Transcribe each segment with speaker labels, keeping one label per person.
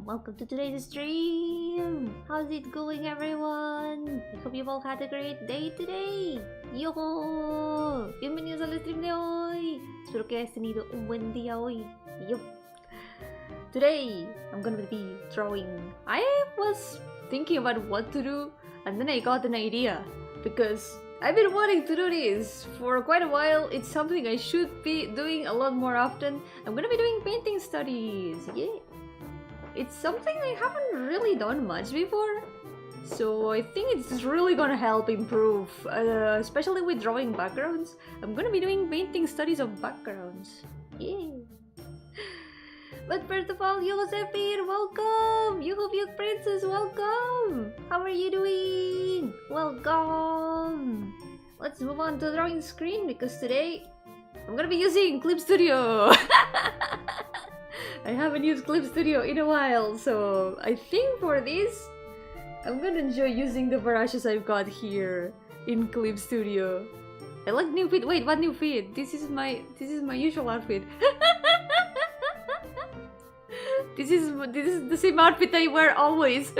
Speaker 1: welcome to today's stream! How's it going, everyone? I hope you've all had a great day today. Yo-hooo! Bienvenidos al stream de hoy. Espero que hayas tenido un buen día hoy. Yup. Today, I'm gonna be drawing. I was thinking about what to do, and then I got an idea. Because I've been wanting to do this for quite a while. It's something I should be doing a lot more often. I'm gonna be doing painting studies. Yeah. It's something I haven't really done much before. So I think it's really gonna help improve, especially with drawing backgrounds. I'm gonna be doing painting studies of backgrounds. Yeah. But first of all, Josephine, welcome! Yo-hooo Princess, welcome! How are you doing? Welcome! Let's move on to the drawing screen because today I'm gonna be using Clip Studio! I haven't used Clip Studio in a while, so I think for this I'm gonna enjoy using the brushes I've got here in Clip Studio. I like new fit. Wait, what new fit? This is my usual outfit. This is the same outfit I wear always.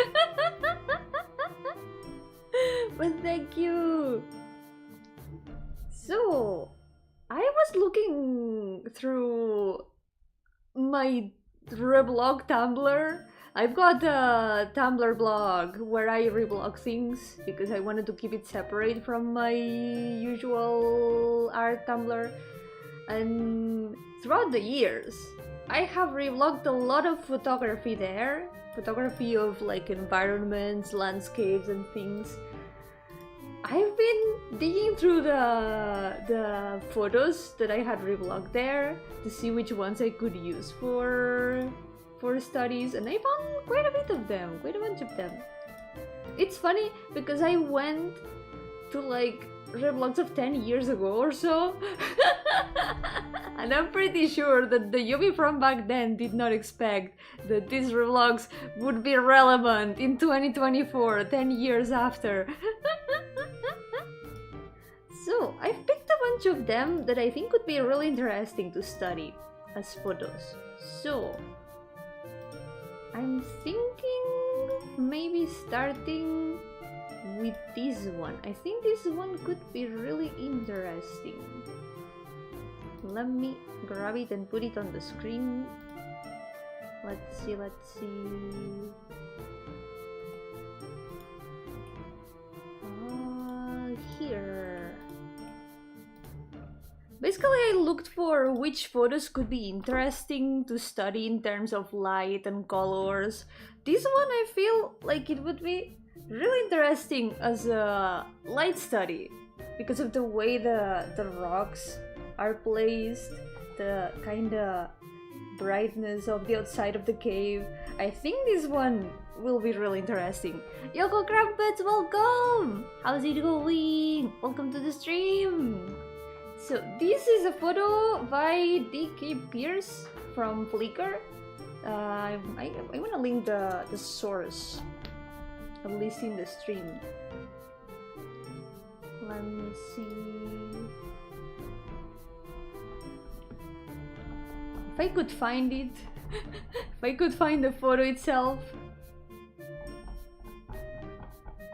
Speaker 1: But thank you. So I was looking through my reblog Tumblr. I've got a Tumblr blog where I reblog things because I wanted to keep it separate from my usual art Tumblr. And throughout the years, I have reblogged a lot of photography there. Photography of like environments, landscapes and things. I've been digging through the photos that I had reblogged there to see which ones I could use for studies, and I found quite a bit of them, quite a bunch of them. It's funny because I went to like reblogs of 10 years ago or so, and I'm pretty sure that the Yomi from back then did not expect that these reblogs would be relevant in 2024, 10 years after. So, I've picked a bunch of them that I think would be really interesting to study as photos. So, I'm thinking of maybe starting with this one. I think this one could be really interesting. Let me grab it and put it on the screen. Let's see. Here. Basically, I looked for which photos could be interesting to study in terms of light and colors. This one I feel like it would be really interesting as a light study because of the way the rocks are placed, the kind of brightness of the outside of the cave. I think this one will be really interesting. Yoko Crumpets, welcome! How's it going? Welcome to the stream! So this is a photo by D.K. Pierce from Flickr. I want to link the source, at least in the stream. Let me see if I could find it. If I could find the photo itself,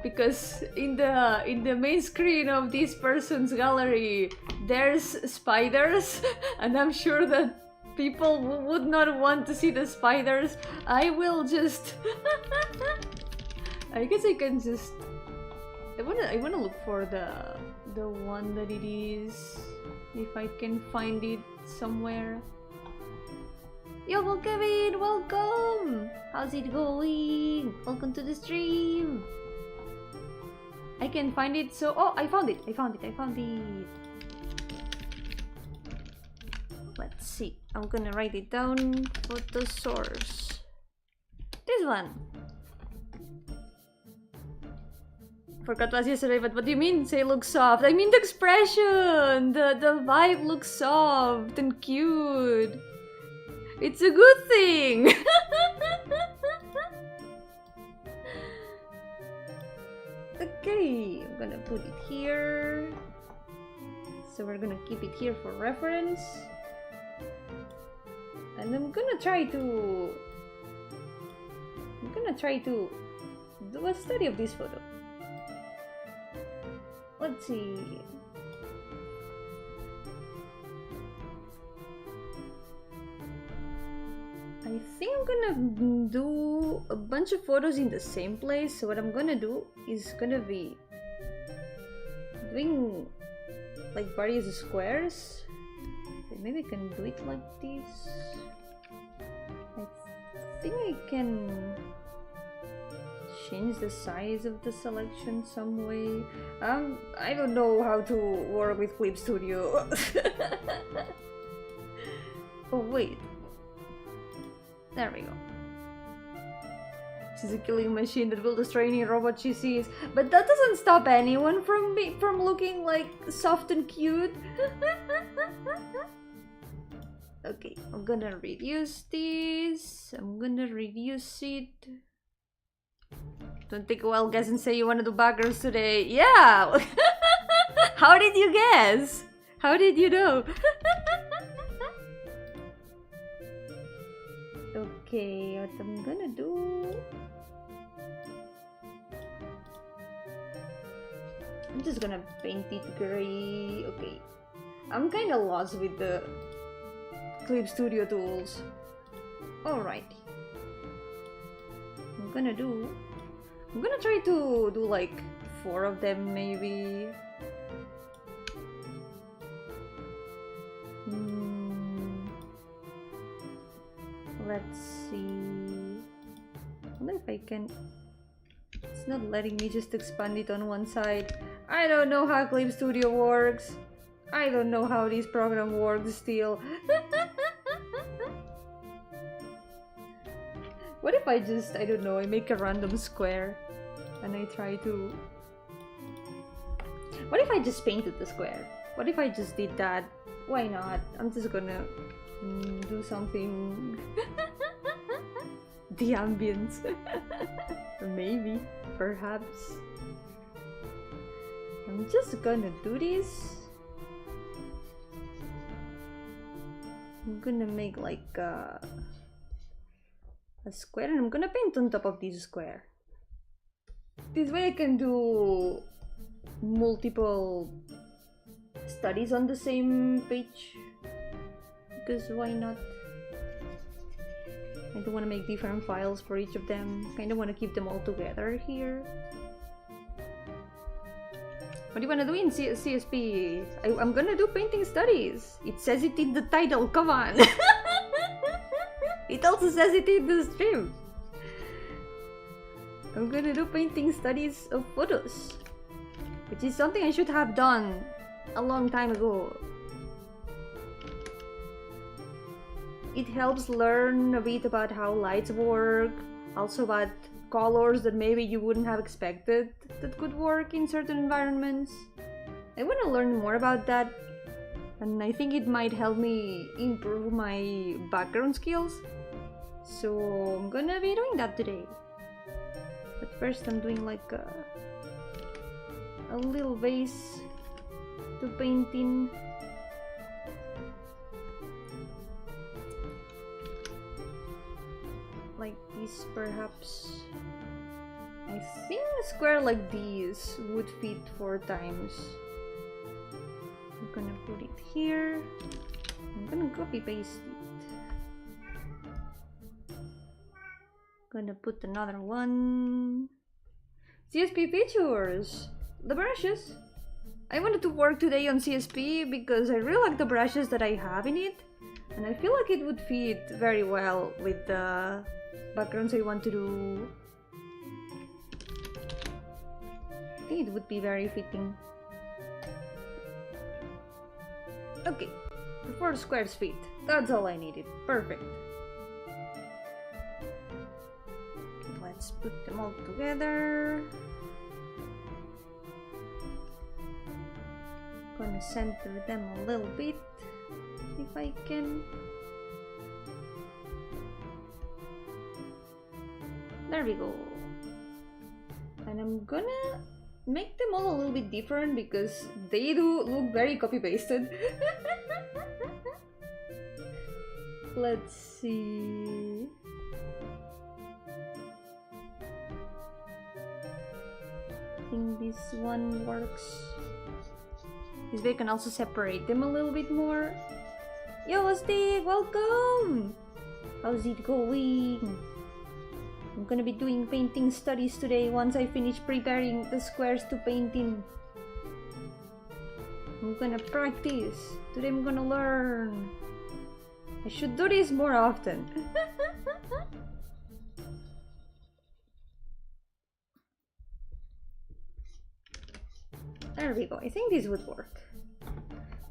Speaker 1: because in the main screen of this person's gallery there's spiders, and I'm sure that people would not want to see the spiders. I will just I guess I can just I wanna look for the one that it is, if I can find it somewhere. Yo, Kevin, welcome! How's it going? Welcome to the stream! I can find it, so... Oh, I found it! Let's see. I'm gonna write it down. Photo source. This one! Forgot last yesterday, but what do you mean? Say look soft. I mean the expression! The vibe looks soft and cute. It's a good thing! Okay, I'm gonna put it here. So we're gonna keep it here for reference. And I'm gonna try to gonna try to do a study of this photo. Let's see. I think I'm gonna do a bunch of photos in the same place. So what I'm gonna do is gonna be doing like various squares. Maybe I can do it like this. I think I can change the size of the selection some way. I don't know how to work with Clip Studio. Oh wait. There we go. She's a killing machine that will destroy any robot she sees. But that doesn't stop anyone from looking like soft and cute. Okay, I'm gonna reduce this. I'm gonna reduce it. Don't take a wild guess and say you wanna do backgrounds today. Yeah! How did you guess? How did you know? Okay, what I'm gonna do... I'm just gonna paint it gray. Okay. I'm kinda lost with the Clip Studio tools. Alright. I'm gonna try to do like 4 of them maybe. Let's see. I wonder if I can... It's not letting me just expand it on one side. I don't know how Clip Studio works. I don't know how this program works still. What if I just, I don't know, I make a random square and I try to... What if I just painted the square? What if I just did that? Why not? I'm just gonna do something... The ambience. Maybe, perhaps. I'm just gonna do this. I'm gonna make like a square and I'm gonna paint on top of this square. This way I can do multiple studies on the same page. Because why not? I don't want to make different files for each of them. Kind of want to keep them all together here. What do you want to do in CSP? I'm gonna do painting studies. It says it in the title, come on! It also says it in the stream. I'm gonna do painting studies of photos. Which is something I should have done a long time ago. It helps learn a bit about how lights work, also about colors that maybe you wouldn't have expected that could work in certain environments. I want to learn more about that, and I think it might help me improve my background skills. So I'm gonna be doing that today. But first I'm doing like a little vase to paint in. Like this perhaps. I think a square like this would fit 4 times. I'm gonna put it here. I'm gonna copy paste it. Gonna put another one. CSP features! The brushes! I wanted to work today on CSP because I really like the brushes that I have in it. And I feel like it would fit very well with the backgrounds I want to do. I think it would be very fitting. Okay, the 4 squares fit. That's all I needed. Perfect. Let's put them all together. Gonna center them a little bit if I can. There we go. And I'm gonna make them all a little bit different because they do look very copy-pasted. Let's see. think this one works. This way I can also separate them a little bit more. Yo, Steve, welcome! How's it going? I'm gonna be doing painting studies today once I finish preparing the squares to paint in. I'm gonna practice. Today I'm gonna learn. I should do this more often. There we go. I think this would work.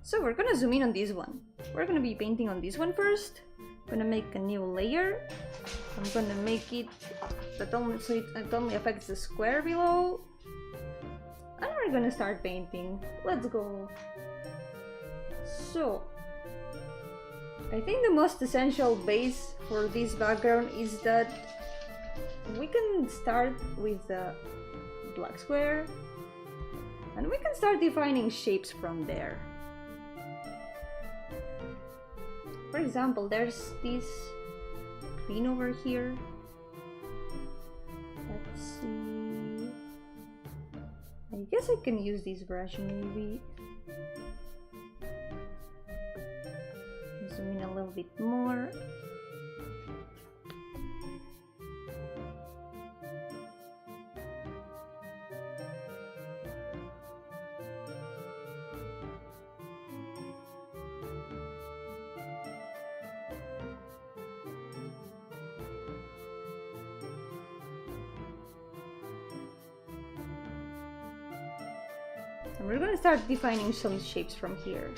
Speaker 1: So we're gonna zoom in on this one. We're gonna be painting on this one first. I'm gonna make a new layer. I'm gonna make it so it only affects the square below. And we're gonna start painting. Let's go. So I think the most essential base for this background is that we can start with the black square and we can start defining shapes from there. For example, there's this green over here. Let's see. I guess I can use this brush maybe. Zoom in a little bit more. And we're gonna start defining some shapes from here.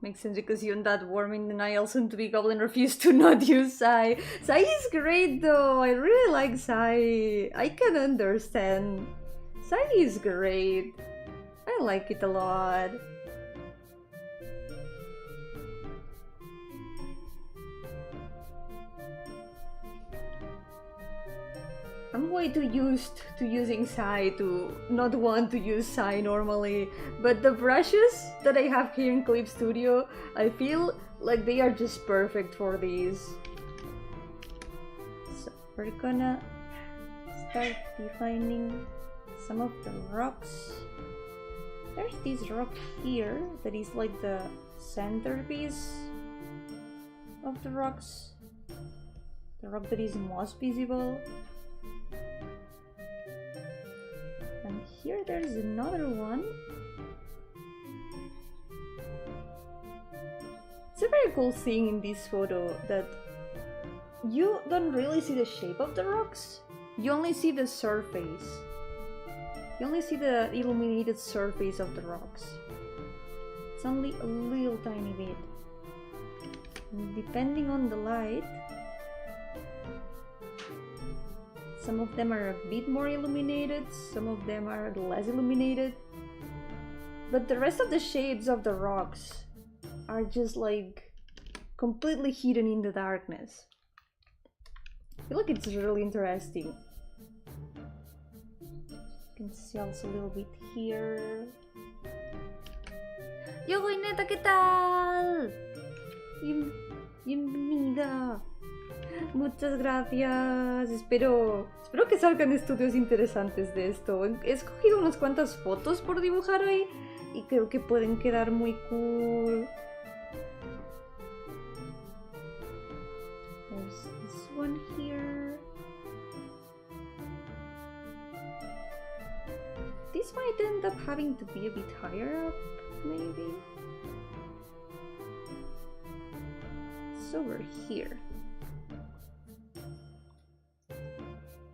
Speaker 1: Makes sense because you're that warm in denial soon to be goblin refused to not use Sai. Sai is great though, I really like Sai. I can understand. Sai is great. I like it a lot. I'm way too used to using Sai to not want to use Sai normally, but the brushes that I have here in Clip Studio, I feel like they are just perfect for these. So we're gonna start defining some of the rocks. There's this rock here that is like the centerpiece of the rocks. The rock that is most visible. And here there's another one. It's a very cool thing in this photo that you don't really see the shape of the rocks. You only see the surface. You only see the illuminated surface of the rocks. It's only a little tiny bit. And depending on the light, some of them are a bit more illuminated, some of them are less illuminated. But the rest of the shapes of the rocks are just like completely hidden in the darkness. I feel like it's really interesting. You can see also a little bit here. Yo, Neta, ¿qué tal? Bienvenida. Muchas gracias. Espero que salgan estudios interesantes de esto. He escogido unas cuantas fotos por dibujar hoy y creo que pueden quedar muy cool. There's this one here. This might end up having to be a bit higher up, maybe. So we're here.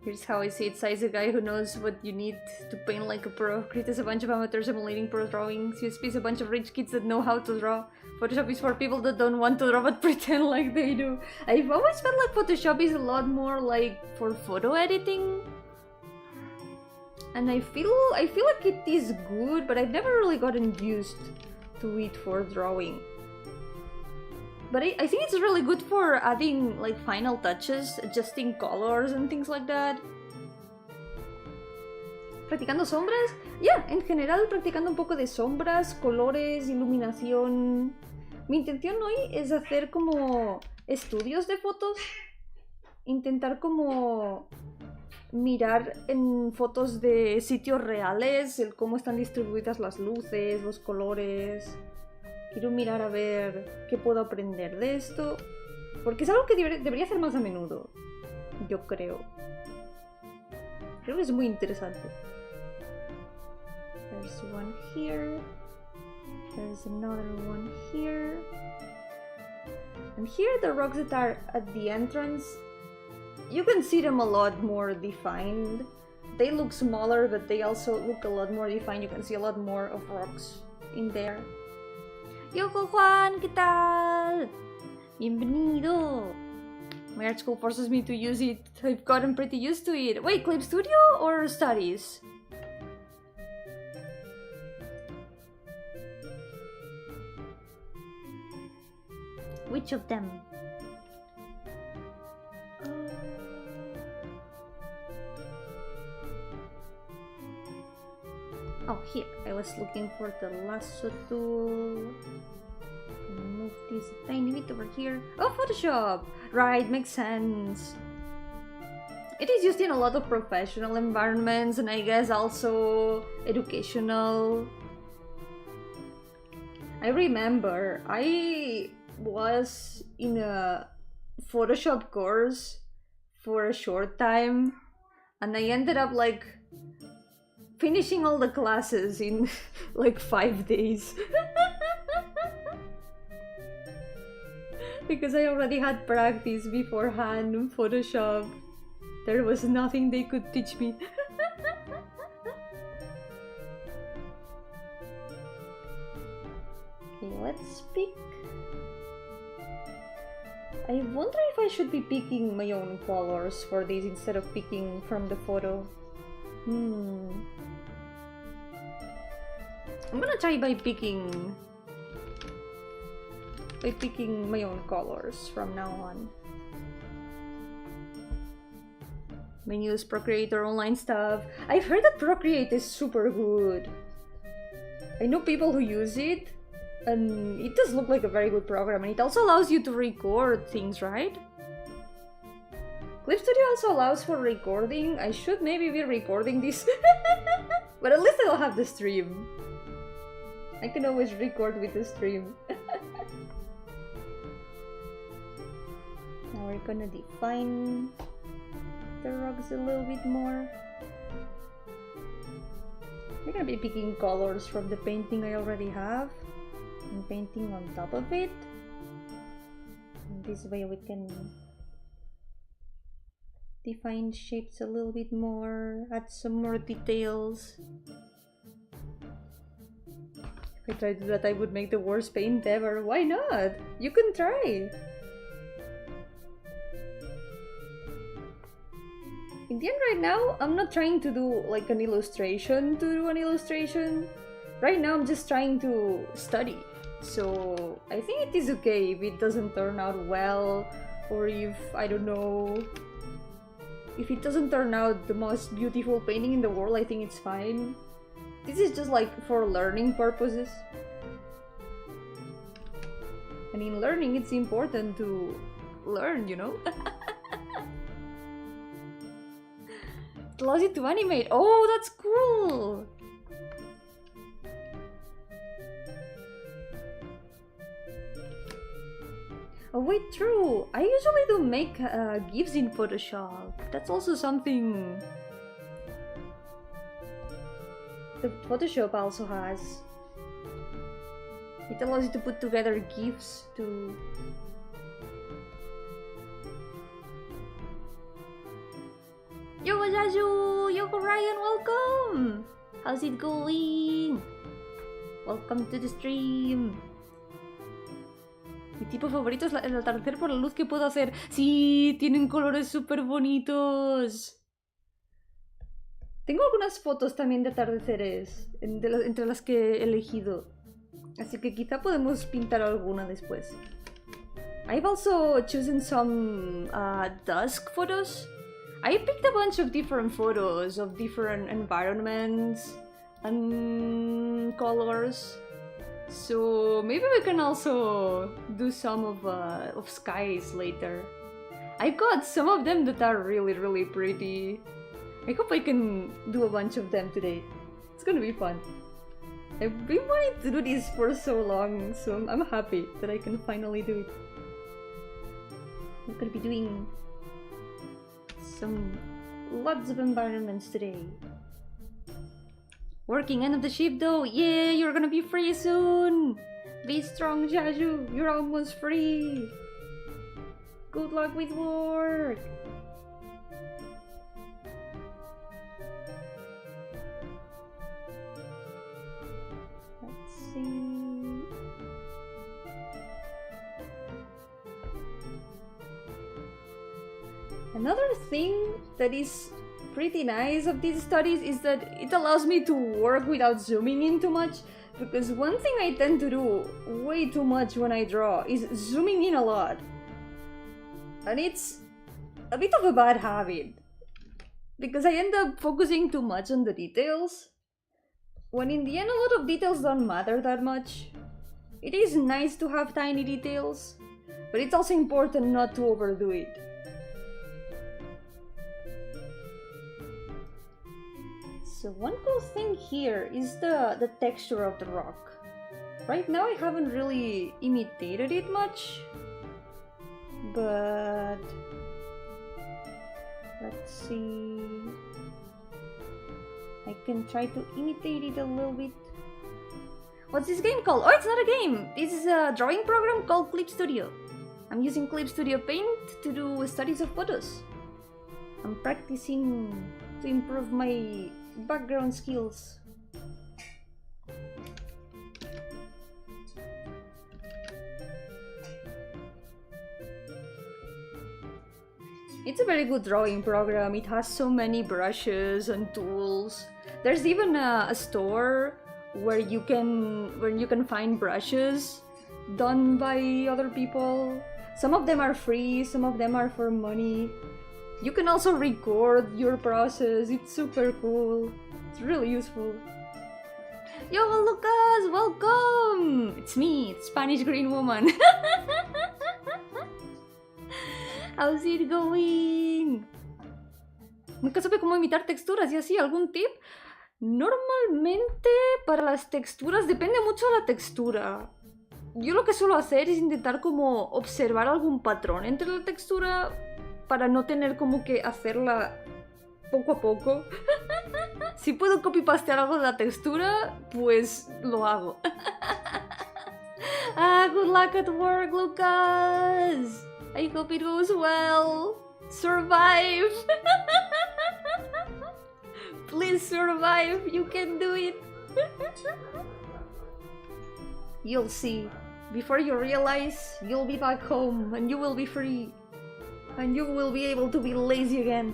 Speaker 1: Here's how I see it. Sai is a guy who knows what you need to paint like a pro. Crit is a bunch of amateurs emulating pro drawings. USP is a bunch of rich kids that know how to draw. Photoshop is for people that don't want to draw but pretend like they do. I've always felt like Photoshop is a lot more like for photo editing. And I feel like it is good, but I've never really gotten used to it for drawing. But I think it's really good for adding like final touches, adjusting colors and things like that. ¿Practicando sombras? Yeah, en general practicando un poco de sombras, colores, iluminación. Mi intención hoy es hacer como estudios de fotos. Intentar como mirar en fotos de sitios reales, el cómo están distribuidas las luces, los colores. Quiero mirar a ver qué puedo aprender de esto. Porque es algo que debería hacer más a menudo. Yo creo. Creo que es muy interesante. There's one here. There's another one here. And here the rocks that are at the entrance, you can see them a lot more defined. They look smaller, but they also look a lot more defined. You can see a lot more of rocks in there. Yoko Juan, ¿qué tal? Bienvenido. My art school forces me to use it. I've gotten pretty used to it. Wait, Clip Studio or Studies? Which of them? Oh, here. I was looking for the lasso tool. Move this a tiny bit over here. Oh, Photoshop! Right, makes sense. It is used in a lot of professional environments and I guess also educational. I remember I was in a Photoshop course for a short time and I ended up like finishing all the classes in like 5 days. Because I already had practice beforehand in Photoshop. There was nothing they could teach me. Okay, let's pick. I wonder if I should be picking my own colors for this instead of picking from the photo. I'm gonna try by picking my own colors from now on. Menus, Procreate, or online stuff. I've heard that Procreate is super good. I know people who use it, and it does look like a very good program, and it also allows you to record things, right? Clip Studio also allows for recording. I should maybe be recording this, but at least I'll have the stream. I can always record with the stream. Now we're gonna define the rocks a little bit more. We're gonna be picking colors from the painting I already have and painting on top of it. And this way we can define shapes a little bit more, add some more details. If I tried to do that, I would make the worst paint ever. Why not? You can try! In the end, right now, I'm not trying to do like an illustration to do an illustration. Right now, I'm just trying to study. So I think it is okay if it doesn't turn out well, or if, I don't know, if it doesn't turn out the most beautiful painting in the world, I think it's fine. This is just like for learning purposes. And in learning, it's important to learn, you know? It allows you to animate. Oh, that's cool! Oh wait, true! I usually do make GIFs in Photoshop. That's also something the Photoshop also has. It allows you to put together GIFs to... Yo, Jaju! Yoko Ryan, welcome! How's it going? Welcome to the stream. Mi tipo favorito es el atardecer por la luz que puedo hacer. Sí, tienen colores súper bonitos. Tengo algunas fotos también de atardeceres entre las que he elegido. Así que quizá podemos pintar alguna después. I've also chosen some dusk photos. I picked a bunch of different photos of different environments and colors. So maybe we can also do some of skies later. I got some of them that are really pretty. I hope I can do a bunch of them today. It's gonna be fun. I've been wanting to do this for so long, so I'm happy that I can finally do it. I'm gonna be doing lots of environments today. Working end of the shift though, yeah, you're gonna be free soon! Be strong, Jaju, you're almost free! Good luck with work! Let's see... Another thing that is pretty nice of these studies is that it allows me to work without zooming in too much, because one thing I tend to do way too much when I draw is zooming in a lot. And it's a bit of a bad habit, because I end up focusing too much on the details, when in the end a lot of details don't matter that much. It is nice to have tiny details, but it's also important not to overdo it. So one cool thing here is the texture of the rock. Right now I haven't really imitated it much, but let's see. I can try to imitate it a little bit. What's this game called? Oh, it's not a game! This is a drawing program called Clip Studio. I'm using Clip Studio Paint to do studies of photos. I'm practicing to improve my background skills. It's a very good drawing program. It has so many brushes and tools. There's even a store where you can find brushes done by other people. Some of them are free, some of them are for money. You can also record your process. It's super cool. It's really useful. Yo, Lucas, welcome! It's me, it's Spanish Green Woman. How's it going? Nunca supe cómo imitar texturas y así, ¿algún tip? Normalmente para las texturas depende mucho de la textura. Yo lo que suelo hacer es intentar como observar algún patrón entre la textura para no tener como que hacerla poco a poco. Si puedo copy-pastear algo de la textura, pues lo hago. Good luck at work, Lucas! I hope it goes well. Survive! Please survive, you can do it! You'll see. Before you realize, you'll be back home and you will be free. And you will be able to be lazy again.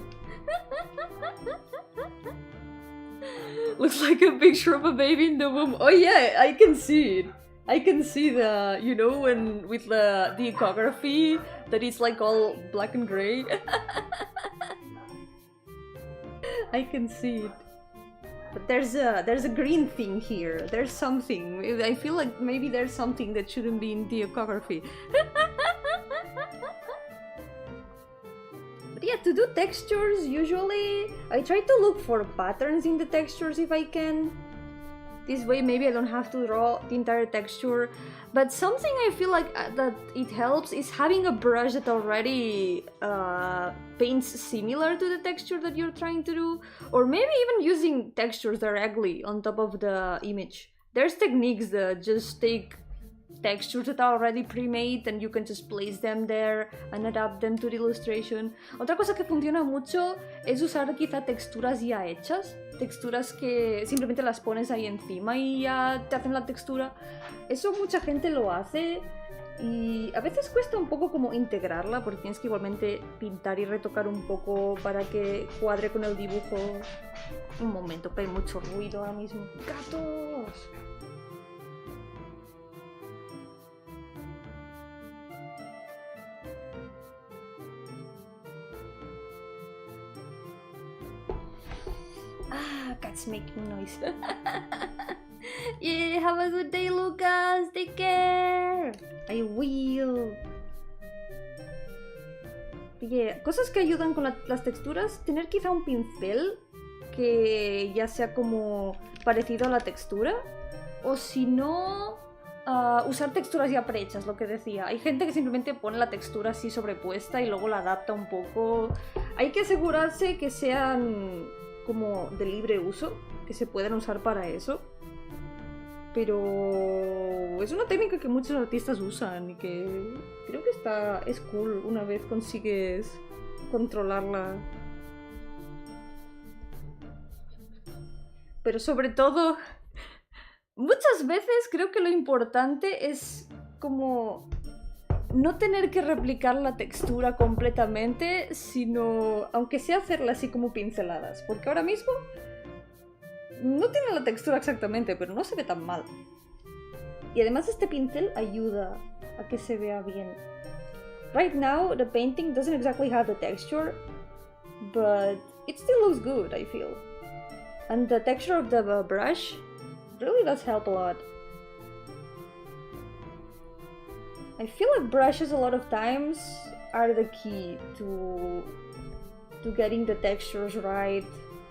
Speaker 1: Looks like a picture of a baby in the womb. Oh yeah, I can see it. I can see the, you know, when with the ecography, that it's like all black and gray. I can see it. But there's a green thing here. There's something. I feel like maybe there's something that shouldn't be in the ecography. But yeah, to do textures, usually I try to look for patterns in the textures if I can. This way maybe I don't have to draw the entire texture. But something I feel like that it helps is having a brush that already paints similar to the texture that you're trying to do. Or maybe even using textures directly on top of the image. There's techniques that just take textures that are already pre-made and you can just place them there and adapt them to the illustration. Otra cosa que funciona mucho es usar quizá texturas ya hechas. Texturas que simplemente las pones ahí encima y ya te hacen la textura. Eso mucha gente lo hace y a veces cuesta un poco como integrarla porque tienes que igualmente pintar y retocar un poco para que cuadre con el dibujo. Un momento, que hay mucho ruido ahora mismo. ¡Gatos! Cats making noise. Yeah, have a good day, Lucas. Take care. I will. Yeah, cosas que ayudan con las texturas. Tener quizá un pincel que ya sea como parecido a la textura. O si no, usar texturas ya prehechas, lo que decía. Hay gente que simplemente pone la textura así sobrepuesta y luego la adapta un poco. Hay que asegurarse que sean como de libre uso, que se puedan usar para eso. Pero es una técnica que muchos artistas usan y que creo que es cool una vez consigues controlarla. Pero sobre todo, muchas veces creo que lo importante es como no tener que replicar la textura completamente, sino aunque sea hacerla así como pinceladas. Porque ahora mismo no tiene la textura exactamente, pero no se ve tan mal. Y además este pincel ayuda a que se vea bien. Right now, the painting doesn't exactly have the texture, but it still looks good, I feel. And the texture of the brush really does help a lot. I feel like brushes a lot of times are the key to getting the textures right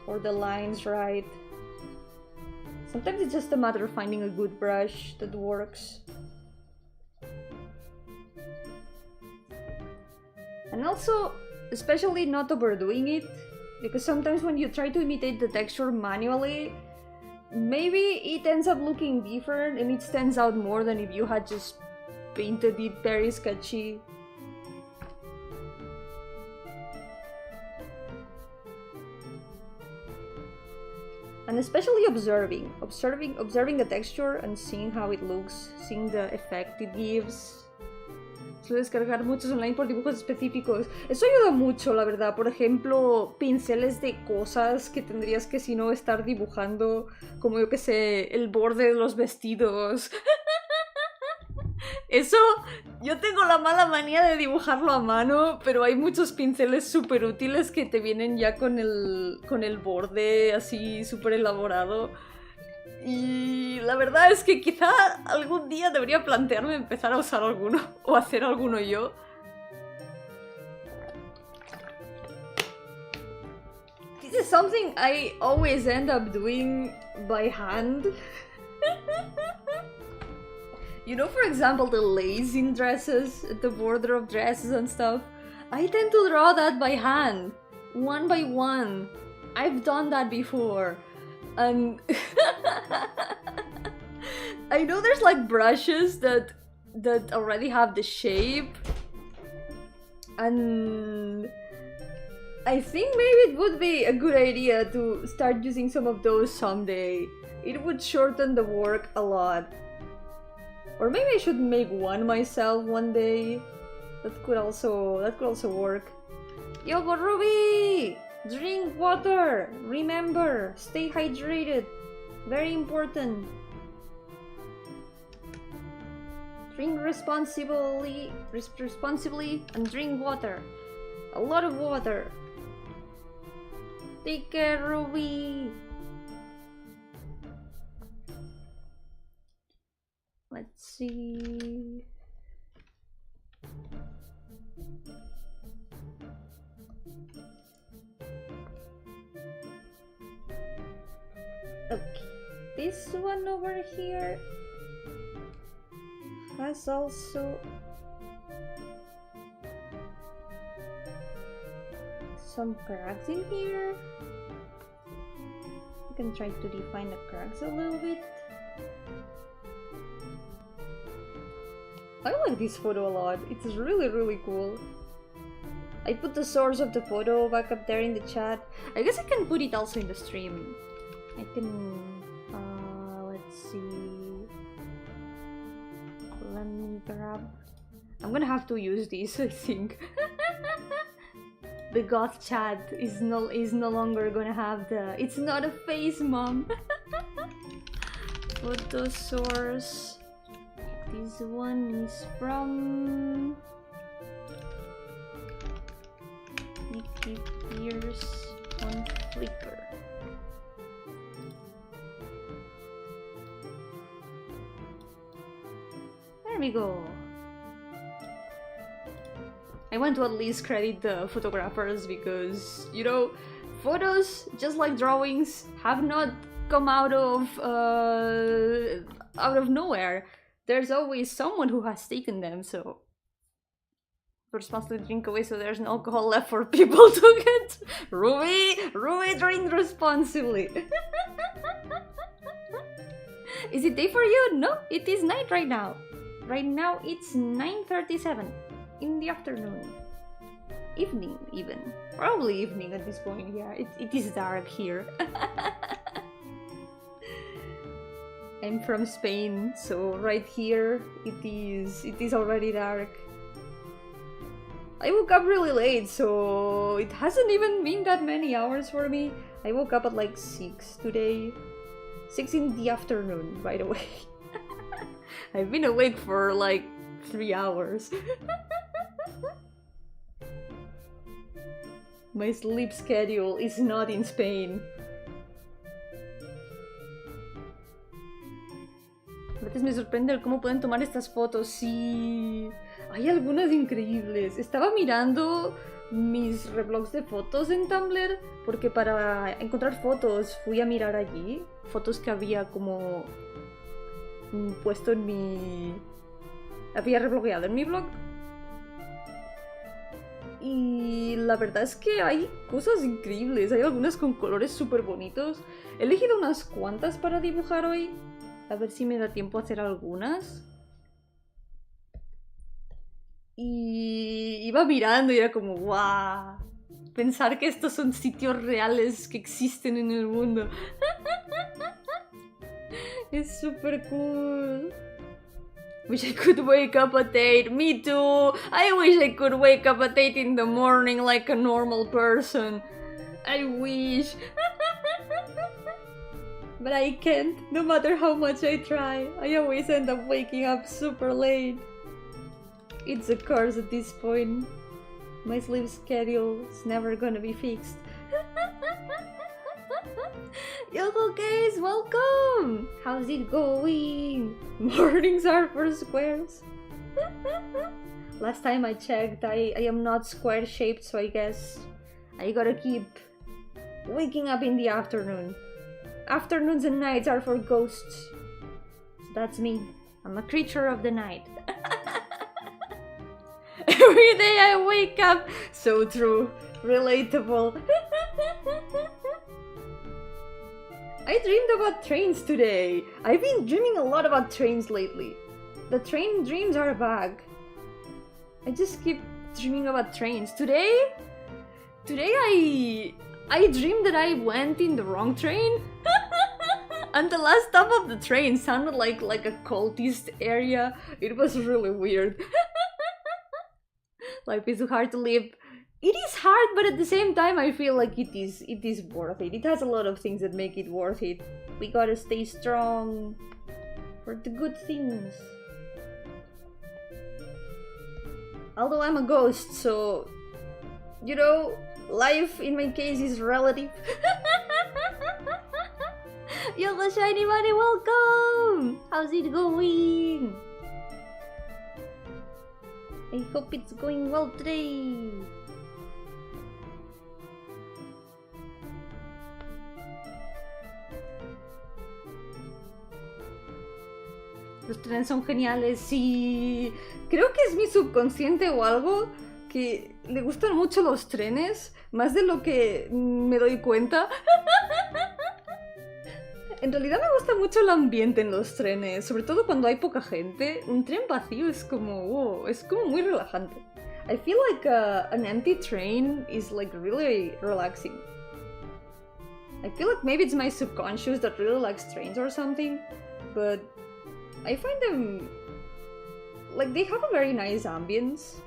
Speaker 1: or the lines right. Sometimes it's just a matter of finding a good brush that works. And also, especially not overdoing it, because sometimes when you try to imitate the texture manually, maybe it ends up looking different and it stands out more than if you had just painted it very sketchy. And especially observing the texture and seeing how it looks, seeing the effect it gives. Suelo descargar muchos online por dibujos específicos. Eso ayuda mucho, la verdad. Por ejemplo, pinceles de cosas que tendrías que, si no, estar dibujando, como yo que sé, el borde de los vestidos. Eso, yo tengo la mala manía de dibujarlo a mano, pero hay muchos pinceles súper útiles que te vienen ya con el borde así súper elaborado. Y la verdad es que quizá algún día debería plantearme empezar a usar alguno o hacer alguno yo. This is something I always end up doing by hand. You know, for example, the lace in dresses, the border of dresses and stuff. I tend to draw that by hand, one by one. I've done that before. And I know there's like brushes that already have the shape. And I think maybe it would be a good idea to start using some of those someday. It would shorten the work a lot. Or maybe I should make one myself one day. That could also work. Yo, Ruby! Drink water! Remember, stay hydrated. Very important. Drink responsibly and drink water. A lot of water. Take care, Ruby! Let's see. Okay, this one over here has also some cracks in here. You can try to define the cracks a little bit. I like this photo a lot. It's really, really cool. I put the source of the photo back up there in the chat. I guess I can put it also in the stream. I can... let's see... Let me grab... I'm gonna have to use these, I think. The goth chat is no longer gonna have the... It's not a face, mom! Photo source... This one is from Nikki Pierce on Flickr. we go. I want to at least credit the photographers because, you know, photos, just like drawings, have not come out of nowhere. There's always someone who has taken them, so we're supposed to drink away so there's no alcohol left for people to get. Ruby, drink responsibly. Is it day for you? No, it is night right now. Right now it's 9:37 in the afternoon. Evening, even. Probably evening at this point, yeah. It is dark here. I'm from Spain, so right here it is already dark. I woke up really late, so it hasn't even been that many hours for me. I woke up at like 6 today. 6 in the afternoon, by the way. I've been awake for like 3 hours. My sleep schedule is not in Spain. A veces me sorprende el cómo pueden tomar estas fotos. Sí, hay algunas increíbles. Estaba mirando mis reblogs de fotos en Tumblr porque para encontrar fotos fui a mirar allí. Fotos que había como puesto en mi... había reblogueado en mi blog. Y la verdad es que hay cosas increíbles. Hay algunas con colores súper bonitos. He elegido unas cuantas para dibujar hoy. A ver si me da tiempo a hacer algunas. Y iba mirando y era como ¡guau! Pensar que estos son sitios reales que existen en el mundo. Es súper cool. Wish I could wake up at 8. Me too. I wish I could wake up at 8 in the morning like a normal person. I wish. But I can't, no matter how much I try. I always end up waking up super late. It's a curse at this point. My sleep schedule is never gonna be fixed. Yo-hooo guys, welcome! How's it going? Mornings are for squares. Last time I checked, I am not square shaped, so I guess I gotta keep waking up in the afternoon. Afternoons and nights are for ghosts. So that's me. I'm a creature of the night. Every day I wake up. So true. Relatable. I dreamed about trains today. I've been dreaming a lot about trains lately. The train dreams are back. I just keep dreaming about trains. Today I dreamed that I went in the wrong train. And the last stop of the train sounded like a cultist area. It was really weird. Life is hard to live. It is hard, but at the same time I feel like it is worth it. It has a lot of things that make it worth it. We gotta stay strong for the good things. Although I'm a ghost, so you know, life in my case is relative. Yo, shiny buddy, welcome! How's it going? I hope it's going well today. Los trenes son geniales y creo que es mi subconsciente o algo que le gustan mucho los trenes, más de lo que me doy cuenta. En realidad me gusta mucho el ambiente en los trenes, sobre todo cuando hay poca gente. Un tren vacío es como, wow, es como muy relajante. I feel like an empty train is like really relaxing. I feel like maybe it's my subconscious that really likes trains or something, but I find them like they have a very nice ambience.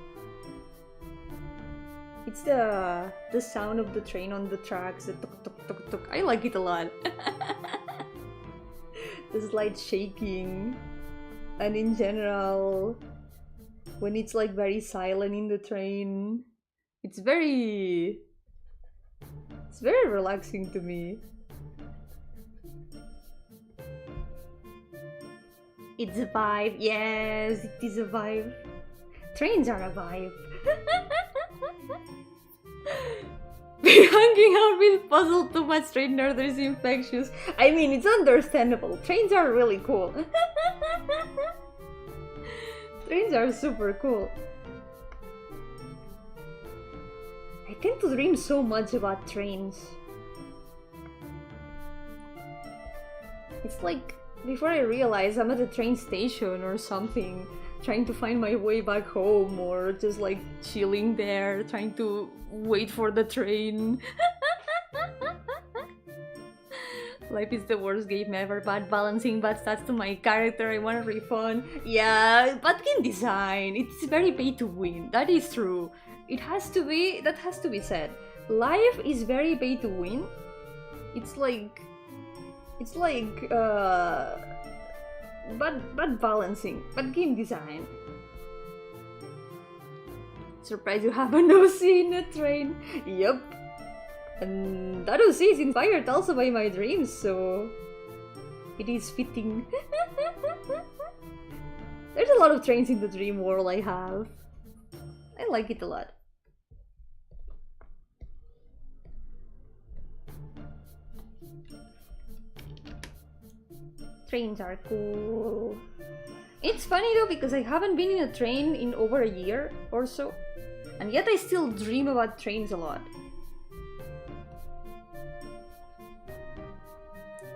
Speaker 1: It's the sound of the train on the tracks, the tuk tuk tuk tuk. I like it a lot. The slight shaking, and in general, when it's like very silent in the train, it's very relaxing to me. It's a vibe. Yes, it is a vibe. Trains are a vibe. Hanging out with puzzle too much train nerd is infectious. I mean, it's understandable. Trains are really cool. Trains are super cool. I tend to dream so much about trains. It's like before I realize I'm at a train station or something, trying to find my way back home, or just like chilling there, trying to wait for the train. Life is the worst game ever. Bad balancing, bad stats to my character. I want a refund. Yeah, bad game design. It's very pay to win. That is true. It has to be. That has to be said. Life is very pay to win. It's like bad balancing, bad game design. Surprised you have an OC in a train. Yup. And that OC is inspired also by my dreams, so it is fitting. There's a lot of trains in the dream world I have. I like it a lot. Trains are cool. It's funny though, because I haven't been in a train in over a year or so, and yet I still dream about trains a lot.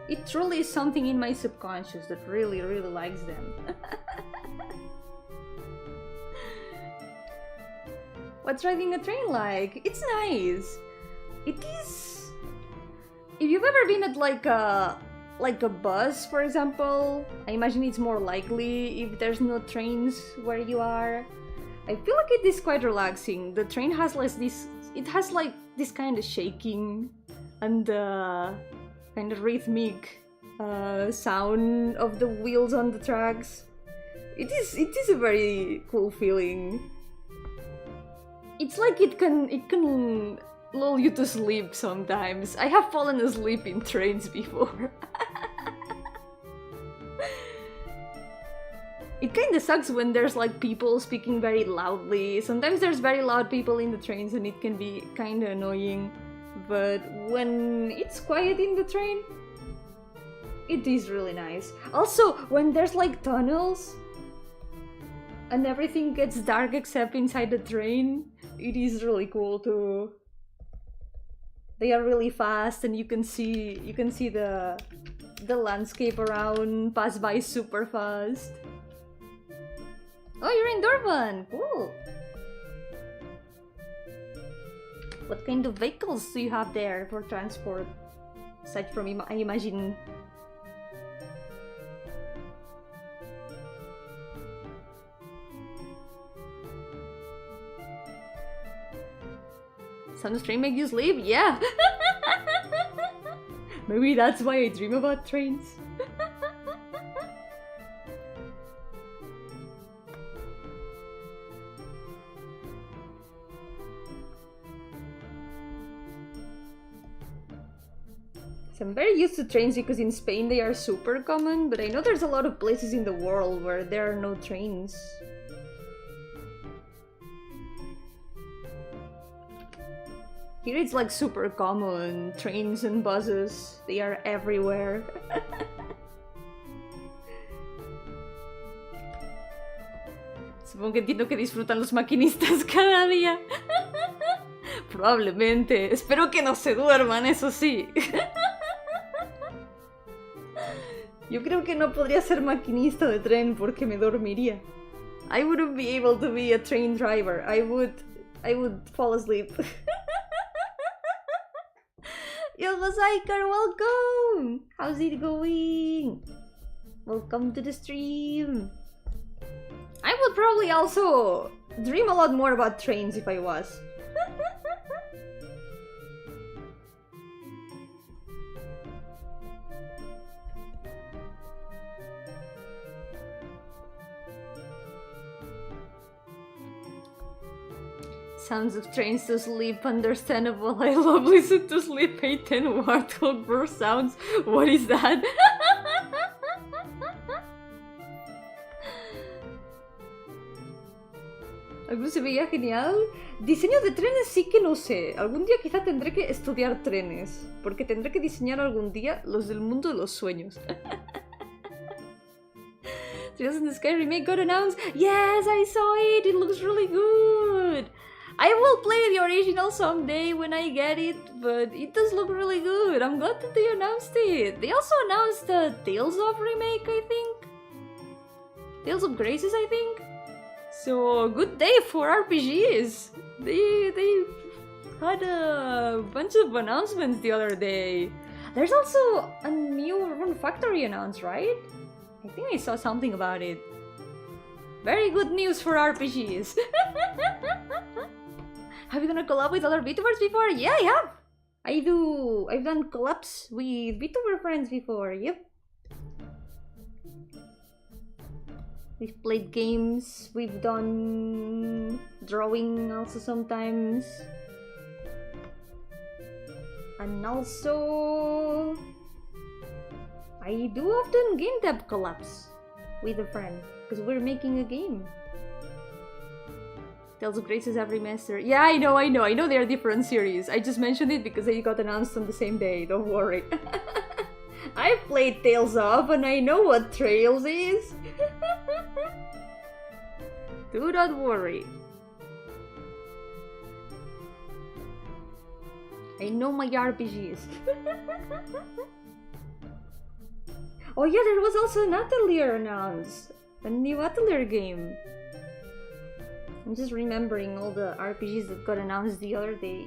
Speaker 1: It truly is something in my subconscious that really likes them. What's riding a train like? It's nice. It is. If you've ever been at like a bus, for example, I imagine it's more likely if there's no trains where you are. I feel like it is quite relaxing. The train has like this, it has like this kind of shaking and kind of rhythmic sound of the wheels on the tracks. It is a very cool feeling. It's like it can lull you to sleep sometimes. I have fallen asleep in trains before. It kinda sucks when there's like people speaking very loudly. Sometimes there's very loud people in the trains and it can be kinda annoying. But when it's quiet in the train, it is really nice. Also, when there's like tunnels and everything gets dark except inside the train, it is really cool too. They are really fast and you can see the landscape around pass by super fast. Oh, you're in Durban! Cool! What kind of vehicles do you have there for transport? Aside from, I imagine... Some train make you sleep? Yeah! Maybe that's why I dream about trains. So I'm very used to trains because in Spain they are super common, but I know there's a lot of places in the world where there are no trains. Here it's like super common, trains and buses, they are everywhere. Supongo que entiendo que disfrutan los maquinistas cada día. Probablemente, espero que no se duerman, eso sí. Yo creo que no podría ser maquinista de tren porque me dormiría. I wouldn't be able to be a train driver. I would fall asleep. Yo, Cyker, welcome! How's it going? Welcome to the stream. I would probably also dream a lot more about trains if I was. Sounds of trains to sleep, understandable. I love listen to sleep 810 warthog burst sounds. What is that? se veía genial. Diseño de trenes sí que no sé. Algún día quizá tendré que estudiar trenes, porque tendré que diseñar algún día los del mundo de los sueños. Trails in the Sky remake got announced. Yes, I saw it. It looks really good. I will play the original someday when I get it, but it does look really good. I'm glad that they announced it. They also announced the Tales of remake, I think. Tales of Graces, I think. So, good day for RPGs. They had a bunch of announcements the other day. There's also a new Rune Factory announced, right? I think I saw something about it. Very good news for RPGs. Have you done a collab with other VTubers before? Yeah, I have. I've done collabs with VTuber friends before, yep. We've played games, we've done drawing also sometimes. And also, I do often game dev collabs with a friend, because we're making a game. Tales of Graces every semester. Yeah, I know they are different series. I just mentioned it because they got announced on the same day, don't worry. I've played Tales of and I know what Trails is. Do not worry. I know my RPGs. Oh yeah, there was also an Atelier announced. A new Atelier game. I'm just remembering all the RPGs that got announced the other day.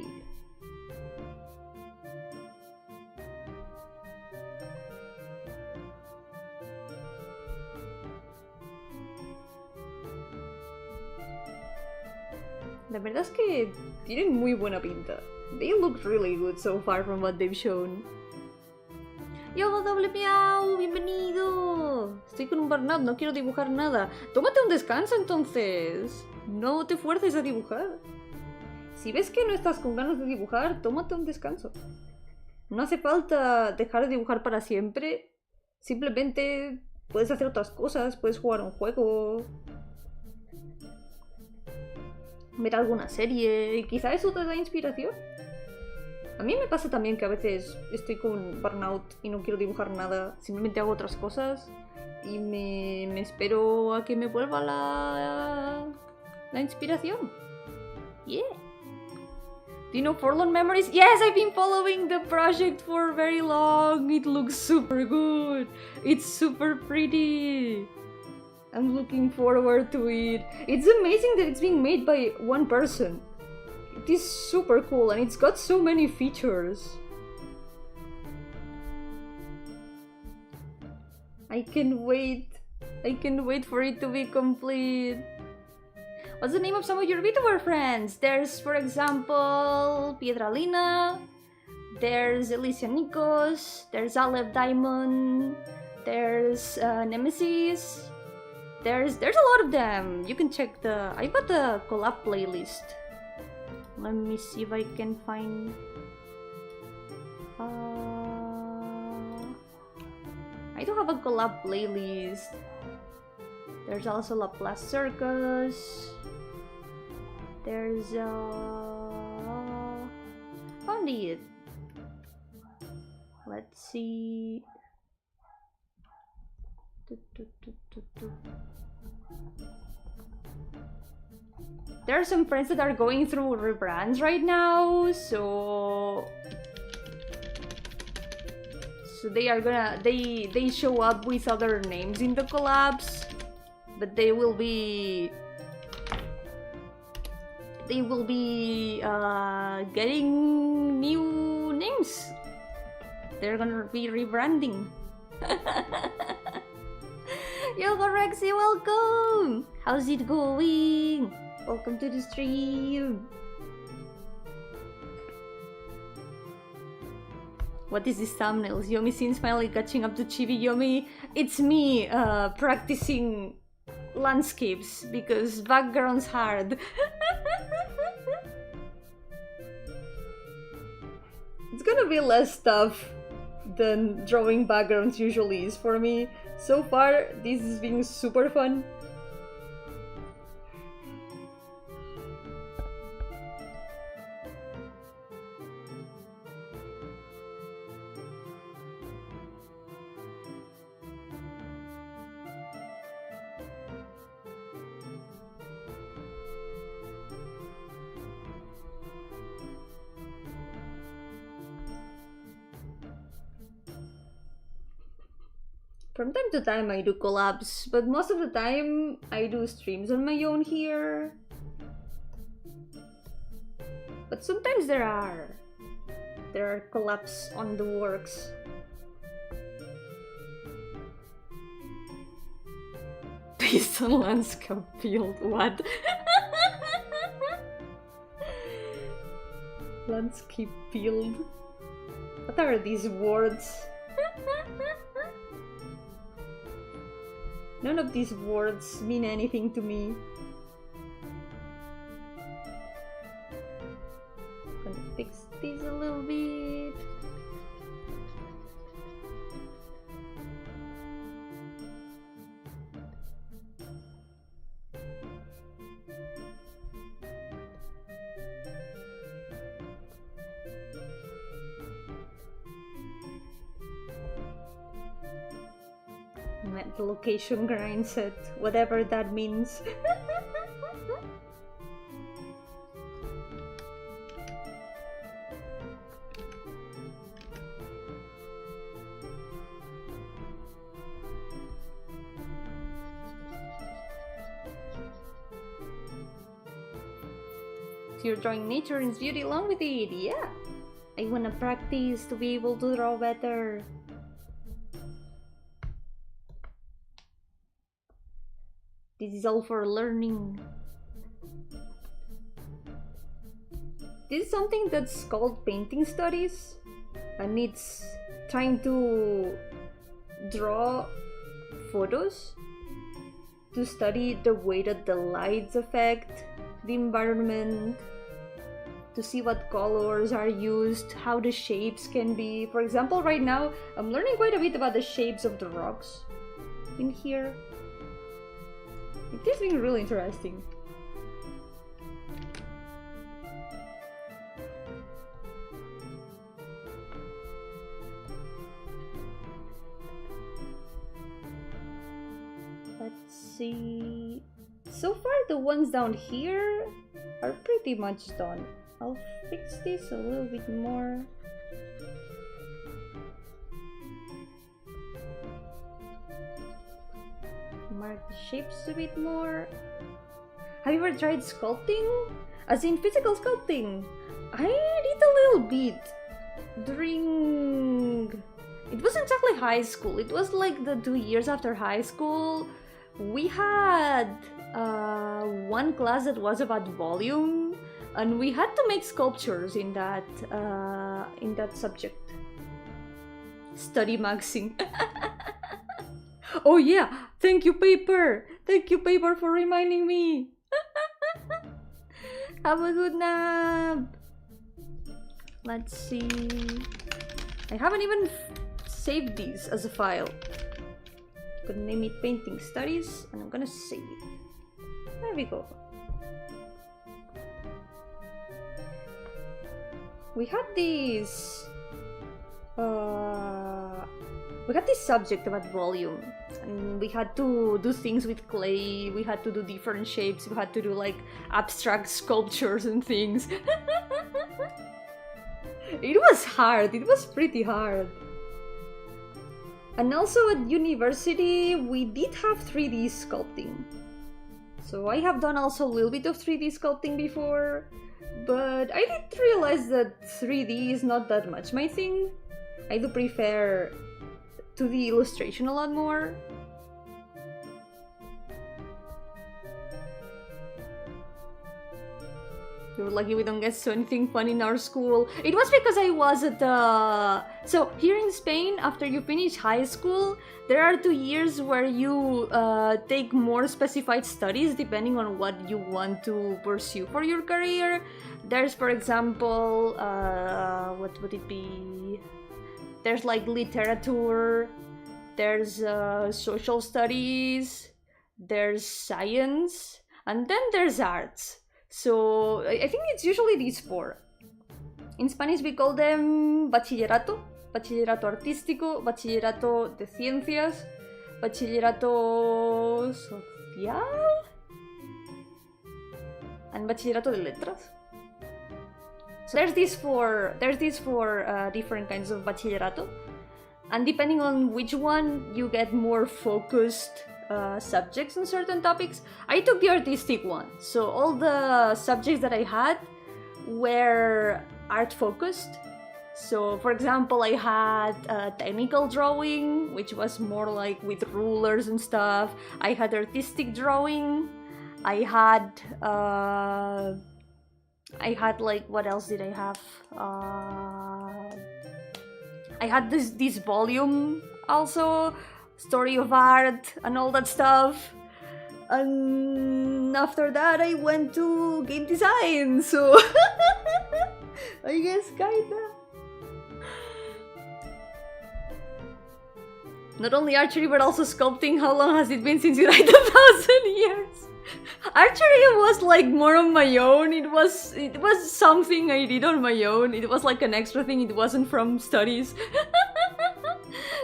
Speaker 1: La verdad es que tienen muy buena pinta. They look really good so far from what they've shown. ¡Yo, doble miau! ¡Bienvenido! Estoy con un burnout, no quiero dibujar nada. Tómate un descanso entonces. No te fuerces a dibujar. Si ves que no estás con ganas de dibujar, tómate un descanso. No hace falta dejar de dibujar para siempre. Simplemente puedes hacer otras cosas, puedes jugar un juego, ver alguna serie y quizá eso te da inspiración. A mí me pasa también que a veces estoy con burnout y no quiero dibujar nada, simplemente hago otras cosas y me espero a que me vuelva la inspiración. Yeah. Do you know Forlorn Memories? Yes, I've been following the project for very long. It looks super good. It's super pretty. I'm looking forward to it. It's amazing that it's being made by one person. It is super cool and it's got so many features. I can't wait. I can't wait for it to be complete. What's the name of some of your VTuber friends? There's, for example, Piedralina. There's Alicia Nikos. There's Aleph Diamond. There's Nemesis. There's a lot of them. You can check the... I've got a collab playlist. Let me see if I can find... I do have a collab playlist. There's also Laplace Circus. There's found it. Let's see. There are some friends that are going through rebrands right now, so they are gonna they show up with other names in the collabs, but they will be getting new names. They're gonna be rebranding. Yo, Rexy, welcome! How's it going? Welcome to the stream. What is this thumbnail? Yomi seems finally catching up to Chibi Yomi. It's me practicing landscapes because background's hard. It's gonna be less stuff than drawing backgrounds usually is for me. So far, this is being super fun. From time to time I do collabs, but most of the time I do streams on my own here. But sometimes there are collabs on the works. Based on landscape field, what? Landscape field? What are these words? None of these words mean anything to me. Gonna fix these a little bit. The location grind set, whatever that means. So you're drawing nature and its beauty along with it, yeah. I wanna practice to be able to draw better. This is all for learning. This is something that's called painting studies, and it's trying to draw photos to study the way that the lights affect the environment, to see what colors are used, how the shapes can be. For example, right now I'm learning quite a bit about the shapes of the rocks in here. It is being really interesting. Let's see. So far the ones down here are pretty much done. I'll fix this a little bit more. Mark the shapes a bit more. Have you ever tried sculpting? As in physical sculpting? I did a little bit during... It wasn't exactly high school, it was like the 2 years after high school. We had one class that was about volume, and we had to make sculptures in that subject. Study maxing. Oh yeah, thank you paper! Thank you paper for reminding me! Have a good nap! Let's see... I haven't even saved these as a file. I'm gonna name it painting studies and I'm gonna save it. There we go. We had this... we had this subject about volume, and we had to do things with clay, we had to do different shapes, we had to do like abstract sculptures and things. It was hard, it was pretty hard. And also at university we did have 3D sculpting. So I have done also a little bit of 3D sculpting before, but I did realize that 3D is not that much my thing. I do prefer 2D illustration a lot more. You're lucky we don't get so anything fun in our school. It was because I was at the... So here in Spain, after you finish high school, there are 2 years where you take more specified studies depending on what you want to pursue for your career. There's, for example, what would it be? There's like literature, there's social studies, there's science, and then there's arts. So I think it's usually these 4. In Spanish we call them bachillerato, bachillerato artístico, bachillerato de ciencias, bachillerato social, and bachillerato de letras. So there's these four different kinds of bachillerato, And depending on which one, you get more focused subjects on certain topics. I took the artistic one, so all the subjects that I had were art focused. So for example, I had technical drawing, which was more like with rulers and stuff. I had artistic drawing. I had like, what else did I have? I had this volume also, story of art and all that stuff. And after that I went to game design, so I guess kinda. Not only archery but also sculpting. How long has it been since you died? 1,000 years. Archery was like more on my own. It was something I did on my own. It was like an extra thing. It wasn't from studies.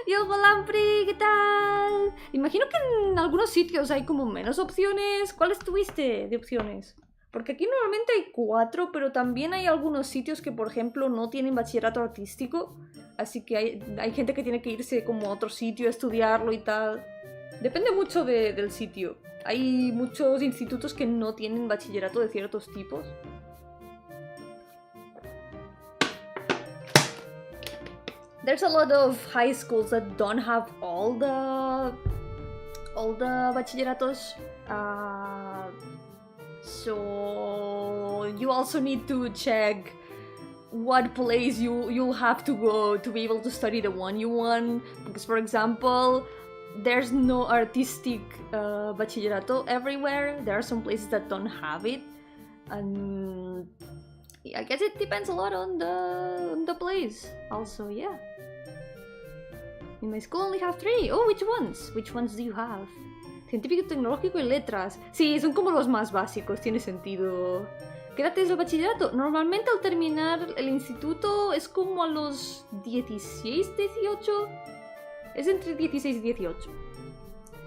Speaker 1: Yo, Lampri, ¿qué tal? Imagino que en algunos sitios hay como menos opciones. ¿Cuáles tuviste de opciones? Porque aquí normalmente hay 4, pero también hay algunos sitios que, por ejemplo, no tienen bachillerato artístico. Así que hay gente que tiene que irse como a otro sitio a estudiarlo y tal. Depende mucho del sitio. Hay muchos institutos que no tienen bachillerato de ciertos tipos. There's a lot of high schools that don't have all the bachilleratos. So you also need to check what place you'll have to go to be able to study the one you want. Because, for example, there's no artistic bachillerato everywhere. There are some places that don't have it, and I guess it depends a lot on the place. Also, yeah. In my school only have 3. Oh, which ones? Which ones do you have? Científico, tecnológico y letras. Sí, son como los más básicos, tiene sentido. ¿Qué edad es el bachillerato? Normalmente al terminar el instituto es como a los 16, 18. Es entre 16 y 18.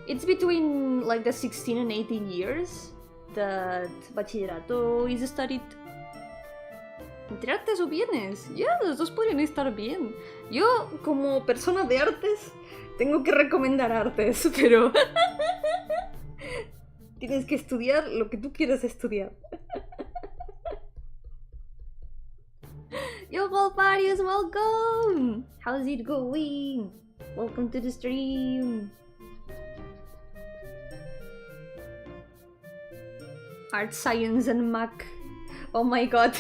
Speaker 1: It's between like the 16 and 18 years that bachillerato is studied. ¿Entre artes o bienes? Ya, los dos podrían estar bien. Yo, como persona de artes, tengo que recomendar artes, pero tienes que estudiar lo que tú quieras estudiar. Yo, Valparius, welcome! How's it going? Welcome to the stream. Art, science, and mac. Oh my god.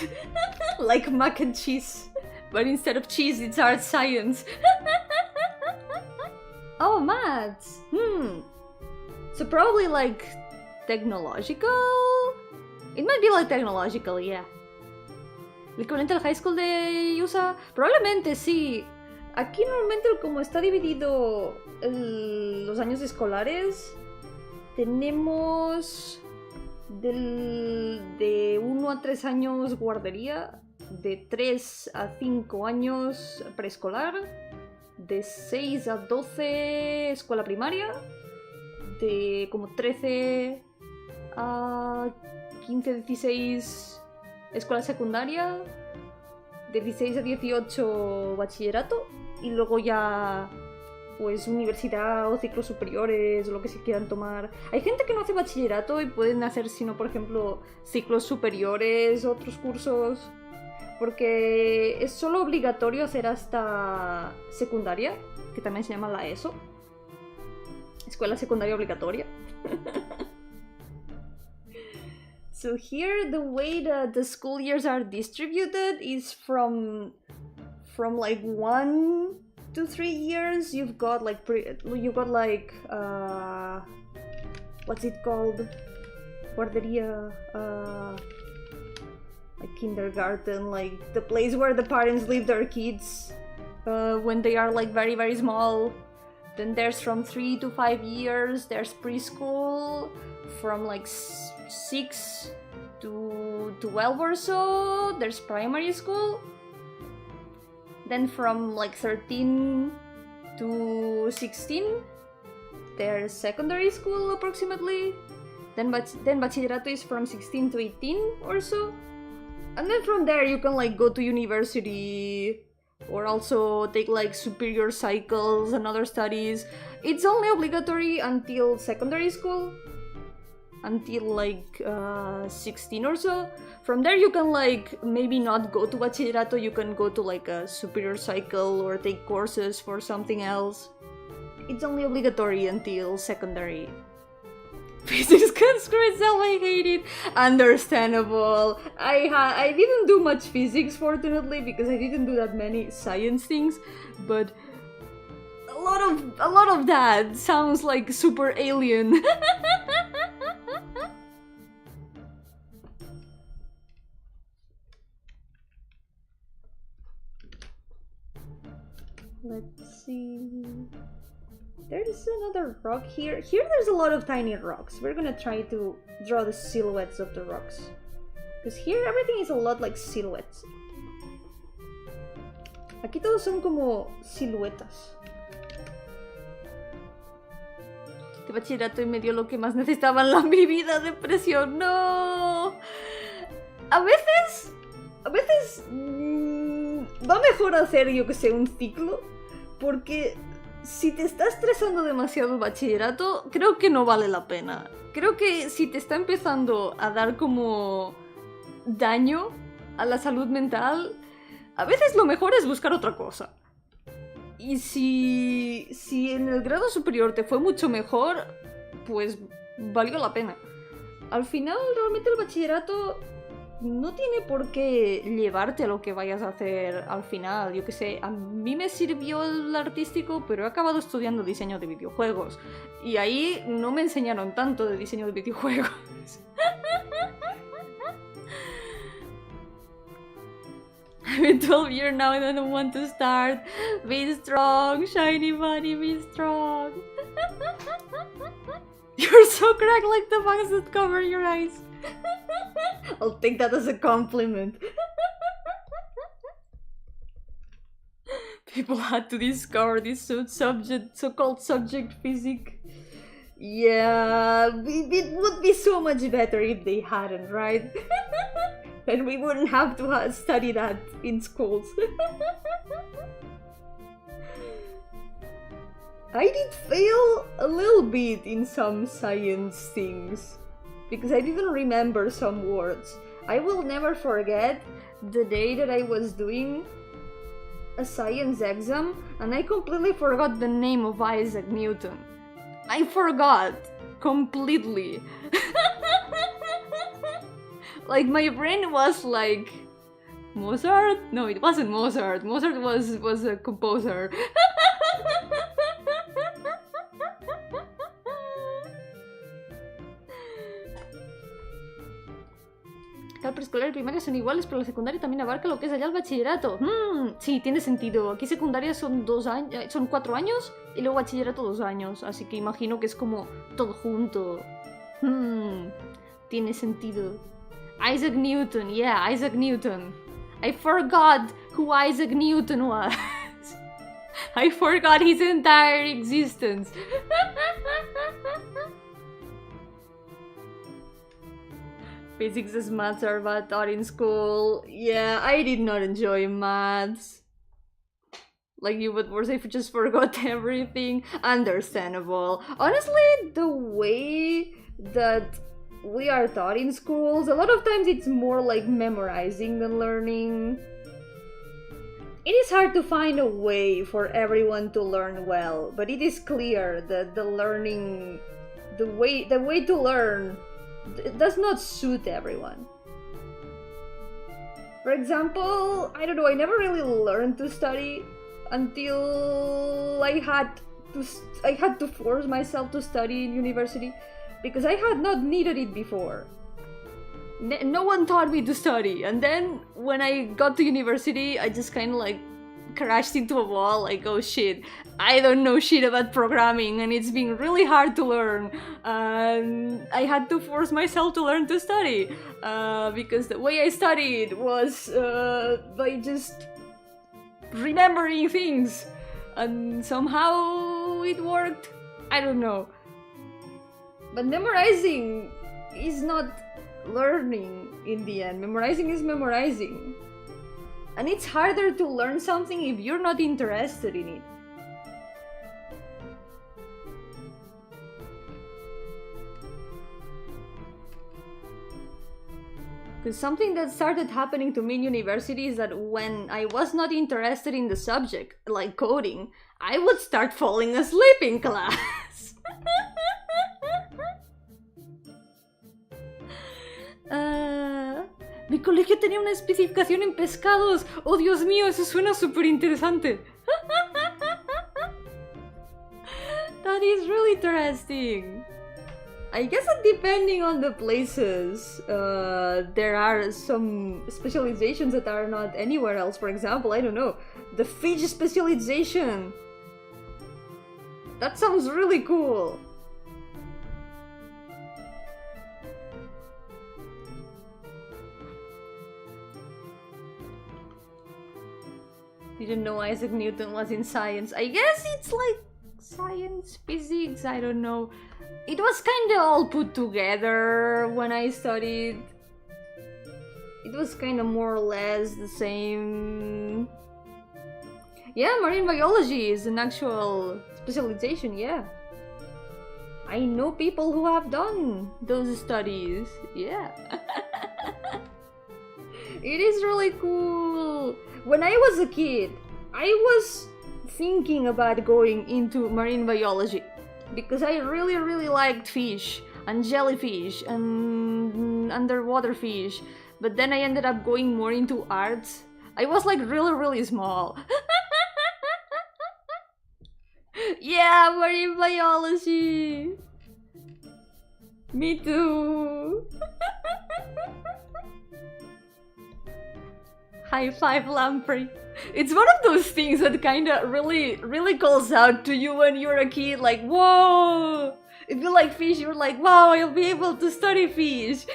Speaker 1: Like mac and cheese. But instead of cheese, it's art science. Oh, maths. So probably like technological? It might be like technological, yeah. ¿El equivalente al high school de USA? Probablemente sí. Aquí normalmente como está dividido los años escolares, tenemos de 1 a 3 años guardería, de 3 a 5 años preescolar, de 6 a 12 escuela primaria, de como 13 a 15, 16 escuela secundaria, de 16 a 18 bachillerato, y luego ya pues universidad o ciclos superiores o lo que se quieran tomar. Hay gente que no hace bachillerato y pueden hacer sino, por ejemplo, ciclos superiores, otros cursos, porque es solo obligatorio hacer hasta secundaria, que también se llama la ESO, escuela secundaria obligatoria. So here the way that the school years are distributed is from like 1 to 3 years. You've got like what's it called? Guarderia, like kindergarten, like the place where the parents leave their kids when they are like very, very small. Then there's from 3 to 5 years, there's preschool, from like 6 to 12 or so, there's primary school. Then from like 13 to 16, there's secondary school approximately. Then bachillerato is from 16 to 18 or so. And then from there you can like go to university or also take like superior cycles and other studies. It's only obligatory until secondary school, until like 16 or so. From there you can like maybe not go to bachillerato, you can go to like a superior cycle or take courses for something else. It's only obligatory until secondary. Physics can screw itself, I hate it. Understandable. I didn't do much physics, fortunately, because I didn't do that many science things, but a lot of that sounds like super alien. Let's see. There's another rock here. Here there's a lot of tiny rocks. We're gonna try to draw the silhouettes of the rocks. Because here everything is a lot like silhouettes. Aquí todos son como siluetas. Este bachillerato y me dio lo que más necesitaba en mi vida, depresión. ¡No! A veces va mejor hacer, yo que sé, un ciclo. Porque si te está estresando demasiado el bachillerato, creo que no vale la pena. Creo que si te está empezando a dar como daño a la salud mental, a veces lo mejor es buscar otra cosa. Y si en el grado superior te fue mucho mejor, pues valió la pena. Al final, realmente el bachillerato no tiene por qué llevarte a lo que vayas a hacer al final. Yo que sé, a mí me sirvió el artístico, pero he acabado estudiando diseño de videojuegos. Y ahí no me enseñaron tanto de diseño de videojuegos. I'm in 12 years now and I don't want to start. Be strong, shiny body, be strong. You're so cracked like the bugs that cover your eyes. I'll take that as a compliment. People had to discover this so-called subject physics. Yeah, it would be so much better if they hadn't, right? And we wouldn't have to study that in schools. I did fail a little bit in some science things, because I didn't remember some words. I will never forget the day that I was doing a science exam and I completely forgot the name of Isaac Newton. I forgot completely. Like my brain was like, Mozart? No, it wasn't Mozart. Mozart was a composer. El preescolar y primaria son iguales, pero la secundaria también abarca lo que es allá el bachillerato. Sí, tiene sentido. Aquí secundaria son 4 años y luego bachillerato 2 años. Así que imagino que es como todo junto. Tiene sentido. Isaac Newton, yeah, Isaac Newton. I forgot who Isaac Newton was. I forgot his entire existence. Physics as maths are bad taught in school. Yeah, I did not enjoy maths. Like you, but worse, I just forgot everything. Understandable. Honestly, the way that we are taught in schools, a lot of times it's more like memorizing than learning. It is hard to find a way for everyone to learn well, but it is clear that the way to learn does not suit everyone. For example, I don't know, I never really learned to study until I had to force myself to study in university, because I had not needed it before. No one taught me to study, and then when I got to university, I just kind of like crashed into a wall, like, oh shit, I don't know shit about programming and it's been really hard to learn. I had to force myself to learn to study, because the way I studied was by just remembering things, and somehow it worked. I don't know. But memorizing is not learning in the end. Memorizing is memorizing. And it's harder to learn something if you're not interested in it. Because something that started happening to me in university is that when I was not interested in the subject, like coding, I would start falling asleep in class. Mi colegio tenía una especificación en pescados. Oh, Dios mío, eso suena súper interesante. That is really interesting. I guess that depending on the places, there are some specializations that are not anywhere else. For example, I don't know, the fish specialization. That sounds really cool. Didn't know Isaac Newton was in science. I guess it's like science, physics, I don't know. It was kinda all put together when I studied. It was kinda more or less the same. Yeah, marine biology is an actual specialization, yeah. I know people who have done those studies, yeah. It is really cool. When I was a kid, I was thinking about going into marine biology because I really liked fish and jellyfish and underwater fish, but then I ended up going more into arts. I was like really small. Yeah, marine biology. Me too. High five, Lamprey. It's one of those things that kinda really calls out to you when you're a kid, like, whoa! If you like fish, you're like, wow, I'll be able to study fish!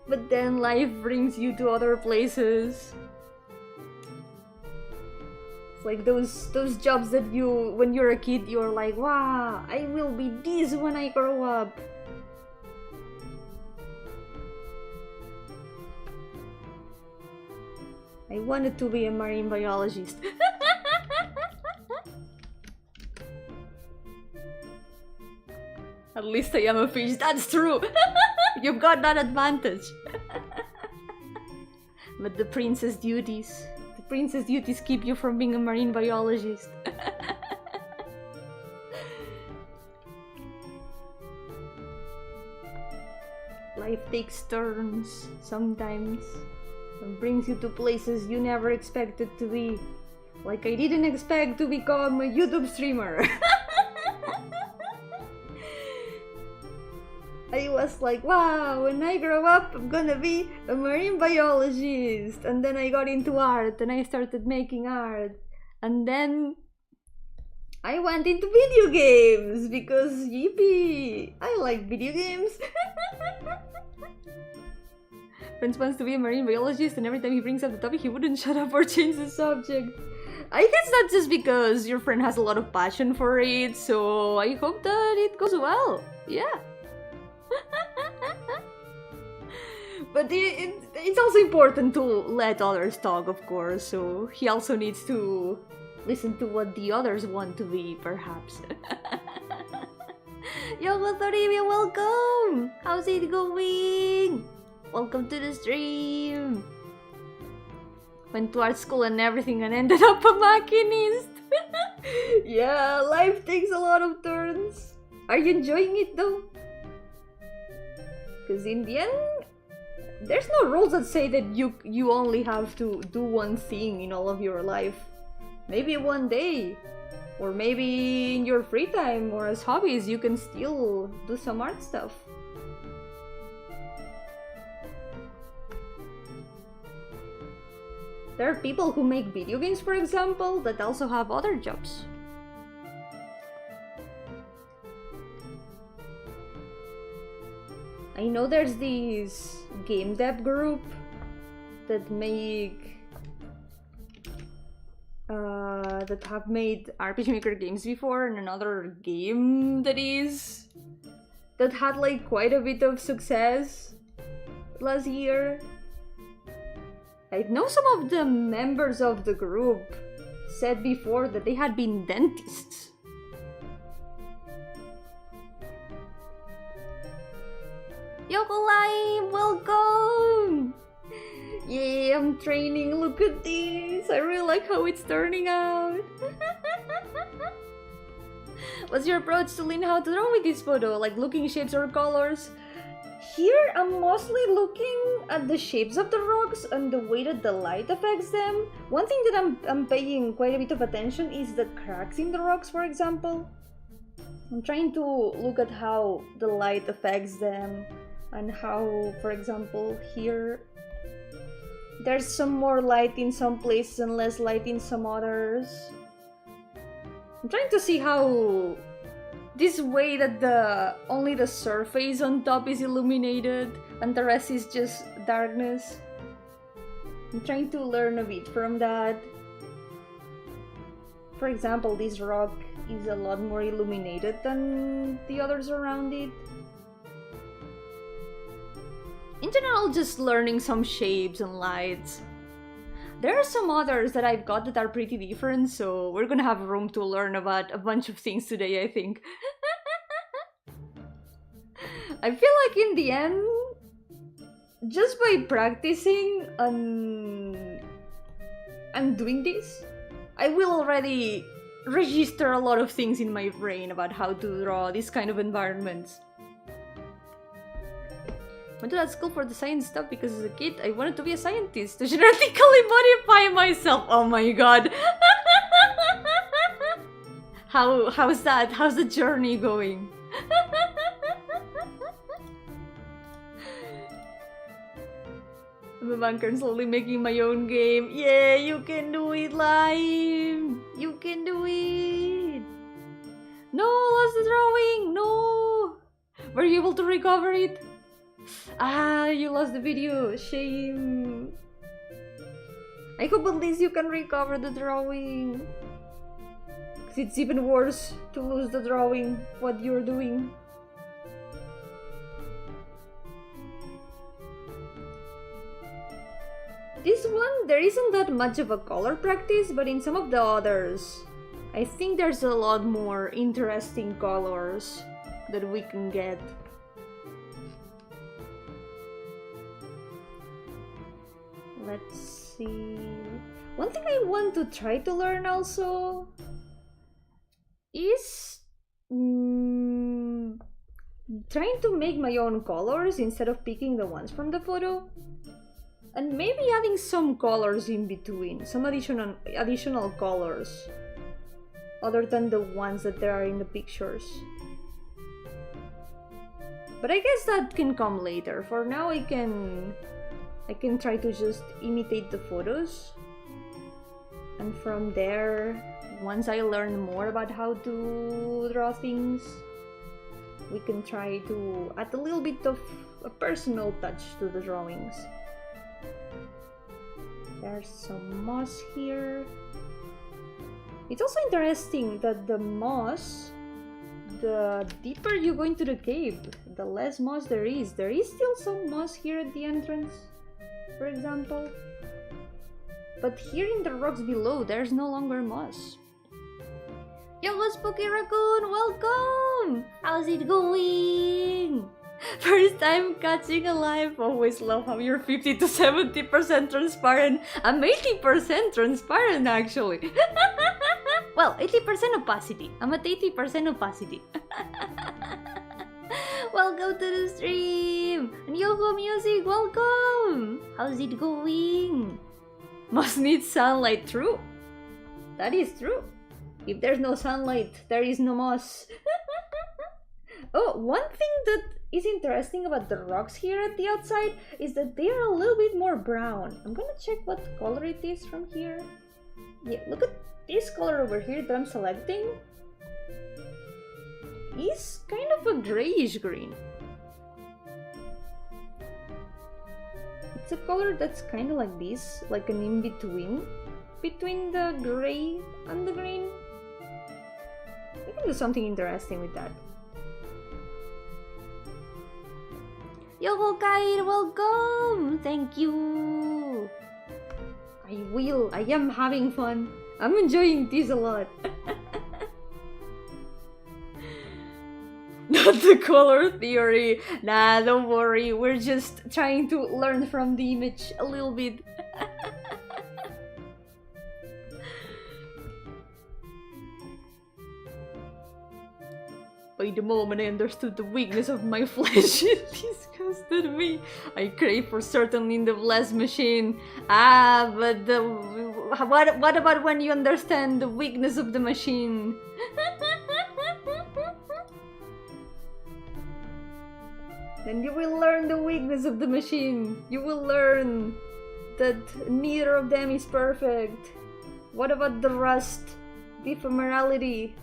Speaker 1: But then life brings you to other places. It's like those jobs that you, when you're a kid, you're like, wow, I will be this when I grow up. I wanted to be a marine biologist. At least I am a fish, that's true! You've got that advantage. But the princess duties keep you from being a marine biologist. Life takes turns, sometimes. And brings you to places you never expected to be. Like I didn't expect to become a YouTube streamer. I was like, wow, when I grow up I'm gonna be a marine biologist. And then I got into art and I started making art. And then I went into video games because yippee, I like video games. Prince wants to be a marine biologist and every time he brings up the topic he wouldn't shut up or change the subject. I guess that's just because your friend has a lot of passion for it, so I hope that it goes well. Yeah. But it's also important to let others talk, of course, so he also needs to listen to what the others want to be, perhaps. Yo, Toribia, welcome! How's it going? Welcome to the stream! Went to art school and everything and ended up a machinist! Yeah, life takes a lot of turns. Are you enjoying it though? Because in the end, there's no rules that say that you only have to do one thing in all of your life. Maybe one day, or maybe in your free time or as hobbies, you can still do some art stuff. There are people who make video games, for example, that also have other jobs. I know there's this game dev group that have made RPG Maker games before, and another game that had like quite a bit of success last year. I know some of the members of the group said before that they had been dentists. Yokolai, welcome! Yeah, I'm training, look at this! I really like how it's turning out! What's your approach to learn how to draw with this photo? Like looking shapes or colors? Here, I'm mostly looking at the shapes of the rocks and the way that the light affects them. One thing that I'm paying quite a bit of attention is the cracks in the rocks, for example. I'm trying to look at how the light affects them and how, for example, here there's some more light in some places and less light in some others. I'm trying to see how this way that only the surface on top is illuminated and the rest is just darkness. I'm trying to learn a bit from that. For example, this rock is a lot more illuminated than the others around it. In general, just learning some shapes and lights. There are some others that I've got that are pretty different, so we're gonna have room to learn about a bunch of things today, I think. I feel like in the end, just by practicing and doing this, I will already register a lot of things in my brain about how to draw these kind of environments. I went to that school for the science stuff because as a kid I wanted to be a scientist, to genetically modify myself. Oh my god. How's that? How's the journey going? I'm a banker slowly making my own game. Yeah, you can do it, live. You can do it. No, lost the drawing. No. Were you able to recover it? Ah, you lost the video. Shame. I hope at least you can recover the drawing. Because it's even worse to lose the drawing, what you're doing. This one, there isn't that much of a color practice, but in some of the others, I think there's a lot more interesting colors that we can get. Let's see. One thing I want to try to learn also is trying to make my own colors instead of picking the ones from the photo. And maybe adding some colors in between, some additional colors, other than the ones that there are in the pictures. But I guess that can come later. For now, I can try to just imitate the photos. And from there, once I learn more about how to draw things, we can try to add a little bit of a personal touch to the drawings. There's some moss here. It's also interesting that the moss, the deeper you go into the cave, the less moss there is. There is still some moss here at the entrance, for example. But here in the rocks below, there's no longer moss. Yo, Spooky Raccoon, welcome! How's it going? First time catching a live. Always love how you're 50 to 70% transparent. I'm 80% transparent actually. Well, 80% opacity. I'm at 80% opacity. Welcome to the stream! And Yo-hooo Music, welcome! How's it going? Must need sunlight, true. That is true. If there's no sunlight, there is no moss. Oh, one thing that is interesting about the rocks here at the outside is that they are a little bit more brown. I'm gonna check what color it is from here. Yeah, look at this color over here that I'm selecting. It's kind of a grayish green. It's a color that's kind of like this, like an in-between between the gray and the green. We can do something interesting with that. Yo, Kyle, welcome! Thank you! I will. I am having fun. I'm enjoying this a lot. Not the color theory. Nah, don't worry. We're just trying to learn from the image a little bit. By the moment I understood the weakness of my flesh, it disgusted me. I crave for certainly in the blessed machine. Ah, but what about when you understand the weakness of the machine? Then you will learn the weakness of the machine. You will learn that neither of them is perfect. What about the rust, the ephemerality?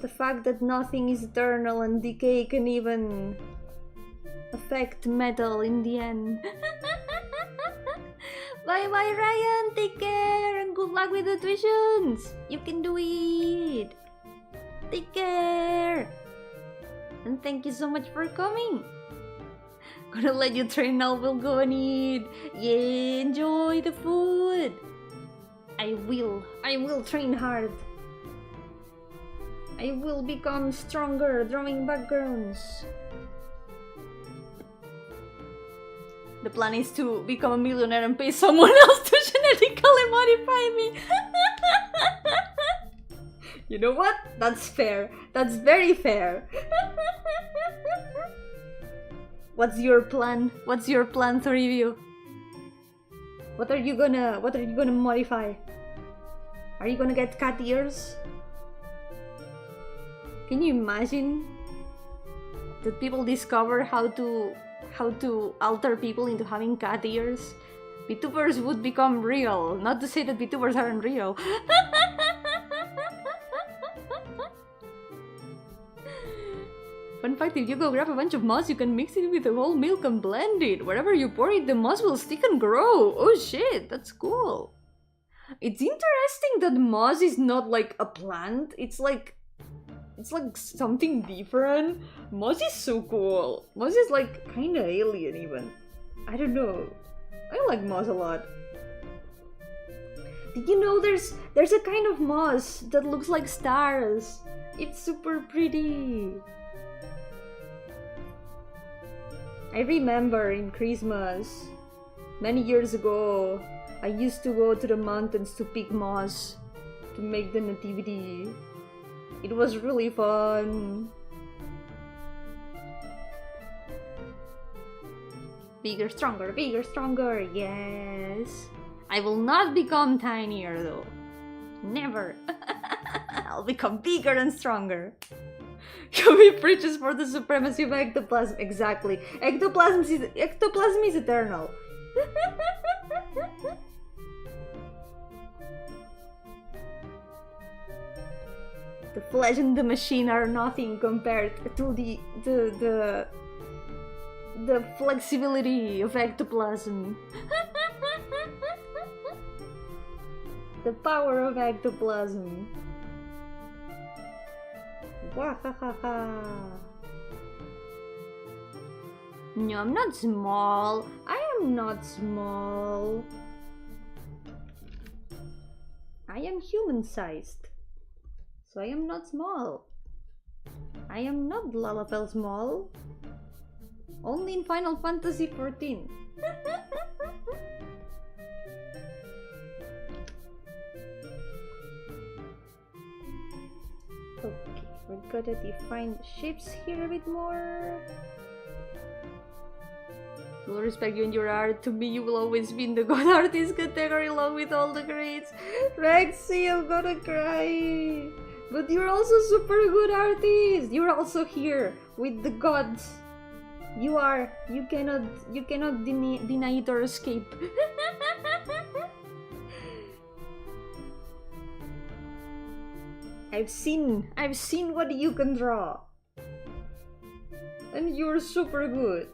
Speaker 1: The fact that nothing is eternal and decay can even affect metal in the end. Bye bye Ryan, take care and good luck with the tuitions. You can do it. Take care. And thank you so much for coming. Gonna let you train now, we'll go and eat. Yeah, enjoy the food. I will train hard. I will become stronger drawing backgrounds. The plan is to become a millionaire and pay someone else to genetically modify me. You know what? That's fair. That's very fair. What's your plan? What's your plan to review? What are you gonna modify? Are you gonna get cat ears? Can you imagine that people discover how to alter people into having cat ears? VTubers would become real. Not to say that VTubers aren't real. Fun fact, if you go grab a bunch of moss, you can mix it with the whole milk and blend it. Wherever you pour it, the moss will stick and grow. Oh shit, that's cool. It's interesting that moss is not like a plant. It's like something different. Moss is so cool. Moss is like kinda alien even. I don't know. I like moss a lot. Did you know there's a kind of moss that looks like stars? It's super pretty. I remember in Christmas, many years ago, I used to go to the mountains to pick moss to make the nativity. It was really fun. Bigger, stronger, yes. I will not become tinier though. Never. I'll become bigger and stronger. Yomi preaches for the supremacy of ectoplasm. Exactly. Ectoplasm is eternal. The flesh and the machine are nothing compared to the flexibility of ectoplasm. The power of ectoplasm. Wahahaha. No, I'm not small. I am not small. I am human-sized. So I am not small. I am not Lalafell small. Only in Final Fantasy XIV. Okay, we're gonna define shapes here a bit more. Will respect you and your art. To me, you will always be in the God Artist category along with all the greats. Rexy, I'm gonna cry. But you're also super good artist. You're also here with the gods. You are. You cannot deny it or escape. I've seen what you can draw. And you're super good.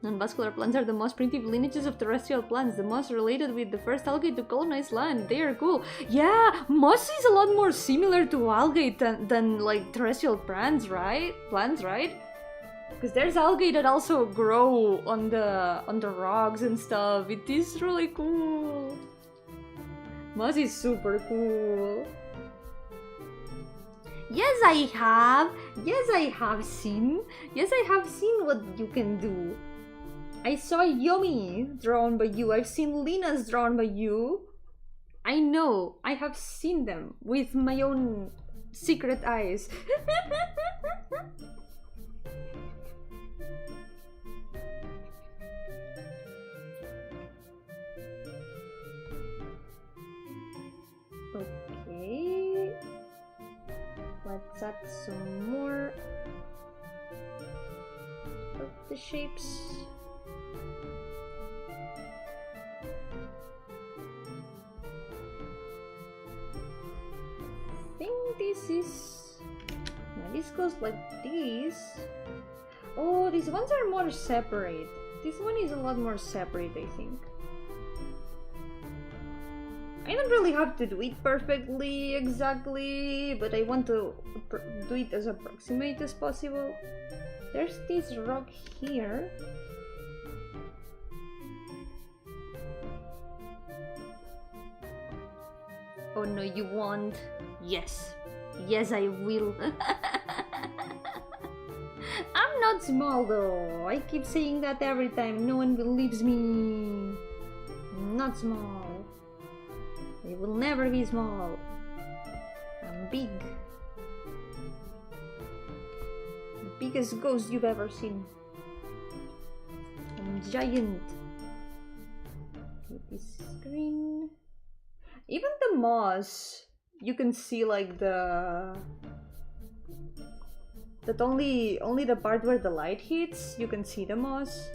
Speaker 1: Non-vascular plants are the most primitive lineages of terrestrial plants, the most related with the first algae to colonize land. They are cool. Yeah, moss is a lot more similar to algae than like terrestrial plants, right? Because there's algae that also grow on the rocks and stuff. It is really cool. Moss is super cool. Yes, I have. Yes, I have seen. Yes, I have seen what you can do. I saw Yomi drawn by you. I've seen Lina's drawn by you. I know. I have seen them with my own secret eyes. Okay. Let's add some more of the shapes. I think this is... Now this goes like this. Oh, these ones are more separate. This one is a lot more separate, I think. I don't really have to do it perfectly, exactly, but I want to do it as approximate as possible. There's this rock here. Oh no, you won't. Yes. Yes, I will. I'm not small though. I keep saying that every time. No one believes me. I'm not small. I will never be small. I'm big. The biggest ghost you've ever seen. I'm giant. Okay, this is green. Even the moss, you can see like that only the part where the light hits, you can see the moss.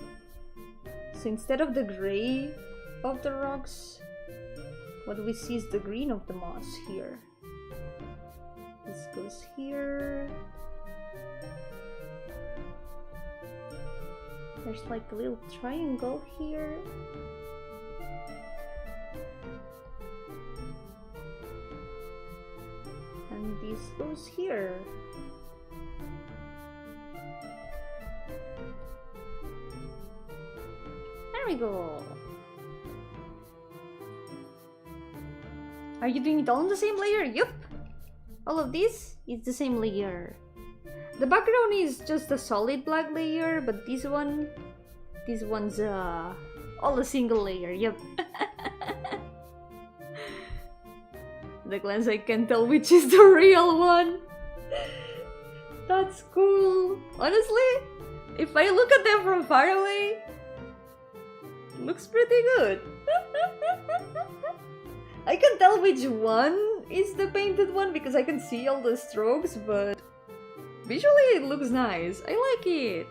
Speaker 1: So instead of the gray of the rocks, what we see is the green of the moss here. This goes here. There's like a little triangle here. And this goes here. There we go. Are you doing it all on the same layer? Yup! All of this is the same layer. The background is just a solid black layer, but this one's all a single layer, yup. The glance, I can tell which is the real one. That's cool. Honestly, if I look at them from far away, it looks pretty good. I can tell which one is the painted one because I can see all the strokes, but visually it looks nice. I like it.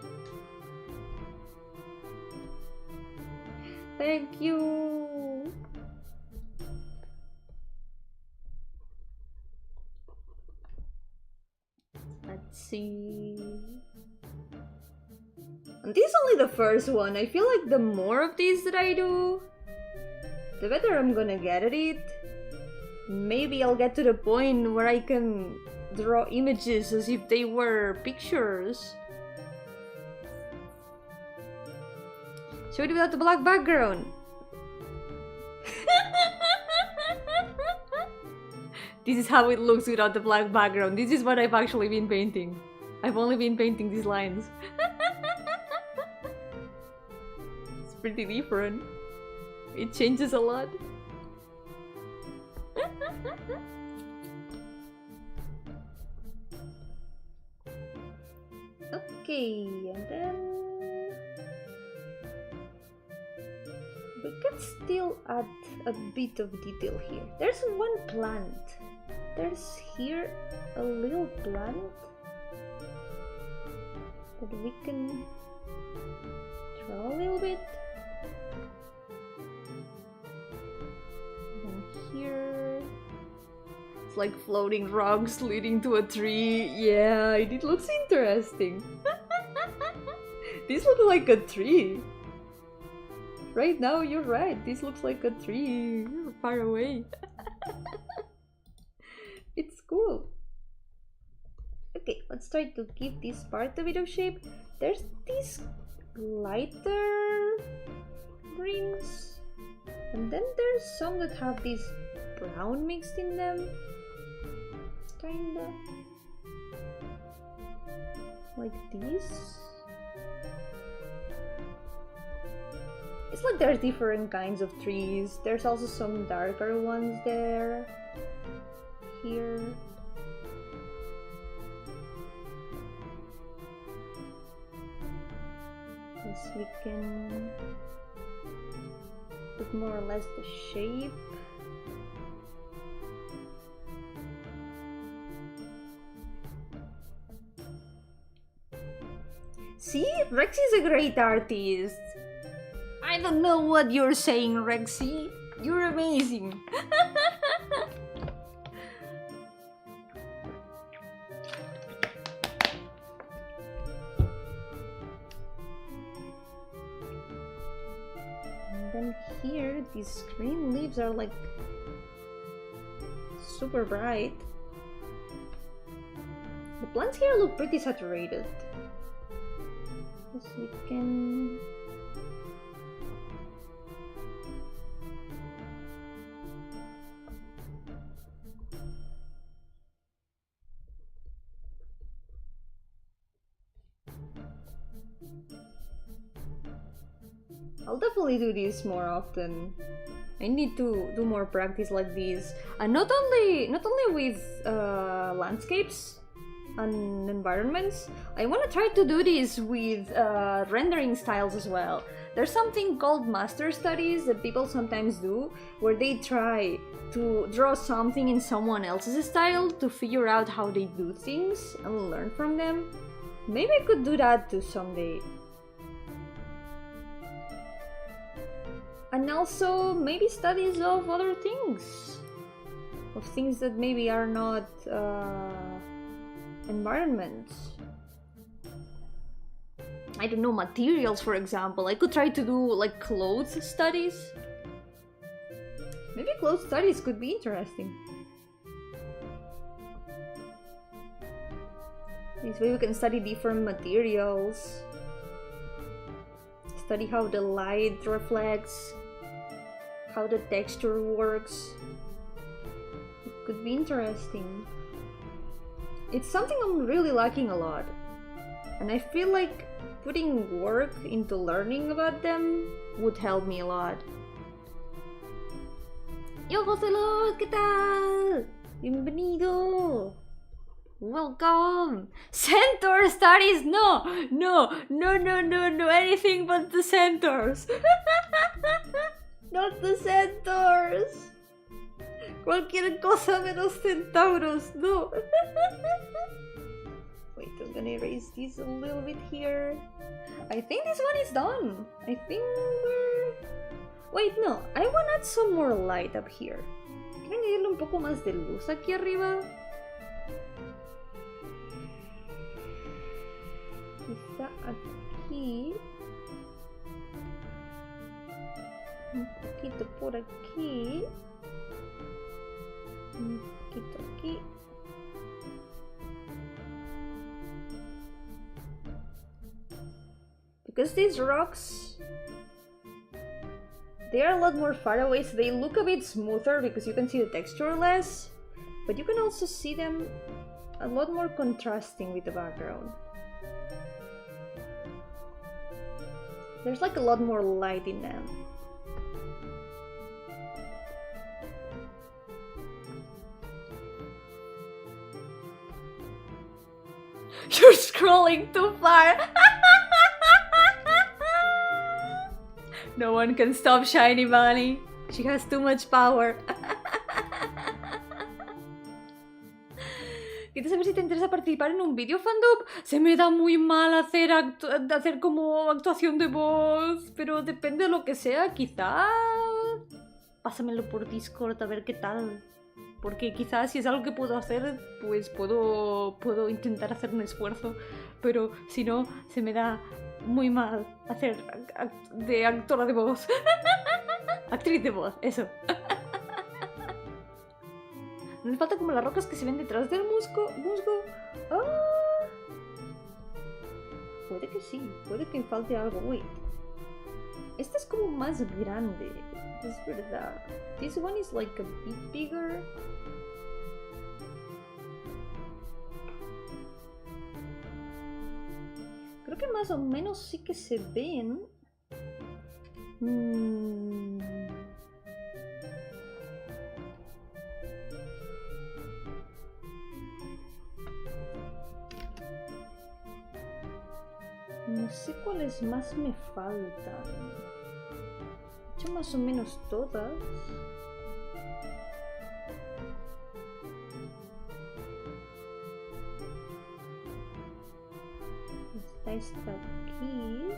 Speaker 1: Thank you. Let's see. And this is only the first one. I feel like the more of these that I do, the better I'm gonna get at it. Maybe I'll get to the point where I can draw images as if they were pictures. Show it without the black background. This is how it looks without the black background. This is what I've actually been painting. I've only been painting these lines. It's pretty different. It changes a lot. Okay, and then we can still add a bit of detail here. There's one plant. There's here a little plant that we can draw a little bit. And here it's like floating rocks leading to a tree. Yeah, it looks interesting. This looks like a tree. Right now, you're right. This looks like a tree far away. It's cool. Okay, let's try to give this part a bit of shape. There's these lighter greens, and then there's some that have this brown mixed in them. Kinda like this. It's like there's different kinds of trees. There's also some darker ones there. Here. Yes, we can put more or less the shape. See? Rexy is a great artist. I don't know what you're saying, Rexy. You're amazing. And then here, these green leaves are like super bright. The plants here look pretty saturated. Yes, we can... I'll definitely do this more often. I need to do more practice like this, and not only with landscapes and environments. I want to try to do this with rendering styles as well. There's something called master studies that people sometimes do, where they try to draw something in someone else's style to figure out how they do things and learn from them. Maybe I could do that too someday. And also maybe studies of other things. Of things that maybe are not environments. I don't know, materials for example. I could try to do like clothes studies. Maybe clothes studies could be interesting. This way we can study different materials. Study how the light reflects, how the texture works. It could be interesting. It's something I'm really liking a lot, and I feel like putting work into learning about them would help me a lot. Yo, Joselo, ¿qué tal? Bienvenido. Welcome! Centaur studies! No! Anything but the centaurs! Not the centaurs! Cualquier cosa menos centauros, no! Wait, I'm gonna erase this a little bit here. I think this one is done. I think we're... Wait, no. I want to add some more light up here. Quiero añadirle un poco más de luz aquí arriba. Quizá aquí, un poquito por aquí, un poquito aquí, because these rocks, they are a lot more far away, so they look a bit smoother because you can see the texture less, but you can also see them a lot more contrasting with the background. There's like a lot more light in them. You're scrolling too far! No one can stop Shiny Bunny. She has too much power. ¿Quieres saber si te interesa participar en un vídeo, fandub? Se me da muy mal hacer como actuación de voz, pero depende de lo que sea, quizá... Pásamelo por Discord a ver qué tal. Porque quizás si es algo que puedo hacer, pues puedo intentar hacer un esfuerzo, pero si no, se me da muy mal hacer de actora de voz. Actriz de voz, eso. Nos falta como las rocas que se ven detrás del musgo. Ah. Puede que sí, puede que falte algo. Wait. Esta es como más grande. Es verdad. This one is like a bit bigger. Creo que más o menos sí que se ven. No sé cuáles más me faltan. He hecho más o menos todas. Esta aquí.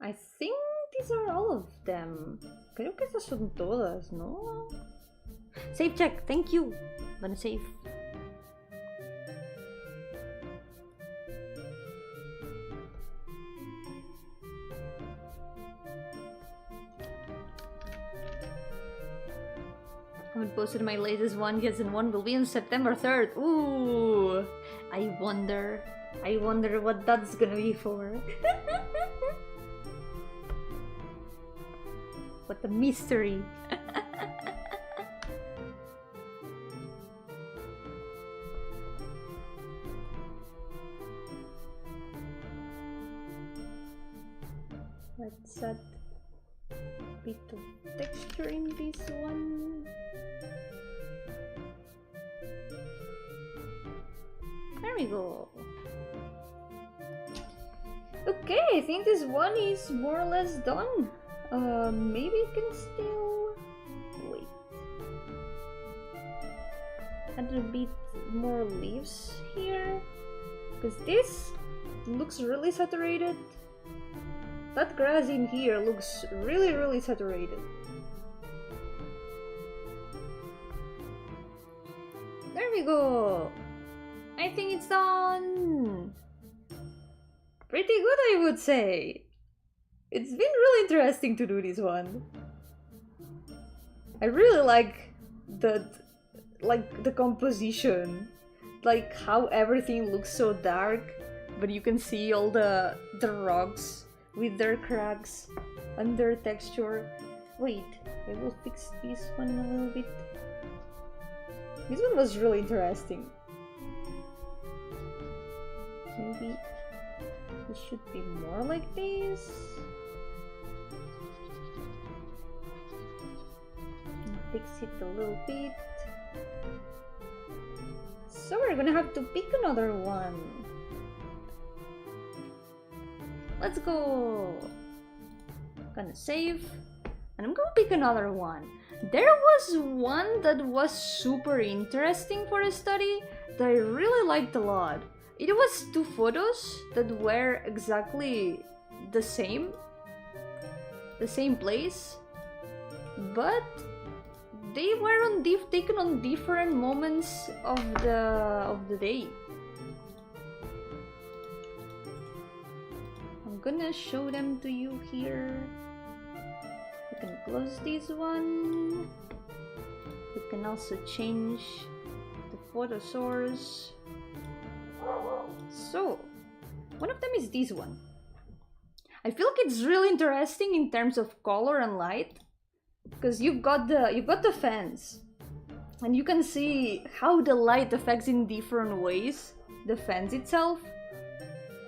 Speaker 1: I think these are all of them. Creo que estas son todas, ¿no? Save check, thank you. I'm gonna save. I haven't posted my latest one yet, and one will be on September 3rd. Ooh, I wonder what that's gonna be for. What a mystery. Let's add a bit of texture in this one. There we go. Okay, I think this one is more or less done. Maybe I can still wait. Add a bit more leaves here, because this looks really saturated. That grass in here looks really saturated. There we go. I think it's done. Pretty good, I would say. It's been really interesting to do this one. I really like the composition, like how everything looks so dark, but you can see all the rocks with their cracks and their texture. Wait, I will fix this one a little bit. This one was really interesting. Maybe it should be more like this. Fix it a little bit. So we're gonna have to pick another one. Let's go. Gonna save, and I'm gonna pick another one. There was one that was super interesting for a study that I really liked a lot. It was two photos that were exactly the same place, but they were taken on different moments of the day. I'm gonna show them to you here. We can close this one. We can also change the photo source. So, one of them is this one. I feel like it's really interesting in terms of color and light, because you've got the fence, and you can see how the light affects in different ways the fence itself.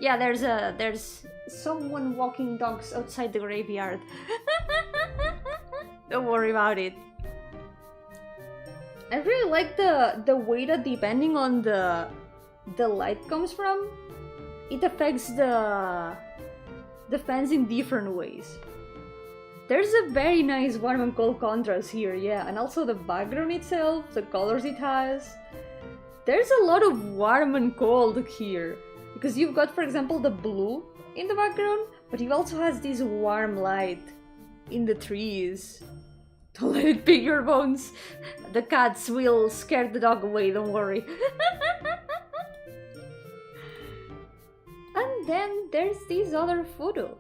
Speaker 1: Yeah, there's someone walking dogs outside the graveyard. Don't worry about it. I really like the way that depending on the light comes from, it affects the fence in different ways. There's a very nice warm and cold contrast here, yeah, and also the background itself, the colors it has. There's a lot of warm and cold here, because you've got, for example, the blue in the background, But he also has this warm light in the trees. Don't let it pick your bones. The cats will scare the dog away, don't worry. And then there's this other photo.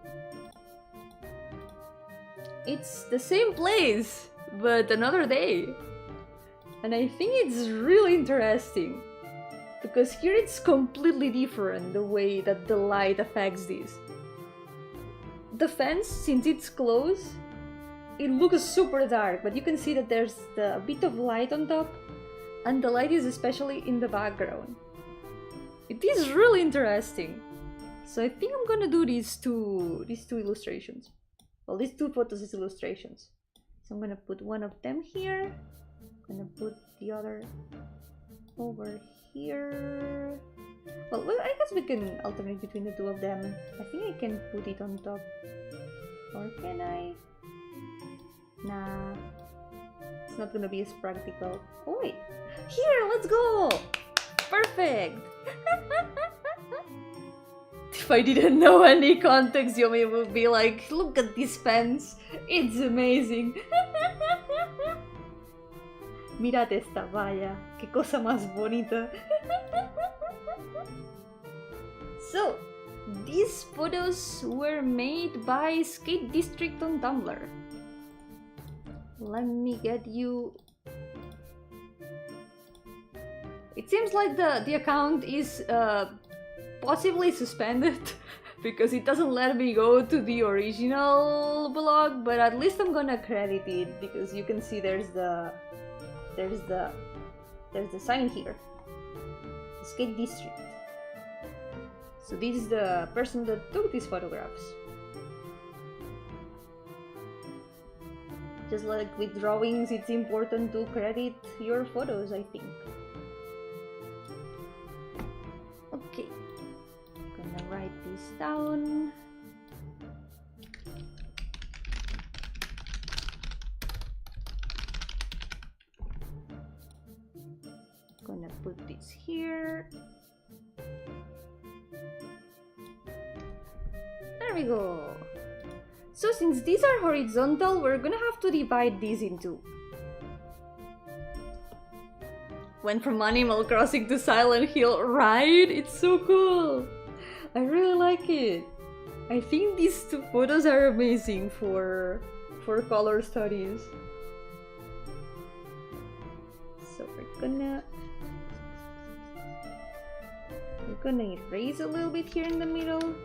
Speaker 1: It's the same place, but another day. And I think it's really interesting. Because here it's completely different, the way that the light affects this. The fence, since it's close, it looks super dark, but you can see that there's a bit of light on top, and the light is especially in the background. It is really interesting. So I think I'm gonna do these two illustrations. Well, these two photos as illustrations. So I'm gonna put one of them here. I'm gonna put the other over here. Well, I guess we can alternate between the two of them. I think I can put it on top. Or can I? Nah. It's not gonna be as practical. Oh wait! Here! Let's go! Perfect! If I didn't know any context, Yomi would be like, look at this fence! It's amazing! Mirad esta valla, qué cosa más bonita. So, these photos were made by Skate District on Tumblr. Let me get you... It seems like the account is possibly suspended because it doesn't let me go to the original blog, but at least I'm gonna credit it because you can see there's the sign here. Skate District. So this is the person that took these photographs. Just like with drawings, it's important to credit your photos, I think. Okay, I'm gonna write this down. Gonna put this here. There we go. So since these are horizontal, we're gonna have to divide these in two. Went from Animal Crossing to Silent Hill, right? It's so cool. I really like it. I think these two photos are amazing for color studies. So we're gonna erase a little bit here in the middle.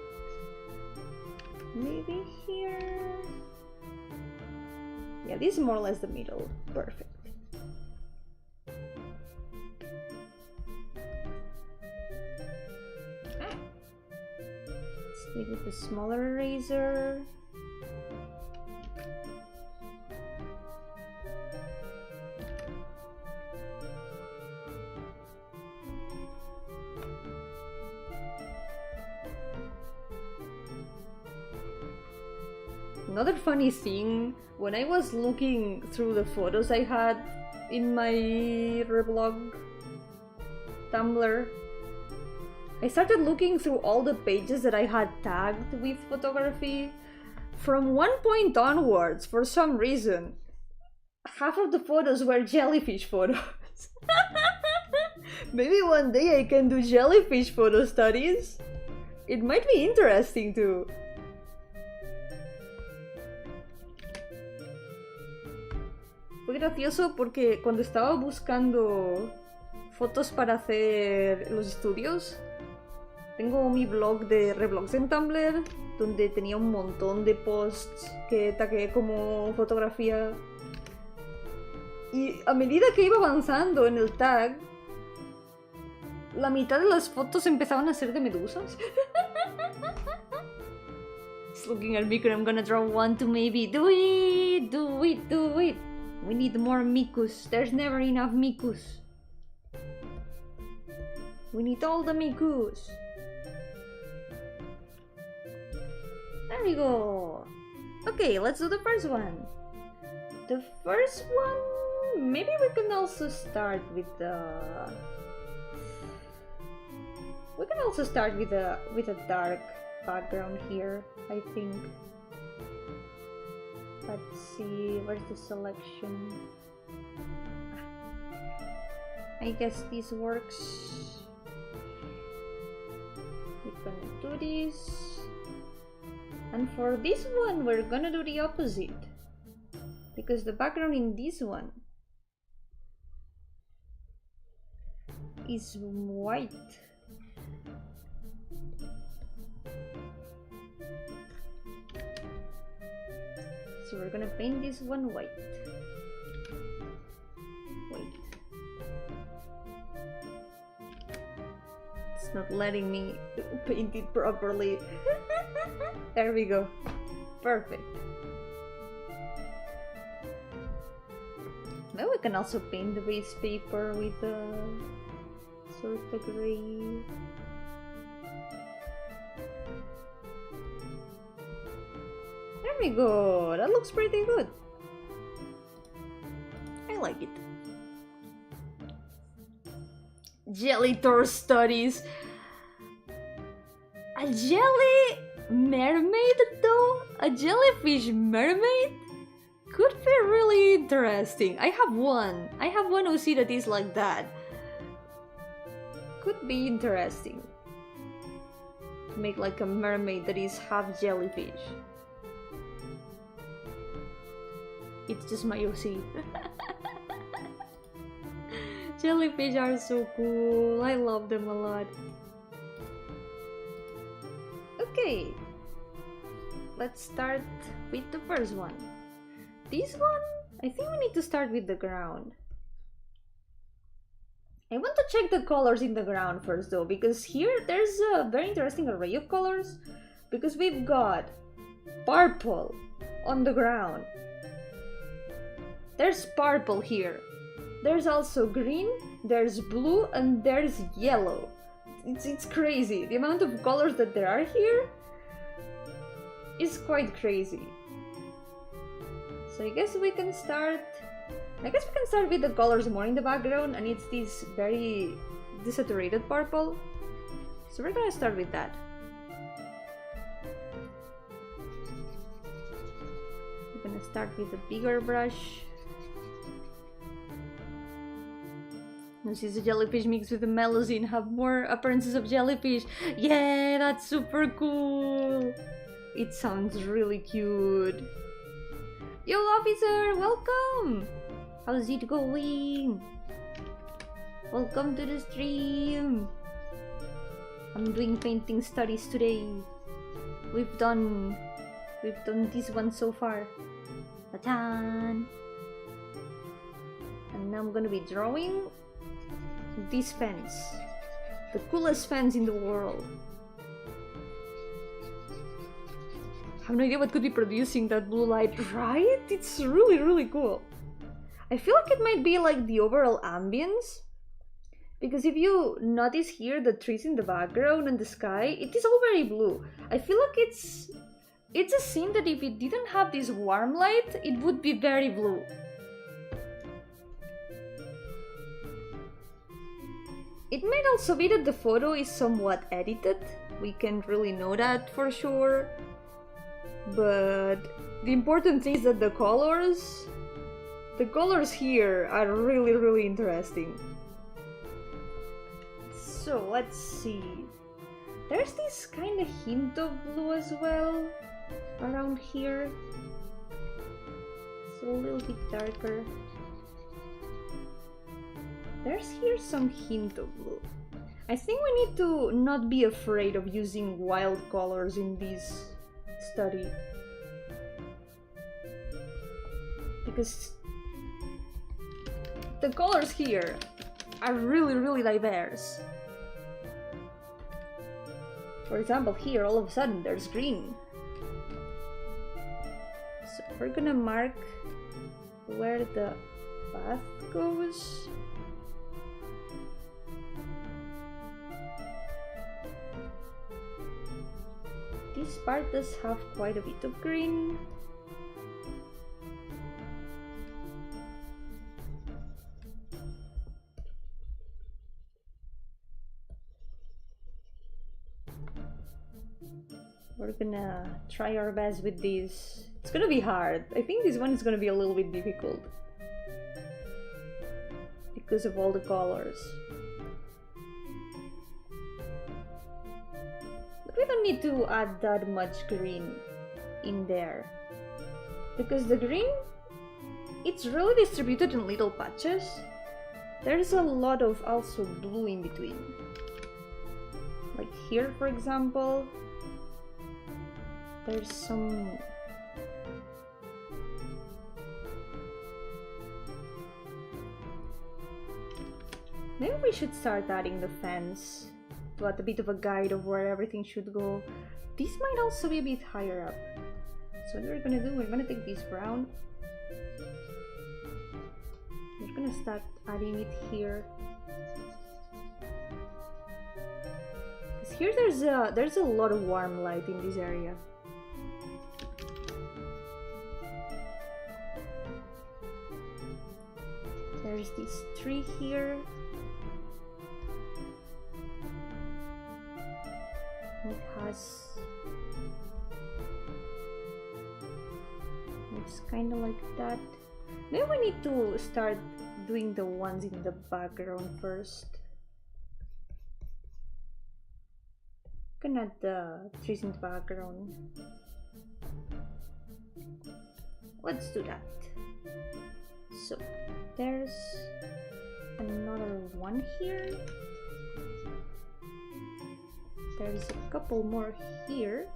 Speaker 1: Maybe here. Yeah, this is more or less the middle. Perfect. Let's do it with a smaller eraser. Another funny thing, when I was looking through the photos I had in my reblog Tumblr, I started looking through all the pages that I had tagged with photography. From one point onwards, for some reason, half of the photos were jellyfish photos. Maybe one day I can do jellyfish photo studies. It might be interesting too. Fue gracioso porque cuando estaba buscando fotos para hacer los estudios, tengo mi blog de reblogs en Tumblr, donde tenía un montón de posts que tagué como fotografía. Y a medida que iba avanzando en el tag, la mitad de las fotos empezaban a ser de medusas. Just looking at Miku, I'm gonna draw one to maybe do it. We need more mikus. There's never enough mikus. We need all the mikus. There we go. Okay, let's do the first one. The first one, maybe we can also start with the. We can also start with a dark background here, I think. Let's see, where's the selection? I guess this works. We're gonna do this. And for this one, we're gonna do the opposite. Because the background in this one is white. So we're gonna paint this one white. Wait. It's not letting me paint it properly. There we go. Perfect. Now we can also paint the base paper with a sort of gray. There we go. That looks pretty good. I like it. Jelly tour studies. A jelly mermaid though? A jellyfish mermaid? Could be really interesting. I have one who see that is like that. Could be interesting. Make like a mermaid that is half jellyfish. It's just my OC. Jellyfish are so cool. I love them a lot. Okay. Let's start with the first one. This one, I think we need to start with the ground. I want to check the colors in the ground first though, because here there's a very interesting array of colors. Because we've got purple on the ground. There's purple here. There's also green, there's blue, and there's yellow. It's crazy. The amount of colors that there are here is quite crazy. So I guess we can start with the colors more in the background, and it's this very desaturated purple. So we're gonna start with that. We're gonna start with a bigger brush. Now since the jellyfish mixed with the melusine have more appearances of jellyfish. Yeah, that's super cool. It sounds really cute. Yo, officer, welcome! How's it going? Welcome to the stream. I'm doing painting studies today. We've done this one so far. Ta-tan! And now I'm gonna be drawing this fence. The coolest fence in the world. I have no idea what could be producing that blue light, right? It's really, really cool. I feel like it might be like the overall ambience. Because if you notice here the trees in the background and the sky, it is all very blue. I feel like it's a scene that if it didn't have this warm light, it would be very blue. It might also be that the photo is somewhat edited. We can't really know that for sure. But the important thing is that the colors here are really, really interesting. So let's see. There's this kind of hint of blue as well around here. So a little bit darker. There's here some hint of blue. I think we need to not be afraid of using wild colors in this study. Because the colors here are really, really diverse. For example, here all of a sudden there's green. So we're gonna mark where the path goes. This part does have quite a bit of green. We're gonna try our best with this. It's gonna be hard. I think this one is gonna be a little bit difficult because of all the colors. But we don't need to add that much green in there, because the green, it's really distributed in little patches. There's a lot of also blue in between. Like here, for example, there's some... Maybe we should start adding the fence to add a bit of a guide of where everything should go. This might also be a bit higher up. So what we're gonna do, we're gonna take this brown. We're gonna start adding it here. Because here there's a lot of warm light in this area. There's this tree here. It has... It's kind of like that. Maybe we need to start doing the ones in the background first. Can add the trees in the background. Let's do that. So there's another one here. There's a couple more here.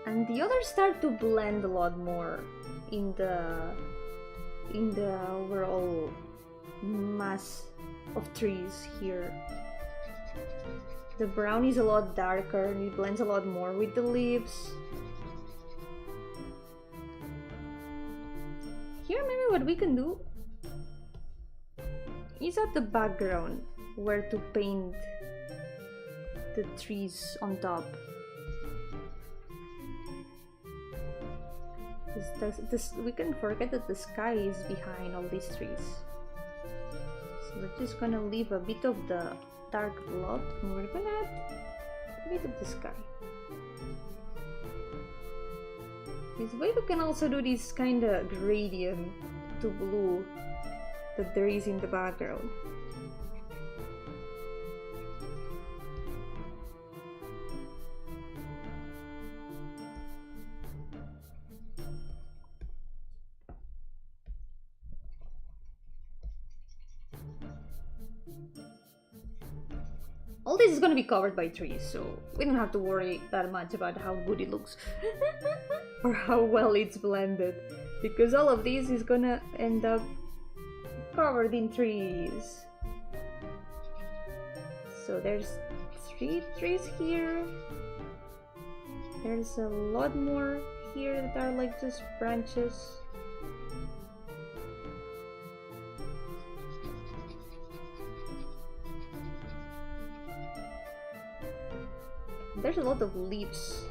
Speaker 1: And the others start to blend a lot more in the overall mass of trees here. The brown is a lot darker and it blends a lot more with the leaves. Here maybe what we can do is at the background where to paint the trees on top. We can forget that the sky is behind all these trees. So we're just gonna leave a bit of the dark blood and we're gonna add a bit of the sky. This way we can also do this kind of gradient to blue that there is in the background. All this is going to be covered by trees, so we don't have to worry that much about how good it looks or how well it's blended, because all of this is gonna end up covered in trees. So there's 3 trees here. There's a lot more here that are like just branches. There's a lot of leaves,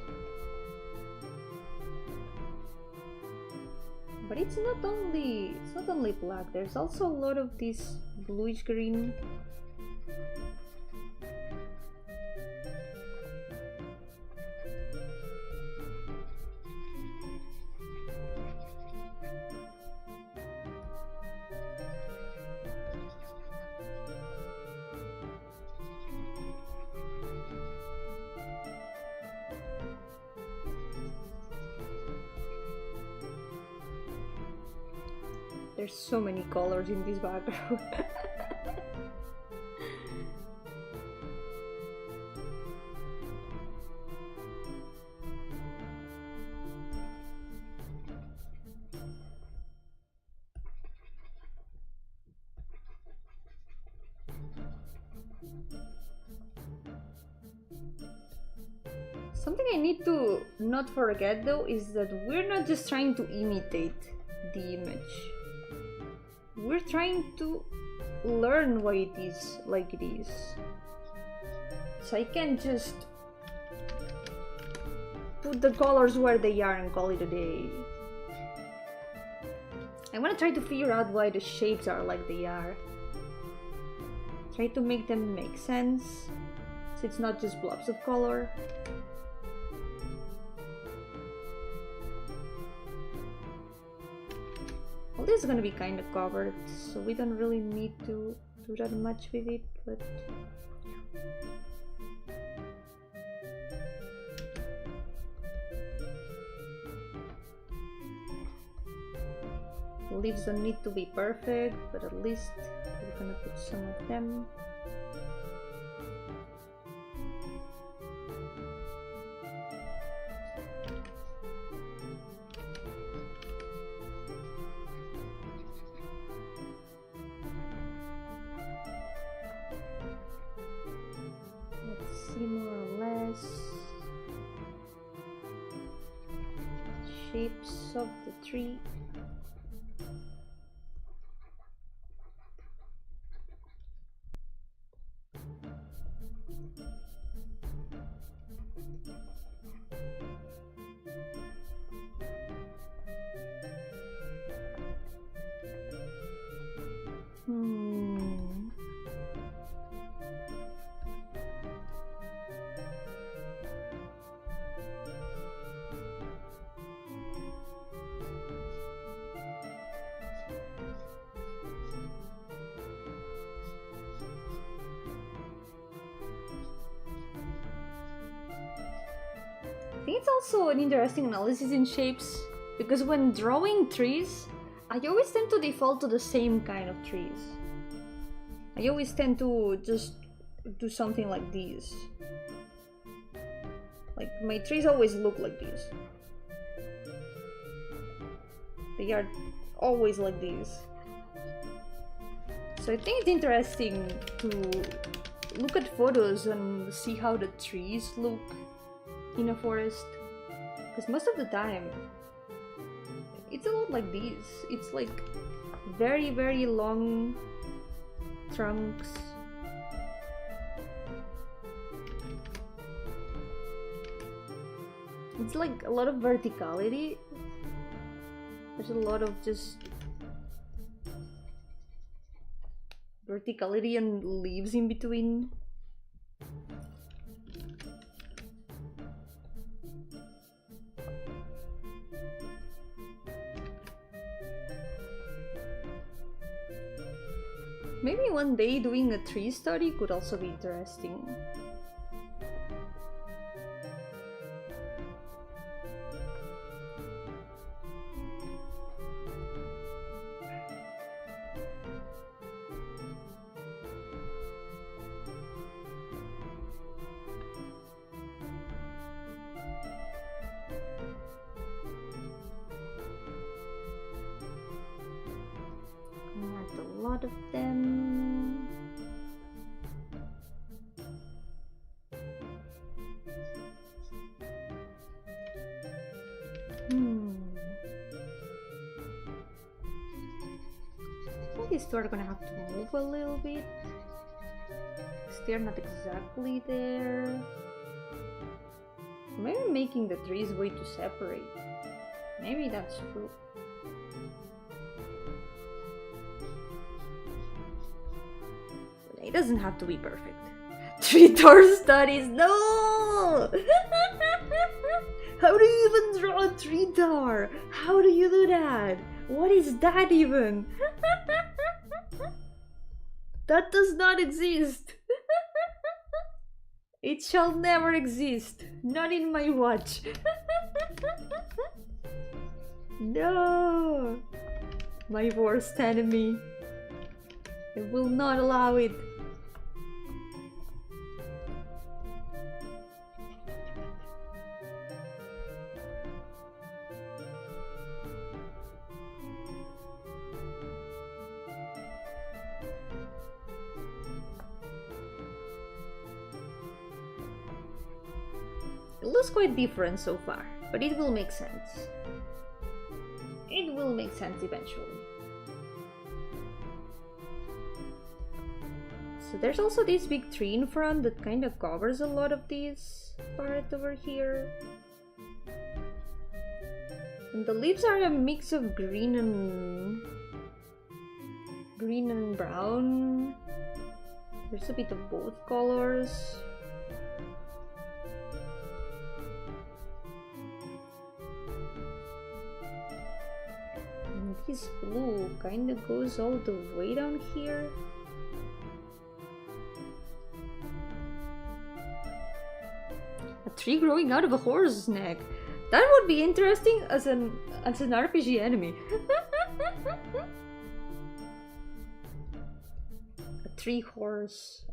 Speaker 1: but it's not only black. There's also a lot of this bluish green. There's so many colors in this background. Something I need to not forget though is that we're not just trying to imitate the image. We're trying to learn why it is like it is. So I can't just put the colors where they are and call it a day. I want to try to figure out why the shapes are like they are. Try to make them make sense, so it's not just blobs of color. Well, this is gonna be kind of covered, so we don't really need to do that much with it, but the leaves don't need to be perfect, but at least we're gonna put some of them. Let's see more or less shapes of the tree. I think it's also an interesting analysis in shapes, because when drawing trees, I always tend to default to the same kind of trees. I always tend to just do something like these. Like, my trees always look like these. They are always like these. So I think it's interesting to look at photos and see how the trees look in a forest, because most of the time it's a lot like these. It's like very, very long trunks. It's like a lot of verticality. There's a lot of just verticality and leaves in between. Maybe one day doing a tree study could also be interesting. A lot of them. I think these two are gonna have to move a little bit, because they're not exactly there. Maybe making the trees way too separate. Maybe that's true. It doesn't have to be perfect. Tree tour studies, no! How do you even draw a tree tower? How do you do that? What is that even? That does not exist. It shall never exist. Not in my watch. No! My worst enemy. I will not allow it. It looks quite different so far, but it will make sense. It will make sense eventually. So there's also this big tree in front that kind of covers a lot of this part over here. And the leaves are a mix of green and brown. There's a bit of both colors. And this blue kind of goes all the way down here. A tree growing out of a horse's neck. That would be interesting as an RPG enemy. A tree horse.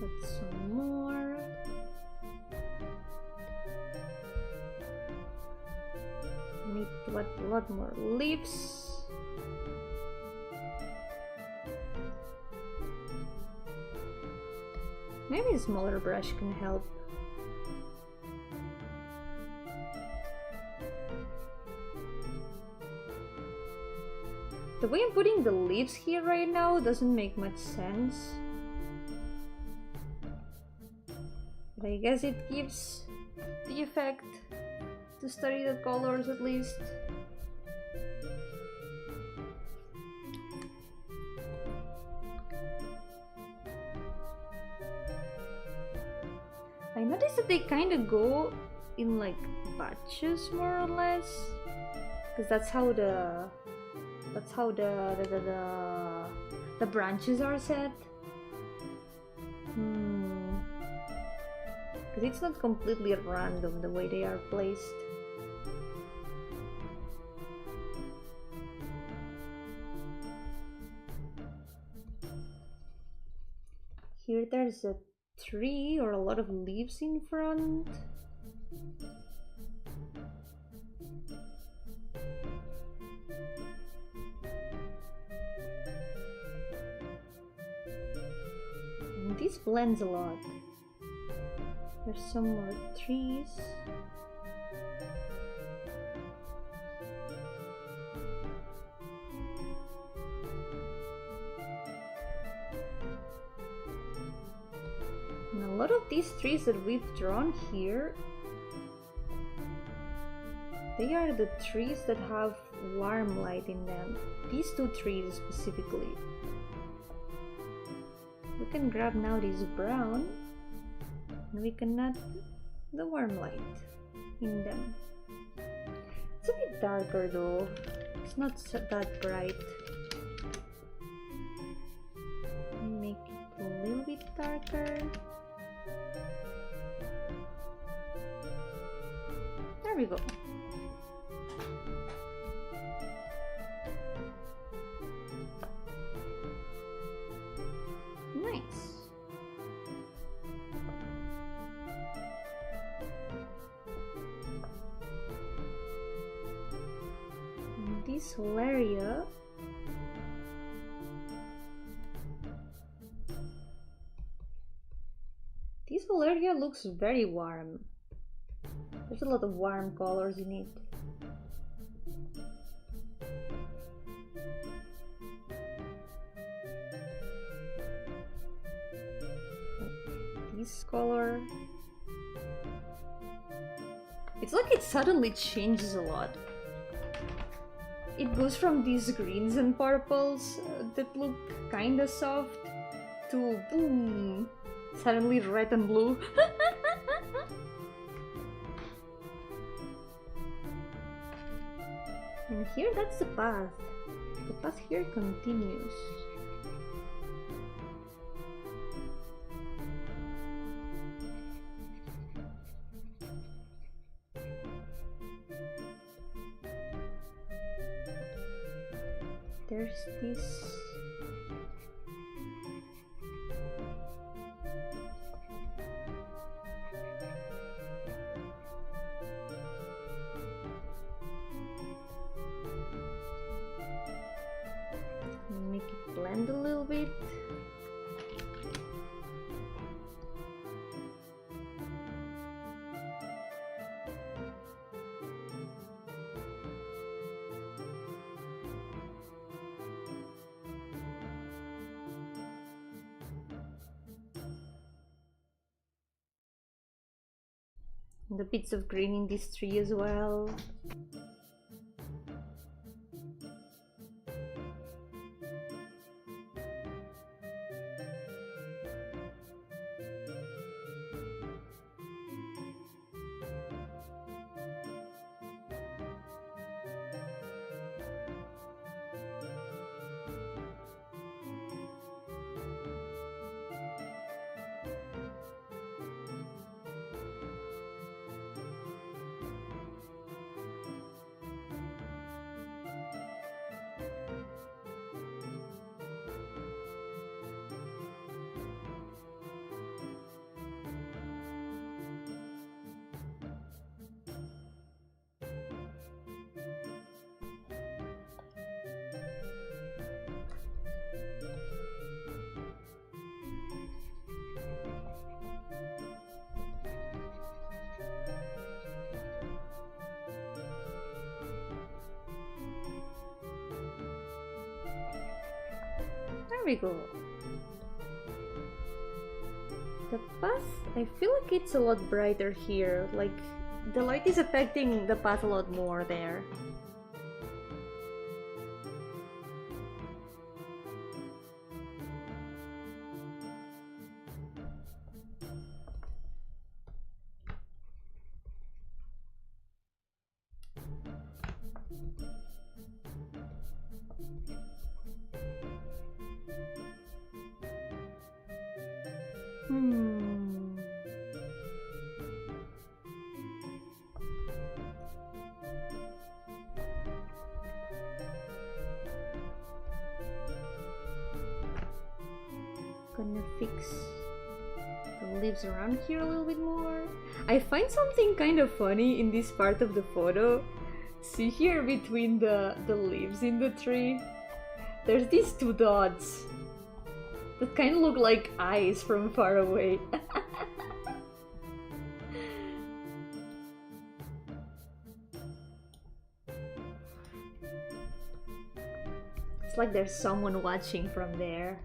Speaker 1: That's some more. Need a lot more leaves. Maybe a smaller brush can help. The way I'm putting the leaves here right now doesn't make much sense. But I guess it gives the effect to study the colors at least. I noticed that they kind of go in like batches more or less, because that's how the branches are set. Because it's not completely random the way they are placed. Here there's a tree or a lot of leaves in front. And this blends a lot. There's some more trees. And a lot of these trees that we've drawn here, they are the trees that have warm light in them. These two trees specifically. We can grab now this brown and we can add the warm light in them. It's a bit darker though, it's not that bright. Make it a little bit darker. There we go. Nice. And this whole area, looks very warm. There's a lot of warm colors in it. This color, it's like it suddenly changes a lot. It goes from these greens and purples that look kinda soft to boom, suddenly red and blue. And here, that's the path. The path here continues. There's this. Make it blend a little bit. The bits of green in this tree as well. There we go. The path, I feel like it's a lot brighter here. Like, the light is affecting the path a lot more there. Gonna fix the leaves around here a little bit more. I find something kind of funny in this part of the photo. See here between the leaves in the tree? There's these two dots that kind of look like eyes from far away. It's like there's someone watching from there.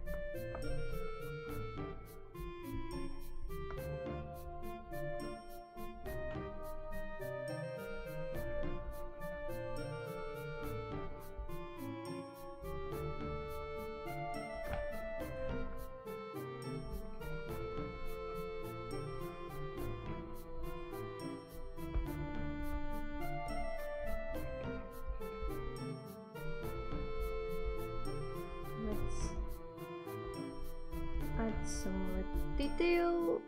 Speaker 1: Some more detail.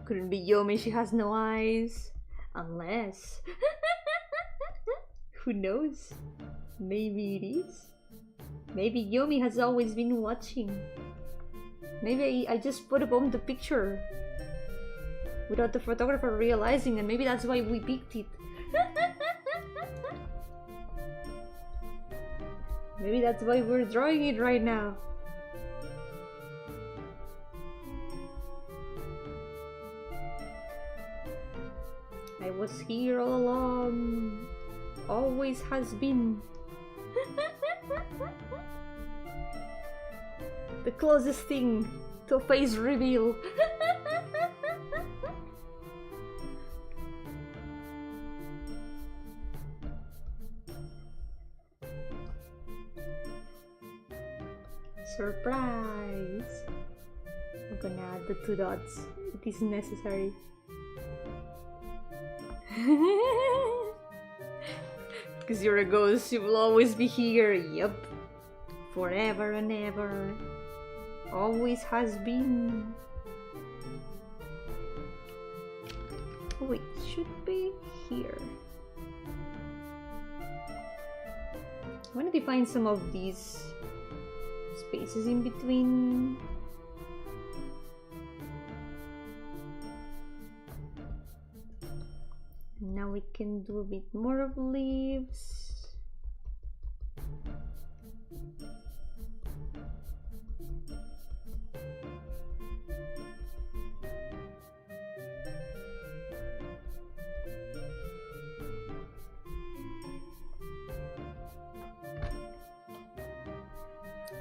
Speaker 1: Couldn't be Yomi, she has no eyes. Unless... Who knows? Maybe it is. Maybe Yomi has always been watching. Maybe I just put upon the picture without the photographer realizing, and maybe that's why we picked it. Maybe that's why we're drawing it right now. I was here all along. Always has been. The closest thing to a face reveal. Surprise! I'm gonna add the two dots. It is necessary. Because you're a ghost, you will always be here. Yup. Forever and ever. Always has been. Oh wait, should be here. I want to define some of these spaces in between. Now we can do a bit more of leaves.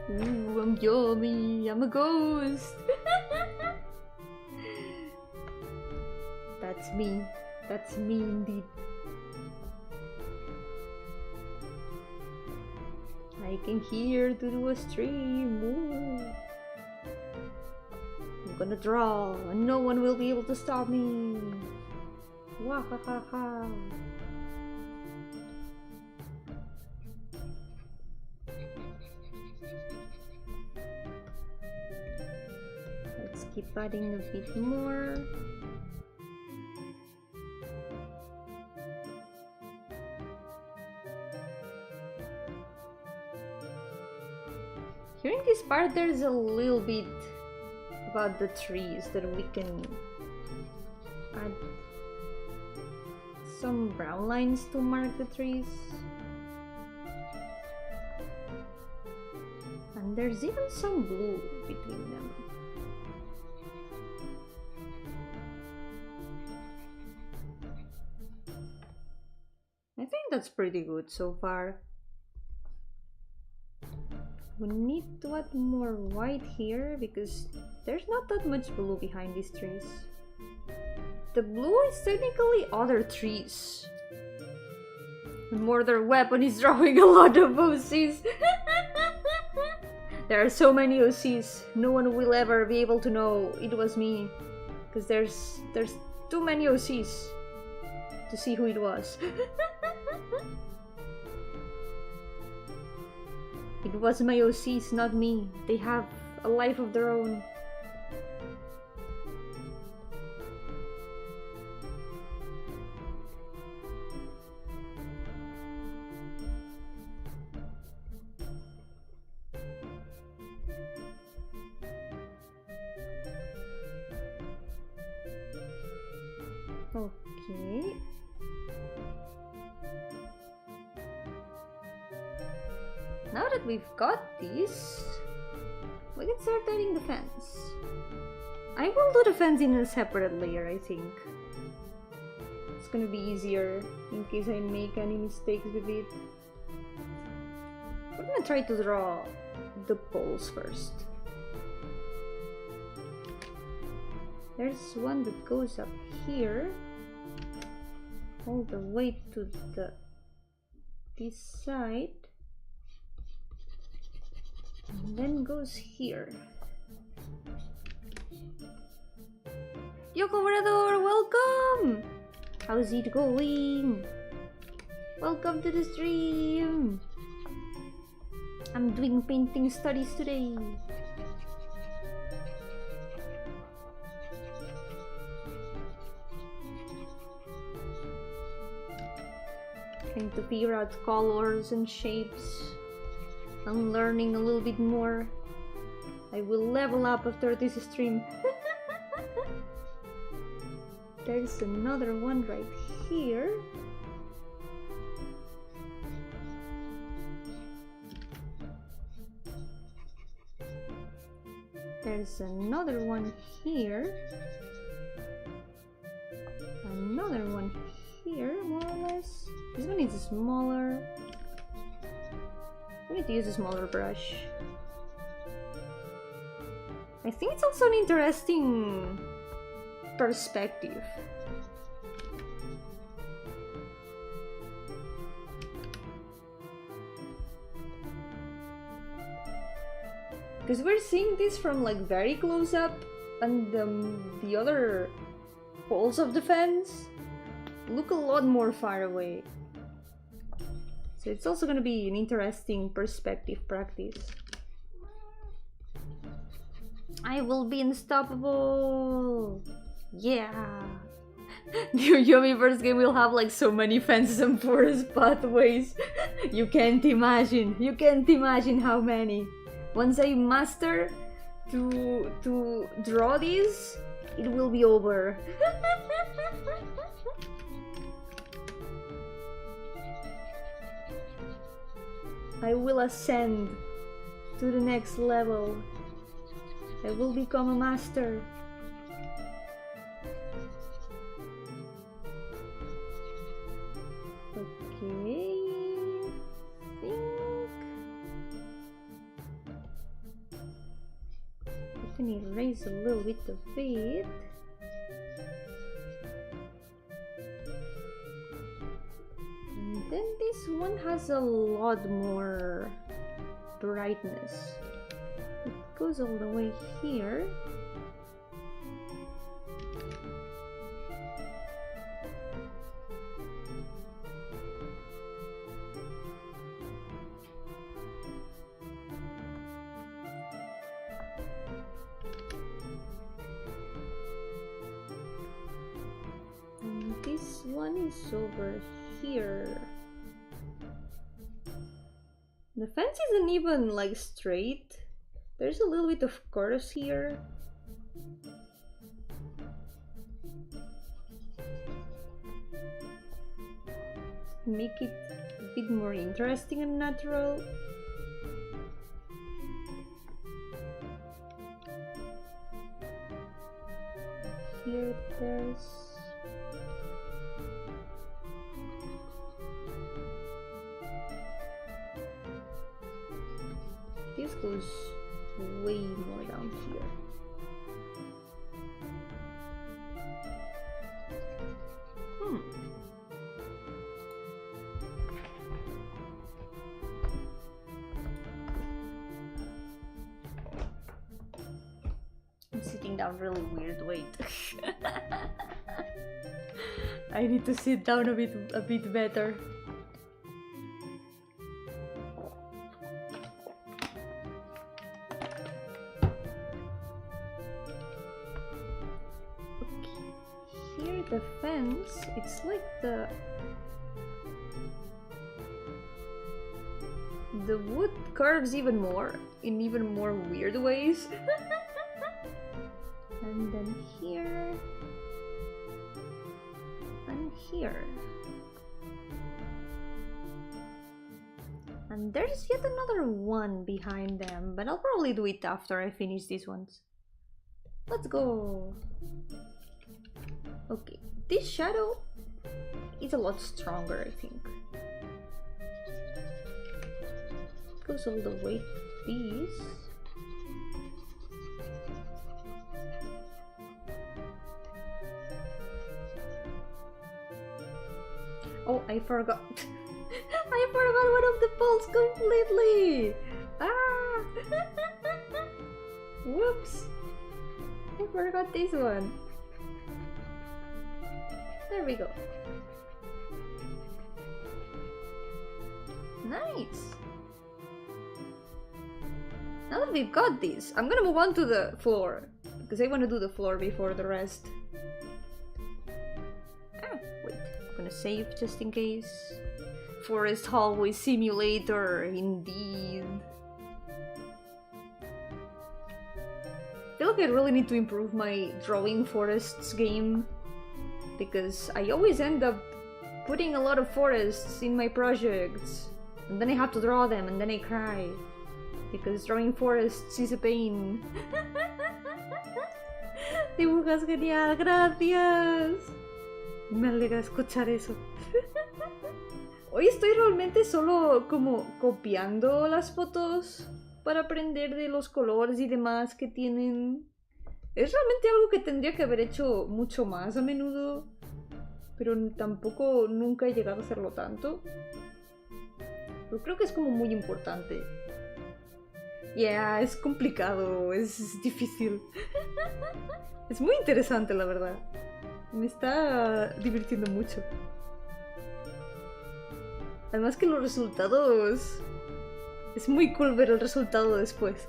Speaker 1: Ooh, I'm Yomi, I'm a ghost. That's me. That's me indeed. I came here to do a stream. Ooh. I'm gonna draw and no one will be able to stop me. Wahahaha. Let's keep adding a bit more. Here in this part there's a little bit about the trees that we can add some brown lines to mark the trees. And there's even some blue between them. I think that's pretty good so far. We need to add more white here because there's not that much blue behind these trees. The blue is technically other trees. The murder weapon is drawing a lot of OCs. There are so many OCs. No one will ever be able to know it was me. Because there's too many OCs to see who it was. It was my OCs, not me. They have a life of their own. Okay. Now that we've got this, we can start adding the fence. I will do the fence in a separate layer, I think. It's gonna be easier in case I make any mistakes with it. We're gonna try to draw the poles first. There's one that goes up here, all the way to this side. And then goes here. Yo, Cobrador, welcome! How's it going? Welcome to the stream! I'm doing painting studies today. Trying to figure out colors and shapes. I'm learning a little bit more. I will level up after this stream. There's another one right here. There's another one here. Another one here, more or less. This one is smaller. We need to use a smaller brush. I think it's also an interesting perspective. Because we're seeing this from like very close up, and the other poles of the fence look a lot more far away. So it's also going to be an interesting perspective practice. I will be unstoppable! Yeah! The Yomi first game will have like so many fences and forest pathways. You can't imagine how many. Once I master to draw these, it will be over. I will ascend to the next level. I will become a master. Okay, I can erase a little bit of it. then this one has a lot more brightness. It goes all the way here. And this one is over here. The fence isn't even like straight. There's a little bit of curves here. Make it a bit more interesting and natural. Here there's this goes way more down here. I'm sitting down really weird, wait. I need to sit down a bit better. The fence, it's like the wood curves even more in even more weird ways. And then here and here, and there's yet another one behind them, but I'll probably do it after I finish these ones. Let's go. Okay, this shadow is a lot stronger, I think. It goes all the way to these. Oh, I forgot. I forgot one of the poles completely. Ah! Whoops! I forgot this one. There we go. Nice! Now that we've got this, I'm gonna move on to the floor, because I want to do the floor before the rest. Ah, wait. I'm gonna save just in case. Forest hallway simulator, indeed. I feel like I really need to improve my drawing forests game, because I always end up putting a lot of forests in my projects, and then I have to draw them, and then I cry, because drawing forests is a pain. Dibujas genial, gracias. Me alegra escuchar eso. Hoy estoy realmente solo como copiando las fotos para aprender de los colores y demás que tienen. Es realmente algo que tendría que haber hecho mucho más a menudo, pero tampoco nunca he llegado a hacerlo tanto. Pero creo que es como muy importante. Yeah, es complicado, es difícil. Es muy interesante, la verdad. Me está divirtiendo mucho. Además que los resultados... Es muy cool ver el resultado después.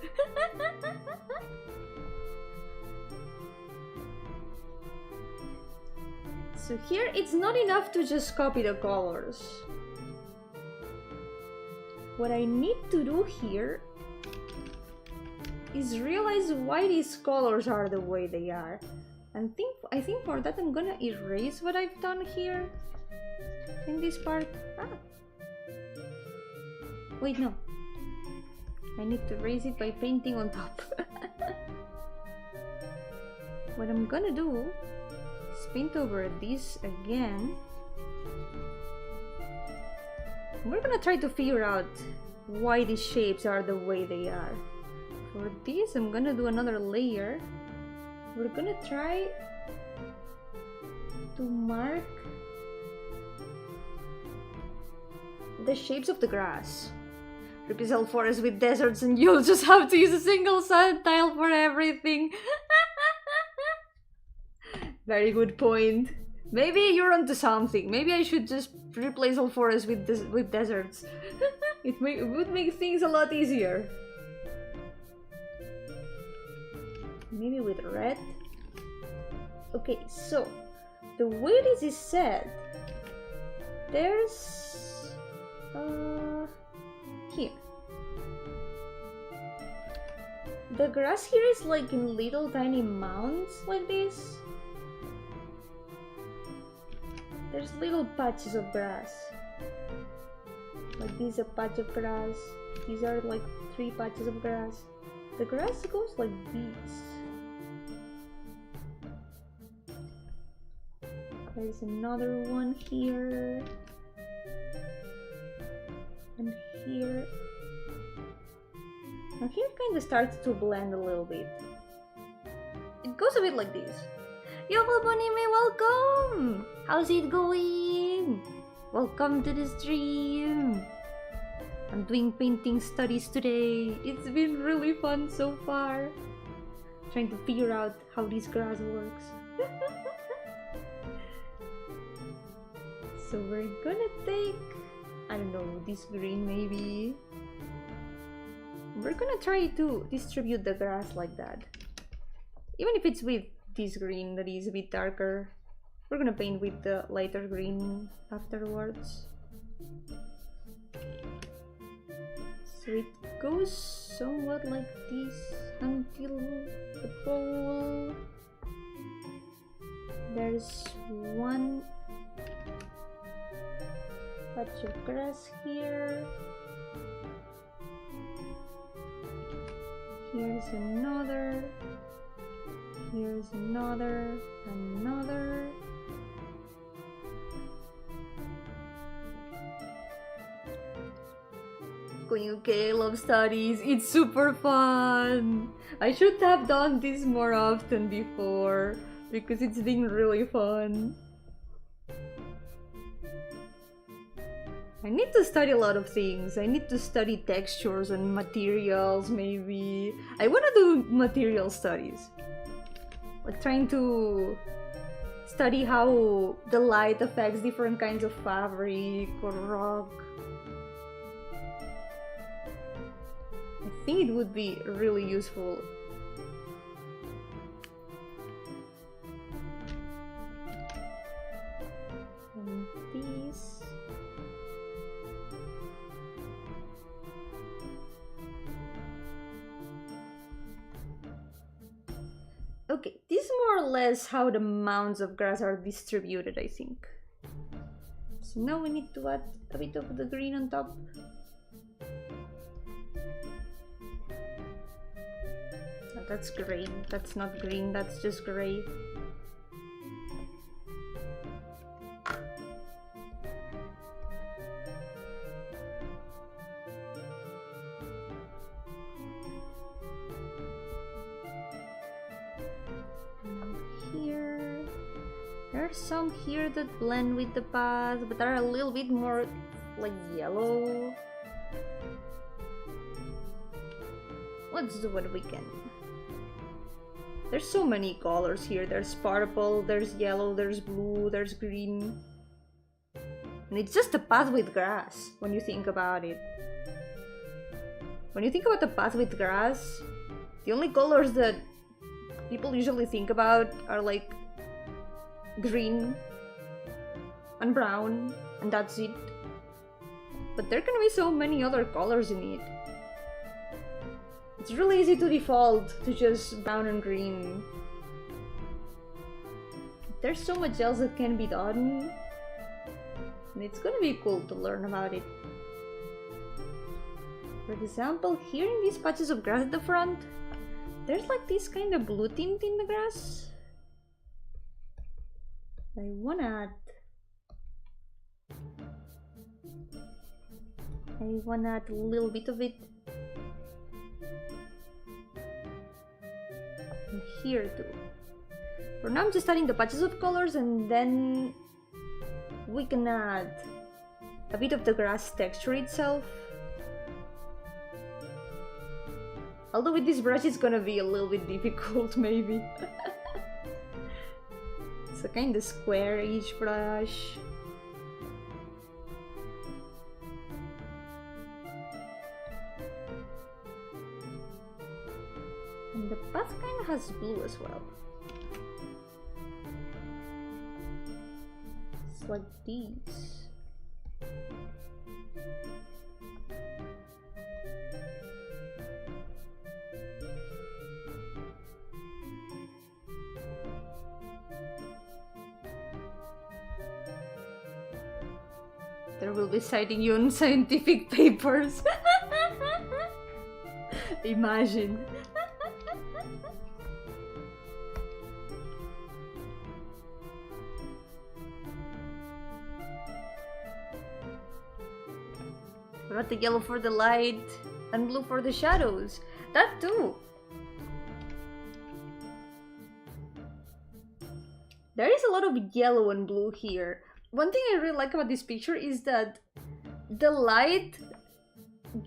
Speaker 1: So here it's not enough to just copy the colors. What I need to do here is realize why these colors are the way they are. And I think for that I'm gonna erase what I've done here in this part. Ah. Wait, no. I need to erase it by painting on top. What I'm gonna do is paint over this again. We're gonna try to figure out why these shapes are the way they are. For this, I'm gonna do another layer. We're gonna try to mark the shapes of the grass. Represent forests with deserts and you'll just have to use a single sand tile for everything. Very good point. Maybe you're onto something. Maybe I should just replace all forests with deserts. It would make things a lot easier. Maybe with red? Okay, so the way this is said, there's here. The grass here is like in little tiny mounds like this. There's little patches of grass. Like this is a patch of grass. These are like 3 patches of grass. The grass goes like this. There's another one here. And here. Now here it kind of starts to blend a little bit. It goes a bit like this. Yo, Bonime, welcome! How's it going? Welcome to the stream. I'm doing painting studies today. It's been really fun so far. Trying to figure out how this grass works. So we're gonna take, I don't know, this green maybe. We're gonna try to distribute the grass like that. Even if it's with this green that is a bit darker, we're gonna paint with the lighter green afterwards. So it goes somewhat like this until the pole. There's one patch of grass here. Here's another. Here's another. Another. Going okay, I love studies. It's super fun. I should have done this more often before because it's been really fun. I need to study a lot of things. I need to study textures and materials, maybe. I want to do material studies. Like trying to study how the light affects different kinds of fabric or rock. I think it would be really useful. And these. Okay, this is more or less how the mounds of grass are distributed, I think. So now we need to add a bit of the green on top. Oh, that's gray. That's not green, that's just gray. There's some here that blend with the path, but are a little bit more like yellow. Let's do what we can. There's so many colors here. There's purple, there's yellow, there's blue, there's green. And it's just a path with grass, when you think about it. When you think about the path with grass, the only colors that people usually think about are like green and brown, and that's it. But there can be so many other colors in it. It's really easy to default to just brown and green. There's so much else that can be done, and it's gonna be cool to learn about it. For example, here in these patches of grass at the front, there's like this kind of blue tint in the grass. I wanna add a little bit of it. And here too. For now I'm just adding the patches of colors, and then we can add a bit of the grass texture itself. Although with this brush it's gonna be a little bit difficult, maybe. It's a kind of square-ish brush. And the path kind of has blue as well. It's like these. There will be citing you on scientific papers. Imagine. Got the yellow for the light and blue for the shadows. That too. There is a lot of yellow and blue here. One thing I really like about this picture is that the light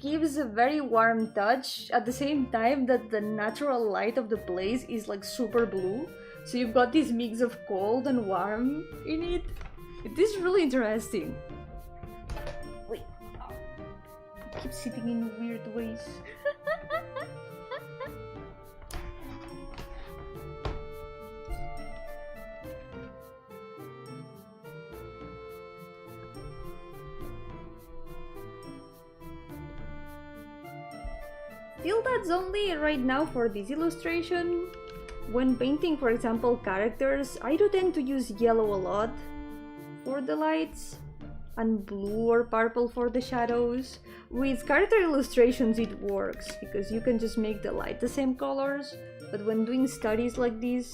Speaker 1: gives a very warm touch at the same time that the natural light of the place is like super blue. So you've got this mix of cold and warm in it. It is really interesting. Wait, I keep sitting in weird ways. Still, that's only right now for this illustration. When painting, for example, characters, I do tend to use yellow a lot for the lights and blue or purple for the shadows. With character illustrations it works because you can just make the light the same colors, but when doing studies like this,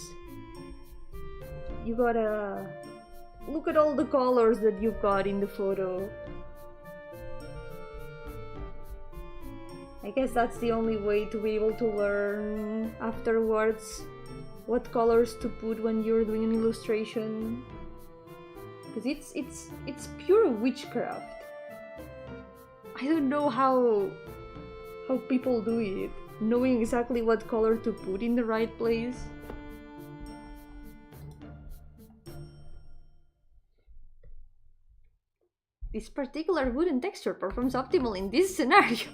Speaker 1: you gotta look at all the colors that you've got in the photo. I guess that's the only way to be able to learn afterwards what colors to put when you're doing an illustration. Because it's pure witchcraft. I don't know how people do it, knowing exactly what color to put in the right place. This particular wooden texture performs optimal in this scenario.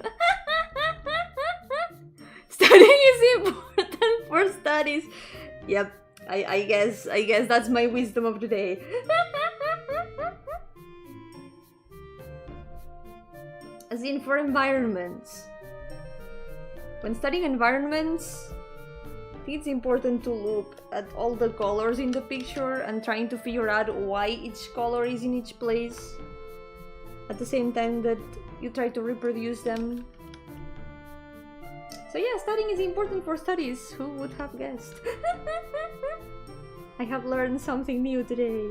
Speaker 1: Studying is important for studies. Yep, I guess that's my wisdom of the day. As in for environments. When studying environments, I think it's important to look at all the colors in the picture and trying to figure out why each color is in each place. At the same time that you try to reproduce them. So yeah, studying is important for studies. Who would have guessed? I have learned something new today.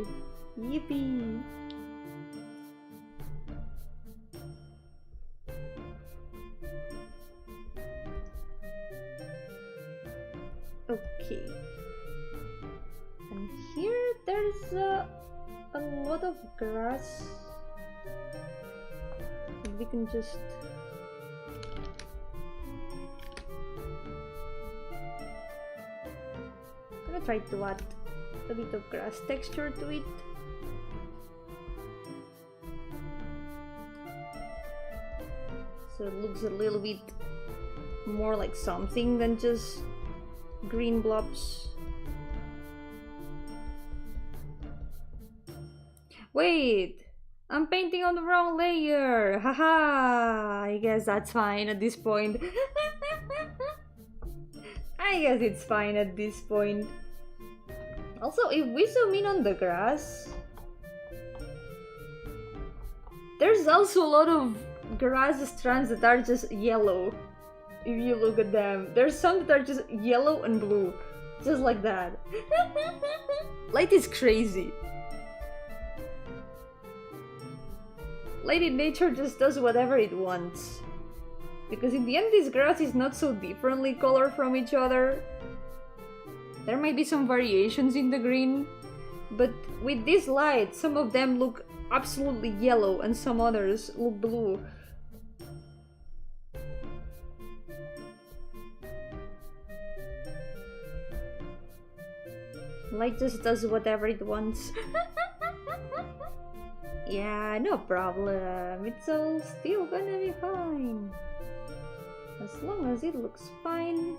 Speaker 1: Yippee! Okay. And here there's a lot of grass. We can just try to add a bit of grass texture to it. So it looks a little bit more like something than just green blobs. Wait! I'm painting on the wrong layer! Haha! I guess that's fine at this point. I guess it's fine at this point. Also, if we zoom in on the grass, there's also a lot of grass strands that are just yellow. If you look at them, there's some that are just yellow and blue, just like that. Light is crazy. Light in nature just does whatever it wants. Because in the end, this grass is not so differently colored from each other. There might be some variations in the green, but with this light, some of them look absolutely yellow and some others look blue. Light just does whatever it wants. Yeah, no problem. It's all still gonna be fine. As long as it looks fine.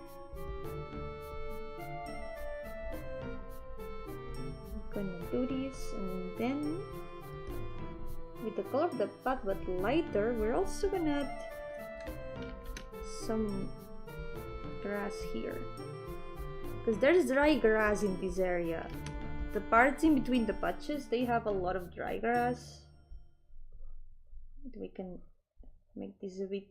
Speaker 1: I'm gonna do this, and then with the color of the path but lighter, we're also gonna add some grass here. Because there's dry grass in this area. The parts in between the patches, they have a lot of dry grass. We can make this a bit...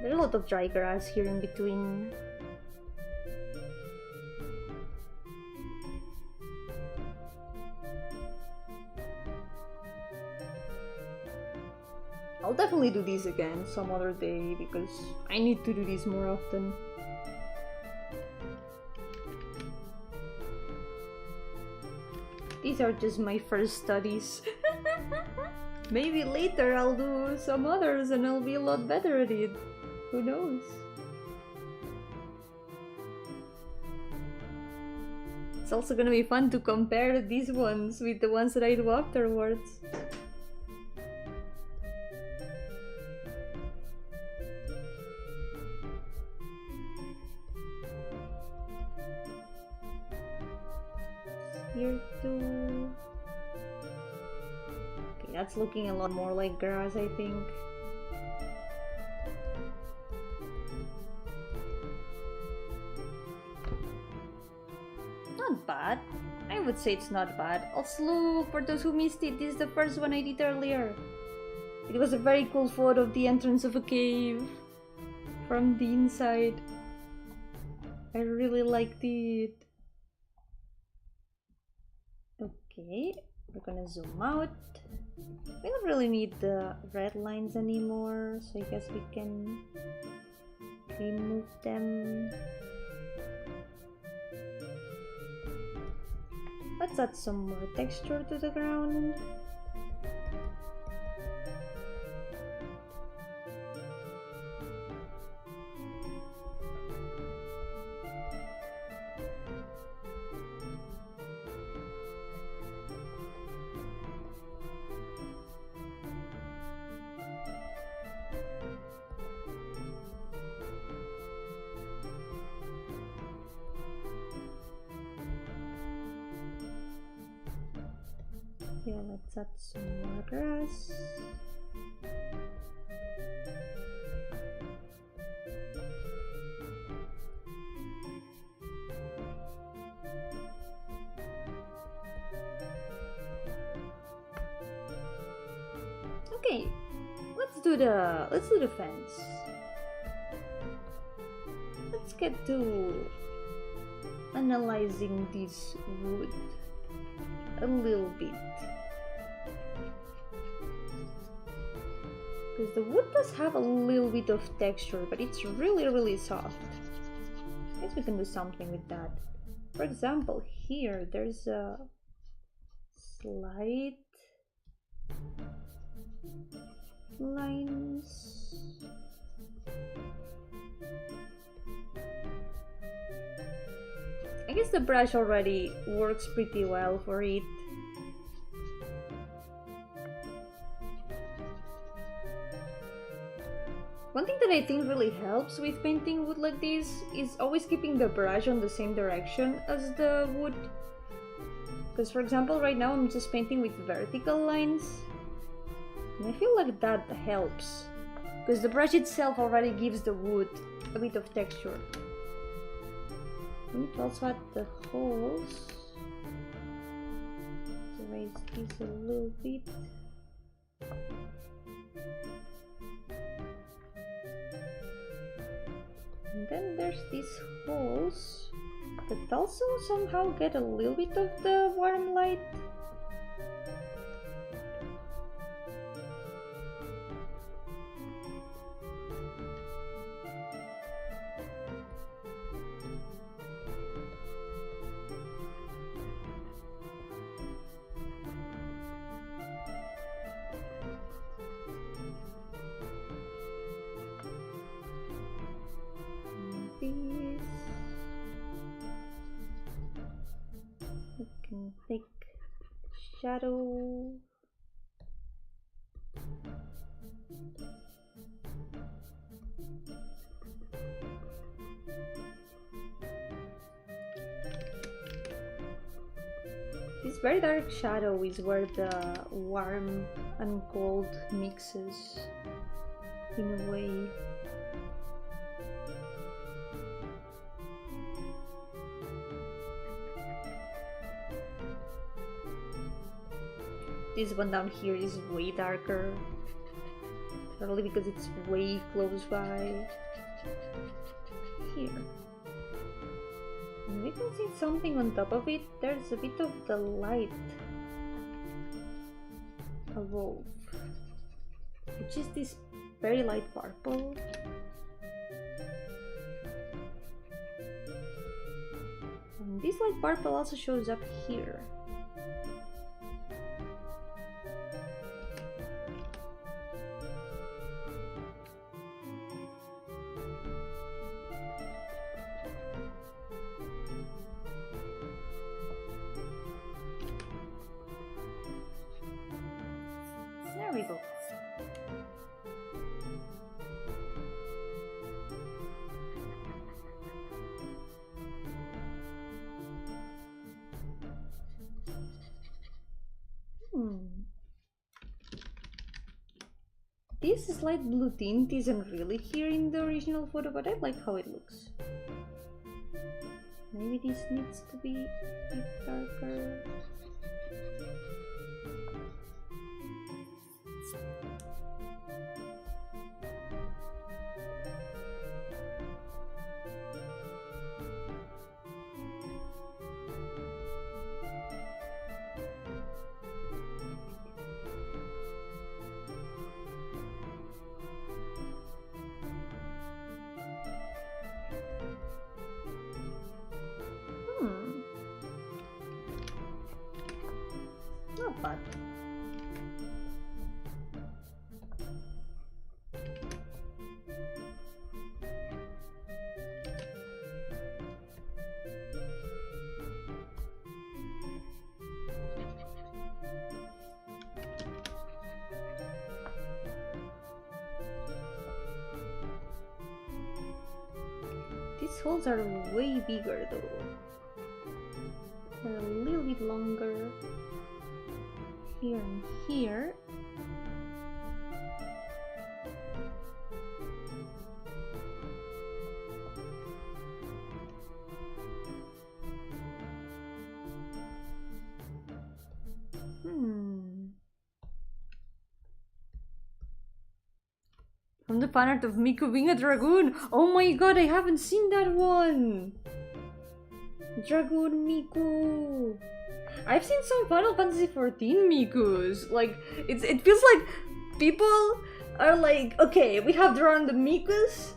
Speaker 1: There's a lot of dry grass here in between. I'll definitely do this again some other day because I need to do this more often. These are just my first studies. Maybe later I'll do some others and I'll be a lot better at it. Who knows? It's also gonna be fun to compare these ones with the ones that I do afterwards. Here too. Okay, that's looking a lot more like grass, I think. Not bad. I would say it's not bad. Also, for those who missed it, this is the first one I did earlier. It was a very cool photo of the entrance of a cave from the inside. I really liked it. Okay, we're gonna zoom out. We don't really need the red lines anymore, so I guess we can remove them. Let's add some more texture to the ground. Yeah, let's add some more grass. Okay, let's do the fence. Let's get to analyzing this wood a little bit. Because the wood does have a little bit of texture, but it's really soft. I guess we can do something with that. For example, here there's a slight lines. I guess the brush already works pretty well for it. One thing that I think really helps with painting wood like this is always keeping the brush on the same direction as the wood. Because for example, right now I'm just painting with vertical lines. And I feel like that helps. Because the brush itself already gives the wood a bit of texture. I need to also add the holes. Let's erase this a little bit. And then there's these holes that also somehow get a little bit of the warm light. can take shadow. This very dark shadow is where the warm and cold mixes in a way. This one down here is way darker, probably because it's way close by here. And we can see something on top of it. There's a bit of the light above, which is this very light purple. And this light purple also shows up here. There we go. This slight blue tint isn't really here in the original photo, but I like how it looks. Maybe this needs to be a bit darker. Not bad. These holes are way bigger though. They're a little bit longer here and here. From the fan art of Miku being a dragoon. Oh my god, I haven't seen that one. Dragoon Miku. I've seen some Final Fantasy XIV Mikus. Like, it feels like people are like, okay, we have drawn the Mikus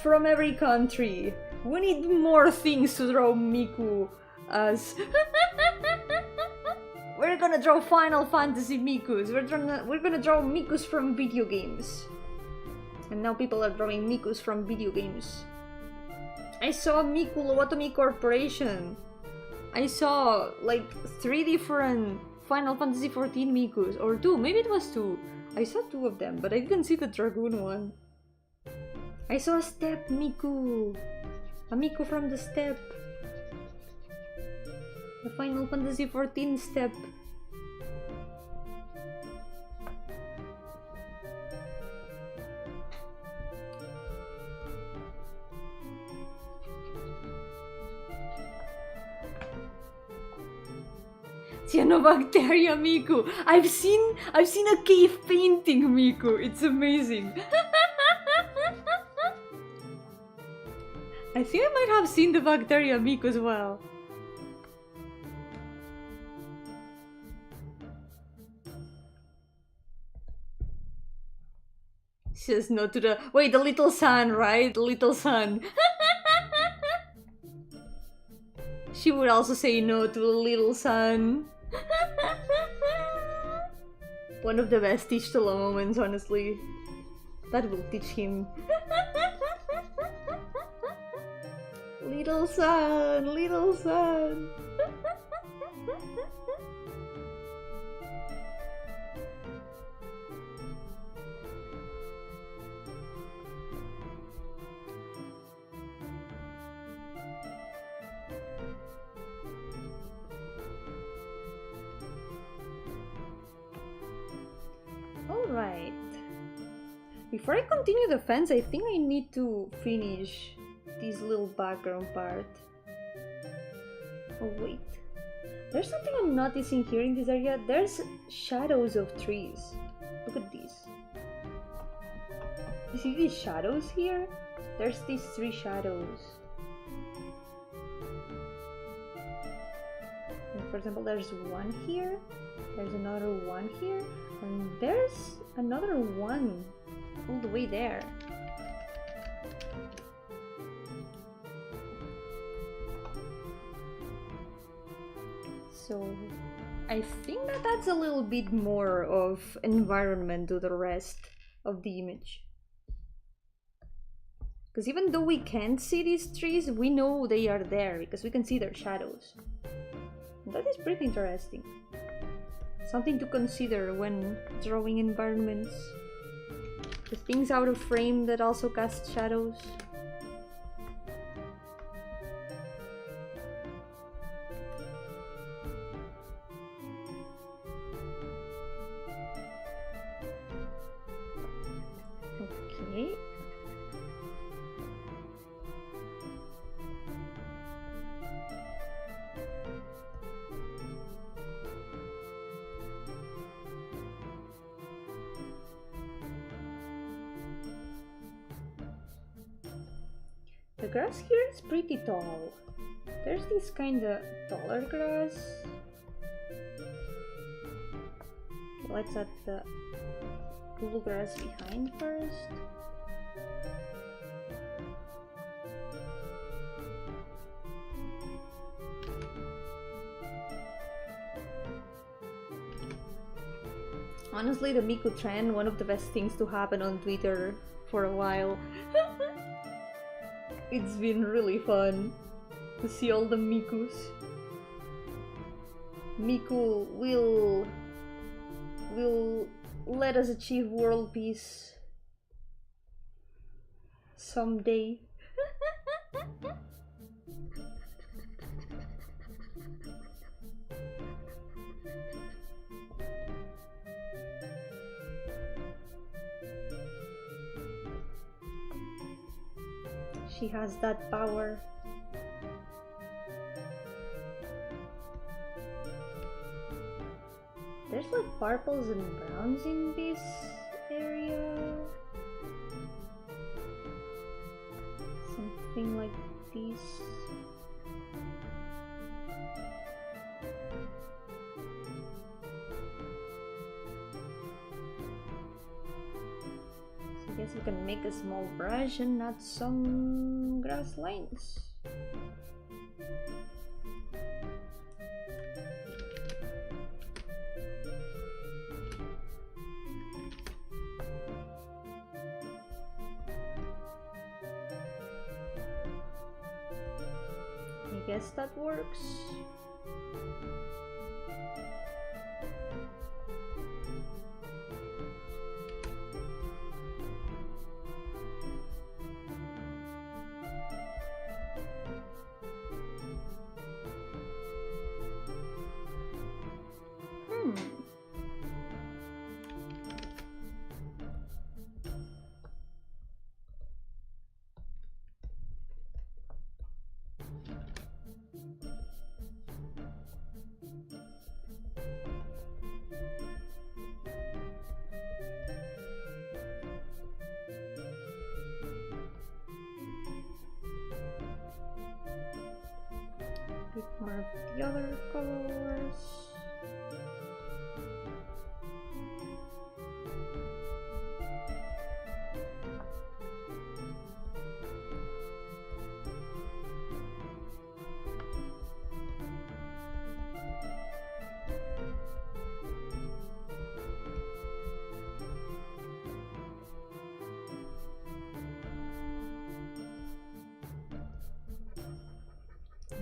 Speaker 1: from every country. We need more things to draw Miku as. We're gonna draw Final Fantasy Mikus. We're gonna draw Mikus from video games. And now people are drawing Mikus from video games. I saw Miku Lobotomi Corporation. I saw like 3 different Final Fantasy XIV Mikus. Or 2, maybe it was 2. I saw 2 of them, but I didn't see the Dragoon one. I saw a Step Miku. A Miku from the Step. The Final Fantasy XIV Step. Cyanobacteria Miku. I've seen a cave painting Miku. It's amazing. I think I might have seen the bacteria Miku as well. Says no to the the little sun, right? The little sun. She would also say no to the little sun. One of the best teach to love moments, honestly. That will teach him. Little sun, little sun. Alright. Before I continue the fence, I think I need to finish this little background part. Oh wait. There's something I'm noticing here in this area. There's shadows of trees. Look at this. You see these shadows here? There's these 3 shadows. And for example, there's one here. There's another one here. And there's another one all the way there. So I think that adds a little bit more of environment to the rest of the image. Because even though we can't see these trees, we know they are there because we can see their shadows. And that is pretty interesting. Something to consider when drawing environments. The things out of frame that also cast shadows. Okay. The grass here is pretty tall. There's this kinda taller grass. Let's add the cool grass behind first. Honestly, the Miku trend, one of the best things to happen on Twitter for a while. It's been really fun to see all the Mikus. Miku will let us achieve world peace someday. She has that power. There's like purples and browns in this area. Something like this. I guess we can make a small brush and add some grass lines. I guess that works. Bit more of the other colors.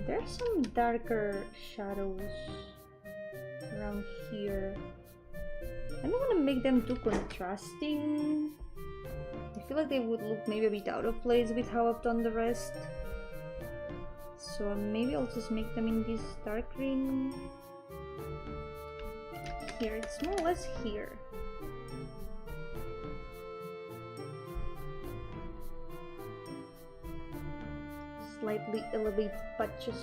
Speaker 1: There's some darker shadows around here. I don't want to make them too contrasting. I feel like they would look maybe a bit out of place with how I've done the rest. So maybe I'll just make them in this dark green. Here, it's more or less here. Slightly elevated patches.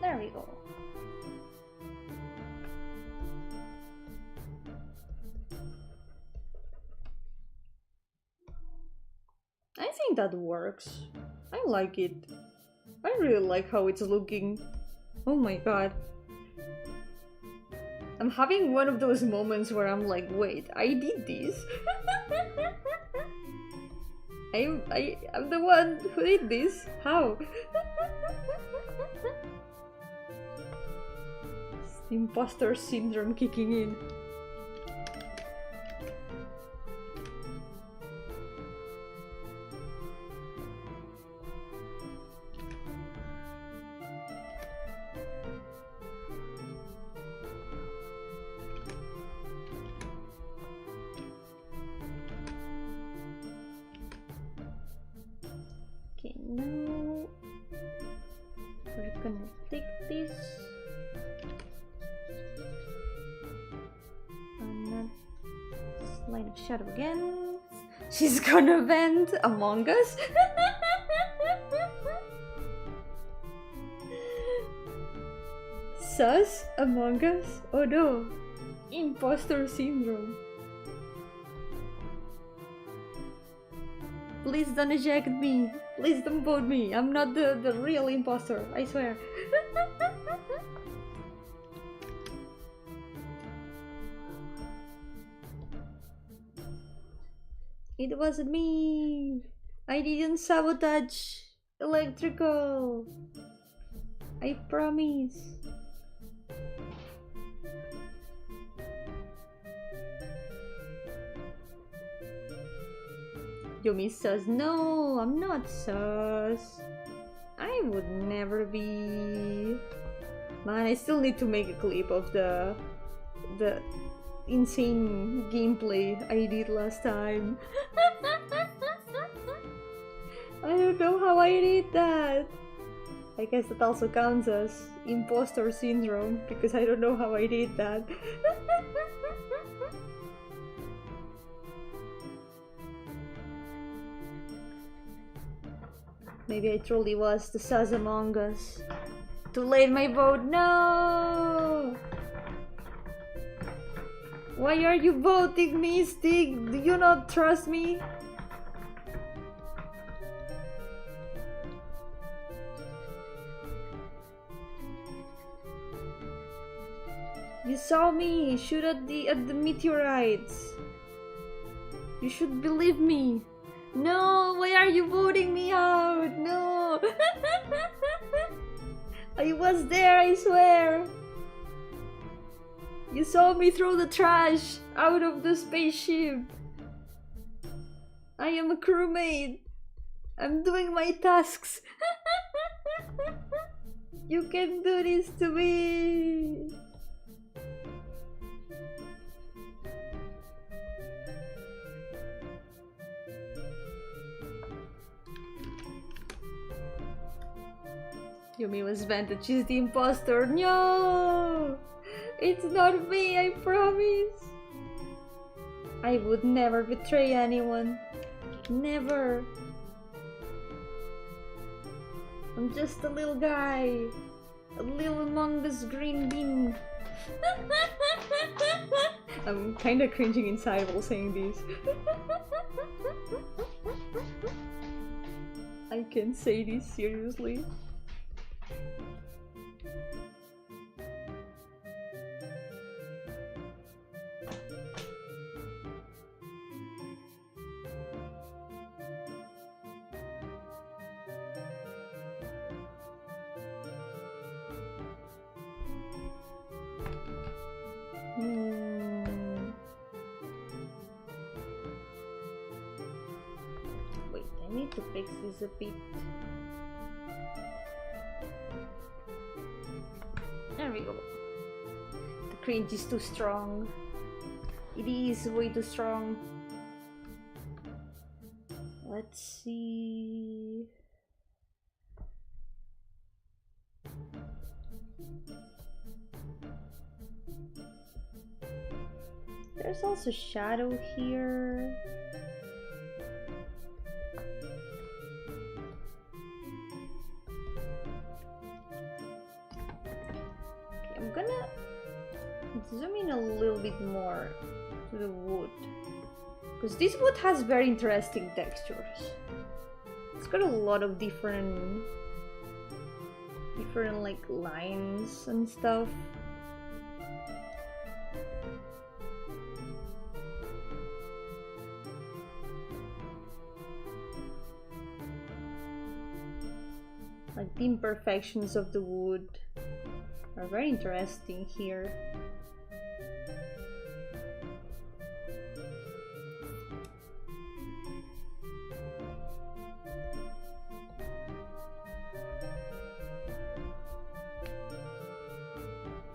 Speaker 1: There we go. I think that works. I like it. I really like how it's looking. Oh my god. I'm having one of those moments where I'm like, wait, I did this? I'm the one who did this? How? It's the imposter syndrome kicking in. Shadow again. She's gonna vent Among Us. Sus Among Us? Oh no. Imposter syndrome. Please don't eject me. Please don't vote me. I'm not the real imposter, I swear. It wasn't me! I didn't sabotage electrical! I promise! Yomi says, no, I'm not sus. I would never be. Man, I still need to make a clip of the insane gameplay I did last time. I don't know how I did that. I guess that also counts as imposter syndrome because I don't know how I did that. Maybe I truly was the sus Among Us. Too late, my vote. No! Why are you voting me, Stig? Do you not trust me? You saw me shoot at the meteorites. You should believe me. No, why are you voting me out? No. I was there, I swear. You saw me throw the trash out of the spaceship. I am a crewmate. I'm doing my tasks. You can do this to me. Yomi was vantage, she's the imposter. No! It's not me, I promise. I would never betray anyone. Never. I'm just a little guy. A little Among Us green bean. I'm kinda cringing inside while saying this. I can say this seriously. need to fix this a bit. There we go. The cringe is too strong. It is way too strong. Let's see. There's also shadow here. Okay, I'm gonna zoom in a little bit more to the wood, because this wood has very interesting textures. It's got a lot of different like lines and stuff. Like the imperfections of the wood are very interesting here.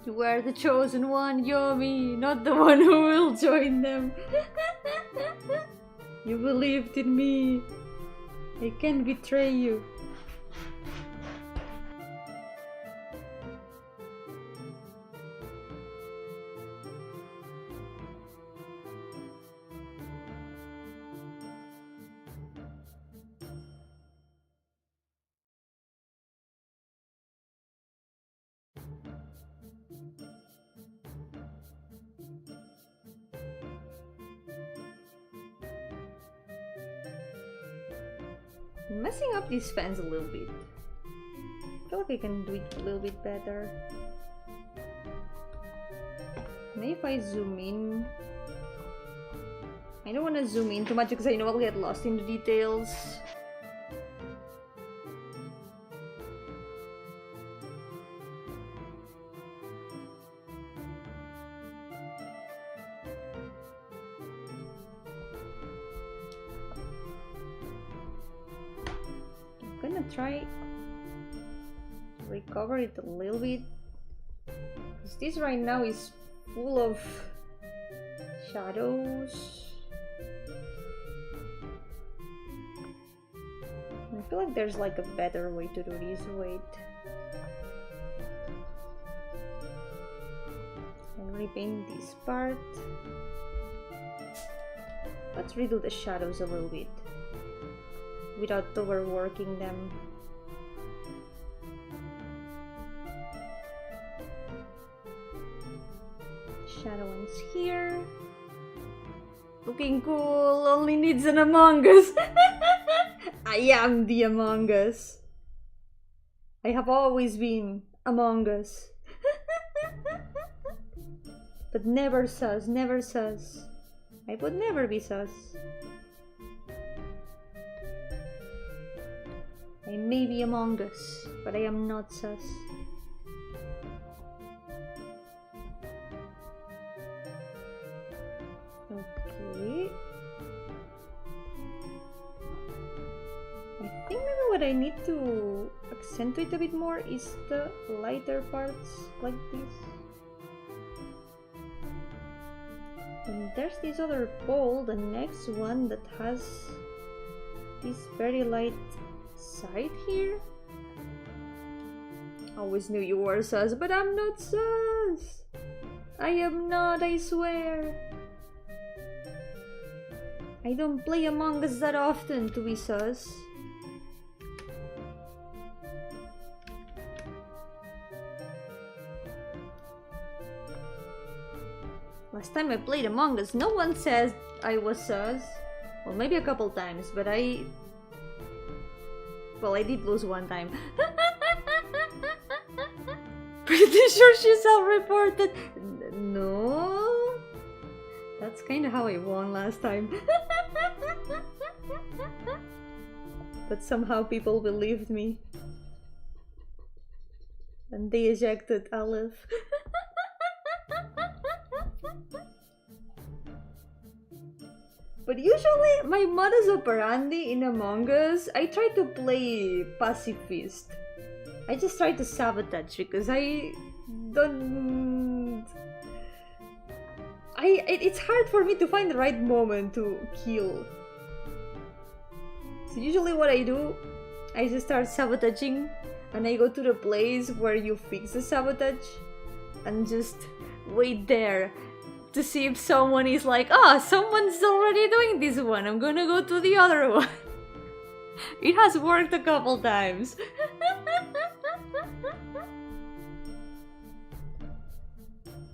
Speaker 1: You were the chosen one, Yomi, not the one who will join them. You believed in me. I can't betray you. I'm messing up these fans a little bit. I feel like I can do it a little bit better. Maybe if I zoom in. I don't want to zoom in too much because I know I'll get lost in the details. Try to recover it a little bit, because this right now is full of shadows. I feel like there's like a better way to do this. Wait, I'll repaint this part. Let's redo the shadows a little bit without overworking them. Shadow ones here. Looking cool, only needs an Among Us. I am the Among Us. I have always been Among Us. But never sus, never sus. I would never be sus. I may be Among Us, but I am not sus. Okay. I think maybe what I need to accentuate a bit more is the lighter parts, like this. And there's this other pole, the next one, that has this very light side here. Always knew you were sus, but I'm not sus. I am not, I swear. I don't play Among Us that often to be sus. Last time I played Among Us, no one says I was sus. Well, maybe a couple times, but well, I did lose one time. Pretty sure she self-reported. No? That's kind of how I won last time. But somehow people believed me. And they ejected Aleph. But usually, my modus operandi in Among Us, I try to play pacifist. I just try to sabotage because I don't... It's hard for me to find the right moment to kill. So usually what I do, I just start sabotaging and I go to the place where you fix the sabotage and just wait there to see if someone is like, oh, someone's already doing this one, I'm gonna go to the other one. It has worked a couple times.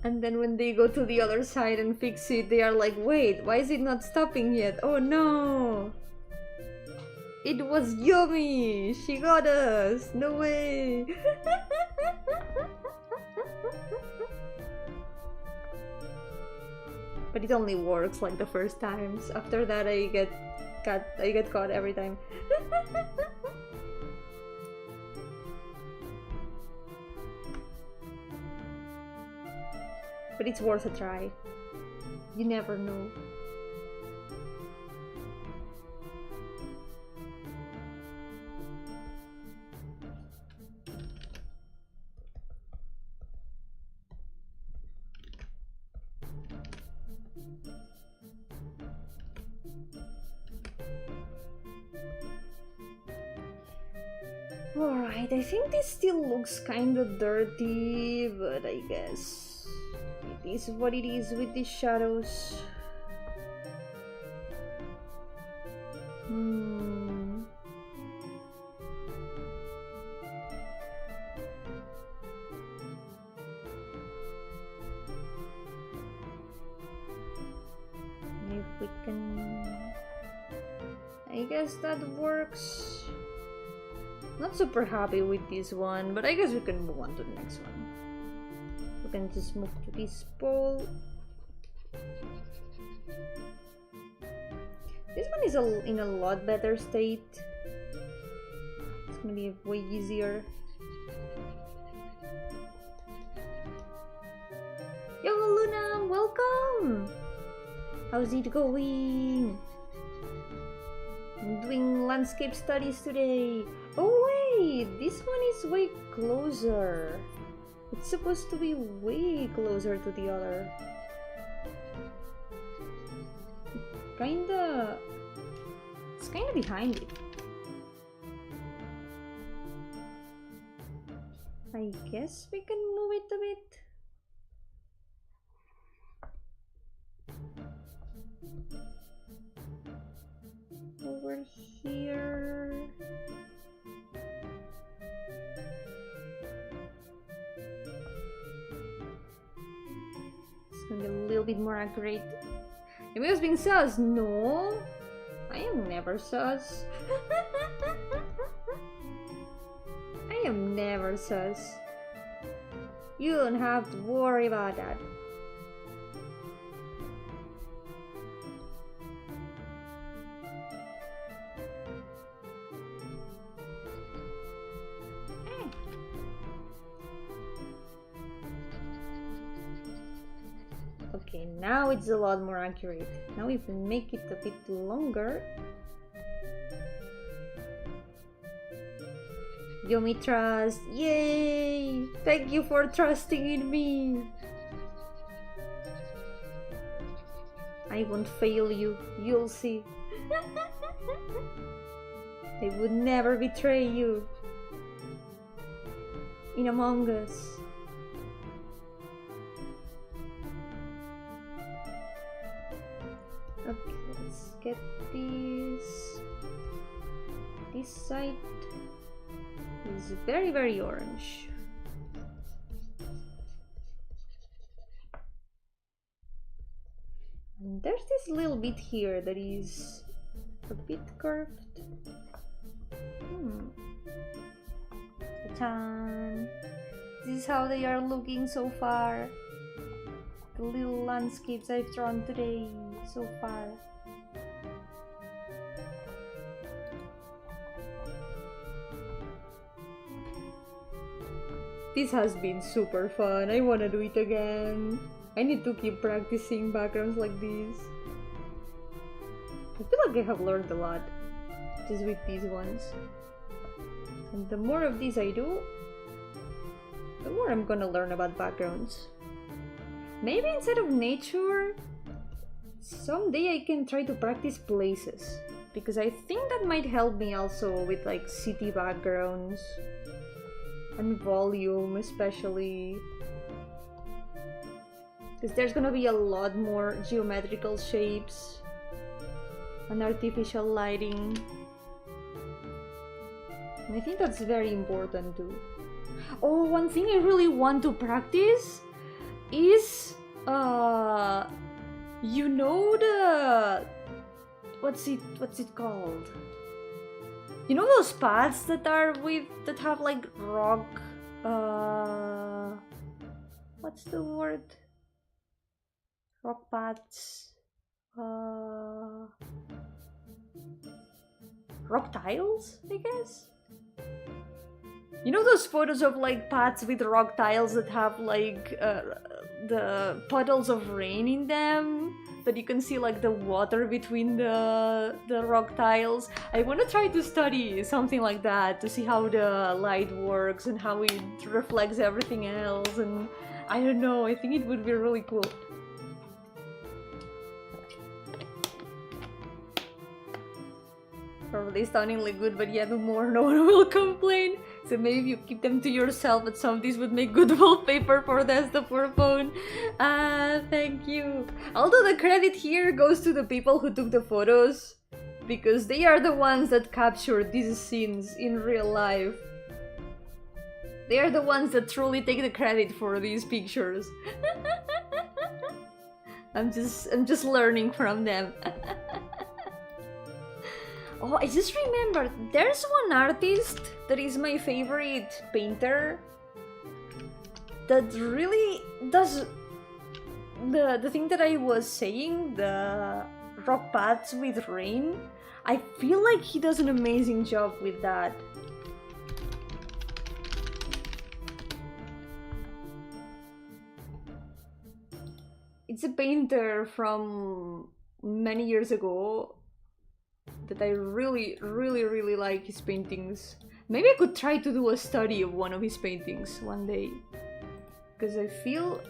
Speaker 1: And then when they go to the other side and fix it, they are like, wait, why is it not stopping yet? Oh no! It was Yomi! She got us! No way! But it only works like the first times. After that I get caught every time. But it's worth a try. You never know. Alright, I think this still looks kinda dirty, but I guess it is what it is with these shadows. If we can... I guess that works. Not super happy with this one, but I guess we can move on to the next one. We can just move to this pole. This one is in a lot better state. It's gonna be way easier. Yo, Luna, welcome! How's it going? I'm doing landscape studies today. Oh wait, this one is way closer. It's supposed to be way closer to the other. It's kinda behind it. I guess we can move it a bit. Over here. It's gonna be a little bit more accurate. Am I being sus? No, I am never sus. I am never sus. You don't have to worry about that. Okay, now it's a lot more accurate. Now we can make it a bit longer. Yomi trust! Yay! Thank you for trusting in me! I won't fail you, you'll see. I would never betray you. In Among Us. Okay, let's get this. This side is very, very orange. And there's this little bit here that is a bit curved. Ta-da! This is how they are looking so far. The little landscapes I've drawn today so far. This has been super fun. I wanna do it again. I need to keep practicing backgrounds like this. I feel like I have learned a lot just with these ones. And the more of these I do, the more I'm gonna learn about backgrounds. Maybe instead of nature, someday I can try to practice places. Because I think that might help me also with like city backgrounds. And volume especially. Because there's gonna be a lot more geometrical shapes. And artificial lighting. And I think that's very important too. Oh, one thing I really want to practice is you know the what's it called? You know those paths that have like rock what's the word? Rock paths. Rock tiles, I guess? You know those photos of like paths with rock tiles that have like the puddles of rain in them? That you can see like the water between the rock tiles? I want to try to study something like that to see how the light works and how it reflects everything else, and I don't know, I think it would be really cool. Probably stunningly good, but yeah, no one will complain. So maybe if you keep them to yourself, but some of these would make good wallpaper for the S4 phone. Thank you. Although the credit here goes to the people who took the photos, because they are the ones that captured these scenes in real life. They are the ones that truly take the credit for these pictures. I'm just learning from them. Oh, I just remembered, there's one artist that is my favorite painter that really does the thing that I was saying, the rock paths with rain. I feel like he does an amazing job with that. It's a painter from many years ago that I really like his paintings. Maybe I could try to do a study of one of his paintings one day, because I feel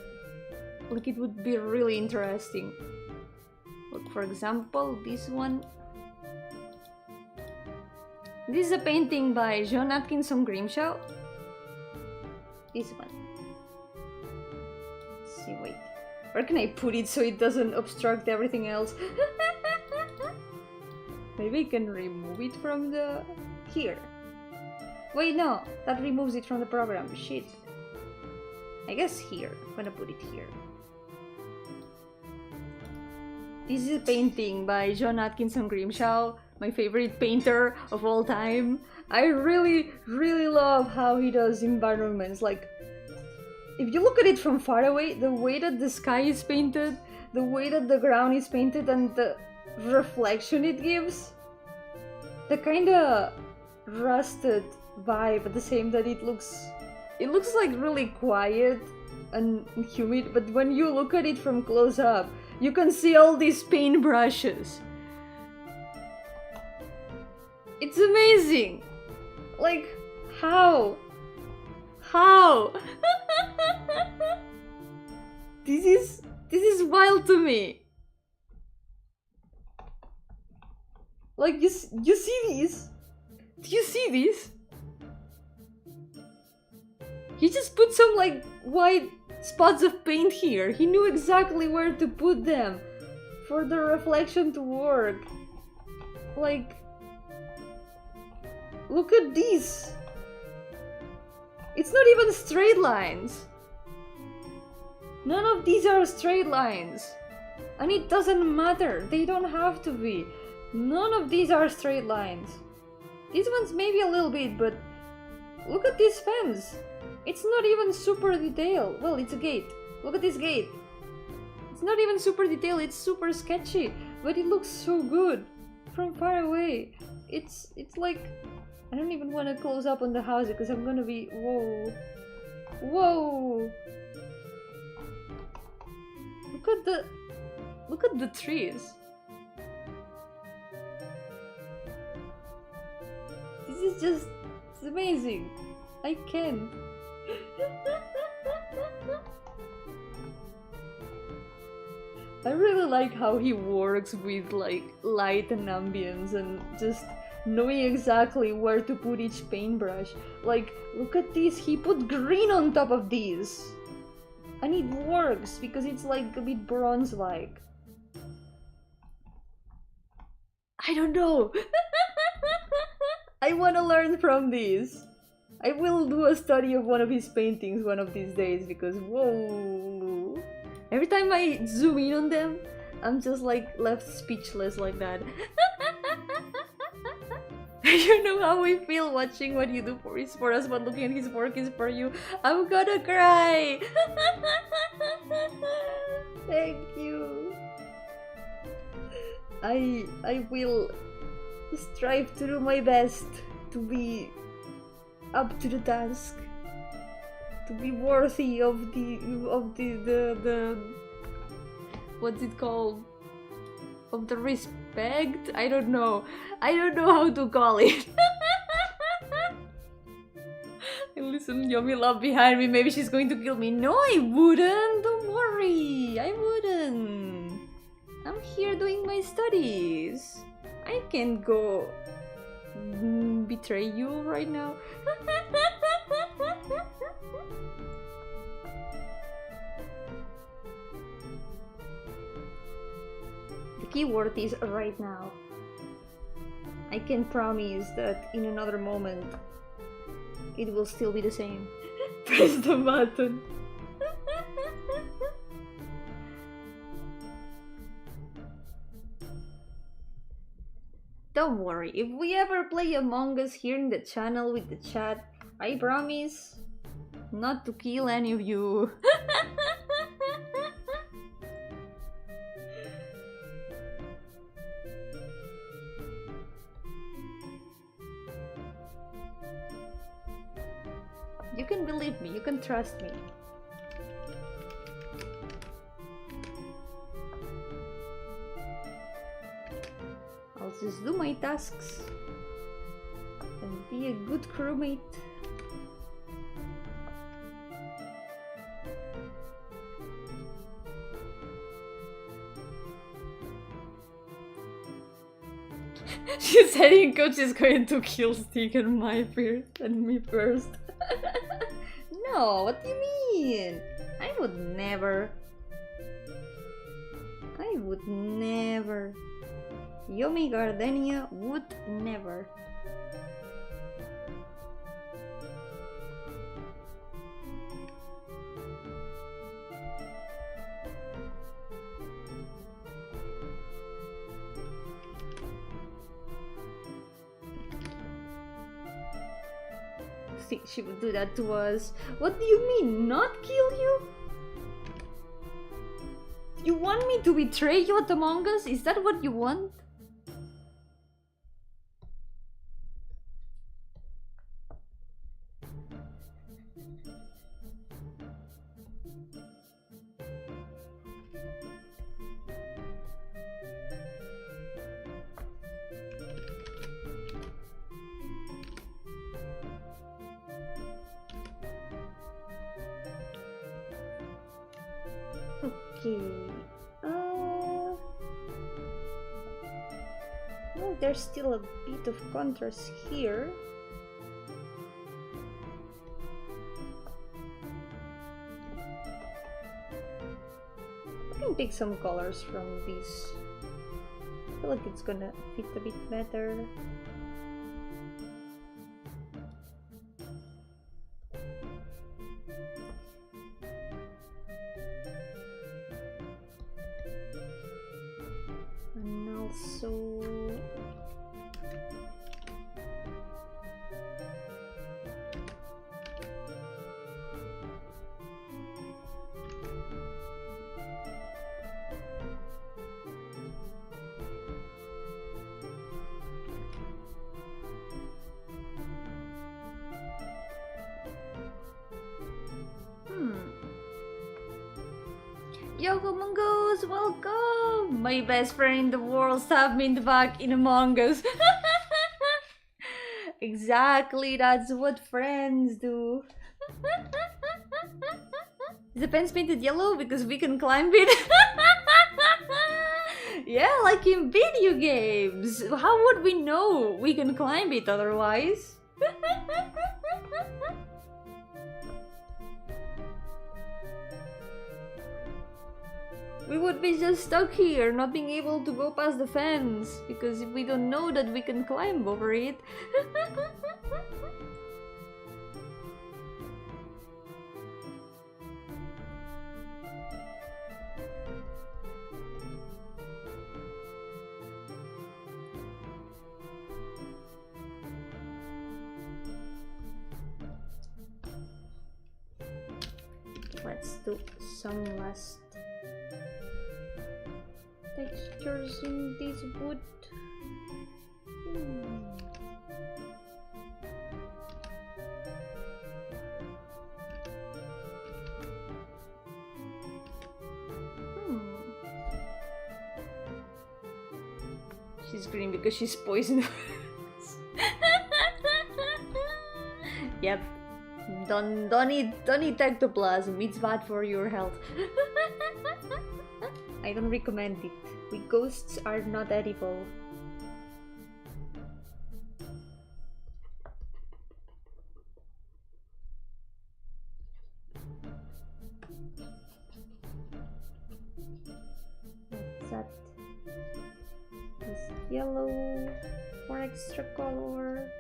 Speaker 1: like it would be really interesting. Look, for example, this one. This is a painting by John Atkinson Grimshaw. This one. Let's see, wait. Where can I put it so it doesn't obstruct everything else? Maybe I can remove it from the... here. Wait, no, that removes it from the program. Shit. I guess here. I'm gonna put it here. This is a painting by John Atkinson Grimshaw, my favorite painter of all time. I really love how he does environments. Like, if you look at it from far away, the way that the sky is painted, the way that the ground is painted, and the reflection it gives, the kind of rusted vibe at the same that it looks like really quiet and humid, but when you look at it from close up, you can see all these paint brushes. It's amazing. Like, how? This is wild to me. Like, you see this? Do you see this? He just put some, like, white spots of paint here. He knew exactly where to put them for the reflection to work. Like, look at this. It's not even straight lines. None of these are straight lines. And it doesn't matter. They don't have to be. None of these are straight lines. These ones maybe a little bit, but look at this fence. It's not even super detailed. Well, it's a gate. Look at this gate. It's not even super detailed, it's super sketchy, but it looks so good from far away. It's like, I don't even want to close up on the house because I'm gonna be, whoa. Whoa! Look at the trees. This is just... it's amazing. I can't. I really like how he works with like light and ambience and just knowing exactly where to put each paintbrush. Like, look at this, he put green on top of this. And it works because it's like a bit bronze-like. I don't know. I want to learn from this. I will do a study of one of his paintings one of these days because whoa. Every time I zoom in on them, I'm just like left speechless like that. You know how we feel watching what you do is for us, but looking at his work is for you. I'm gonna cry. Thank you. I will strive to do my best to be up to the task, to be worthy of the what's it called? Of the respect? I don't know how to call it. And listen, Yomi love behind me, maybe she's going to kill me. No, I wouldn't, don't worry, I wouldn't. I'm here doing my studies. I can't go betray you right now. The keyword is right now. I can promise that in another moment it will still be the same. Press the button. Don't worry, if we ever play Among Us here in the channel with the chat, I promise not to kill any of you. You can believe me, you can trust me. I'll just do my tasks and be a good crewmate. She's saying Coach is going to kill Stick and my first and me first. No, what do you mean? I would never. I would never. Yomi Gardenia would never. Think she would do that to us. What do you mean, not kill you? You want me to betray you at Among Us? Is that what you want? Okay. Well, there's still a bit of contrast here. I can pick some colors from this. I feel like it's gonna fit a bit better. Yo-hooo Mongoose, welcome! My best friend in the world stabbed me in the back in Among Us. Exactly, that's what friends do. Is the fence painted yellow because we can climb it? Yeah, like in video games. How would we know we can climb it otherwise? We would be just stuck here, not being able to go past the fence, because we don't know that we can climb over it. Let's do some last textures in this wood. She's green because she's poisonous. Yep. Don't eat ectoplasm. It's bad for your health. I don't recommend it. We ghosts are not edible. What's that? This yellow for extra color.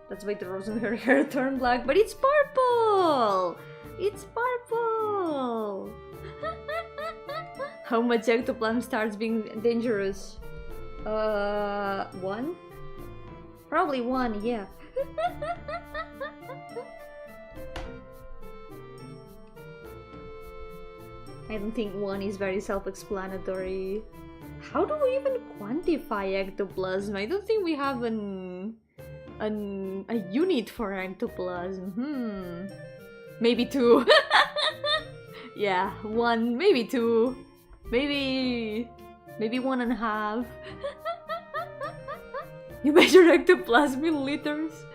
Speaker 1: That's why the rose in her hair turned black, but it's purple! It's purple! How much ectoplasm starts being dangerous? 1? Probably 1, yeah. I don't think 1 is very self-explanatory. How do we even quantify ectoplasm? I don't think we have a unit for ectoplasm. Maybe 2. Yeah, 1, maybe 2. Maybe 1.5. You measure ectoplasm in liters.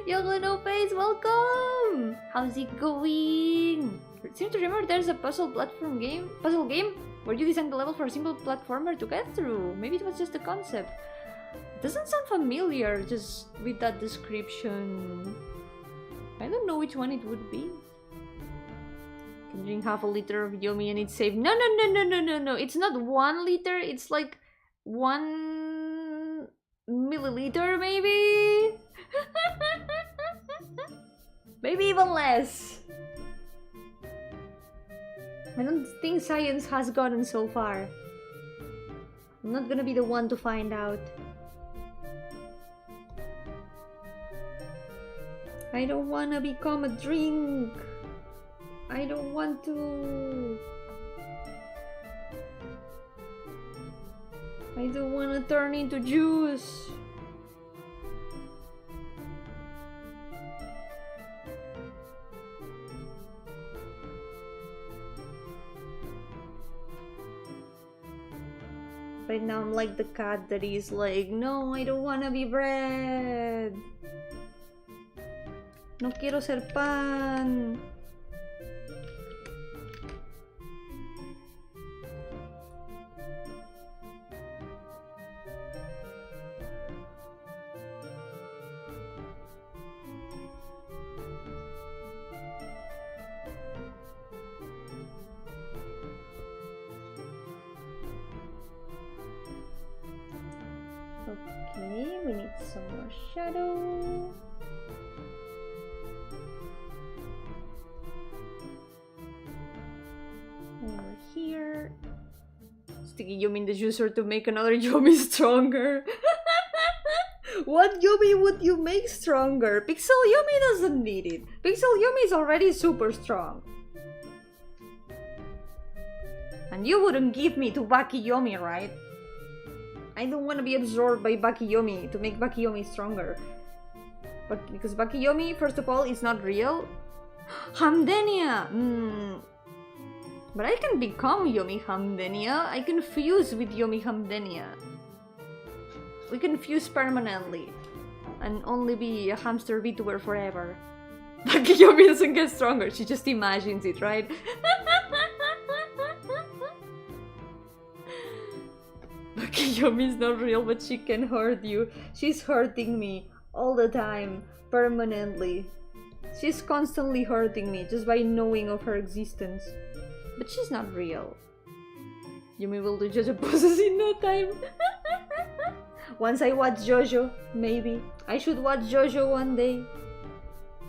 Speaker 1: Yogo no face, welcome! How's it going? I seem to remember there's a puzzle game where you design the level for a simple platformer to get through. Maybe it was just a concept. It doesn't sound familiar just with that description. I don't know which one it would be. Can drink half a liter of Yomi and it's safe. No. It's not 1 liter, it's like 1 milliliter maybe? Maybe even less. I don't think science has gotten so far. I'm not gonna be the one to find out. I don't wanna become a drink. I don't want to. I don't wanna turn into juice. Right now I'm like the cat that is like, no, I don't wanna be bread. No quiero ser pan. Okay, we need some more shadow. Over here. Sticking Yomi in the juicer to make another Yomi stronger. What Yomi would you make stronger? Pixel Yomi doesn't need it. Pixel Yomi is already super strong. And you wouldn't give me to Baki Yomi, right? I don't want to be absorbed by Baki Yomi to make Baki Yomi stronger. But because Baki Yomi, first of all, is not real. Gardenia! But I can become Yomi Hamdenia. I can fuse with Yomi Hamdenia. We can fuse permanently and only be a hamster VTuber forever. But Yomi doesn't get stronger, she just imagines it, right? Yomi is not real, but she can hurt you. She's hurting me all the time, permanently. She's constantly hurting me just by knowing of her existence. But she's not real. Yomi will do JoJo poses in no time. Once I watch JoJo, maybe. I should watch JoJo one day.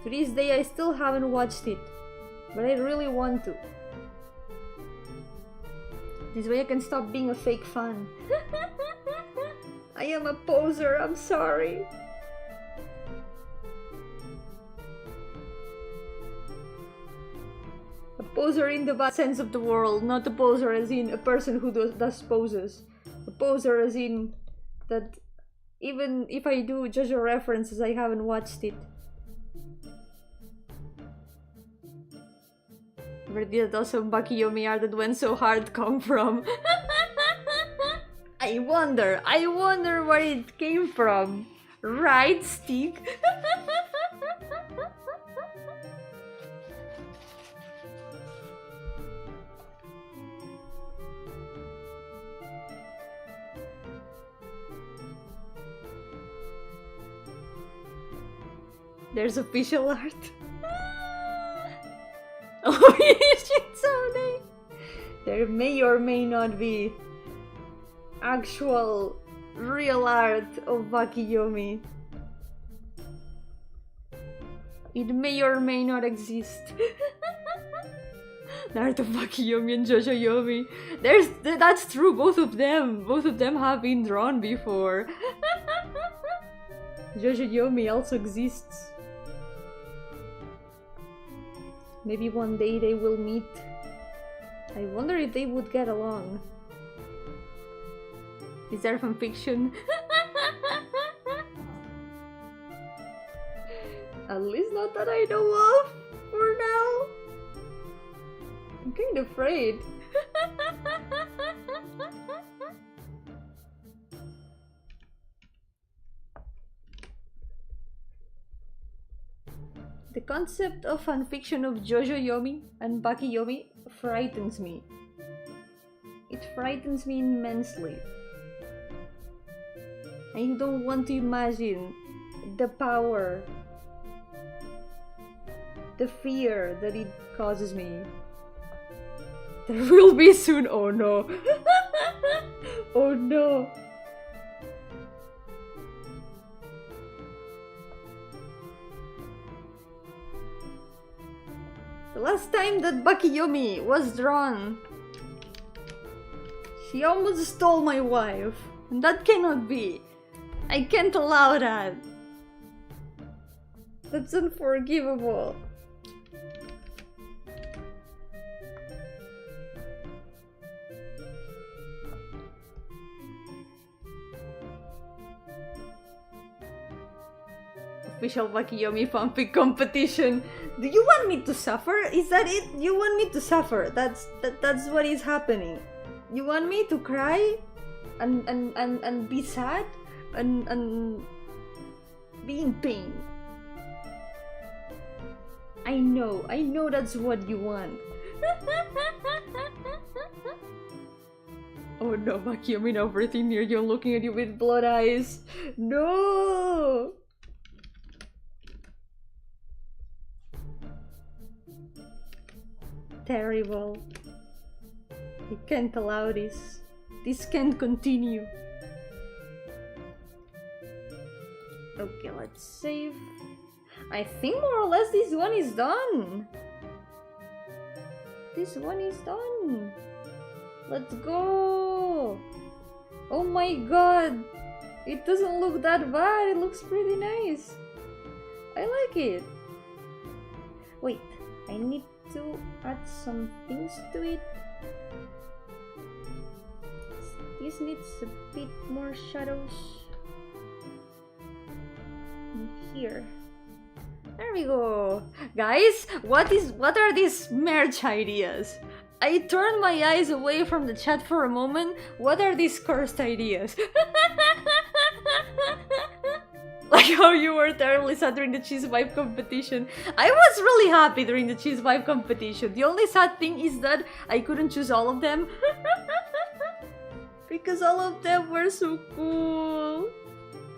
Speaker 1: To this day I still haven't watched it, but I really want to. This way I can stop being a fake fan. I am a poser, I'm sorry. A poser in the bad sense of the world, not a poser as in a person who does poses. A poser as in that even if I do JoJo references, I haven't watched it. Where did that awesome Bakiyomi art that went so hard come from? I wonder where it came from. Right, Stick? There's official art. Oh, Shitsune! There may or may not be actual real art of Bakiyomi. It may or may not exist. The art of Bakiyomi and JoJo Yomi. That's true, both of them have been drawn before. JoJo Yomi also exists. Maybe one day they will meet. I wonder if they would get along. Is there fanfiction? At least not that I know of for now. I'm kind of afraid. The concept of fanfiction of JoJo Yomi and Bakiyomi frightens me. It frightens me immensely. I don't want to imagine the power, the fear that it causes me. There will be soon. Oh no. Oh no. The last time that Bakiyomi was drawn, she almost stole my wife. And that cannot be. I can't allow that. That's unforgivable. Official Bakiyomi fanfic competition. Do you want me to suffer? Is that it? You want me to suffer? That's what is happening. You want me to cry and be sad and be in pain. I know that's what you want. Oh no, Bakiyomi, now everything near you, looking at you with blood eyes. No! Terrible. I can't allow this. This can't continue. Okay, let's save. I think more or less this one is done. This one is done. Let's go. Oh my god. It doesn't look that bad. It looks pretty nice. I like it. Wait, I need to add some things to it. This needs a bit more shadows. And here. There we go. Guys, what are these merch ideas? I turned my eyes away from the chat for a moment. What are these cursed ideas? Like how you were terribly sad during the cheese vibe competition. I was really happy during the cheese vibe competition. The only sad thing is that I couldn't choose all of them. Because all of them were so cool.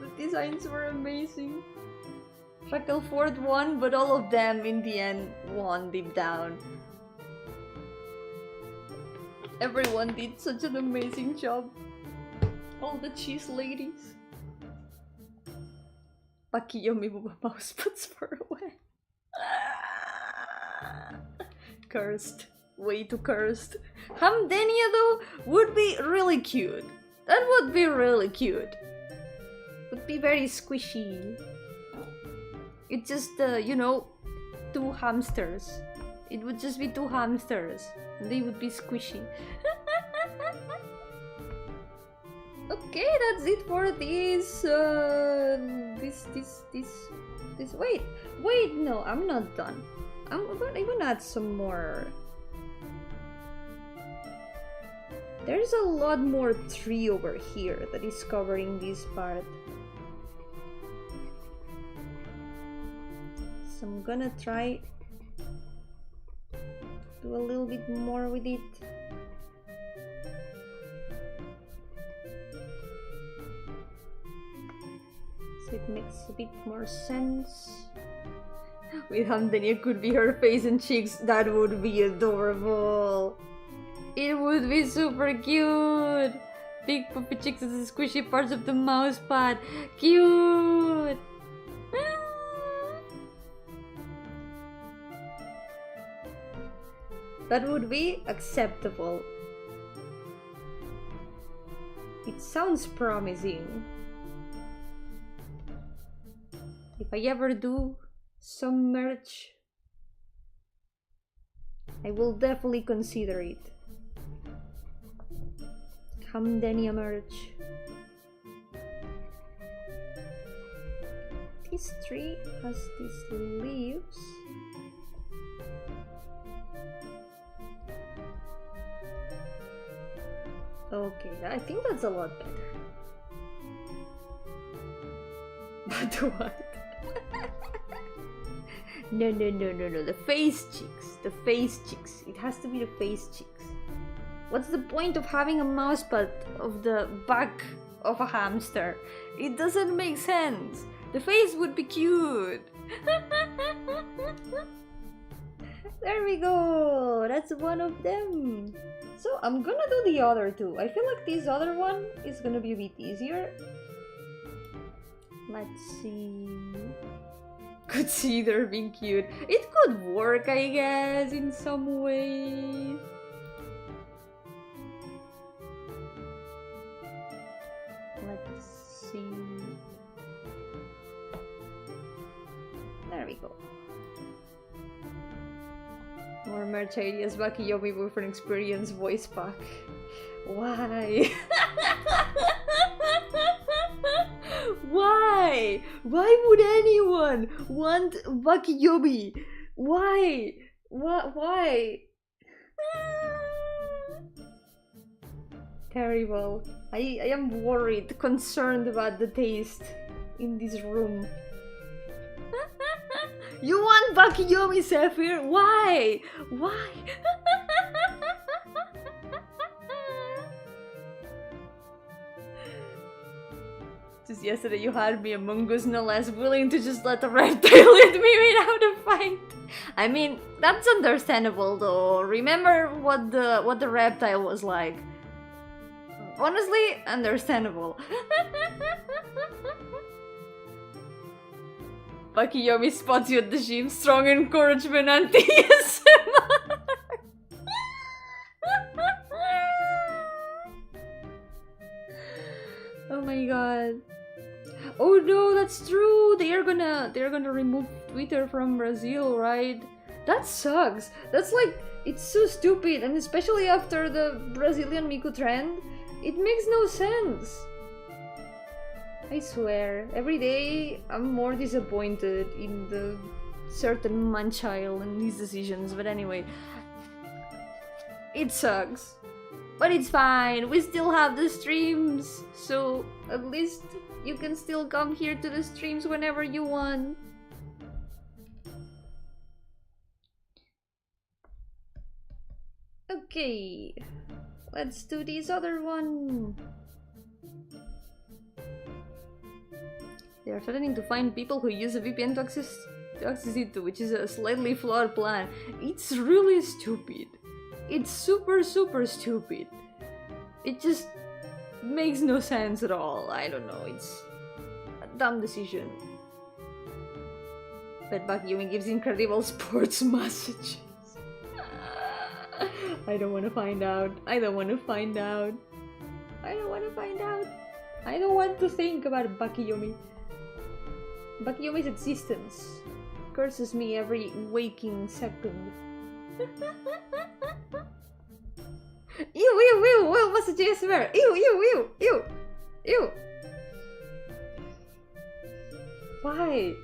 Speaker 1: The designs were amazing. Shackleford won, but all of them in the end won deep down. Everyone did such an amazing job. All the cheese ladies. Yomi mouse puts far away. Cursed. Way too cursed. Gardenia though would be really cute. That would be really cute. Would be very squishy. It's just, you know, 2 hamsters. It would just be 2 hamsters. They would be squishy. Okay, that's it for this. Wait, no, I'm not done. I'm gonna add some more. There's a lot more tree over here that is covering this part. So I'm gonna try do a little bit more with it. So it makes a bit more sense. With Gardenia could be her face and cheeks. That would be adorable. It would be super cute. Big puppy cheeks as the squishy parts of the mouse pad. Cute. That would be acceptable. It sounds promising. If I ever do some merch, I will definitely consider it. Gardenia merch. This tree has these leaves. Okay, I think that's a lot better. But what? No, the face cheeks. The face cheeks. It has to be the face cheeks. What's the point of having a mousepad of the back of a hamster? It doesn't make sense. The face would be cute. There we go. That's one of them. So I'm gonna do the other two. I feel like this other one is gonna be a bit easier. Let's see. Could see they're being cute. It could work, I guess, in some way. Let's see. There we go. More merch ideas. Yomi boyfriend experience voice pack. Why? Why? Why would anyone want Yomi? Why? Why? Terrible. I am worried, concerned about the taste in this room. You want Yomi, Zephyr? Why? Why? Just yesterday you had me a mongoose, no less, willing to just let a reptile hit me without a fight. I mean, that's understandable though. Remember what the reptile was like. Honestly, understandable. Yomi spots you at the gym. Strong encouragement, anti-ASMR. Oh my god. Oh no, that's true. They're gonna remove Twitter from Brazil, right? That sucks. That's like, it's so stupid, and especially after the Brazilian Miku trend, it makes no sense. I swear, every day I'm more disappointed in the certain man-child and his decisions, but anyway. It sucks. But it's fine, we still have the streams, so at least you can still come here to the streams whenever you want. Okay, let's do this other one. They are threatening to find people who use a VPN to access it, which is a slightly flawed plan. It's really stupid. It's super stupid. It just makes no sense at all. I don't know, it's a dumb decision. But Yomi gives incredible sports messages. I don't want to find out. I don't want to find out. I don't want to find out. I don't want to think about Yomi. Yomi's existence curses me every waking second. Ew, messages where? Ew. Why?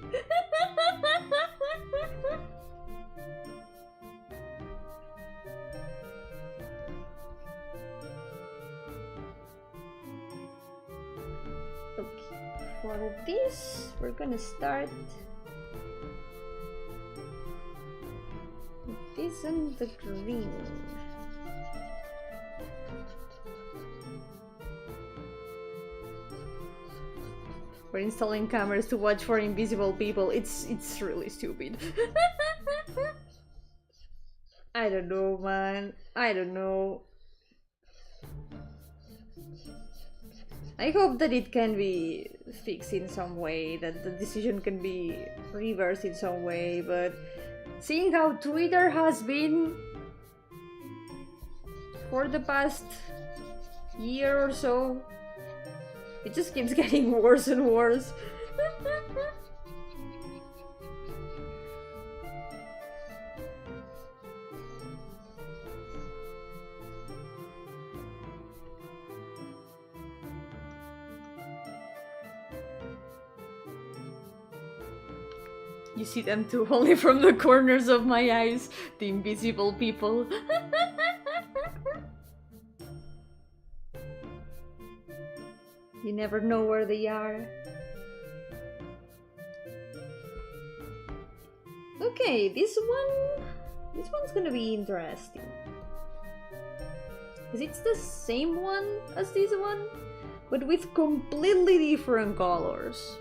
Speaker 1: Okay, for this, we're gonna start with this and the green. We're installing cameras to watch for invisible people. It's really stupid. I don't know, man. I don't know. I hope that it can be fixed in some way, that the decision can be reversed in some way, but seeing how Twitter has been for the past year or so, it just keeps getting worse and worse. You see them too, only from the corners of my eyes, the invisible people. You never know where they are. Okay, this one's gonna be interesting. Because it's the same one as this one, but with completely different colors.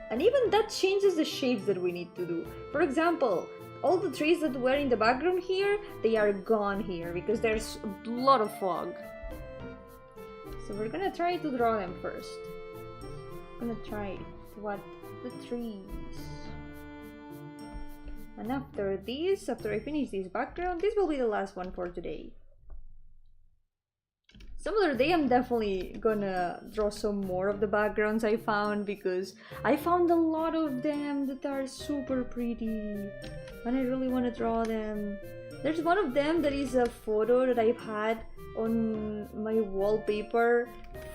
Speaker 1: And even that changes the shapes that we need to do. For example, all the trees that were in the background here, they are gone here because there's a lot of fog. So we're gonna try to draw them first. I'm gonna try to add the trees. And after this, after I finish this background, this will be the last one for today. Some other day I'm definitely gonna draw some more of the backgrounds I found, because I found a lot of them that are super pretty and I really want to draw them. There's one of them that is a photo that I've had on my wallpaper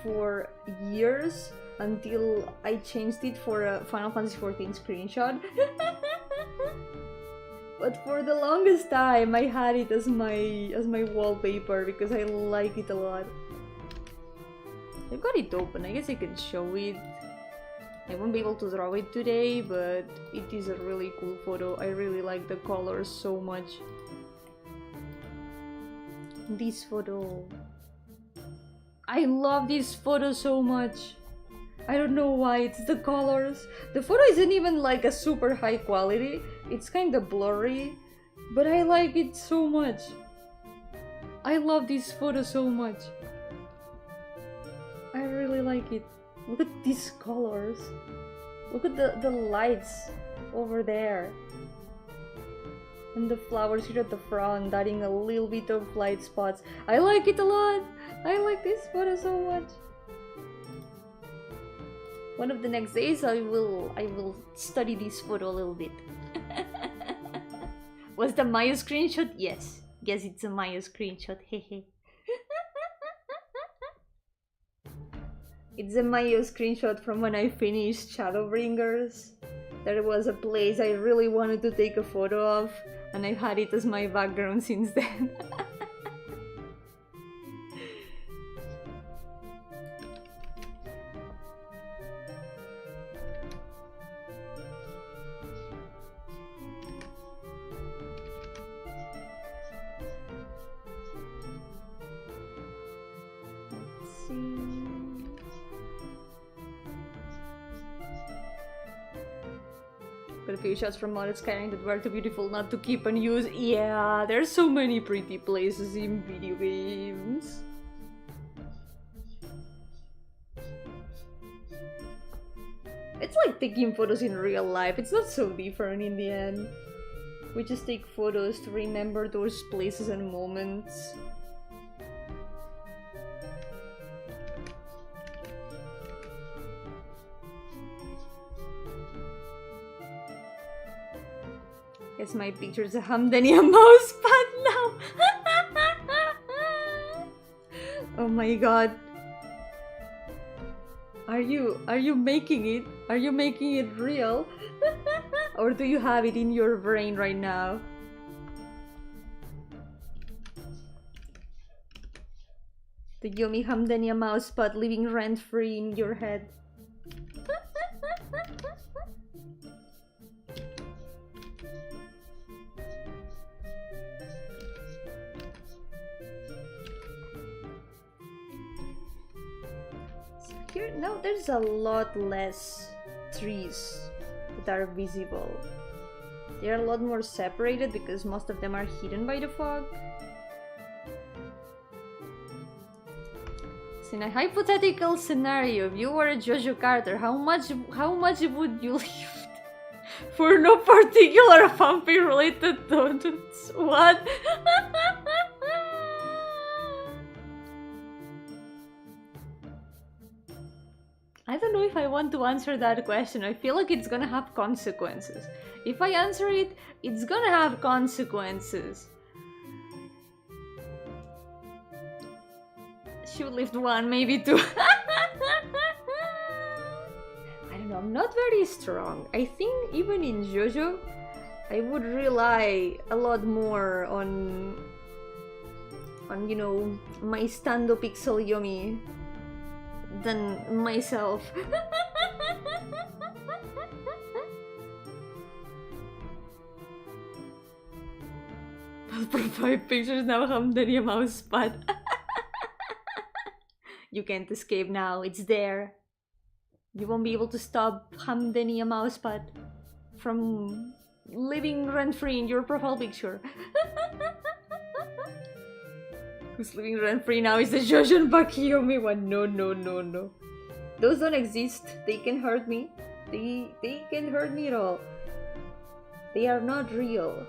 Speaker 1: for years until I changed it for a Final Fantasy XIV screenshot. But for the longest time I had it as my wallpaper because I like it a lot. I've got it open, I guess I can show it. I won't be able to draw it today, but it is a really cool photo. I really like the colors so much. This photo. I love this photo so much. I don't know why, it's the colors. The photo isn't even like a super high quality. It's kind of blurry, but I like it so much. I love this photo so much. I really like it. Look at these colors. Look at the lights over there. And the flowers here at the front, adding a little bit of light spots. I like it a lot. I like this photo so much. One of the next days I will study this photo a little bit. Was the Maya screenshot? Yes. Yes, it's a Maya screenshot. Hehe. It's a Maya screenshot from when I finished Shadowbringers. There was a place I really wanted to take a photo of, and I've had it as my background since then. Got a few shots from modern skyline that were too beautiful not to keep and use. Yeah, there's so many pretty places in video games. It's like taking photos in real life. It's not so different in the end. We just take photos to remember those places and moments. Guess my picture's a Gardenia mouse pad now. Oh my god. Are you making it? Are you making it real? Or do you have it in your brain right now? The Yomi Gardenia mousepad living rent-free in your head. Here, now there's a lot less trees that are visible. They are a lot more separated because most of them are hidden by the fog. So in a hypothetical scenario, if you were a Jojo Carter, how much would you lift for no particular vampire related donuts? What? I don't know if I want to answer that question. I feel like it's gonna have consequences. If I answer it, it's gonna have consequences. She would lift one, maybe two. I don't know, I'm not very strong. I think even in JoJo, I would rely a lot more on you know, my stand-up pixel Yomi than myself. Profile pictures now Gardenia mousepad. You can't escape now, it's there. You won't be able to stop Gardenia mousepad from living rent-free in your profile picture. Who's living rent-free now is the Jojon Bakiyomi one. No, no, no, no. Those don't exist. They can hurt me. They can hurt me at all. They are not real.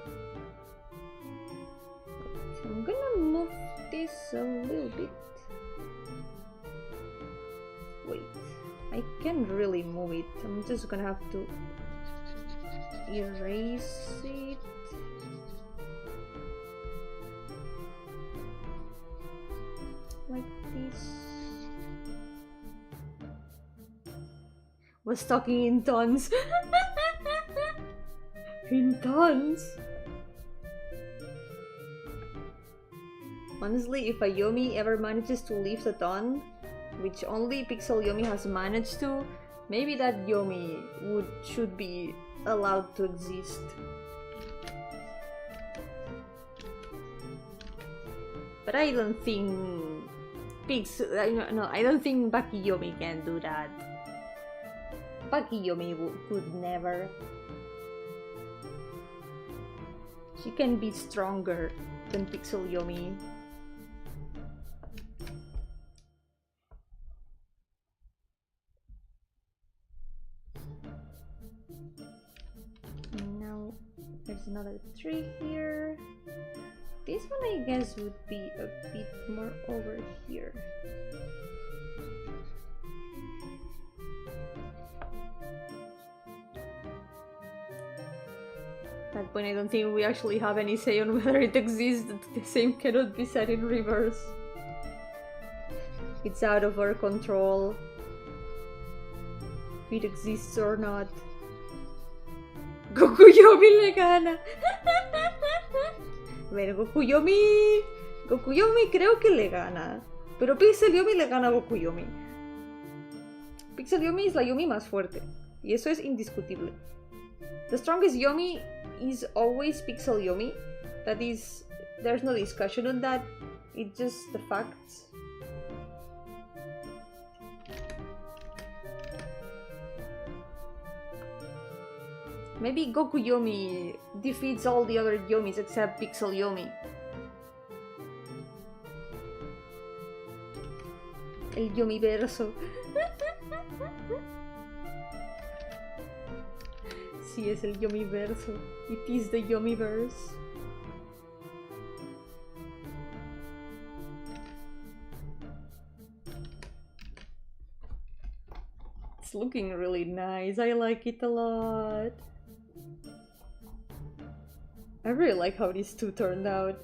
Speaker 1: I'm gonna move this a little bit. Wait, I can't really move it. I'm just gonna have to erase it. Like this. Was talking in tons. In tons. Honestly, if a Yomi ever manages to lift a ton, which only Pixel Yomi has managed to, maybe that Yomi should be allowed to exist. But I don't think I don't think Bakiyomi can do that. Bakiyomi could never. She can be stronger than Pixel Yomi. And now there's another tree here. This one I guess would be a bit more over here. At that point I don't think we actually have any say on whether it exists. The same cannot be said in reverse. It's out of our control. If it exists or not. Goku Yomi le gana. Bueno, Goku Yomi creo que le gana. Pero Pixel Yomi le gana a Goku Yomi. Pixel Yomi es la Yomi más fuerte. Y eso es indiscutible. The strongest Yomi is always Pixel Yomi. That is... There's no discussion on that. It's just the facts. Maybe Goku Yomi defeats all the other Yomis except Pixel Yomi. El Yomiverso. Sí, es el Yomiverso. It is the Yomiverse. It's looking really nice. I like it a lot. I really like how these two turned out.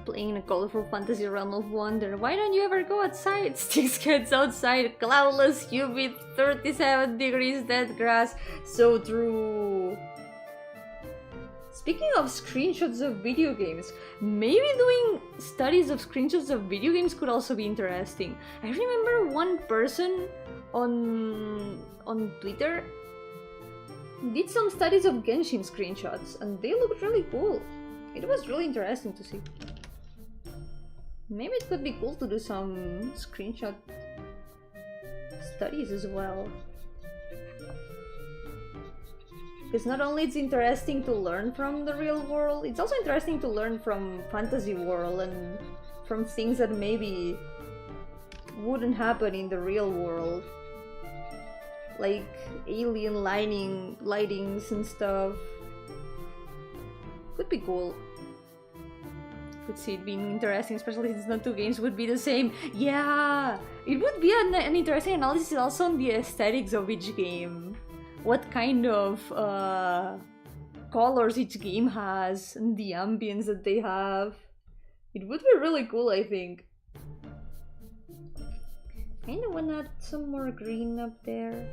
Speaker 1: Playing in a colorful fantasy realm of wonder. Why don't you ever go outside? Sticks gets outside, cloudless, humid, 37 degrees, dead grass. So true. Speaking of screenshots of video games, maybe doing studies of screenshots of video games could also be interesting. I remember one person on Twitter did some studies of Genshin screenshots and they looked really cool. It was really interesting to see. Maybe it could be cool to do some screenshot studies as well. Because not only it's interesting to learn from the real world, it's also interesting to learn from fantasy world and from things that maybe wouldn't happen in the real world. Like alien lightings and stuff. Could be cool. Could see it being interesting, especially since not two games would be the same. Yeah! It would be an interesting analysis also on the aesthetics of each game. What kind of colors each game has and the ambience that they have. It would be really cool, I think. Kinda wanna add some more green up there.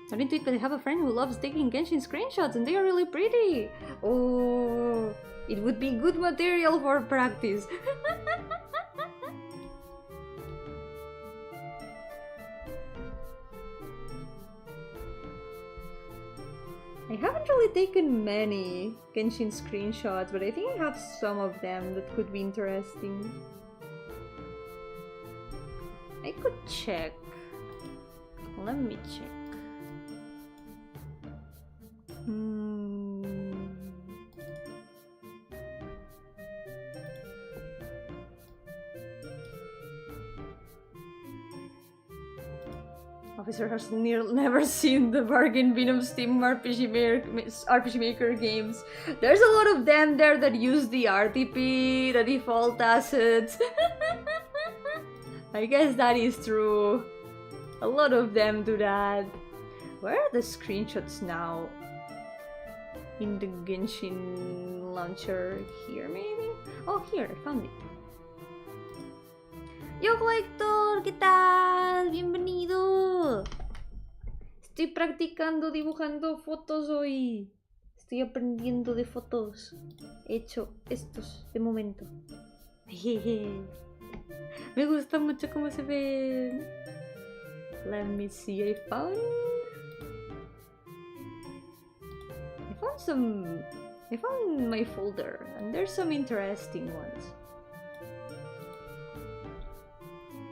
Speaker 1: According to it, I have a friend who loves taking Genshin screenshots and they are really pretty. Oh, it would be good material for practice. I haven't really taken many Genshin screenshots, but I think I have some of them that could be interesting. I could check. Let me check. Officer has never seen the bargain bin of Steam RPG Maker games. There's a lot of them there that use the RTP, the default assets. I guess that is true. A lot of them do that. Where are the screenshots now? In the Genshin launcher here, maybe? Oh, here, I found it. Yo, Héctor, ¿qué tal? Bienvenido. Estoy practicando dibujando fotos hoy. Estoy aprendiendo de fotos. He hecho estos de momento. Me gusta mucho cómo se ven. Let me see, I found my folder and there's some interesting ones.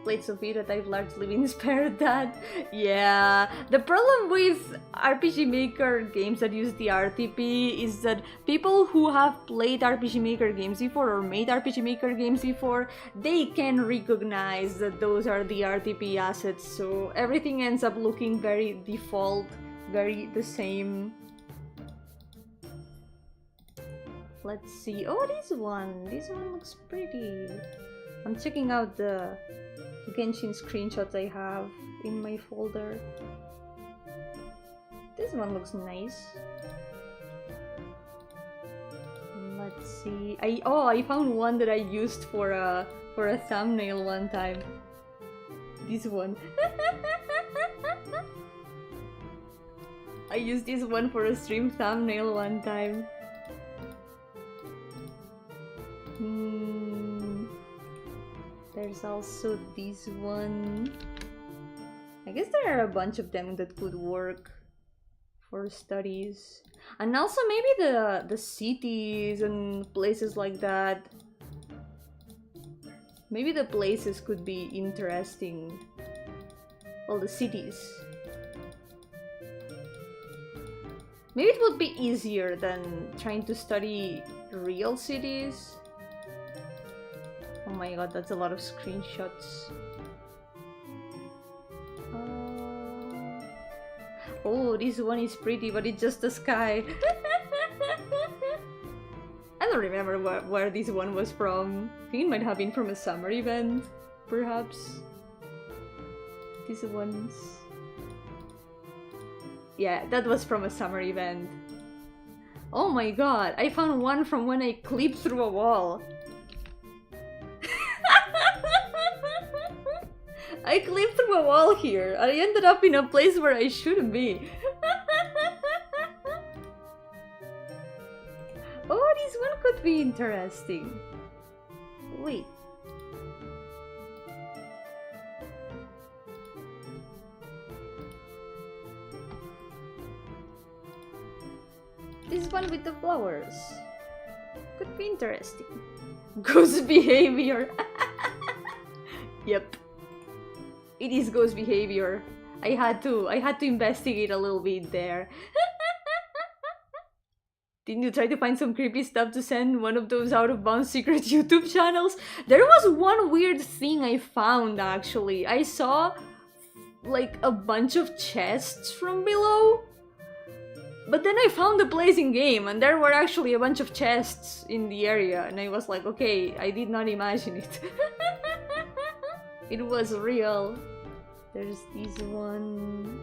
Speaker 1: Plates of it that I've largely been spared that. Yeah, the problem with RPG Maker games that use the RTP is that people who have played RPG Maker games before or made RPG Maker games before, they can recognize that those are the RTP assets, so everything ends up looking very default, very the same. Let's see. Oh, this one looks pretty. I'm checking out the Genshin screenshots I have in my folder. This one looks nice. Let's see. I found one that I used for a thumbnail one time. This one. I used this one for a stream thumbnail one time. There's also this one. I guess there are a bunch of them that could work for studies. And also maybe the cities and places like that. Maybe the places could be interesting. Well, the cities. Maybe it would be easier than trying to study real cities. Oh my god, that's a lot of screenshots. Oh, this one is pretty, but it's just the sky. I don't remember where this one was from. I think it might have been from a summer event, perhaps. These ones... Yeah, that was from a summer event. Oh my god, I found one from when I clipped through a wall. I clipped through a wall here. I ended up in a place where I shouldn't be. Oh, this one could be interesting. Wait. This one with the flowers. Could be interesting. Goose behavior. Yep. It is ghost behavior. I had to investigate a little bit there. Didn't you try to find some creepy stuff to send one of those out-of-bounds secret YouTube channels? There was one weird thing I found actually. I saw like a bunch of chests from below. But then I found the place in game and there were actually a bunch of chests in the area and I was like, okay, I did not imagine it. It was real. There's this one.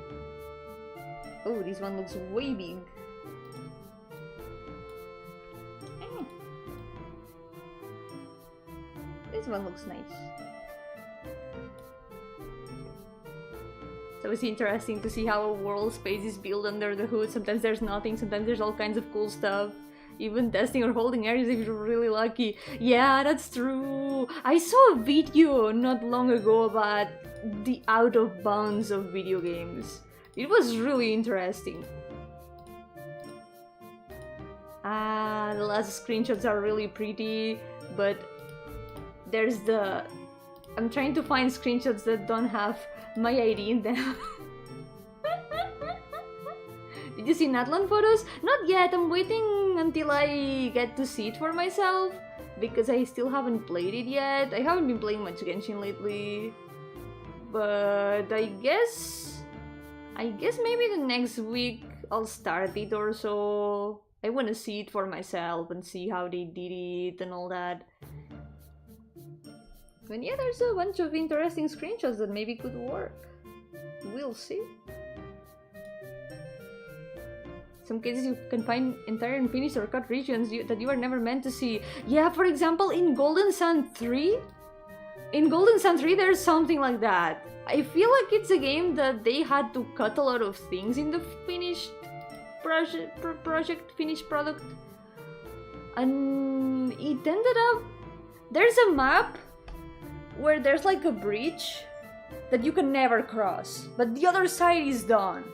Speaker 1: Oh, this one looks way big. This one looks nice. So it's interesting to see how a world space is built under the hood. Sometimes there's nothing, sometimes there's all kinds of cool stuff. Even testing or holding areas if you're really lucky. Yeah, that's true. I saw a video not long ago about the out of bounds of video games. It was really interesting. The last screenshots are really pretty, but there's the... I'm trying to find screenshots that don't have my ID in them. Did you see Natlan photos? Not yet, I'm waiting until I get to see it for myself. Because I still haven't played it yet. I haven't been playing much Genshin lately. But I guess maybe the next week I'll start it or so. I want to see it for myself and see how they did it and all that. And yeah, there's a bunch of interesting screenshots that maybe could work. We'll see. Some cases you can find entire unfinished or cut regions that you were never meant to see. Yeah, for example, in Golden Sun 3? In Golden Sun 3 there's something like that. I feel like it's a game that they had to cut a lot of things in the finished finished product. And it ended up... There's a map where there's like a bridge that you can never cross, but the other side is done.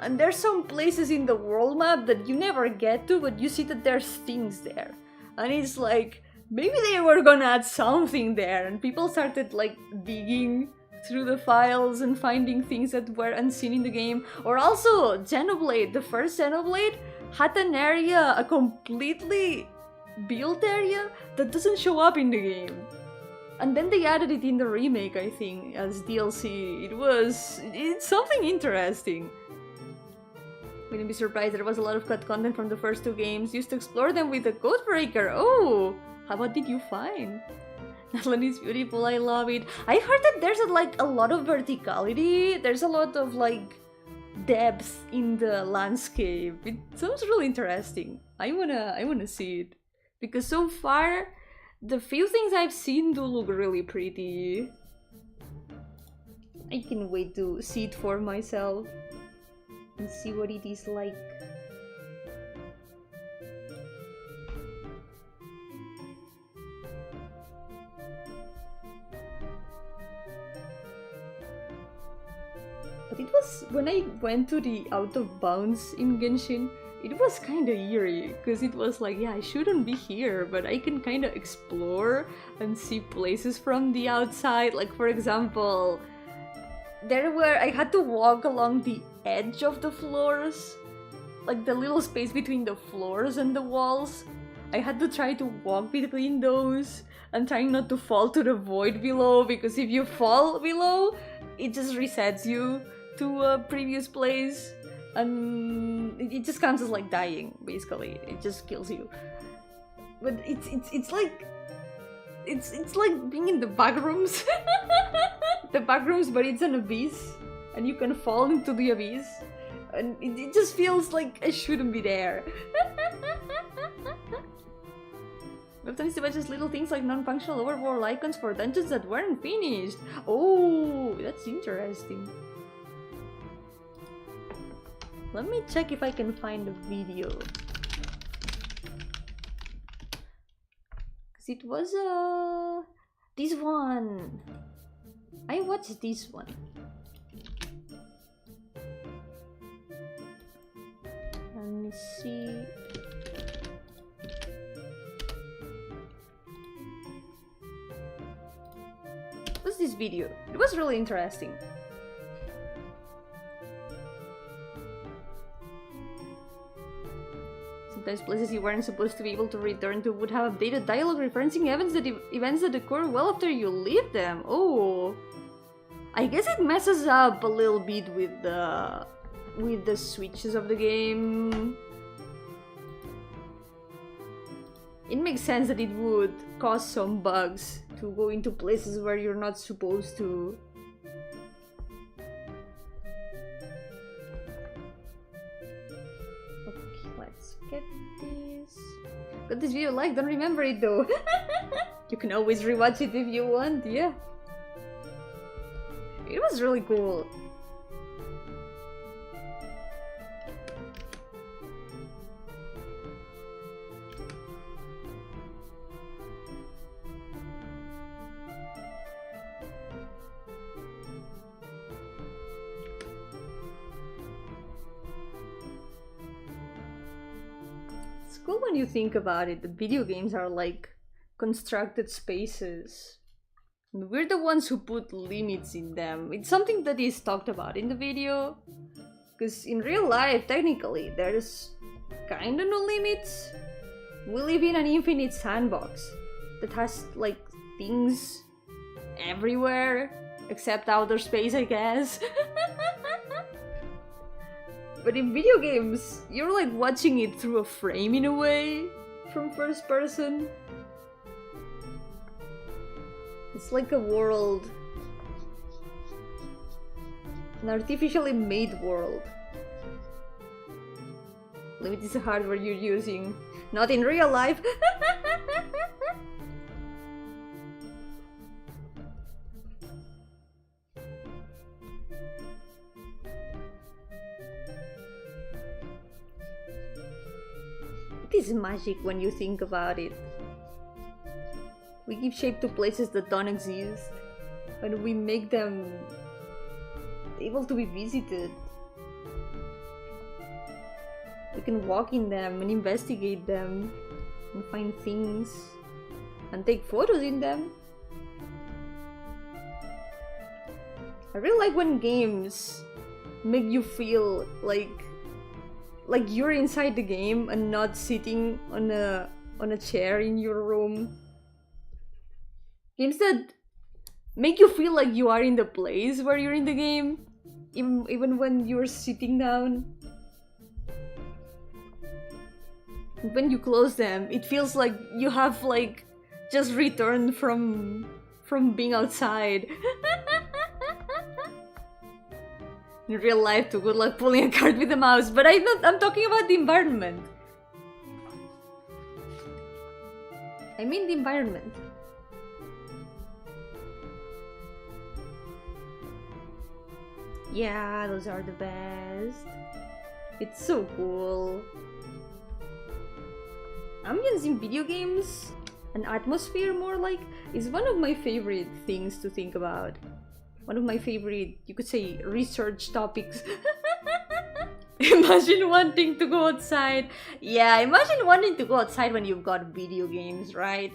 Speaker 1: And there's some places in the world map that you never get to, but you see that there's things there. And it's like, maybe they were gonna add something there, and people started like digging through the files and finding things that were unseen in the game. Or also, Xenoblade, the first Xenoblade, had an area, a completely built area, that doesn't show up in the game. And then they added it in the remake, I think, as DLC. It's something interesting. Wouldn't be surprised, there was a lot of cut content from the first two games. Used to explore them with a codebreaker. Oh! What did you find? Natlan is beautiful, I love it. I heard that there's like a lot of verticality. There's a lot of like depth in the landscape. It sounds really interesting. I wanna see it. Because so far, the few things I've seen do look really pretty. I can't wait to see it for myself and see what it is like. But But it was, when I went to the out of bounds in Genshin, it was kind of eerie, because it was like, yeah, I shouldn't be here, but I can kind of explore and see places from the outside. Like, for example, there were, I had to walk along the edge of the floors, like the little space between the floors and the walls. I had to try to walk between those and trying not to fall to the void below, because if you fall below, it just resets you to a previous place. And it just counts as like dying, basically. It just kills you. But it's like being in the back rooms. The back rooms, but it's an abyss, and you can fall into the abyss, and it just feels like I shouldn't be there. Sometimes there were just little things like non-functional overworld icons for dungeons that weren't finished. Oh, that's interesting. Let me check if I can find a video. Cause it was this one. I watched this one. Let me see. What's this video? It was really interesting. Sometimes places you weren't supposed to be able to return to would have updated dialogue referencing events that occur well after you leave them. Oh, I guess it messes up a little bit with the switches of the game. It makes sense that it would cause some bugs to go into places where you're not supposed to. Get this. Got this video like, don't remember it though. You can always rewatch it if you want, yeah. It was really cool. Cool when you think about it, the video games are like constructed spaces. And we're the ones who put limits in them. It's something that is talked about in the video. Because in real life, technically, there's kinda no limits. We live in an infinite sandbox that has like things everywhere, except outer space, I guess. But in video games, you're like watching it through a frame in a way, from first person. It's like a world, an artificially made world. Limit is the hardware you're using, not in real life. It is magic when you think about it. We give shape to places that don't exist, and we make them able to be visited. We can walk in them and investigate them and find things and take photos in them. I really like when games make you feel like you're inside the game and not sitting on a chair in your room. Games that make you feel like you are in the place where you're in the game, even when you're sitting down. And when you close them, it feels like you have like just returned from being outside. In real life too, good luck pulling a card with a mouse, but I'm talking about the environment. I mean the environment. Yeah, those are the best. It's so cool. Ambience in video games, an atmosphere more like, is one of my favorite things to think about. one of my favorite, you could say, research topics. Imagine wanting to go outside. Yeah, imagine wanting to go outside when you've got video games, right?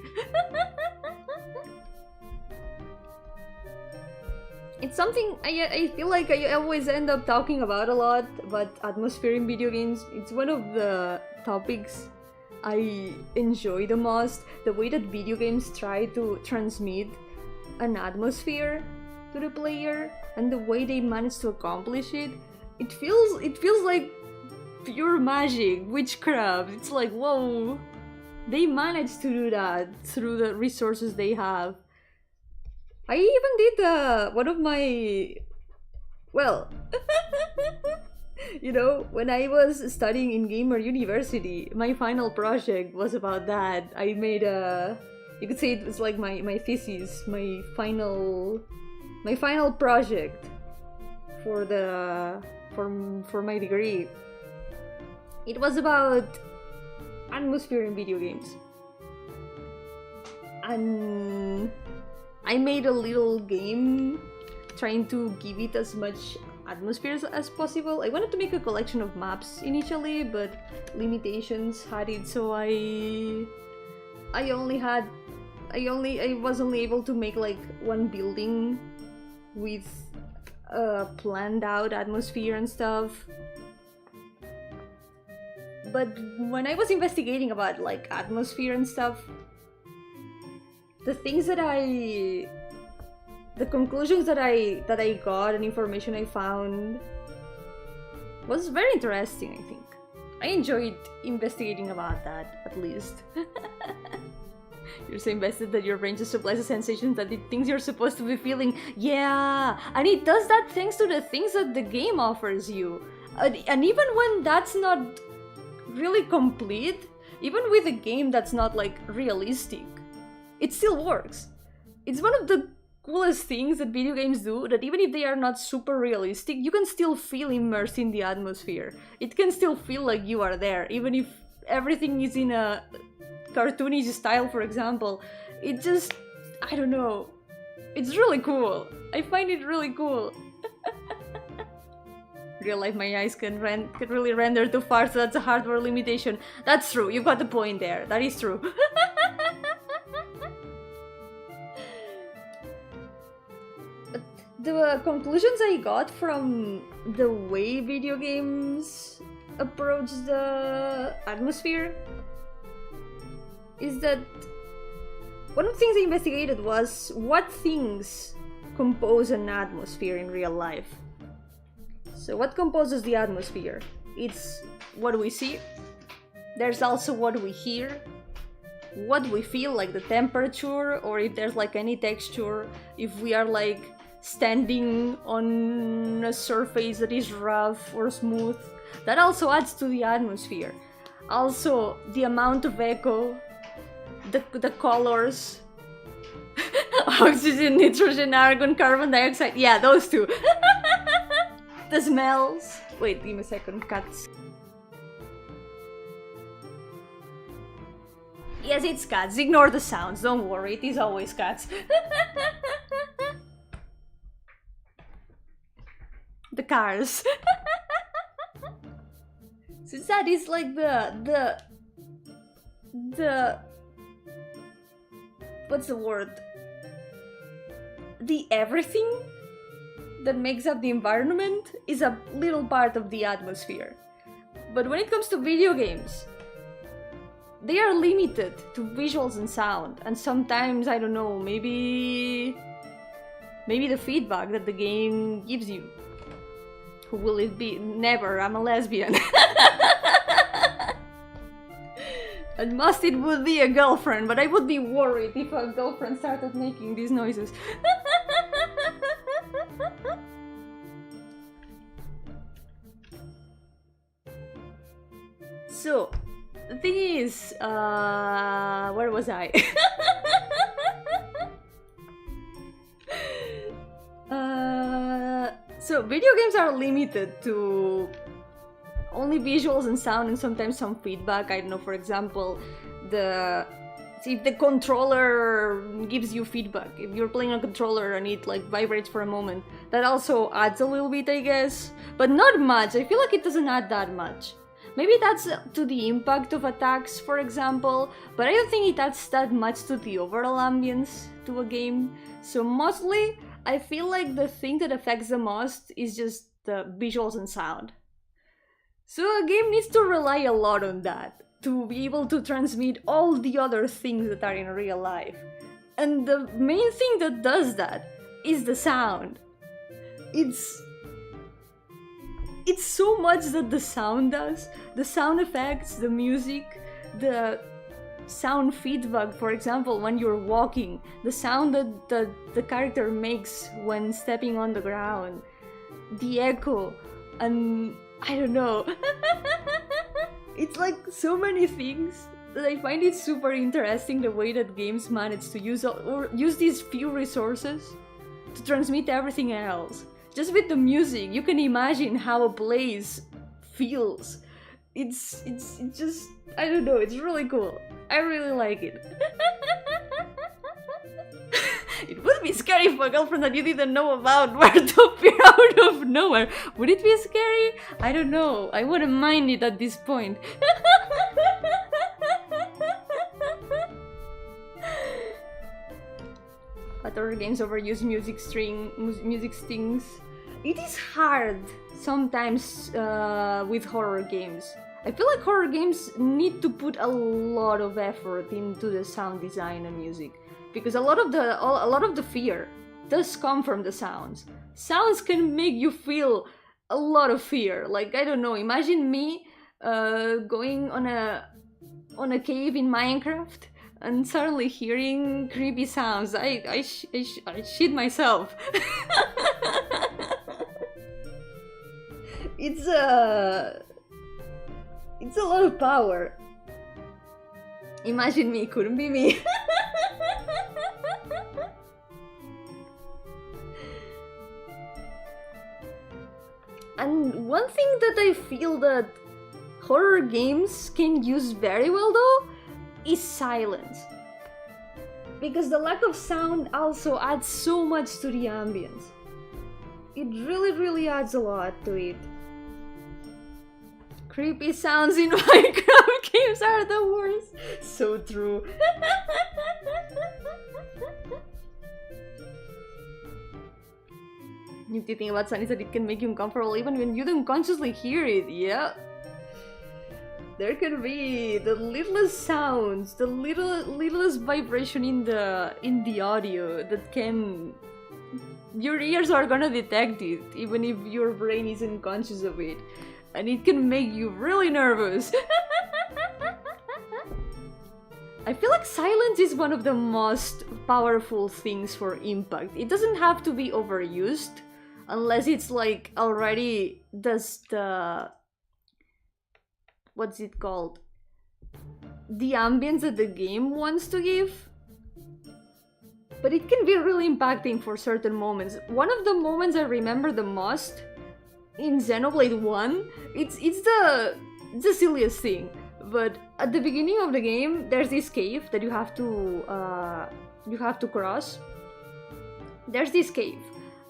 Speaker 1: It's something I feel like I always end up talking about a lot, but atmosphere in video games, it's one of the topics I enjoy the most. The way that video games try to transmit an atmosphere to the player and the way they manage to accomplish it, it feels like pure magic, witchcraft. It's like, whoa, they managed to do that through the resources they have. I even did one of my, well, you know, when I was studying in Gamer University, my final project was about that. I made a, you could say it was like my thesis, my final project for the for my degree. It was about atmosphere in video games, and I made a little game trying to give it as much atmosphere as possible. I wanted to make a collection of maps initially, but limitations had it, so I was only able to make like one building with a planned out atmosphere and stuff. But when I was investigating about like atmosphere and stuff, the conclusions that I got and information I found was very interesting, I think. I enjoyed investigating about that, at least. You're so invested that your brain just supplies the sensations that it thinks you're supposed to be feeling. Yeah, and it does that thanks to the things that the game offers you. And even when that's not really complete, even with a game that's not like realistic, it still works. It's one of the coolest things that video games do, that even if they are not super realistic, you can still feel immersed in the atmosphere. It can still feel like you are there, even if everything is in a cartoonish style, for example. It just, I don't know, it's really cool. I find it really cool. Real life, my eyes can really render too far, so that's a hardware limitation. That's true, you got the point there, that is true. The conclusions I got from the way video games approach the atmosphere is that one of the things I investigated was what things compose an atmosphere in real life. So what composes the atmosphere? It's what we see. There's also what we hear, what we feel, like the temperature, or if there's like any texture, if we are like standing on a surface that is rough or smooth. That also adds to the atmosphere. Also, the amount of echo, the colors, oxygen, nitrogen, argon, carbon dioxide, yeah, those two. The smells. Wait, give me a second, cats. Yes, it's cats, ignore the sounds, don't worry, it is always cats. The cars. So that is like the what's the word? The everything that makes up the environment is a little part of the atmosphere. But when it comes to video games, they are limited to visuals and sound, and sometimes, I don't know, maybe the feedback that the game gives you. Who will it be? Never, I'm a lesbian. At most it would be a girlfriend, but I would be worried if a girlfriend started making these noises. So, the thing is, where was I? So video games are limited to only visuals and sound and sometimes some feedback. I don't know, for example, the if the controller gives you feedback, if you're playing a controller and it like vibrates for a moment, that also adds a little bit, I guess, but not much. I feel like it doesn't add that much. Maybe that's to the impact of attacks, for example, but I don't think it adds that much to the overall ambience to a game. So mostly, I feel like the thing that affects the most is just the visuals and sound. So a game needs to rely a lot on that to be able to transmit all the other things that are in real life. And the main thing that does that is the sound. It's so much that the sound does. The sound effects, the music, the sound feedback, for example, when you're walking, the sound that the character makes when stepping on the ground, the echo, and I don't know. It's like so many things that I find it super interesting the way that games manage to use these few resources to transmit everything else. Just with the music, you can imagine how a place feels. It's just, I don't know, it's really cool. I really like it. It would be scary for a girlfriend that you didn't know about were to appear out of nowhere. Would it be scary? I don't know. I wouldn't mind it at this point. But other games overuse music stings. It is hard sometimes with horror games. I feel like horror games need to put a lot of effort into the sound design and music, because a lot of the fear does come from the sounds. Sounds can make you feel a lot of fear. Like, I don't know, imagine me going on a cave in Minecraft and suddenly hearing creepy sounds. I shit myself. It's a lot of power. Imagine me, couldn't be me. And one thing that I feel that horror games can use very well though is silence. Because the lack of sound also adds so much to the ambience. It really adds a lot to it. Creepy sounds in Minecraft games are the worst. So true. If you think about sound is that it can make you uncomfortable even when you don't consciously hear it, yeah. There can be the littlest sounds, the littlest vibration in the audio that can... Your ears are gonna detect it, even if your brain isn't conscious of it. And it can make you really nervous. I feel like silence is one of the most powerful things for impact. It doesn't have to be overused, unless it's like already does the... what's it called? The ambience that the game wants to give. But it can be really impacting for certain moments. One of the moments I remember the most in Xenoblade 1, it's the silliest thing, but at the beginning of the game there's this cave that you have to cross. There's this cave,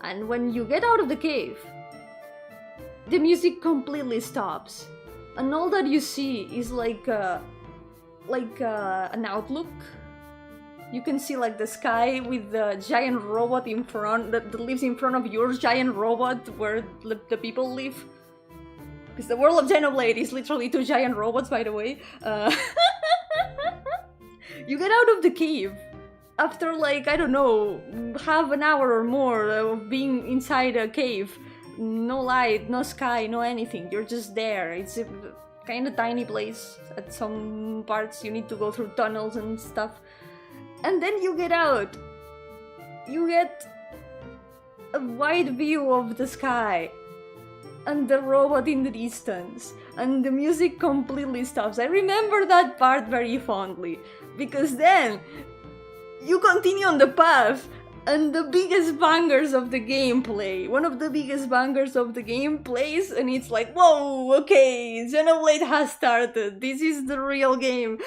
Speaker 1: and when you get out of the cave, the music completely stops, and all that you see is like an outlook. You can see like the sky with the giant robot in front that lives in front of your giant robot where the people live. Because the world of Xenoblade is literally 2 giant robots, by the way. You get out of the cave after like, I don't know, half an hour or more of being inside a cave. No light, no sky, no anything. You're just there. It's a kind of tiny place. At some parts you need to go through tunnels and stuff. And then you get out. You get a wide view of the sky and the robot in the distance, and the music completely stops. I remember that part very fondly, because then you continue on the path and the biggest bangers of the game play. One of the biggest bangers of the game plays, and it's like, whoa, okay, Xenoblade has started. This is the real game.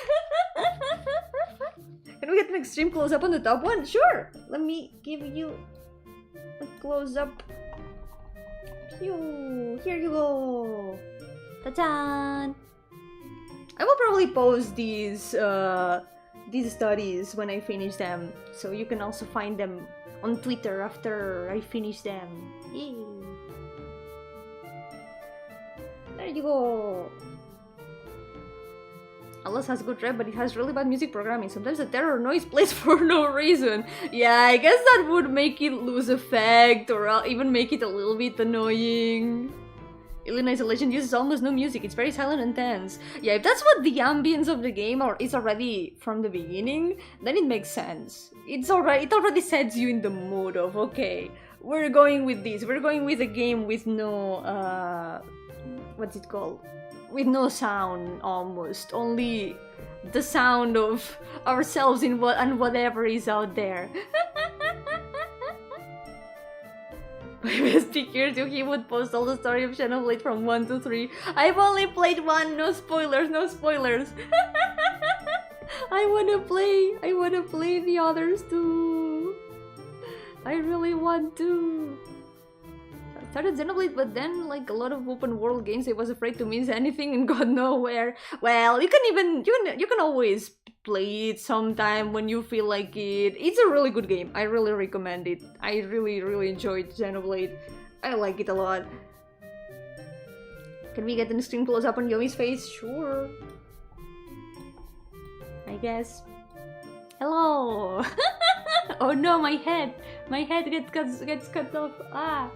Speaker 1: we get an extreme close-up on the top one? Sure! Let me give you a close-up. Here you go! Ta-da! I will probably post these studies when I finish them, so you can also find them on Twitter after I finish them. Yay! There you go! Alice has good rep, but it has really bad music programming. Sometimes the terror noise plays for no reason. Yeah, I guess that would make it lose effect, or even make it a little bit annoying. Alien Isolation uses almost no music. It's very silent and tense. Yeah, if that's what the ambience of the game is already from the beginning, then it makes sense. It already sets you in the mood of, okay, we're going with this. We're going with a game with no, what's it called? With no sound, almost. Only the sound of ourselves and whatever is out there. My best pictures, he would post all the story of Xenoblade from 1 to 3. I've only played 1, no spoilers, no spoilers. I wanna play the others too. I really want to. I started Xenoblade, but then, like a lot of open world games, I was afraid to miss anything and got nowhere. Well, you can always play it sometime when you feel like it. It's a really good game. I really recommend it. I really enjoyed Xenoblade. I like it a lot. Can we get an extreme close up on Yomi's face? Sure. I guess. Hello. Oh no, my head gets cut off. Ah.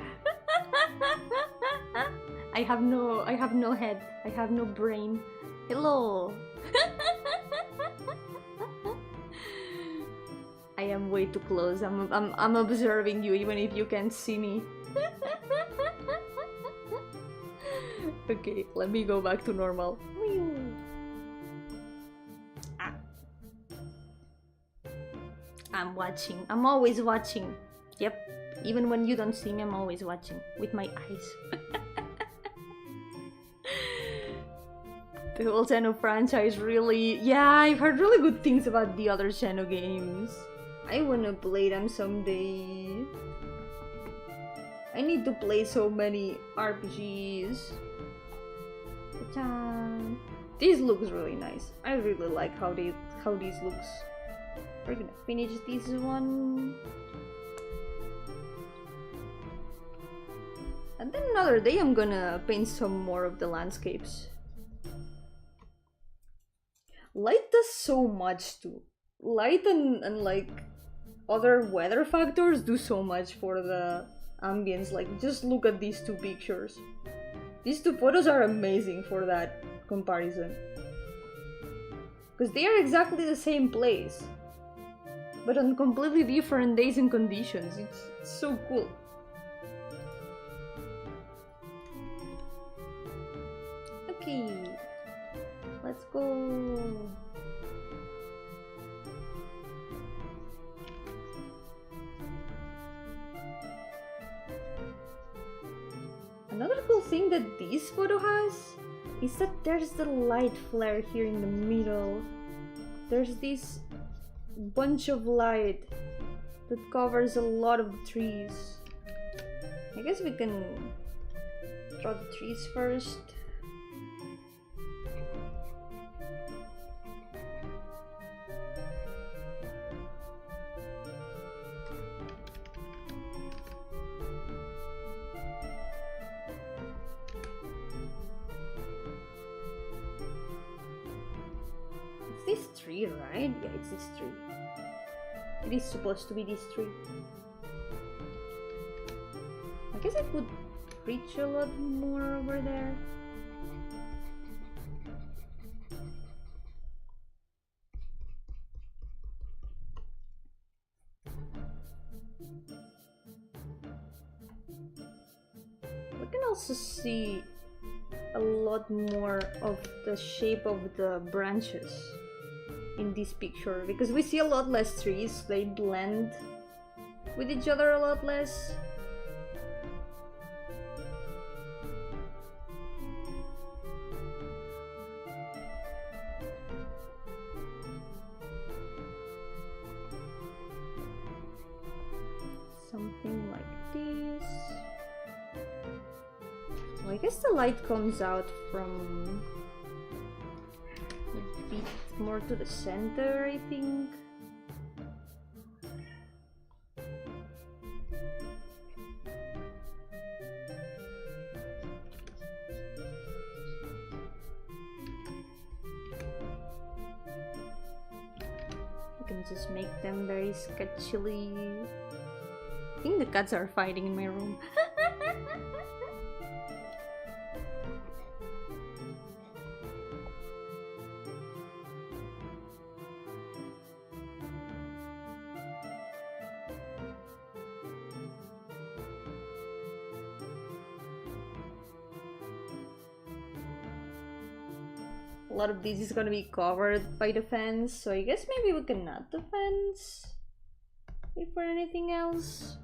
Speaker 1: I have no head. I have no brain. Hello. I am way too close. I'm observing you even if you can't see me. Okay, let me go back to normal. Ah. I'm watching. I'm always watching. Yep. Even when you don't see me, I'm always watching with my eyes. The whole Xeno franchise really... Yeah, I've heard really good things about the other Xeno games. I wanna play them someday. I need to play so many RPGs. Ta-da! This looks really nice. I really like how this looks. We're gonna finish this one. And then another day I'm gonna paint some more of the landscapes. Light does so much too. Light and like other weather factors do so much for the ambience. Like, just look at these two pictures. These two photos are amazing for that comparison. Because they are exactly the same place, but on completely different days and conditions. It's so cool. Okay, let's go. Another cool thing that this photo has is that there's the light flare here in the middle. There's this bunch of light that covers a lot of trees. I guess we can draw the trees first. This tree, right? Yeah, it's this tree. It is supposed to be this tree. I guess I could reach a lot more over there. We can also see a lot more of the shape of the branches in this picture, because we see a lot less trees. They blend with each other a lot less. guess the light comes out from a bit more to the center, I think. You can just make them very sketchily. I think the cats are fighting in my room. A lot of this is gonna be covered by the fence, so I guess maybe we can add the fence before anything else.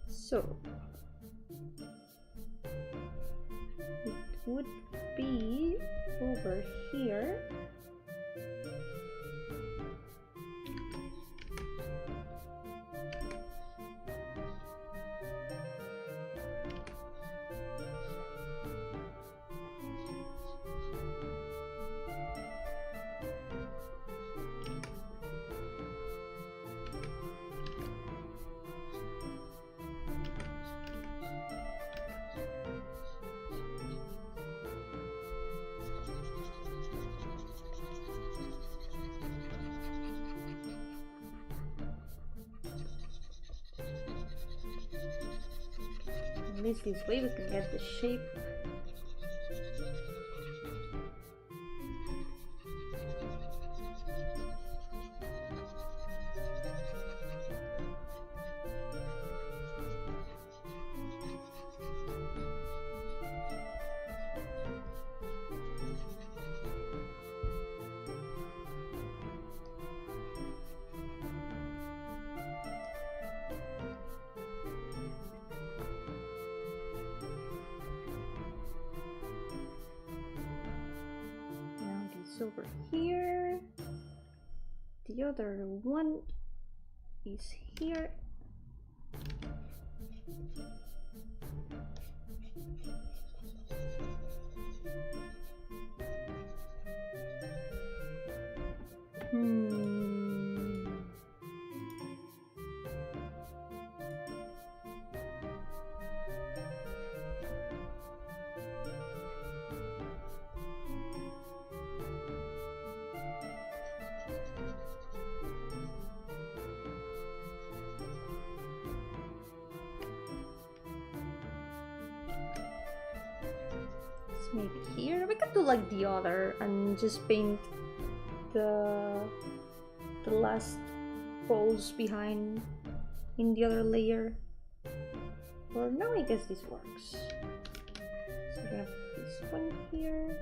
Speaker 1: So it would be over here. At least this way we can get the shape. Over here, the other one is here. Maybe here we could do like the other and just paint the last poles behind in the other layer. Or no, I guess this works. So we're gonna put this one here.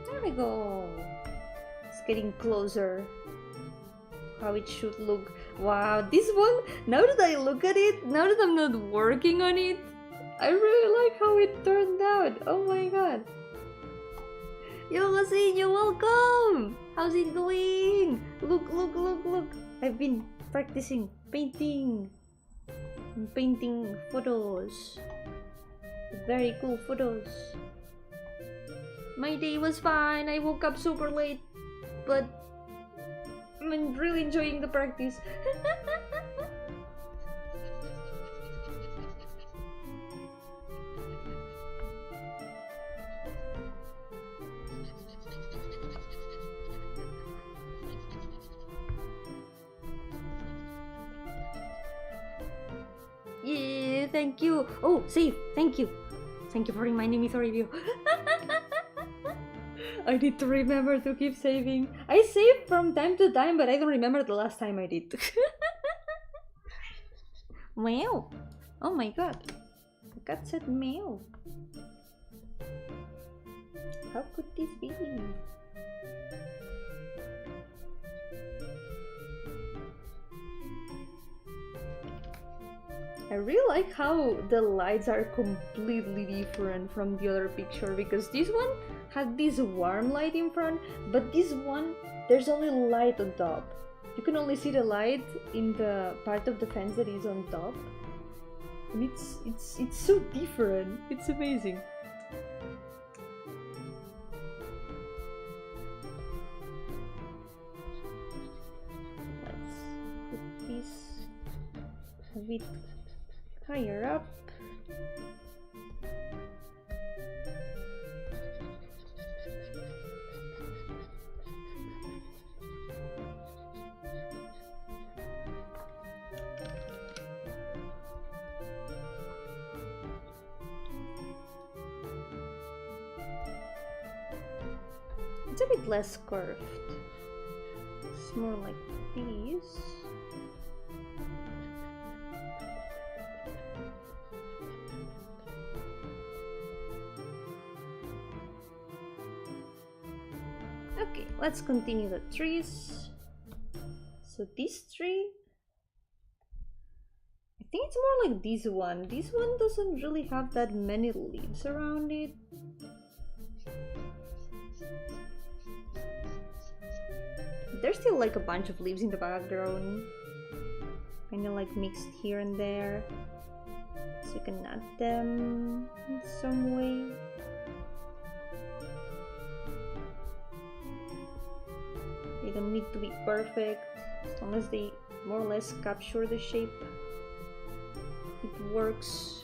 Speaker 1: There we go. It's getting closer. How it should look. Wow, this one, now that I look at it, now that I'm not working on it, I really like how it turned out. Oh my god. Yo, you're welcome. How's it going? Look, look, look, look. I've been practicing painting. I'm painting photos. Very cool photos. My day was fine. I woke up super late, but I'm really enjoying the practice. thank you. Oh, save. Thank you. Thank you for reminding me to review. I need to remember to keep saving. I save from time to time, but I don't remember the last time I did. Meow. Oh my god. The cat said meow. How could this be? I really like how the lights are completely different from the other picture, because this one had this warm light in front, but this one, there's only light on top. You can only see the light in the part of the fence that is on top. And it's so different. It's amazing. Let's put this a bit higher up. It's a bit less curved. It's more like this. Okay, let's continue the trees. So this tree, I think it's more like this one. This one doesn't really have that many leaves around it. There's still like a bunch of leaves in the background, kind of like mixed here and there, so you can add them in some way. They don't need to be perfect, as long as they more or less capture the shape, it works.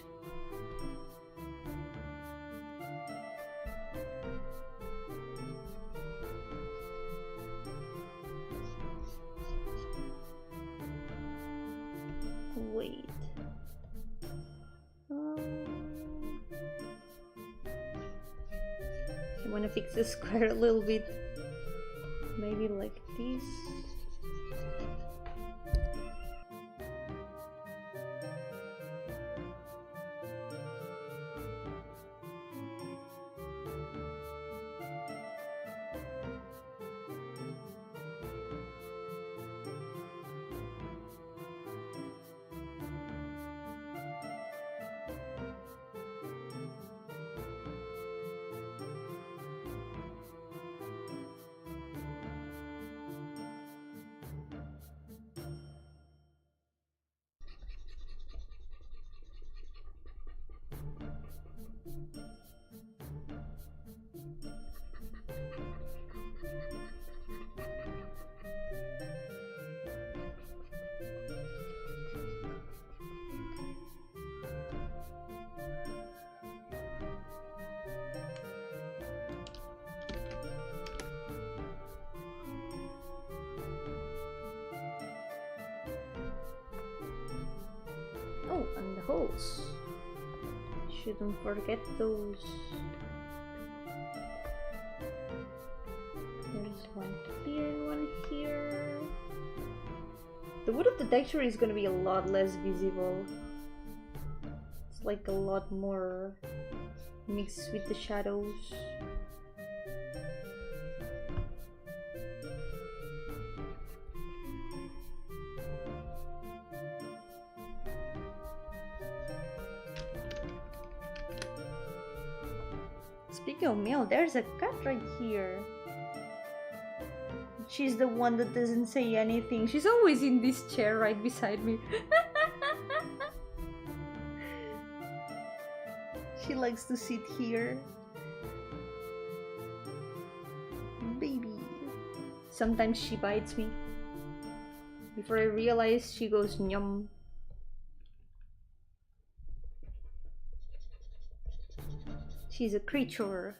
Speaker 1: Wait. I want to fix the square a little bit. Maybe like this. Oh, and the holes. Shouldn't forget those. There's one here, one here. The wood of the texture is gonna be a lot less visible. It's like a lot more mixed with the shadows. Speaking of meow, there's a cat right here. She's the one that doesn't say anything. She's always in this chair right beside me. She likes to sit here. Baby. Sometimes she bites me. Before I realize, she goes nyum. She's a creature.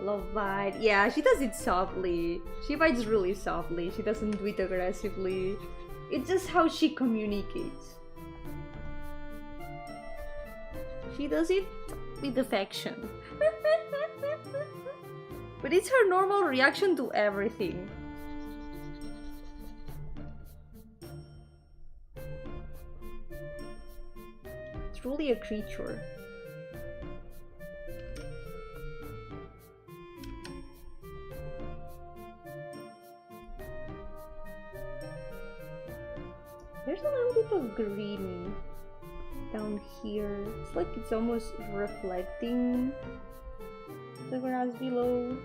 Speaker 1: Love bite. Yeah, she does it softly. She bites really softly. She doesn't do it aggressively. It's just how she communicates. She does it with affection. But it's her normal reaction to everything. Truly a creature. There's a little bit of green down here. It's like it's almost reflecting the grass below.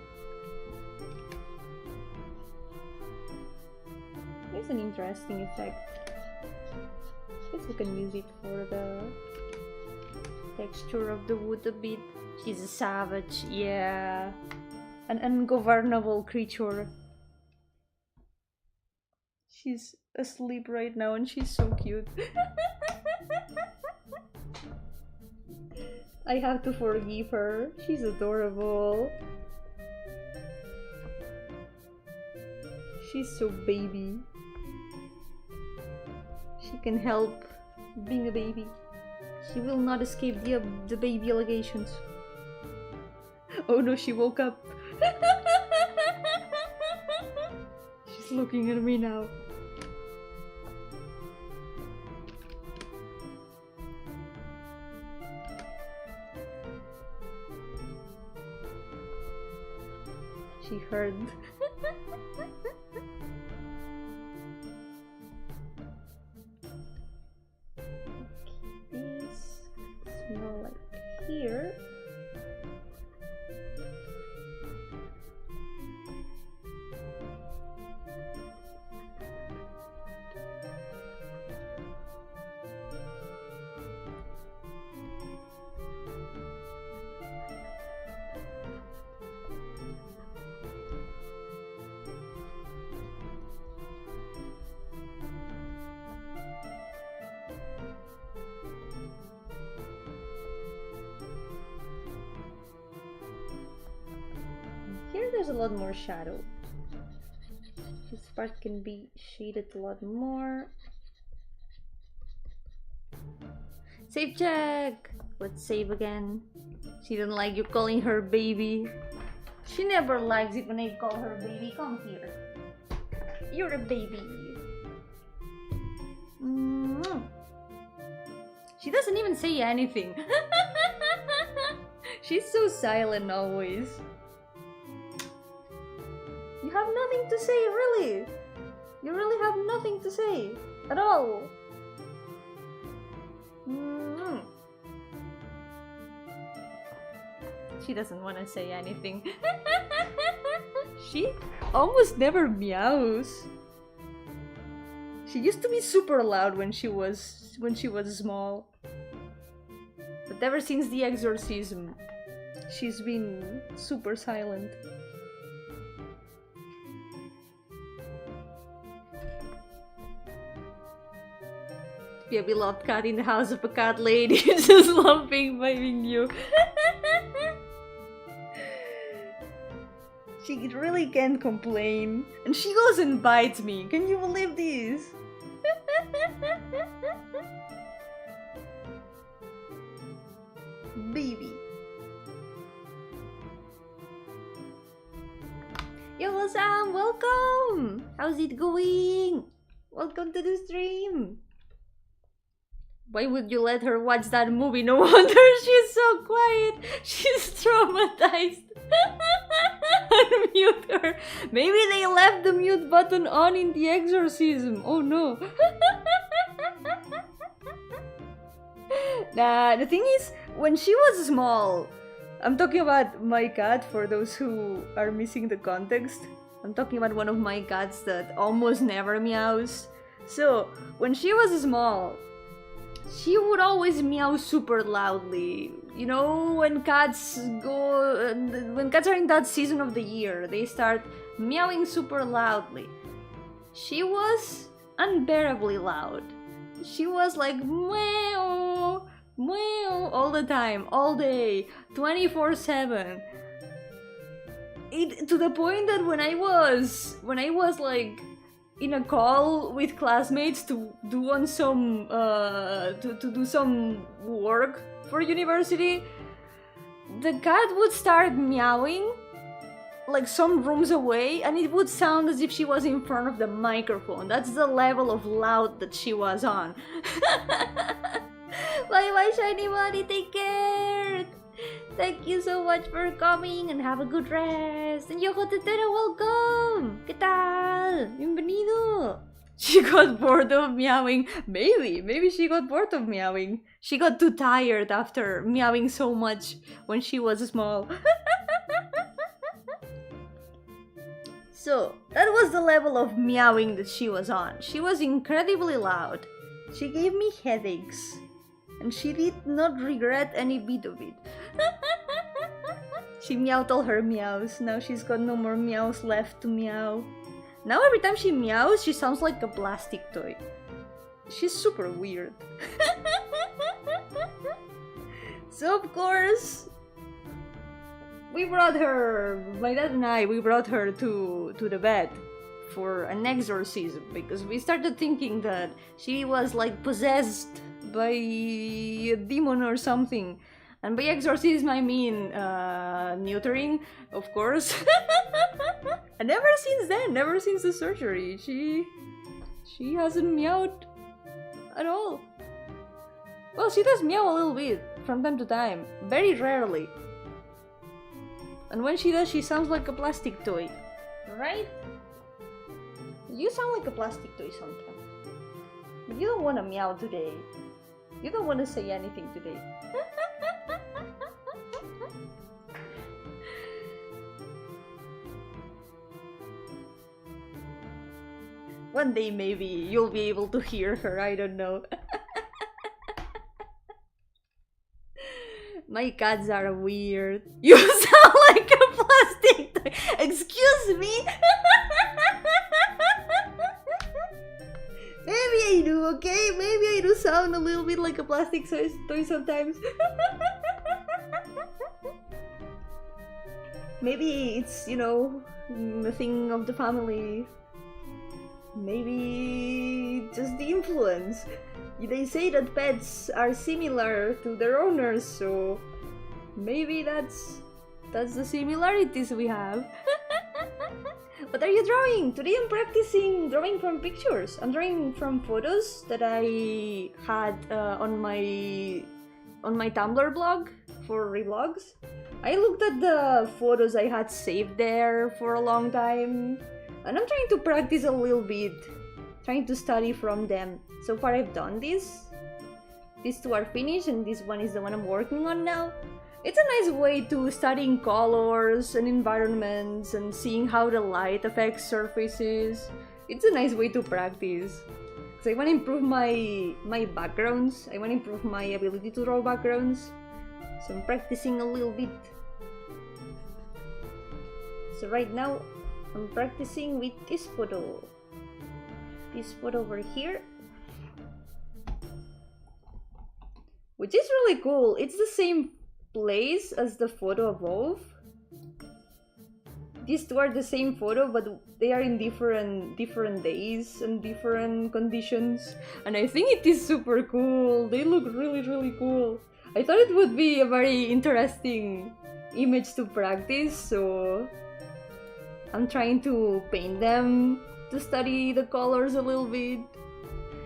Speaker 1: It's an interesting effect. I guess we can use it for the texture of the wood a bit. She's a savage, yeah. An ungovernable creature. She's asleep right now and she's so cute. I have to forgive her. She's adorable. She's so baby. She can help being a baby. She will not escape the baby allegations. Oh no, she woke up. She's looking at me now. She heard. These smell like here. Here there's a lot more shadow. This part can be shaded a lot more. Save check! Let's save again. She didn't like you calling her baby. She never likes it when I call her baby. Come here. You're a baby. She doesn't even say anything. She's so silent always. You have nothing to say, really. You really have nothing to say at all. She doesn't want to say anything. She almost never meows. She used to be super loud when she was small. But ever since the exorcism, she's been super silent. Be a beloved cat in the house of a cat lady. Just loving biting you. She really can't complain. And she goes and bites me. Can you believe this? Baby. Yo, Sam, welcome! How's it going? Welcome to the stream. Why would you let her watch that movie? No wonder she's so quiet. She's traumatized. Unmute her. Maybe they left the mute button on in the exorcism. Oh no. Nah, the thing is, when she was small, I'm talking about my cat for those who are missing the context. I'm talking about one of my cats that almost never meows. So, when she was small, she would always meow super loudly. You know, when cats are in that season of the year, they start meowing super loudly. She was unbearably loud. She was like meow, meow all the time, all day, 24/7. it to the point that when I was like in a call with classmates to do on some to do some work for university, the cat would start meowing like some rooms away, and it would sound as if she was in front of the microphone. That's the level of loud that she was on. Bye bye, shiny buddy, take care. Thank you so much for coming and have a good rest. And Yo-hooo Tetero, welcome. ¿Qué tal? Bienvenido. She got bored of meowing. Maybe she got bored of meowing. She got too tired after meowing so much when she was small. So, that was the level of meowing that she was on. She was incredibly loud. She gave me headaches. And she did not regret any bit of it. She meowed all her meows. Now she's got no more meows left to meow. Now every time she meows, she sounds like a plastic toy. She's super weird. So of course, we brought her, my dad and I, we brought her to the vet for an exorcism because we started thinking that she was like possessed by a demon or something. And by exorcism I mean neutering, of course. And ever since then, ever since the surgery, she hasn't meowed at all. Well, she does meow a little bit from time to time, very rarely. And when she does, she sounds like a plastic toy, right? You sound like a plastic toy sometimes. But you don't want to meow today. You don't want to say anything today. One day maybe you'll be able to hear her, I don't know. My cats are weird. You sound like a plastic toy. Excuse me? Maybe I do, okay? Maybe I do sound a little bit like a plastic toy sometimes. Maybe it's, you know, a thing of the family. Maybe just the influence. They say that pets are similar to their owners, so maybe that's the similarities we have. What are you drawing? Today I'm practicing drawing from pictures. I'm drawing from photos that I had on my Tumblr blog for revlogs. I looked at the photos I had saved there for a long time, and I'm trying to practice a little bit, trying to study from them. So far I've done this. These two are finished, and this one is the one I'm working on now. It's a nice way to studying colors and environments and seeing how the light affects surfaces. It's a nice way to practice. Because I want to improve my backgrounds. I want to improve my ability to draw backgrounds. So I'm practicing a little bit. So right now I'm practicing with this photo. This photo over here. Which is really cool. It's the same place as the photo above. These two are the same photo, but they are in different days and different conditions. And I think it is super cool. They look really cool. I thought it would be a very interesting image to practice, so I'm trying to paint them to study the colors a little bit.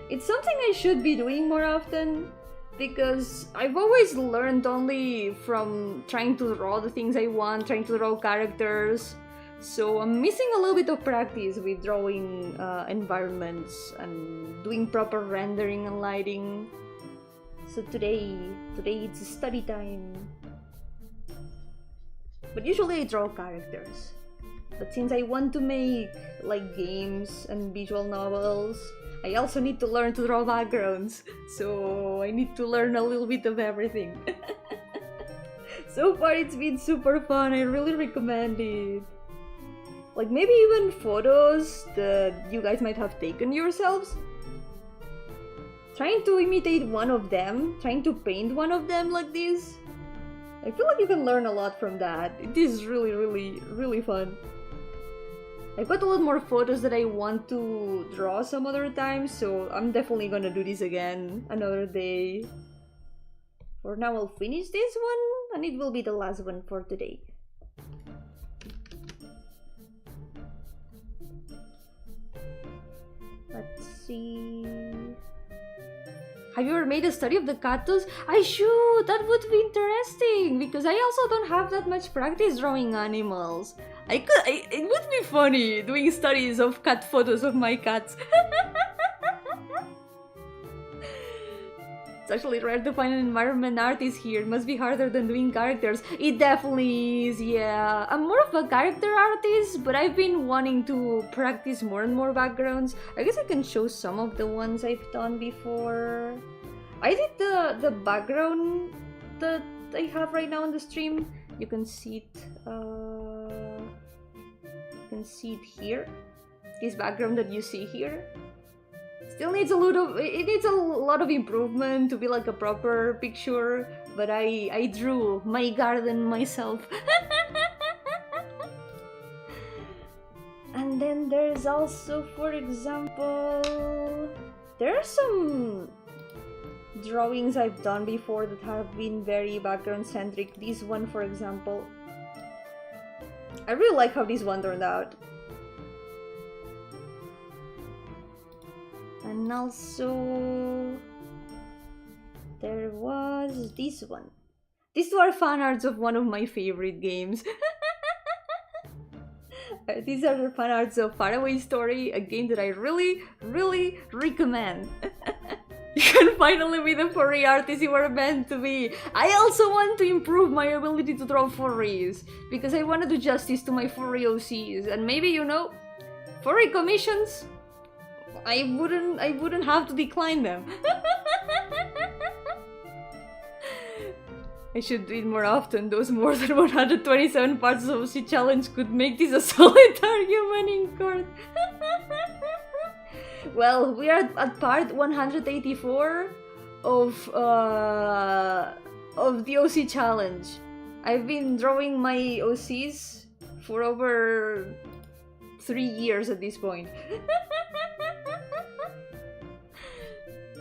Speaker 1: It's something I should be doing more often, because I've always learned only from trying to draw the things I want, trying to draw characters. So I'm missing a little bit of practice with drawing environments and doing proper rendering and lighting. So today it's study time. But usually I draw characters. But since I want to make like games and visual novels, I also need to learn to draw backgrounds. So I need to learn a little bit of everything. So far it's been super fun. I really recommend it. Like maybe even photos that you guys might have taken yourselves. Trying to imitate one of them, trying to paint one of them like this. I feel like you can learn a lot from that. It is really, really, really fun. I've got a lot more photos that I want to draw some other time, so I'm definitely gonna do this again another day. For now, I'll finish this one, and it will be the last one for today. Let's see... Have you ever made a study of the cactus? I should! That would be interesting! Because I also don't have that much practice drawing animals. It would be funny doing studies of cat photos of my cats. It's actually rare to find an environment artist here. It must be harder than doing characters. It definitely is, yeah. I'm more of a character artist, but I've been wanting to practice more and more backgrounds. I guess I can show some of the ones I've done before. I did the background that I have right now on the stream. You can see it. You can see it here. This background that you see here. Still needs a lot of improvement to be like a proper picture, but I drew my garden myself. And then there's also, for example, there are some drawings I've done before that have been very background centric. This one, for example, I really like how this one turned out. And also, there was this one. These two are fan arts of one of my favorite games. These are fan arts of Faraway Story, a game that I really, really recommend. You can finally be the furry artist you were meant to be. I also want to improve my ability to draw furries, because I want to do justice to my furry OCs, and maybe, you know, furry commissions, I wouldn't have to decline them. I should do it more often. Those more than 127 parts of the challenge could make this a solid argument in court. Well, we are at part 184 of the OC challenge. I've been drawing my OCs for over 3 years at this point.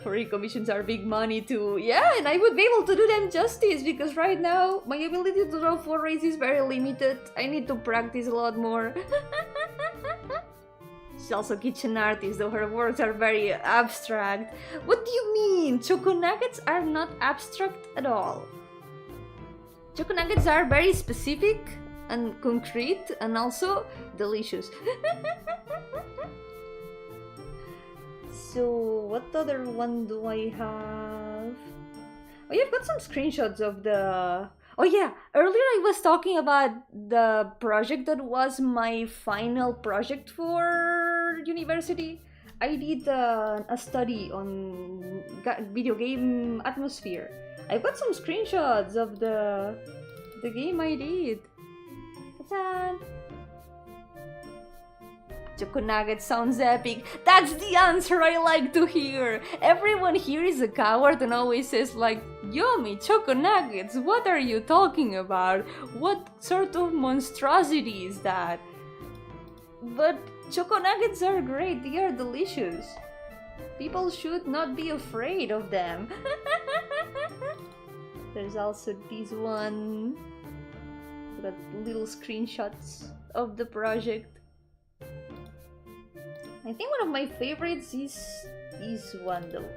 Speaker 1: Furry commissions are big money too. Yeah, and I would be able to do them justice, because right now my ability to draw furries is very limited. I need to practice a lot more. She's also a kitchen artist, though her works are very abstract. What do you mean? Choco nuggets are not abstract at all. Choco nuggets are very specific and concrete and also delicious. So, what other one do I have? Oh yeah, I've got some screenshots of the... Oh yeah, earlier I was talking about the project that was my final project for university. I did a study on video game atmosphere. I've got some screenshots of the game I did. Ta-da! Choco nugget sounds epic. That's the answer I like to hear. Everyone here is a coward and always says like, Yomi, choco nuggets, what are you talking about? What sort of monstrosity is that? But choco nuggets are great, they are delicious. People should not be afraid of them. There's also this one. Got little screenshots of the project. I think one of my favorites is this one though.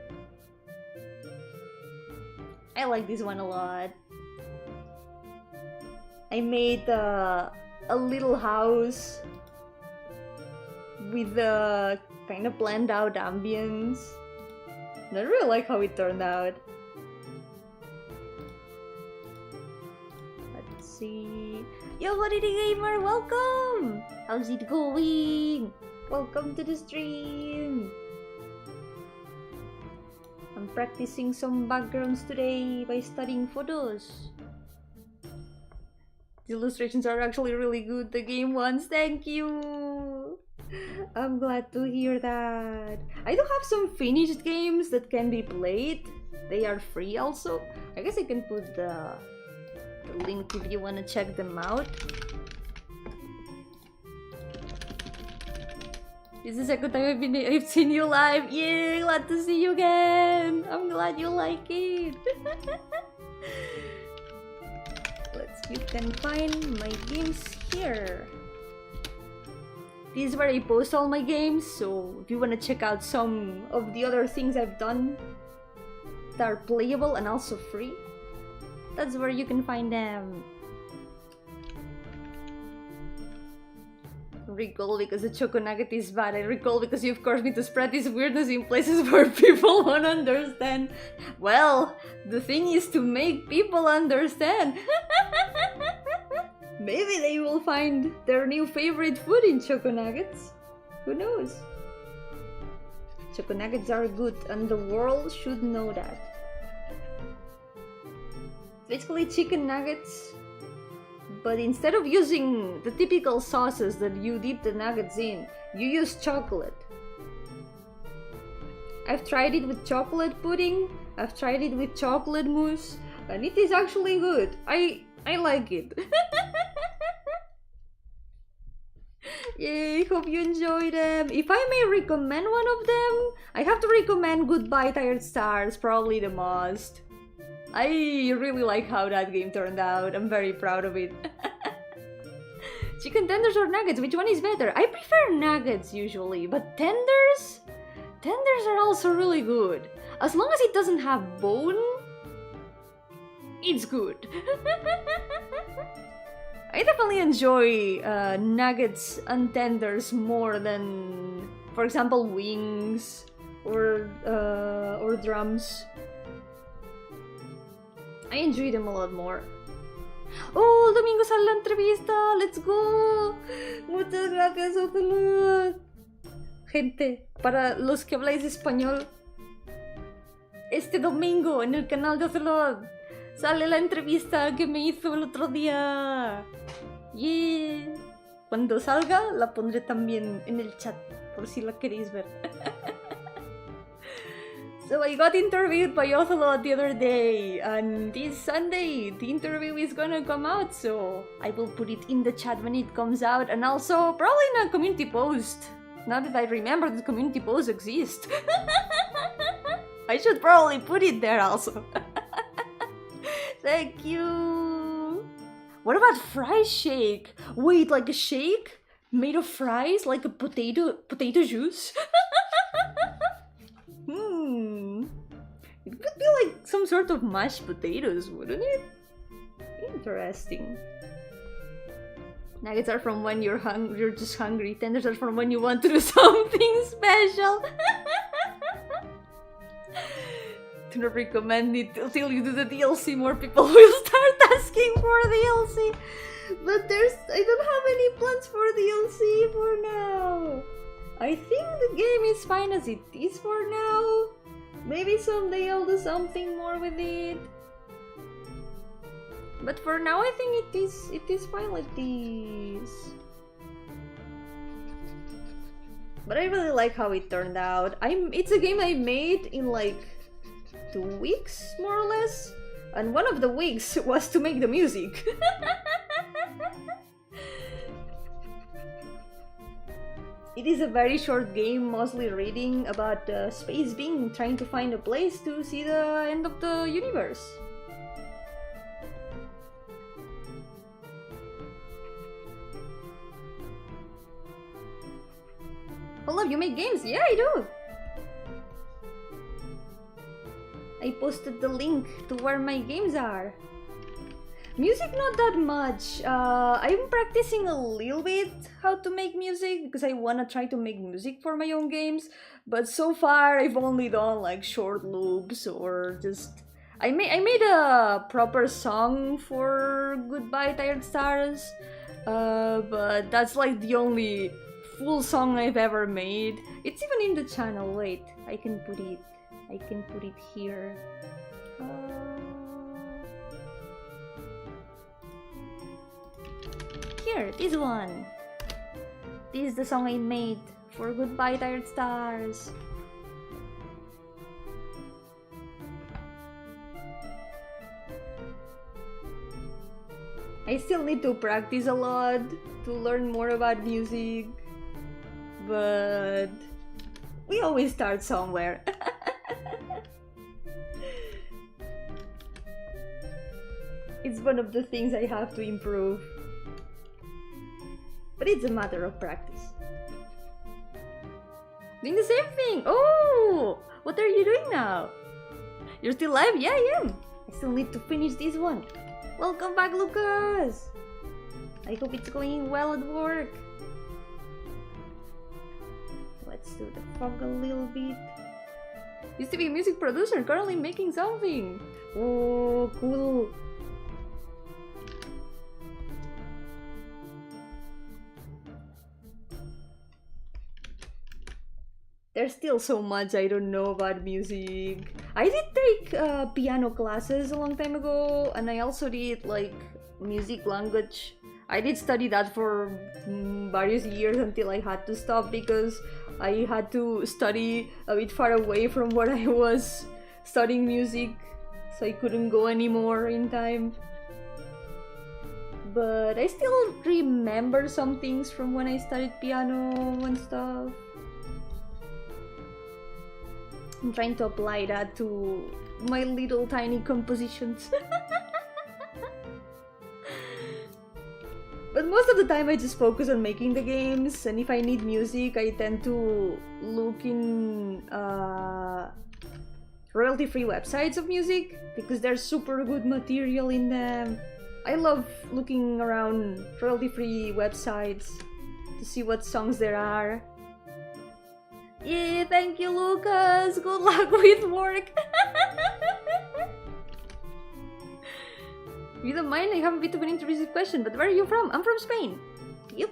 Speaker 1: I like this one a lot. I made a little house with a kind of planned out ambience. And I really like how it turned out. Let's see. Yo, Buddy Gamer, welcome! How's it going? Welcome to the stream! I'm practicing some backgrounds today by studying photos. The illustrations are actually really good, the game ones, thank you! I'm glad to hear that. I do have some finished games that can be played. They are free also. I guess I can put the the link if you wanna check them out. This is the second time I've seen you live. Yeah, glad to see you again. I'm glad you like it. You can find my games here. This is where I post all my games, so if you wanna check out some of the other things I've done that are playable and also free, that's where you can find them. Recall because the choco nugget is bad. I recall because you of course need to spread this weirdness in places where people won't understand. Well, the thing is to make people understand. Maybe they will find their new favorite food in choco nuggets. Who knows? Choco nuggets are good and the world should know that. Basically chicken nuggets, but instead of using the typical sauces that you dip the nuggets in, you use chocolate. I've tried it with chocolate pudding, I've tried it with chocolate mousse, and it is actually good. I like it. Yay, hope you enjoy them. If I may recommend one of them, I have to recommend Goodbye Tired Stars, probably the most. I really like how that game turned out. I'm very proud of it. Chicken tenders or nuggets? Which one is better? I prefer nuggets usually, but tenders? Tenders are also really good. As long as it doesn't have bone, it's good. I definitely enjoy nuggets and tenders more than, for example, wings or drums. I enjoy them a lot more. Oh, domingo sale la entrevista. Let's go. Muchas gracias, ojalá. Gente, para los que habláis español, este domingo en el canal de Ocelot sale la entrevista que me hizo el otro día. Yeah. Cuando salga la pondré también en el chat por si la queréis ver. So I got interviewed by Ocelot the other day, and this Sunday the interview is gonna come out, so I will put it in the chat when it comes out, and also probably in a community post. Now that I remember that community posts exist. I should probably put it there also. Thank you. What about fry shake? Wait, like a shake made of fries, like a potato juice? It could be like some sort of mashed potatoes, wouldn't it? Interesting. Nuggets are from when you're just hungry. Tenders are from when you want to do something special. Do not recommend it until you do the DLC. More people will start asking for DLC. But I don't have any plans for DLC for now. I think the game is fine as it is for now. Maybe someday I'll do something more with it. But for now I think it is fine like this. But I really like how it turned out. It's a game I made in like 2 weeks more or less. And one of the weeks was to make the music. It is a very short game, mostly reading about space being trying to find a place to see the end of the universe. Hold up, you make games? Yeah, I do! I posted the link to where my games are. Music, not that much. I'm practicing a little bit how to make music because I wanna try to make music for my own games. But so far, I've only done like short loops or just... I made a proper song for Goodbye Tired Stars, but that's like the only full song I've ever made. It's even in the channel. Wait, I can put it here. Here, this one. This is the song I made for Goodbye Tired Stars. I still need to practice a lot to learn more about music, but we always start somewhere. It's one of the things I have to improve, but it's a matter of practice. Doing the same thing! Oh! What are you doing now? You're still live? Yeah, I am! I still need to finish this one. Welcome back, Lucas! I hope it's going well at work. Let's do the fog a little bit. Used to be a music producer, currently making something. Oh, cool. There's still so much I don't know about music. I did take piano classes a long time ago, and I also did like music language. I did study that for various years until I had to stop because I had to study a bit far away from where I was studying music, so I couldn't go anymore in time. But I still remember some things from when I studied piano and stuff. I'm trying to apply that to my little tiny compositions. But most of the time I just focus on making the games, and if I need music I tend to look in royalty-free websites of music because there's super good material in them. I love looking around royalty-free websites to see what songs there are. Yeah, thank you, Lucas! Good luck with work! If you don't mind, I have a bit of an intrusive question, but where are you from? I'm from Spain! Yep.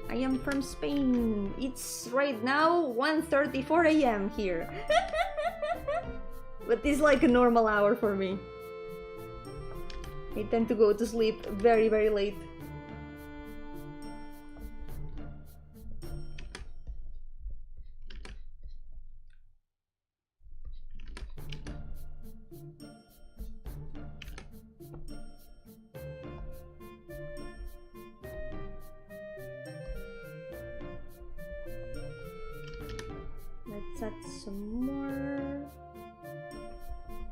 Speaker 1: I am from Spain. It's right now 1:34 AM here. But it's like a normal hour for me. I tend to go to sleep very, very late. Let's add some more.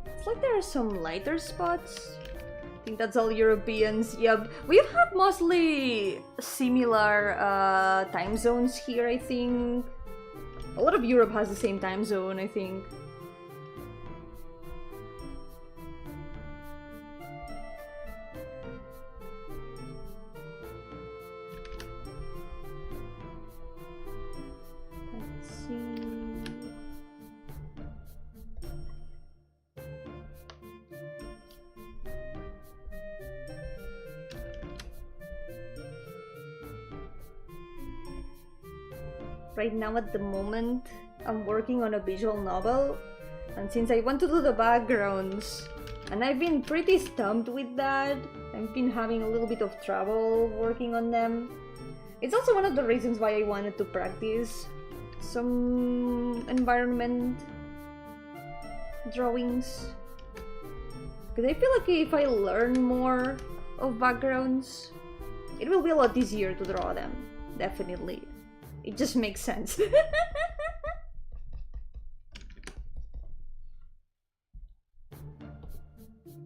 Speaker 1: It's like there are some lighter spots. I think that's all Europeans. Yep, we've had mostly similar time zones here, I think. A lot of Europe has the same time zone, I think. Let's see. Right now at the moment, I'm working on a visual novel, and since I want to do the backgrounds, and I've been pretty stumped with that, I've been having a little bit of trouble working on them. It's also one of the reasons why I wanted to practice some environment drawings, because I feel like if I learn more of backgrounds, it will be a lot easier to draw them, definitely. It just makes sense.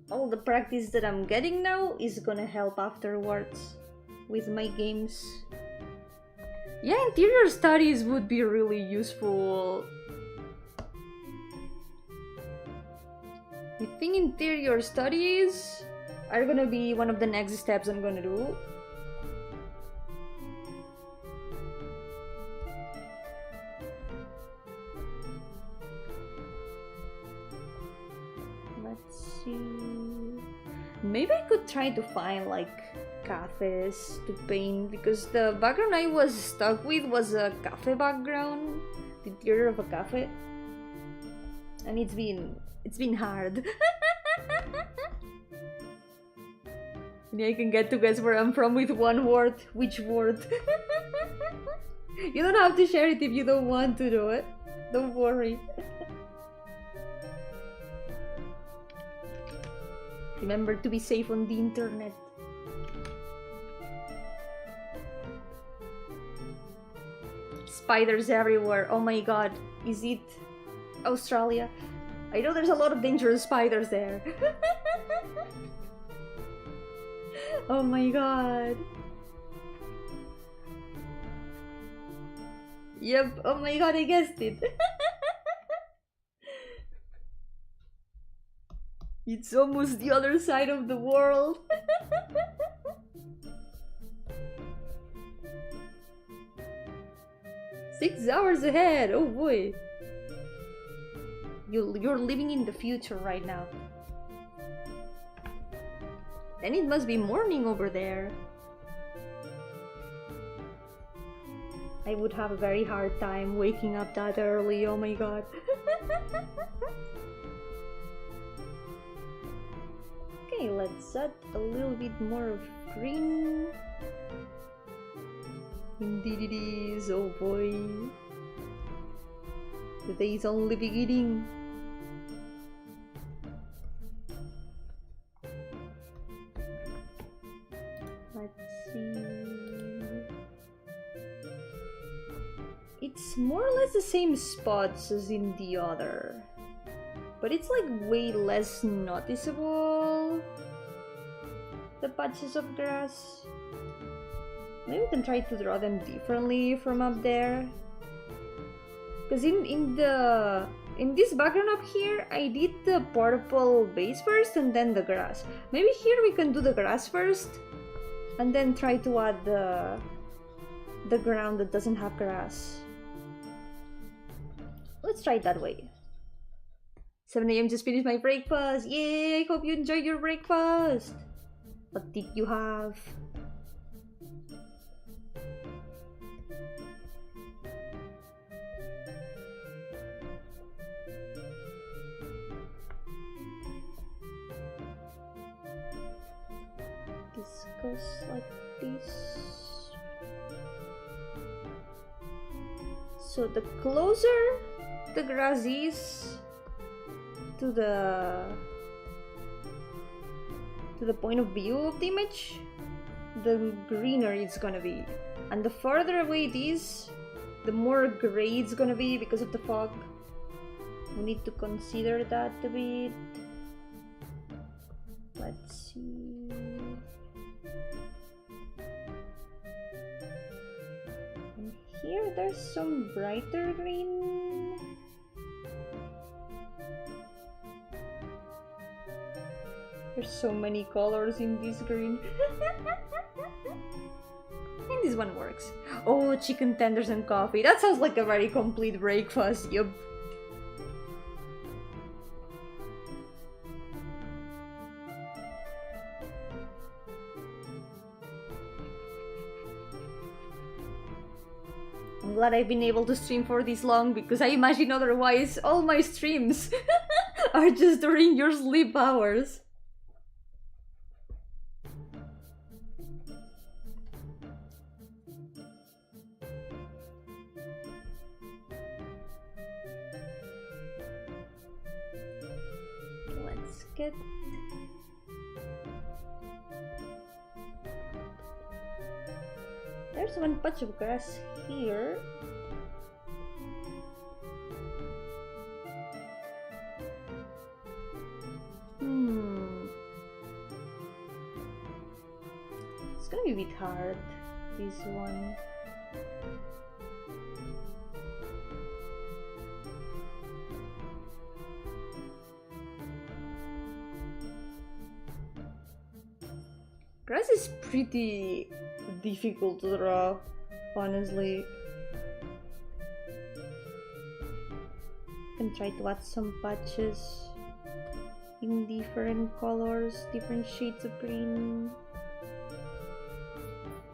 Speaker 1: All the practice that I'm getting now is gonna help afterwards with my games. Yeah, interior studies would be really useful. I think interior studies are gonna be one of the next steps I'm gonna do. Maybe I could try to find like cafes to paint, because the background I was stuck with was a cafe background, the interior of a cafe, and it's been hard. Maybe I can get to guess where I'm from with one word. Which word? You don't have to share it if you don't want to do it. Don't worry. Remember to be safe on the internet. Spiders everywhere. Oh my god. Is it Australia? I know there's a lot of dangerous spiders there. Oh my god. Yep. Oh my god, I guessed it. It's almost the other side of the world. 6 hours ahead. Oh boy. You're living in the future right now. Then it must be morning over there. I would have a very hard time waking up that early. Oh my god. Okay, let's add a little bit more of green. Indeed it is. Oh boy. The day is only beginning. Let's see. It's more or less the same spots as in the other, but it's like way less noticeable, the patches of grass. Maybe we can try to draw them differently from up there. Because in this background up here, I did the purple base first and then the grass. Maybe here we can do the grass first and then try to add the ground that doesn't have grass. Let's try it that way. 7 AM, just finished my breakfast. Yay! I hope you enjoyed your breakfast. What did you have? This goes like this. So the closer the grass is to the point of view of the image, the greener it's gonna be, and the farther away it is, the more gray it's gonna be because of the fog. We need to consider that a bit. Let's see. And here there's some brighter green. There's so many colors in this green. And this one works. Oh, chicken tenders and coffee. That sounds like a very complete breakfast. Yup. I'm glad I've been able to stream for this long, because I imagine otherwise all my streams are just during your sleep hours. Let's get... There's one patch of grass here. It's gonna be a bit hard, this one. Grass is pretty difficult to draw, honestly. I can try to add some patches in different colors, different shades of green.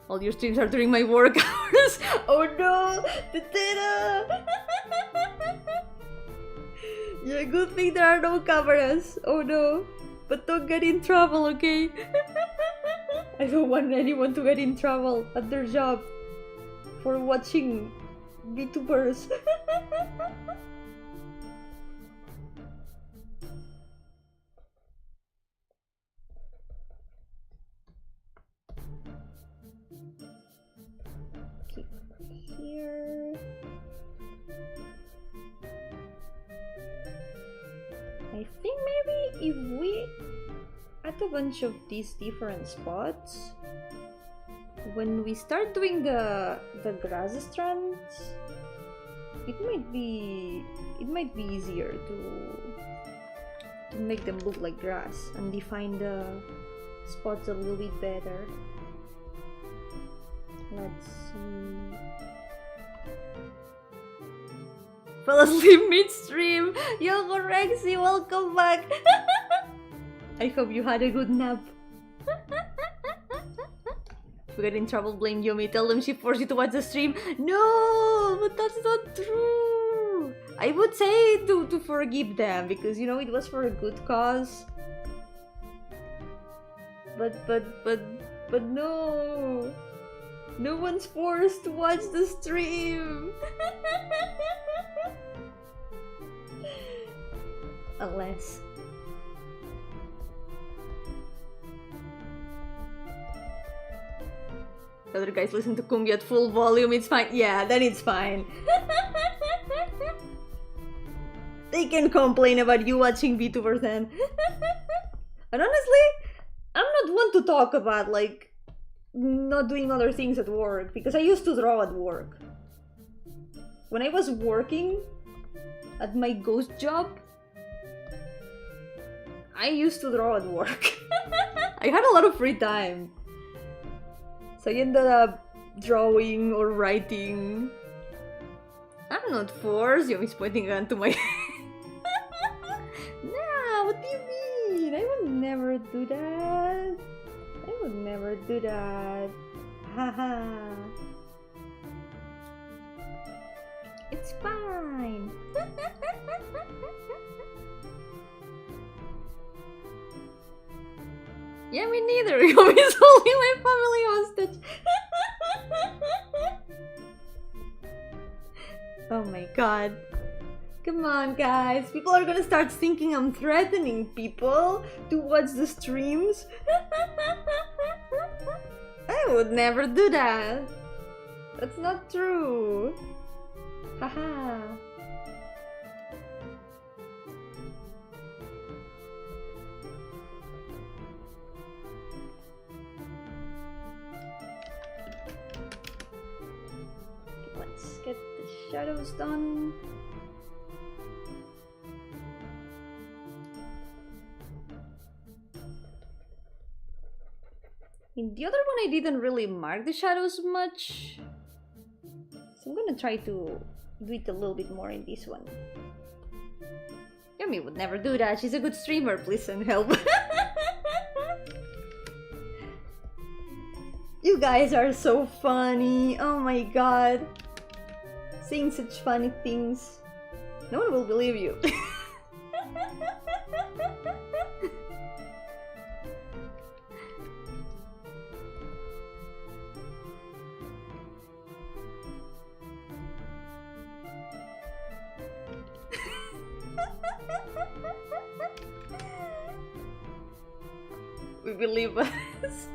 Speaker 1: All your streams are during my work hours. Oh no! The data! Yeah, good thing there are no cameras. Oh no. But don't get in trouble, okay? I don't want anyone to get in trouble at their job for watching VTubers. if we add a bunch of these different spots, when we start doing the grass strands, it might be easier to make them look like grass and define the spots a little bit better. Let's see. Fell asleep midstream. Yo, Rexy, welcome back. I hope you had a good nap. If you get in trouble, blame Yomi. Tell them she forced you to watch the stream. No, but that's not true. I would say to forgive them because, you know, it was for a good cause. But no. No one's forced to watch the stream. Unless. The other guys listen to Kumbi at full volume, it's fine. Yeah, then it's fine. They can complain about you watching VTubers then. And honestly, I'm not one to talk about, like, not doing other things at work, because I used to draw at work. When I was working at my ghost job, I used to draw at work. I had a lot of free time. So I ended up drawing or writing. I'm not forced. Yomi's pointing a gun to my... Nah, what do you mean? I would never do that. I would never do that. Haha. It's fine. Yeah, me neither. Yomi's holding my family hostage. Oh my god. Come on, guys. People are gonna start thinking I'm threatening people to watch the streams. I would never do that. That's not true. Haha. Let's get the shadows done. In the other one, I didn't really mark the shadows much, so I'm gonna try to do it a little bit more in this one. Yomi would never do that. She's a good streamer. Please send help. You guys are so funny. Oh my god. Saying such funny things. No one will believe you. We believe us.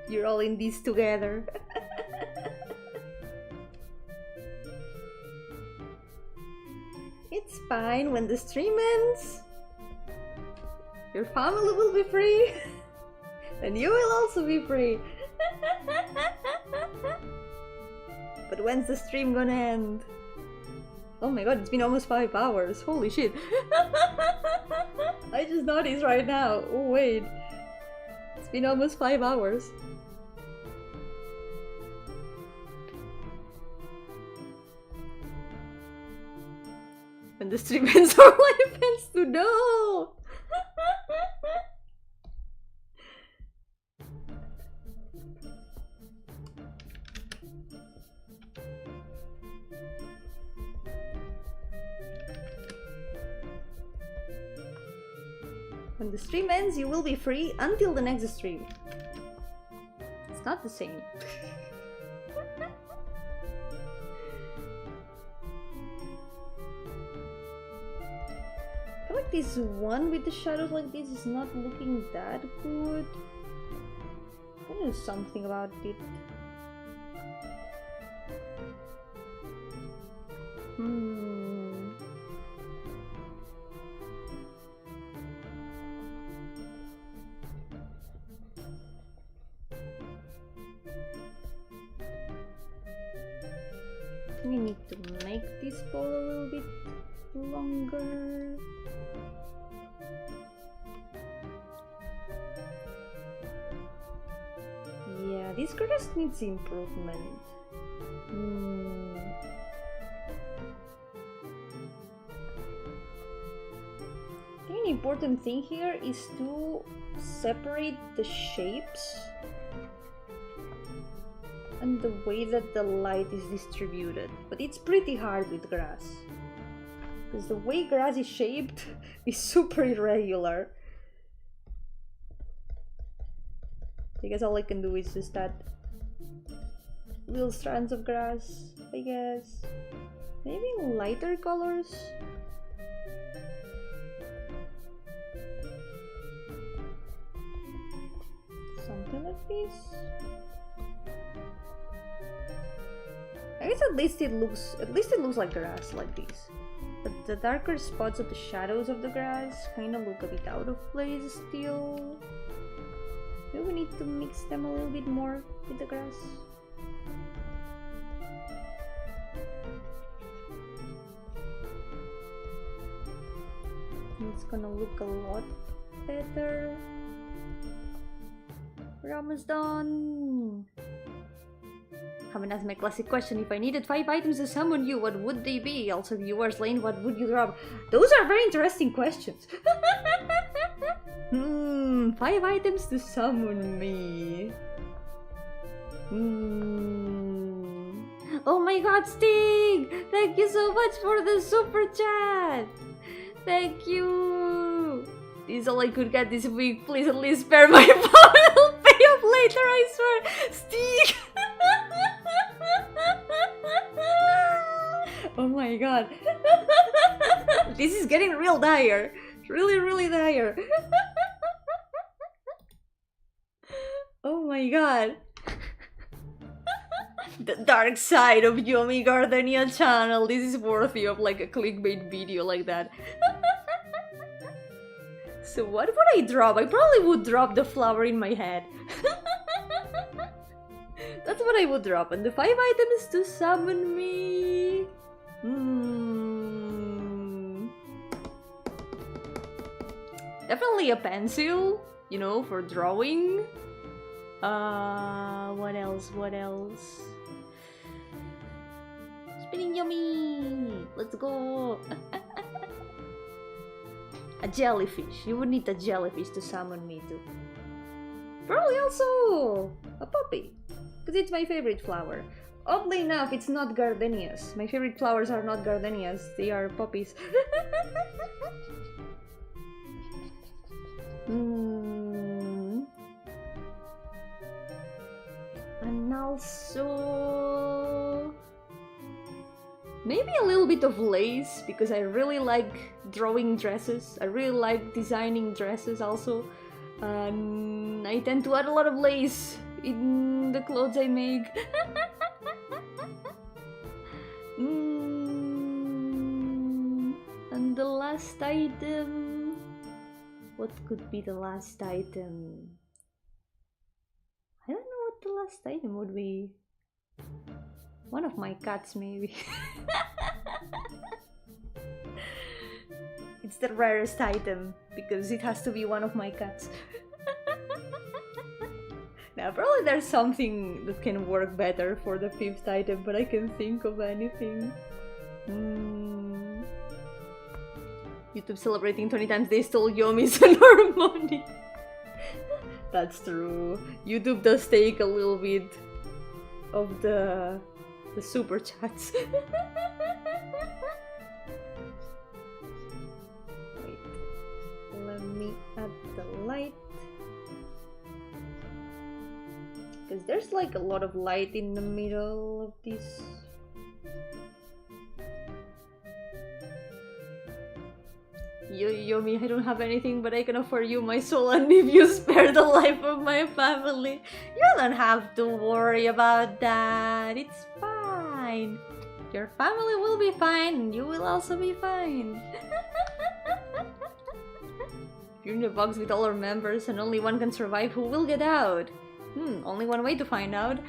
Speaker 1: You're all in this together. It's fine. When the stream ends, your family will be free. And you will also be free. But when's the stream gonna end? Oh my god, it's been almost 5 hours. Holy shit. I just noticed right now. Oh wait. It's been almost 5 hours. When the stream ends, our life ends to know. When the stream ends, you will be free until the next stream. It's not the same. I feel like this one with the shadows like this is not looking that good. I know something about it. We need to make this ball a little bit longer. Yeah, this grass needs improvement. I think an important thing here is to separate the shapes and the way that the light is distributed. But it's pretty hard with grass, because the way grass is shaped is super irregular. I guess all I can do is just add little strands of grass, I guess. Maybe lighter colors? Something like this? I guess at least it looks like grass like this. But the darker spots of the shadows of the grass kind of look a bit out of place still. Maybe we need to mix them a little bit more with the grass. It's gonna look a lot better. We're almost done. Haven't asked my classic question. If I needed 5 items to summon you, what would they be? Also, viewers lane, what would you drop? Those are very interesting questions. 5 items to summon me. Oh my god, Sting! Thank you so much for the super chat! Thank you! This is all I could get this week. Please at least spare my phone. I'll pay up later, I swear. Sting! Oh my god. This is getting real dire. Really, really dire. Oh my god. The dark side of Yomi Gardenia channel. This is worthy of like a clickbait video like that. So what would I drop? I probably would drop the flower in my head. That's what I would drop. And the 5 items to summon me. Definitely a pencil, you know, for drawing. What else? What else? Spinning Yomi! Let's go! A jellyfish. You would need a jellyfish to summon me too. Probably also a poppy, because it's my favorite flower. Oddly enough, it's not gardenias. My favorite flowers are not gardenias, they are poppies. And also maybe a little bit of lace, because I really like drawing dresses. I really like designing dresses also. I tend to add a lot of lace in the clothes I make. And the last item... What could be the last item? I don't know what the last item would be. One of my cats, maybe. It's the rarest item, because it has to be one of my cats. Now, probably there's something that can work better for the 5th item, but I can't think of anything. YouTube celebrating 20 times they stole Yomi's money. That's true. YouTube does take a little bit of the super chats. Wait, let me add the light. Because there's like a lot of light in the middle of this. Yomi, I don't have anything, but I can offer you my soul, and if you spare the life of my family, you don't have to worry about that. It's fine. Your family will be fine, and you will also be fine. If you're in a box with all our members and only one can survive, who will get out? Only one way to find out.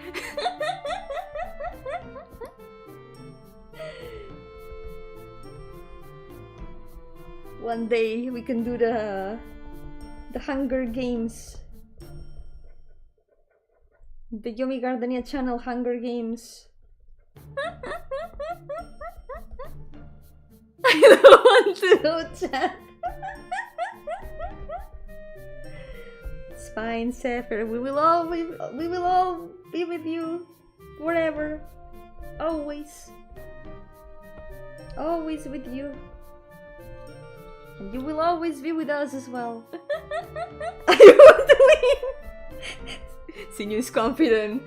Speaker 1: One day we can do the Hunger Games. The Yomi Gardenia channel Hunger Games. I don't want to know, chat. It's fine, Sefer. We will all be with you forever. Always. Always with you. And you will always be with us as well. I want to win! Sinyu is confident.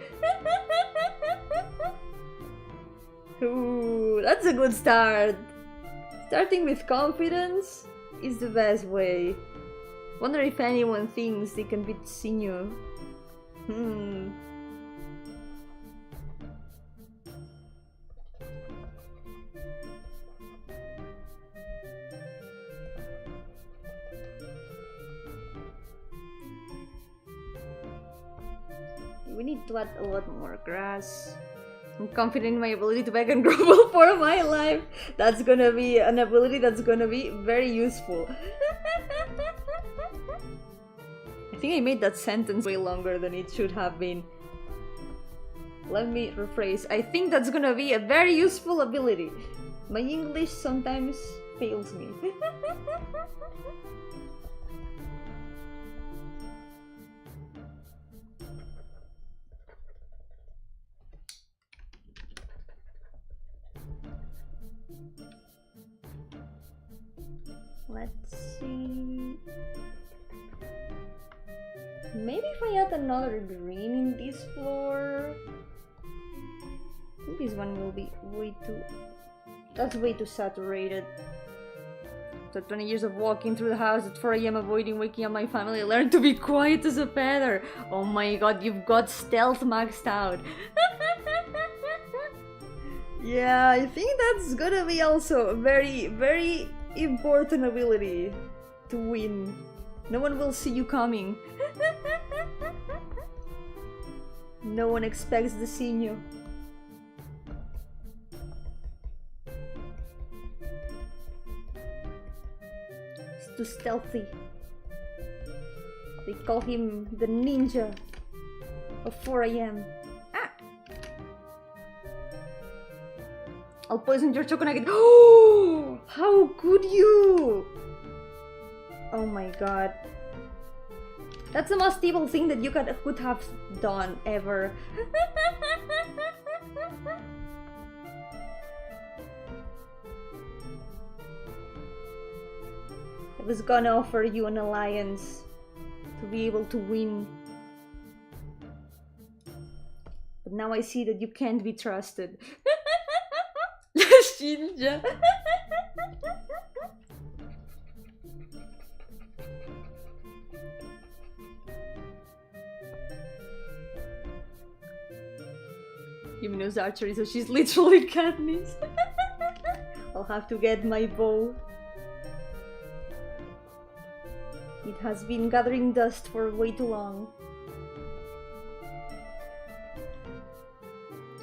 Speaker 1: Ooh, that's a good start. Starting with confidence is the best way. Wonder if anyone thinks they can beat Sinyu. We need to add a lot more grass. I'm confident in my ability to beg and grovel for my life. That's gonna be an ability that's gonna be very useful. I think I made that sentence way longer than it should have been. Let me rephrase. I think that's gonna be a very useful ability. My English sometimes fails me. Let's see. Maybe if I add another green in this floor. I think this one will be way too... That's way too saturated. After 20 years of walking through the house at 4 AM avoiding waking up my family, I learned to be quiet as a feather. Oh my god, you've got stealth maxed out. Yeah, I think that's gonna be also a very, very important ability to win. No one will see you coming. No one expects to see you. It's too stealthy. They call him the ninja of 4 AM. Ah! I'll poison your chocolate again. Oh! How could you? Oh my god. That's the most evil thing that you could have done ever. I was gonna offer you an alliance to be able to win. But now I see that you can't be trusted. Shinja. Yumi knows archery, so she's literally Katniss. I'll have to get my bow. It has been gathering dust for way too long.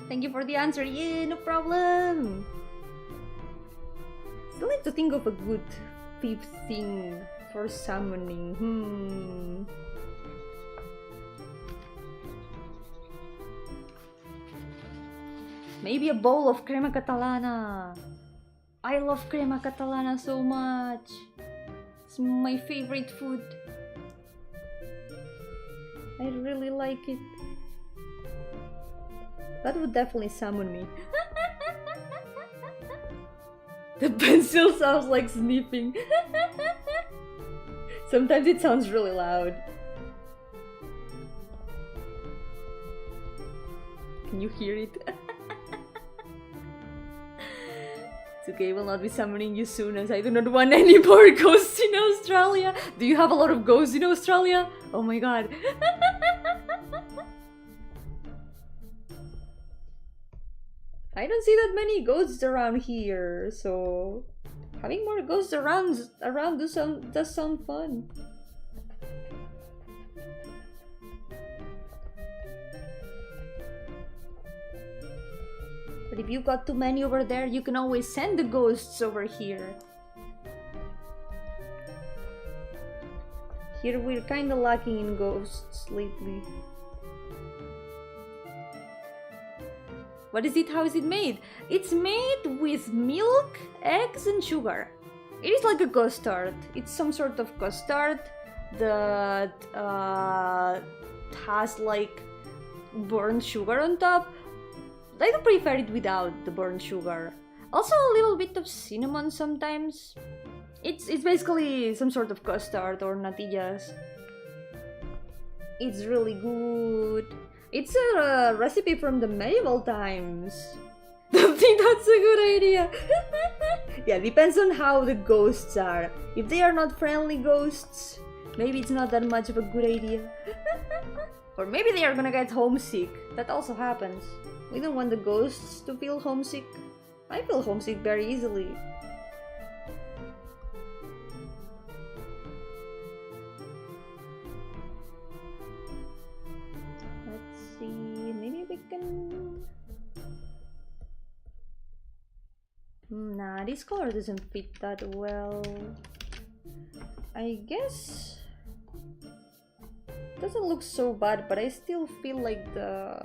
Speaker 1: Thank you for the answer. Yeah, no problem. Still need to think of a good fifth thing for summoning. Maybe a bowl of crema catalana. I love crema catalana so much. It's my favorite food. I really like it. That would definitely summon me. The pencil sounds like sniffing. Sometimes it sounds really loud. Can you hear it? It's okay, I will not be summoning you soon as I do not want any more ghosts in Australia. Do you have a lot of ghosts in Australia? Oh my god. I don't see that many ghosts around here, so having more ghosts around does sound fun. But if you got too many over there, you can always send the ghosts over here. Here we're kinda lacking in ghosts lately. What is it? How is it made? It's made with milk, eggs, and sugar. It is like a custard. It's some sort of custard that has like burnt sugar on top. I do prefer it without the burnt sugar. Also a little bit of cinnamon sometimes. It's basically some sort of custard or natillas. It's really good. It's a recipe from the medieval times. Don't think that's a good idea. Yeah, depends on how the ghosts are. If they are not friendly ghosts, maybe it's not that much of a good idea. Or maybe they are gonna get homesick. That also happens. We don't want the ghosts to feel homesick. I feel homesick very easily. Let's see, maybe we can... Nah, this color doesn't fit that well. I guess... Doesn't look so bad, but I still feel like the...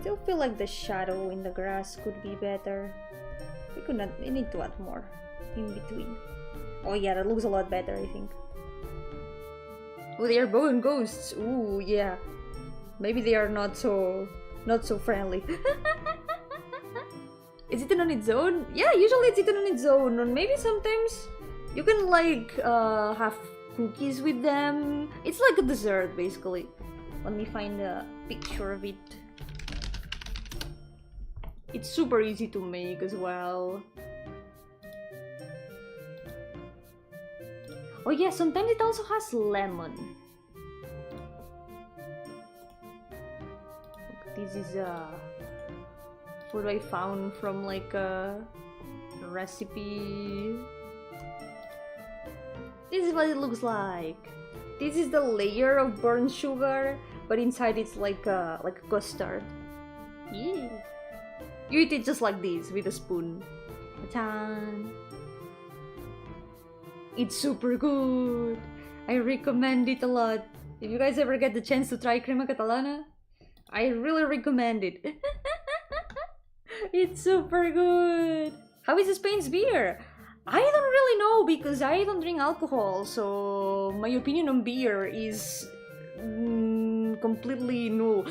Speaker 1: Still feel like the shadow in the grass could be better. We need to add more in between. Oh yeah, that looks a lot better, I think. Oh, they are bone ghosts. Ooh, yeah. Maybe they are not so friendly. Is it on its own? Yeah, usually it's eaten on its own. Or maybe sometimes you can like have cookies with them. It's like a dessert, basically. Let me find a picture of it. It's super easy to make as well. Oh yeah, sometimes it also has lemon. Look, this is what I found from like a recipe. This is what it looks like. This is the layer of burnt sugar, but inside it's like a custard. Yeah. You eat it just like this with a spoon. Ta-tan. It's super good. I recommend it a lot. If you guys ever get the chance to try crema catalana, I really recommend it. It's super good. How is Spain's beer? I don't really know because I don't drink alcohol, so my opinion on beer is completely null.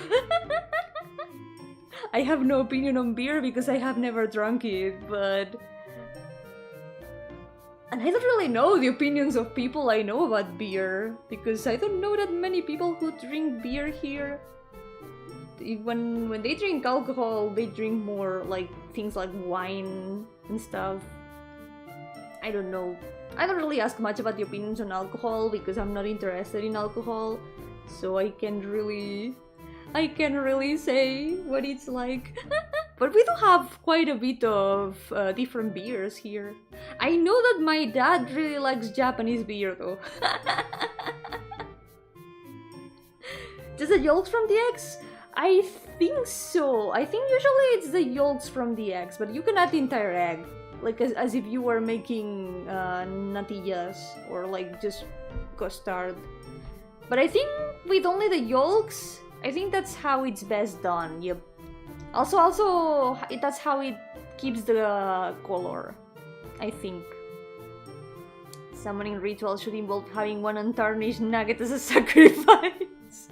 Speaker 1: I have no opinion on beer because I have never drunk it, but... And I don't really know the opinions of people I know about beer, because I don't know that many people who drink beer here. When they drink alcohol, they drink more like things like wine and stuff. I don't know. I don't really ask much about the opinions on alcohol because I'm not interested in alcohol, so I can't really say what it's like. But we do have quite a bit of different beers here. I know that my dad really likes Japanese beer though. Just the yolks from the eggs? I think so. I think usually it's the yolks from the eggs, but you can add the entire egg. Like as if you were making natillas or like just custard. But I think with only the yolks, I think that's how it's best done. Yep. Also, that's how it keeps the color, I think. Summoning ritual should involve having one untarnished nugget as a sacrifice.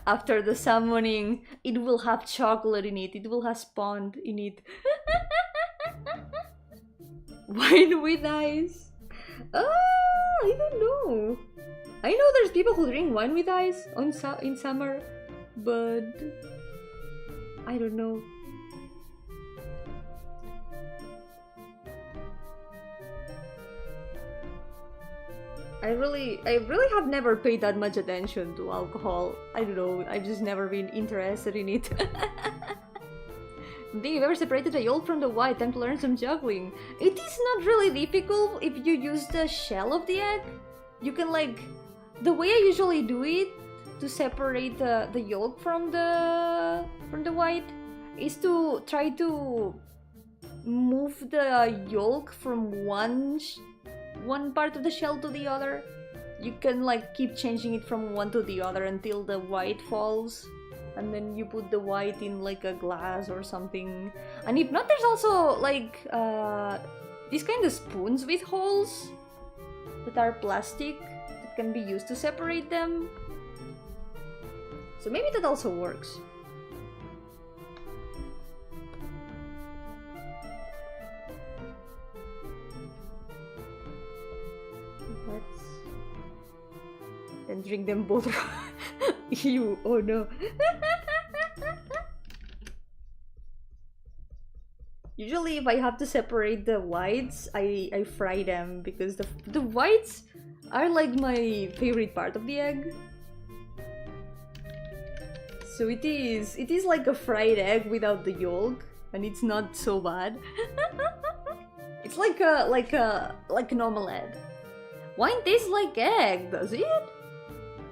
Speaker 1: After the summoning, it will have chocolate in it. It will have spawned in it. Wine with ice? I don't know. I know there's people who drink wine with ice in summer, but I don't know. I really have never paid that much attention to alcohol. I don't know, I've just never been interested in it. Think you've ever separated the yolk from the white? Time to learn some juggling. It is not really difficult if you use the shell of the egg. You can like... The way I usually do it to separate the yolk from the white is to try to move the yolk from one part of the shell to the other. You can like keep changing it from one to the other until the white falls, and then you put the white in like a glass or something. And if not, there's also like these kind of spoons with holes that are plastic that can be used to separate them. So maybe that also works. Let's then drink them both. Ew, oh no. Usually if I have to separate the whites, I fry them because the whites are like my favorite part of the egg. So it is like a fried egg without the yolk, and it's not so bad. It's like an omelette. Wine tastes like egg, does it?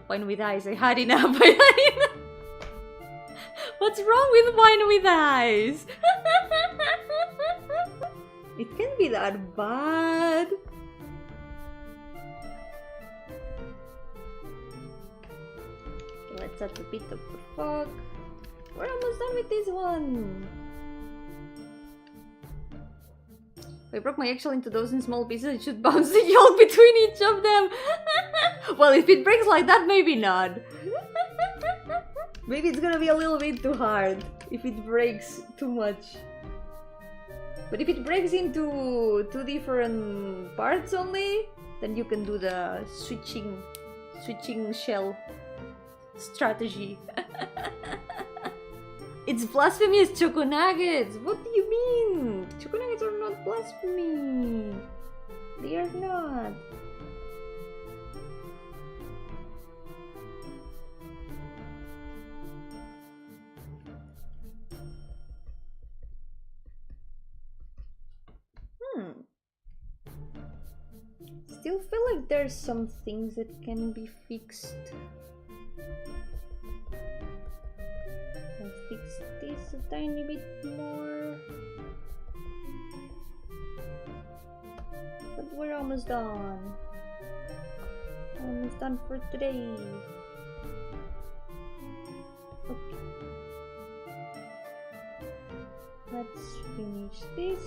Speaker 1: Wine with ice, I had enough. What's wrong with wine with ice? It can't be that bad. Let's add a bit of the fog. We're almost done with this one. If I broke my eggshell into dozen small pieces, it should bounce the yolk between each of them. Well, if it breaks like that, maybe not. Maybe it's gonna be a little bit too hard if it breaks too much. But if it breaks into two different parts only, then you can do the switching shell strategy. It's blasphemous, choco nuggets! What do you mean? Choco nuggets are not blasphemy. They are not. Still feel like there's some things that can be fixed. Let's fix this a tiny bit more. But we're almost done. Almost done for today. Okay. Let's finish this.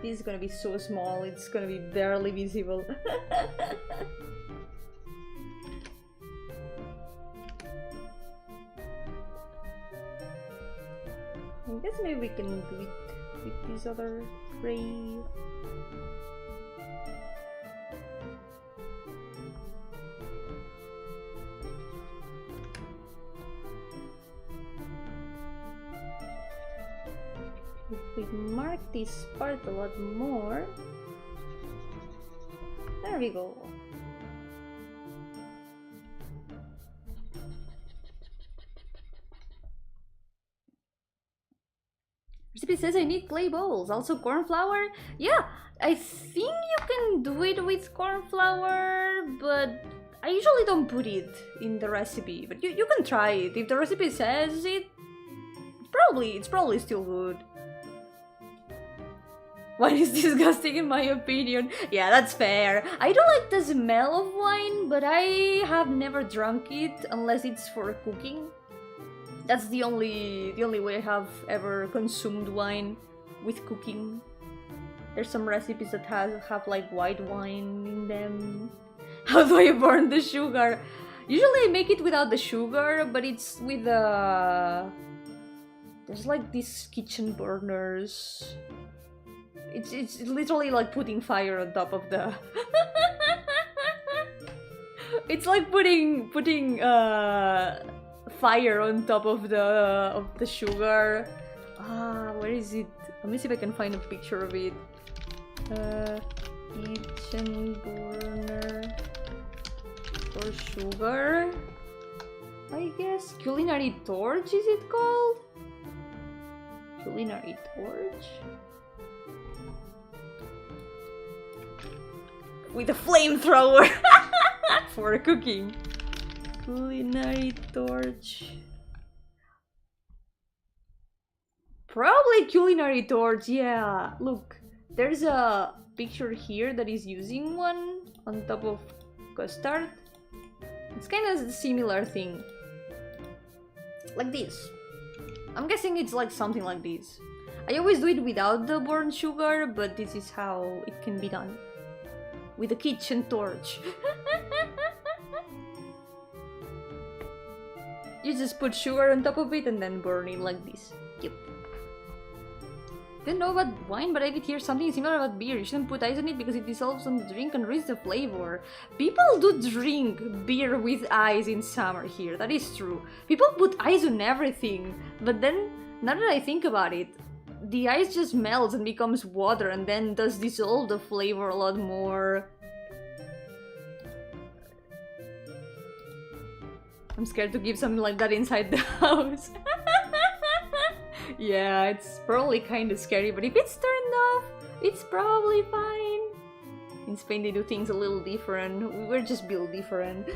Speaker 1: This is gonna be so small, it's gonna be barely visible. I guess maybe we can do it with this other gray. If we mark this part a lot more, there we go. Recipe says I need clay bowls, also corn flour. Yeah, I think you can do it with corn flour, but I usually don't put it in the recipe. But you can try it. If the recipe says it, it's probably still good. Wine is disgusting in my opinion. Yeah, that's fair. I don't like the smell of wine, but I have never drunk it unless it's for cooking. That's the only way I have ever consumed wine, with cooking. There's some recipes that have like white wine in them. How do I burn the sugar? Usually I make it without the sugar, but it's with there's like these kitchen burners. It's literally like putting fire on top of the. It's like putting fire on top of the sugar. Where is it? Let me see if I can find a picture of it. Kitchen burner for sugar. I guess. Culinary torch, is it called? Culinary torch? With a flamethrower for cooking. Culinary torch. Probably culinary torch, yeah. Look, there's a picture here that is using one on top of custard. It's kind of a similar thing. Like this. I'm guessing it's like something like this. I always do it without the burnt sugar, but this is how it can be done. With a kitchen torch. You just put sugar on top of it and then burn it like this. Yep. Didn't know about wine, but I did hear something similar about beer. You shouldn't put ice on it because it dissolves on the drink and ruins the flavor. People do drink beer with ice in summer here, that is true. People put ice on everything, but then, now that I think about it, the ice just melts and becomes water and then does dissolve the flavor a lot more. I'm scared to give something like that inside the house. Yeah, it's probably kind of scary, but if it's turned off, it's probably fine. In Spain they do things a little different. We're just built different.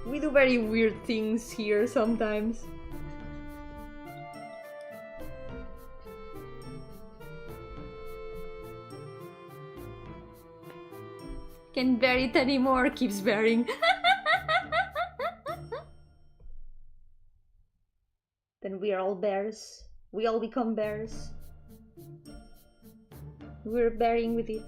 Speaker 1: We do very weird things here sometimes. Can't bear it anymore, keeps bearing. Then we are all bears. We all become bears. We're bearing with it.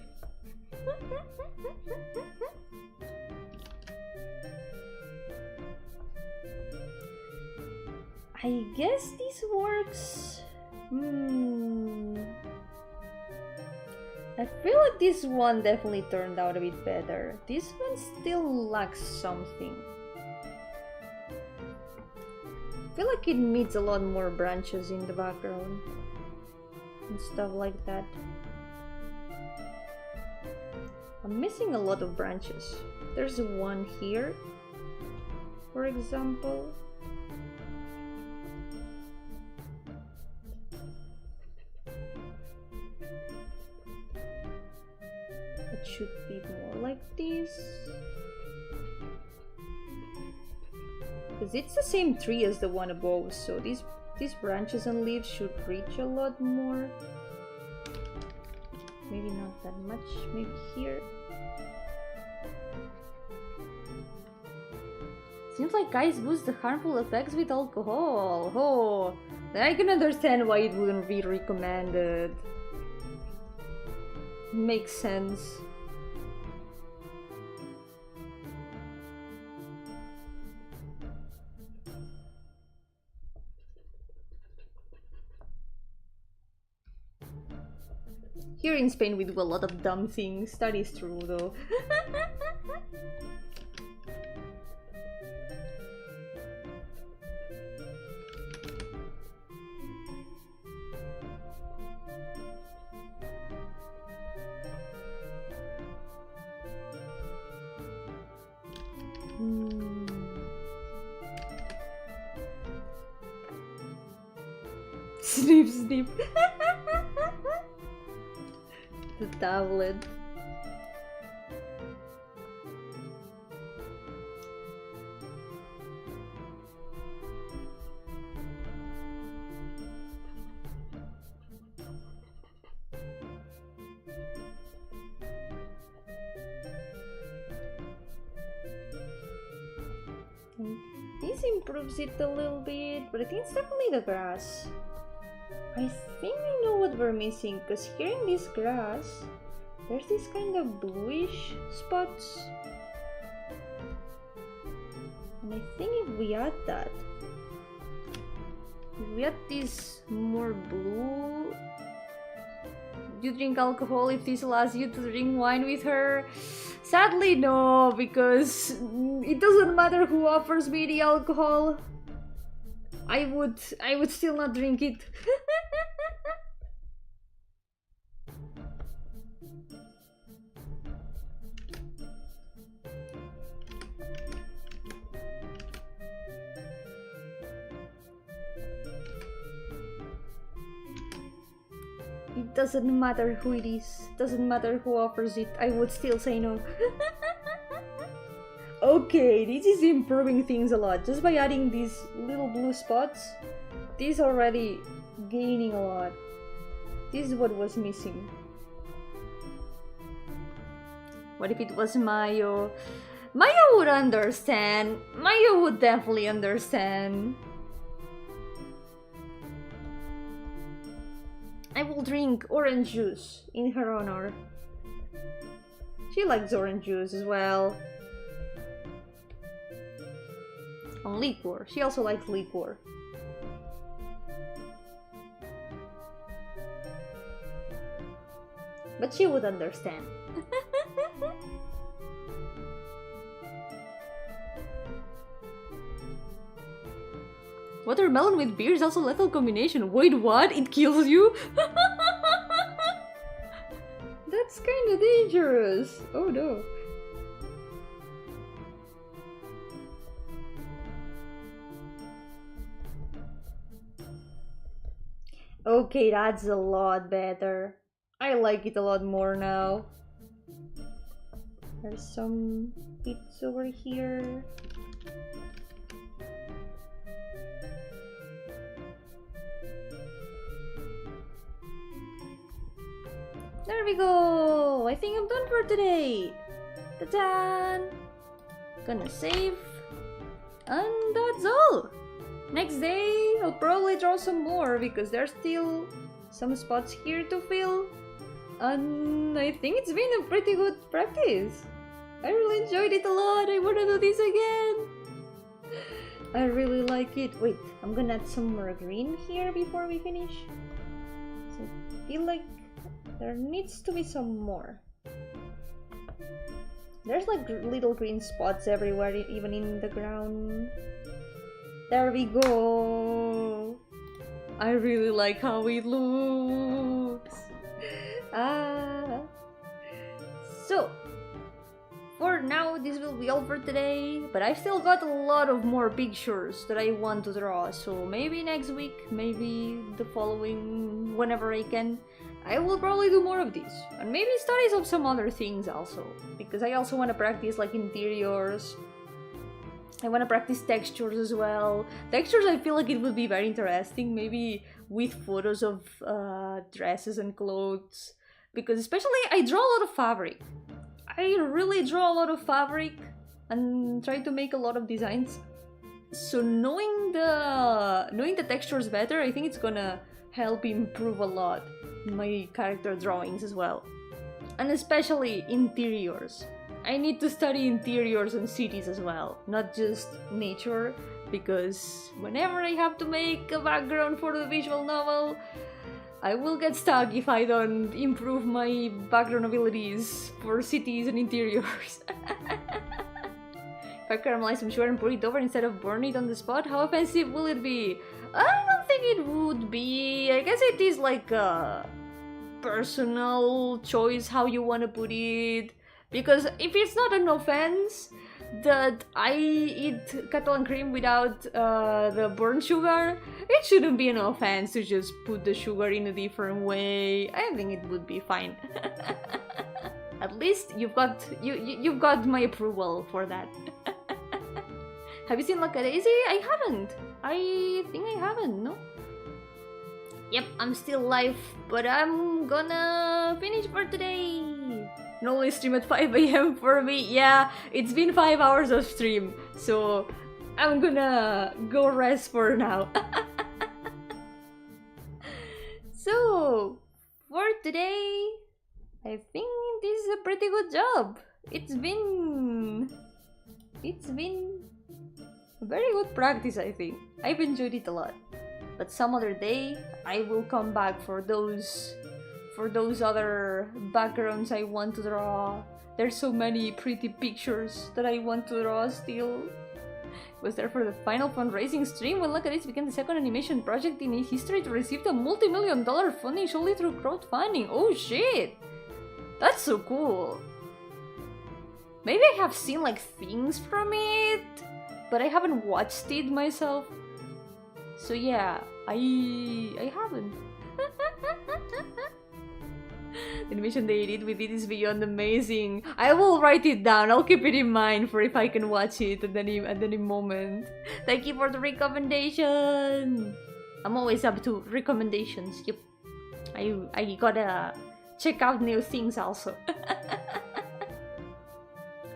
Speaker 1: I guess this works. I feel like this one definitely turned out a bit better. This one still lacks something. I feel like it needs a lot more branches in the background and stuff like that. I'm missing a lot of branches. There's one here, for example. It should be more like this. Because it's the same tree as the one above, so these branches and leaves should reach a lot more. Maybe not that much, maybe here. Seems like guys boost the harmful effects with alcohol. Oh, then I can understand why it wouldn't be recommended. Makes sense. Here in Spain we do a lot of dumb things, that is true though. Snip, snip. The tablet. This improves it a little bit, but I think it's definitely the grass. I think I know what we're missing, because here in this grass, there's this kind of bluish spots. And I think if we add that, if we add this more blue... You drink alcohol if this allows you to drink wine with her? Sadly no, because it doesn't matter who offers me the alcohol. I would still not drink it. Doesn't matter who it is, doesn't matter who offers it, I would still say no. Okay, this is improving things a lot. Just by adding these little blue spots, this is already gaining a lot. This is what was missing. What if it was Mayo? Mayo would understand. Mayo would definitely understand. I will drink orange juice in her honor. She likes orange juice as well. On liquor. She also likes liquor. But she would understand. Watermelon with beer is also lethal combination. Wait, what? It kills you? That's kind of dangerous. Oh no. Okay, that's a lot better. I like it a lot more now. There's some bits over here. There we go! I think I'm done for today! Ta-da! Gonna save. And that's all! Next day, I'll probably draw some more because there's still some spots here to fill. And I think it's been a pretty good practice. I really enjoyed it a lot. I want to do this again. I really like it. Wait, I'm gonna add some more green here before we finish. So I feel like there needs to be some more. There's like little green spots everywhere, even in the ground. There we go. I really like how it looks. So for now, this will be all for today, but I've still got a lot of more pictures that I want to draw, so maybe next week, maybe the following, whenever I can, I will probably do more of these, and maybe studies of some other things also, because I also want to practice like interiors. I want to practice textures as well. Textures, I feel like it would be very interesting, maybe with photos of dresses and clothes, because especially I draw a lot of fabric. I really draw a lot of fabric and try to make a lot of designs. So knowing the textures better, I think it's gonna help improve a lot my character drawings as well. And especially interiors. I need to study interiors and cities as well, not just nature, because whenever I have to make a background for the visual novel, I will get stuck if I don't improve my background abilities for cities and interiors. If I caramelize some sugar and pour it over instead of burn it on the spot, how offensive will it be? I don't think it would be. I guess it is like a personal choice how you want to put it. Because if it's not an offense that I eat Catalan cream without the burnt sugar, it shouldn't be an offense to just put the sugar in a different way. I think it would be fine. At least you've got my approval for that. Have you seen Like a Daisy? I haven't. I think I haven't, no? Yep, I'm still live, but I'm gonna finish for today. Normally stream at 5 AM for me. Yeah, it's been 5 hours of stream, so I'm gonna go rest for now. So, for today, I think this is a pretty good job. It's been a very good practice, I think. I've enjoyed it a lot. But some other day, I will come back for those other backgrounds I want to draw. There's so many pretty pictures that I want to draw still. Was there for the final fundraising stream when Look at This became the second animation project in its history to receive a multi-million-dollar funding solely through crowdfunding. Oh shit! That's so cool! Maybe I have seen like things from it, but I haven't watched it myself. So yeah, I haven't. The animation they did with it is beyond amazing. I will write it down. I'll keep it in mind for if I can watch it at any moment. Thank you for the recommendation. I'm always up to recommendations. Yep. I gotta check out new things also.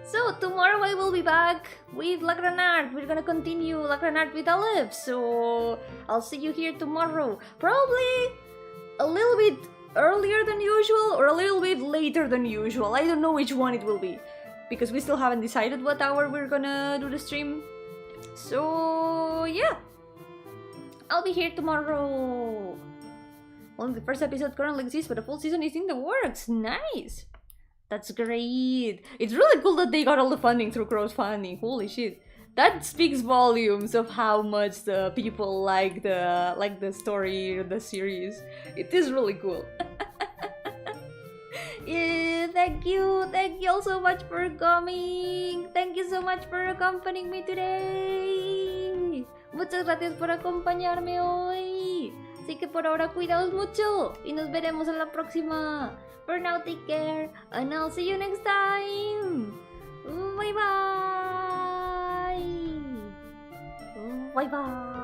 Speaker 1: So tomorrow I will be back with La Granard. We're gonna continue La Granard with Aleph. So I'll see you here tomorrow. Probably a little bit earlier than usual or a little bit later than usual. I don't know which one it will be because we still haven't decided what hour we're gonna do the stream. So yeah, I'll be here tomorrow. Only the first episode currently exists, but the full season is in the works. Nice. That's great. It's really cool that they got all the funding through crowdfunding. Holy shit. That speaks volumes of how much the people like the story or the series. It is really cool. Yeah, thank you all so much for coming. Thank you so much for accompanying me today. Muchas gracias por acompañarme hoy. Así que por ahora cuidaos mucho y nos veremos en la próxima. For now, take care and I'll see you next time. Bye bye. Bye bye.